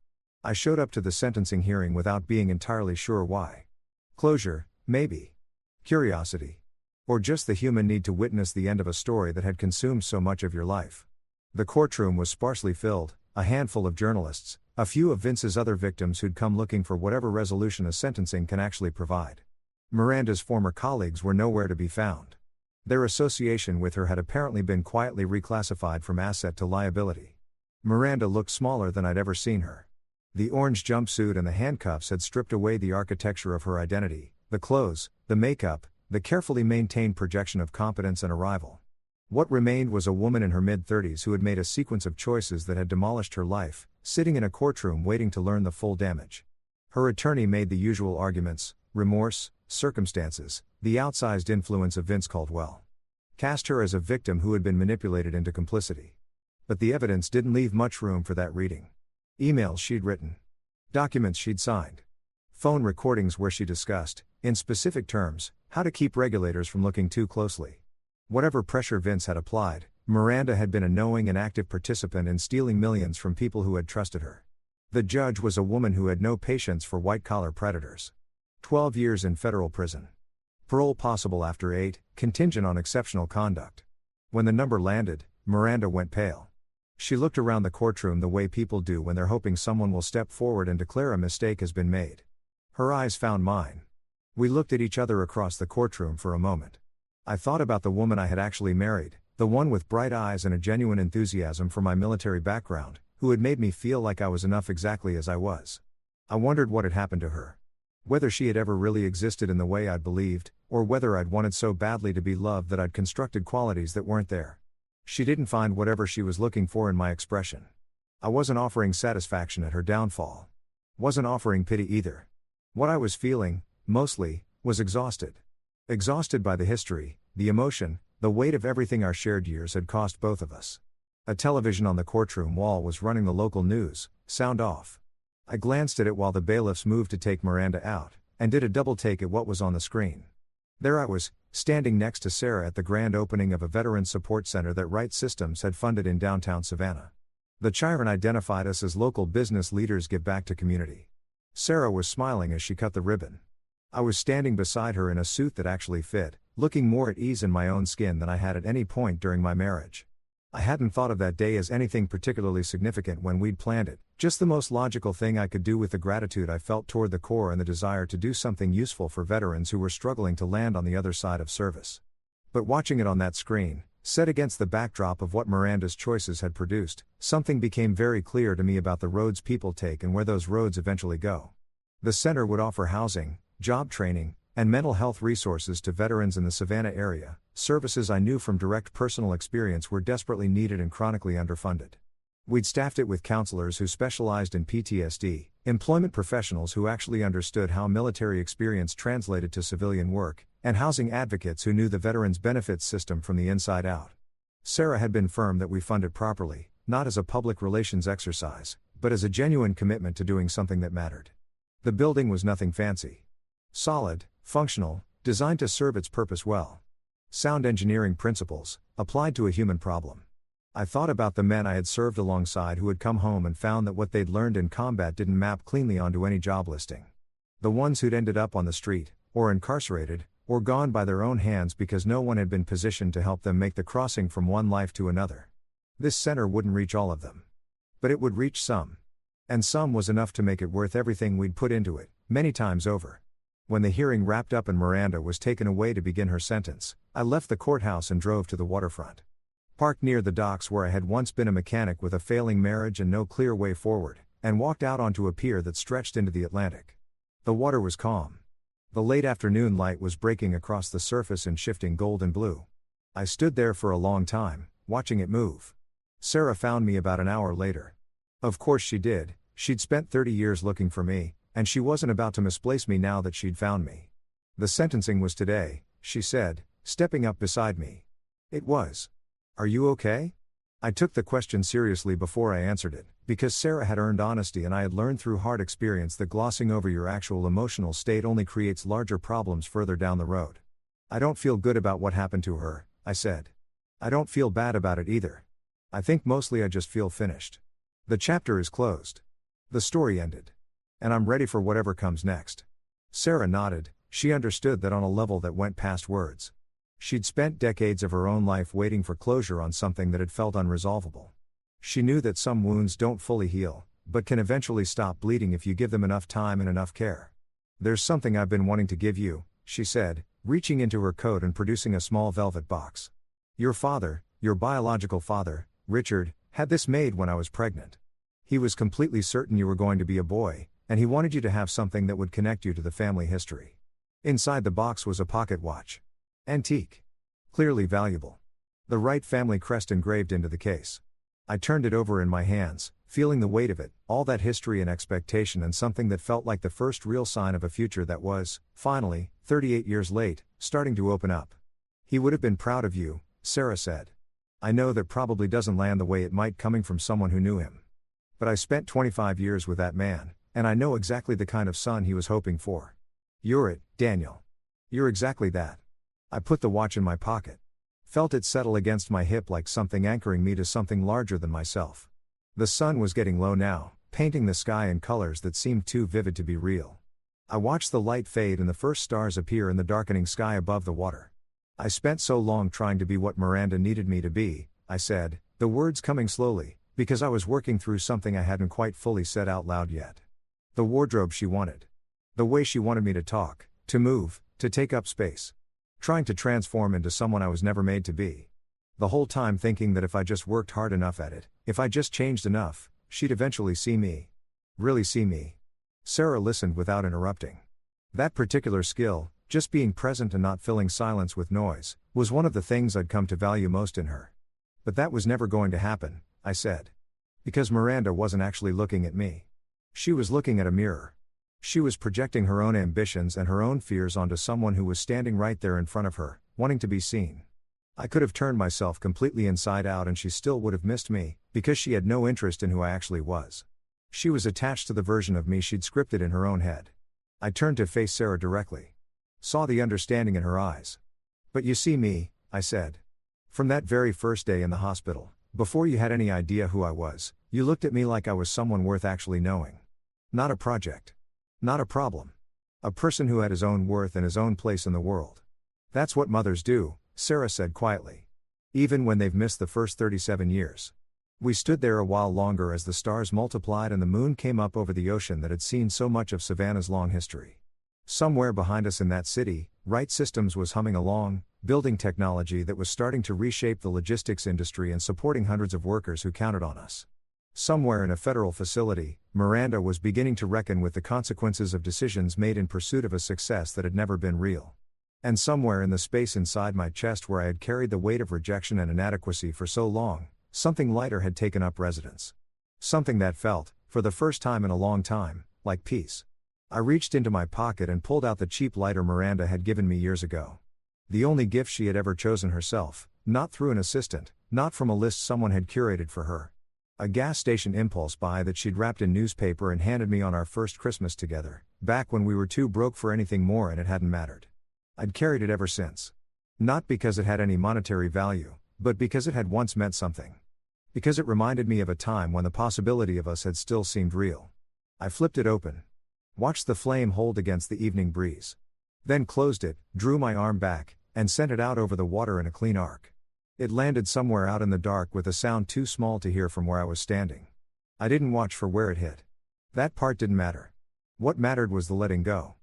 I showed up to the sentencing hearing without being entirely sure why. Closure, maybe. Curiosity. Or just the human need to witness the end of a story that had consumed so much of your life. The courtroom was sparsely filled, a handful of journalists, a few of Vince's other victims who'd come looking for whatever resolution a sentencing can actually provide. Miranda's former colleagues were nowhere to be found. Their association with her had apparently been quietly reclassified from asset to liability. Miranda looked smaller than I'd ever seen her. The orange jumpsuit and the handcuffs had stripped away the architecture of her identity, the clothes, the makeup, the carefully maintained projection of competence and arrival. What remained was a woman in her mid-30s who had made a sequence of choices that had demolished her life, sitting in a courtroom waiting to learn the full damage. Her attorney made the usual arguments: remorse, circumstances, the outsized influence of Vince Caldwell. Cast her as a victim who had been manipulated into complicity. But the evidence didn't leave much room for that reading. Emails she'd written. Documents she'd signed. Phone recordings where she discussed, in specific terms, how to keep regulators from looking too closely. Whatever pressure Vince had applied, Miranda had been a knowing and active participant in stealing millions from people who had trusted her. The judge was a woman who had no patience for white-collar predators. 12 years in federal prison. Parole possible after 8, contingent on exceptional conduct. When the number landed, Miranda went pale. She looked around the courtroom the way people do when they're hoping someone will step forward and declare a mistake has been made. Her eyes found mine. We looked at each other across the courtroom for a moment. I thought about the woman I had actually married, the one with bright eyes and a genuine enthusiasm for my military background, who had made me feel like I was enough exactly as I was. I wondered what had happened to her. Whether she had ever really existed in the way I'd believed, or whether I'd wanted so badly to be loved that I'd constructed qualities that weren't there. She didn't find whatever she was looking for in my expression. I wasn't offering satisfaction at her downfall. Wasn't offering pity either. What I was feeling, mostly, was exhausted. Exhausted by the history, the emotion, the weight of everything our shared years had cost both of us. A television on the courtroom wall was running the local news, sound off. I glanced at it while the bailiffs moved to take Miranda out, and did a double take at what was on the screen. There I was, standing next to Sarah at the grand opening of a veterans support center that Right Systems had funded in downtown Savannah. The Chiron identified us as local business leaders give back to community. Sarah was smiling as she cut the ribbon. I was standing beside her in a suit that actually fit, looking more at ease in my own skin than I had at any point during my marriage. I hadn't thought of that day as anything particularly significant when we'd planned it, just the most logical thing I could do with the gratitude I felt toward the Corps and the desire to do something useful for veterans who were struggling to land on the other side of service. But watching it on that screen, set against the backdrop of what Miranda's choices had produced, something became very clear to me about the roads people take and where those roads eventually go. The center would offer housing, job training, and mental health resources to veterans in the Savannah area, services I knew from direct personal experience were desperately needed and chronically underfunded. We'd staffed it with counselors who specialized in PTSD, employment professionals who actually understood how military experience translated to civilian work, and housing advocates who knew the veterans' benefits system from the inside out. Sarah had been firm that we fund it properly, not as a public relations exercise, but as a genuine commitment to doing something that mattered. The building was nothing fancy. Solid, functional, Designed to serve its purpose well. Sound engineering principles, applied to a human problem. I thought about the men I had served alongside who had come home and found that what they'd learned in combat didn't map cleanly onto any job listing. The ones who'd ended up on the street, or incarcerated, or gone by their own hands because no one had been positioned to help them make the crossing from one life to another. This center wouldn't reach all of them. But it would reach some. And some was enough to make it worth everything we'd put into it, many times over. When the hearing wrapped up and Miranda was taken away to begin her sentence, I left the courthouse and drove to the waterfront. Parked near the docks where I had once been a mechanic with a failing marriage and no clear way forward, and walked out onto a pier that stretched into the Atlantic. The water was calm. The late afternoon light was breaking across the surface and shifting gold and blue. I stood there for a long time, watching it move. Sarah found me about an hour later. Of course she did. She'd spent 30 years looking for me, and she wasn't about to misplace me now that she'd found me. The sentencing was today, she said, stepping up beside me. It was. Are you okay? I took the question seriously before I answered it, because Sarah had earned honesty and I had learned through hard experience that glossing over your actual emotional state only creates larger problems further down the road. I don't feel good about what happened to her, I said. I don't feel bad about it either. I think mostly I just feel finished. The chapter is closed. The story ended. And I'm ready for whatever comes next. Sarah nodded. She understood that on a level that went past words. She'd spent decades of her own life waiting for closure on something that had felt unresolvable. She knew that some wounds don't fully heal, but can eventually stop bleeding if you give them enough time and enough care. There's something I've been wanting to give you, she said, reaching into her coat and producing a small velvet box. Your father, your biological father, Richard, had this made when I was pregnant. He was completely certain you were going to be a boy, and he wanted you to have something that would connect you to the family history. Inside the box was a pocket watch. Antique. Clearly valuable. The Wright family crest engraved into the case. I turned it over in my hands, feeling the weight of it, all that history and expectation and something that felt like the first real sign of a future that was, finally, 38 years late, starting to open up. He would have been proud of you, Sarah said. I know that probably doesn't land the way it might coming from someone who knew him. But I spent 25 years with that man, and I know exactly the kind of son he was hoping for. You're it, Daniel. You're exactly that. I put the watch in my pocket. Felt it settle against my hip like something anchoring me to something larger than myself. The sun was getting low now, painting the sky in colors that seemed too vivid to be real. I watched the light fade and the first stars appear in the darkening sky above the water. I spent so long trying to be what Miranda needed me to be, I said, the words coming slowly, because I was working through something I hadn't quite fully said out loud yet. The wardrobe she wanted. The way she wanted me to talk, to move, to take up space. Trying to transform into someone I was never made to be. The whole time thinking that if I just worked hard enough at it, if I just changed enough, she'd eventually see me. Really see me. Sarah listened without interrupting. That particular skill, just being present and not filling silence with noise, was one of the things I'd come to value most in her. But that was never going to happen, I said. Because Miranda wasn't actually looking at me. She was looking at a mirror. She was projecting her own ambitions and her own fears onto someone who was standing right there in front of her, wanting to be seen. I could have turned myself completely inside out and she still would have missed me, because she had no interest in who I actually was. She was attached to the version of me she'd scripted in her own head. I turned to face Sarah directly. Saw the understanding in her eyes. But you see me, I said. From that very first day in the hospital, before you had any idea who I was, you looked at me like I was someone worth actually knowing. Not a project. Not a problem. A person who had his own worth and his own place in the world. That's what mothers do, Sarah said quietly. Even when they've missed the first 37 years. We stood there a while longer as the stars multiplied and the moon came up over the ocean that had seen so much of Savannah's long history. Somewhere behind us in that city, Wright Systems was humming along, building technology that was starting to reshape the logistics industry and supporting hundreds of workers who counted on us. Somewhere in a federal facility, Miranda was beginning to reckon with the consequences of decisions made in pursuit of a success that had never been real. And somewhere in the space inside my chest where I had carried the weight of rejection and inadequacy for so long, something lighter had taken up residence. Something that felt, for the first time in a long time, like peace. I reached into my pocket and pulled out the cheap lighter Miranda had given me years ago. The only gift she had ever chosen herself, not through an assistant, not from a list someone had curated for her. A gas station impulse buy that she'd wrapped in newspaper and handed me on our first Christmas together, back when we were too broke for anything more and it hadn't mattered. I'd carried it ever since. Not because it had any monetary value, but because it had once meant something. Because it reminded me of a time when the possibility of us had still seemed real. I flipped it open. Watched the flame hold against the evening breeze. Then closed it, drew my arm back, and sent it out over the water in a clean arc. It landed somewhere out in the dark with a sound too small to hear from where I was standing. I didn't watch for where it hit. That part didn't matter. What mattered was the letting go.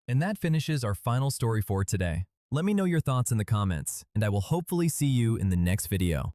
And that finishes our final story for today. Let me know your thoughts in the comments, and I will hopefully see you in the next video.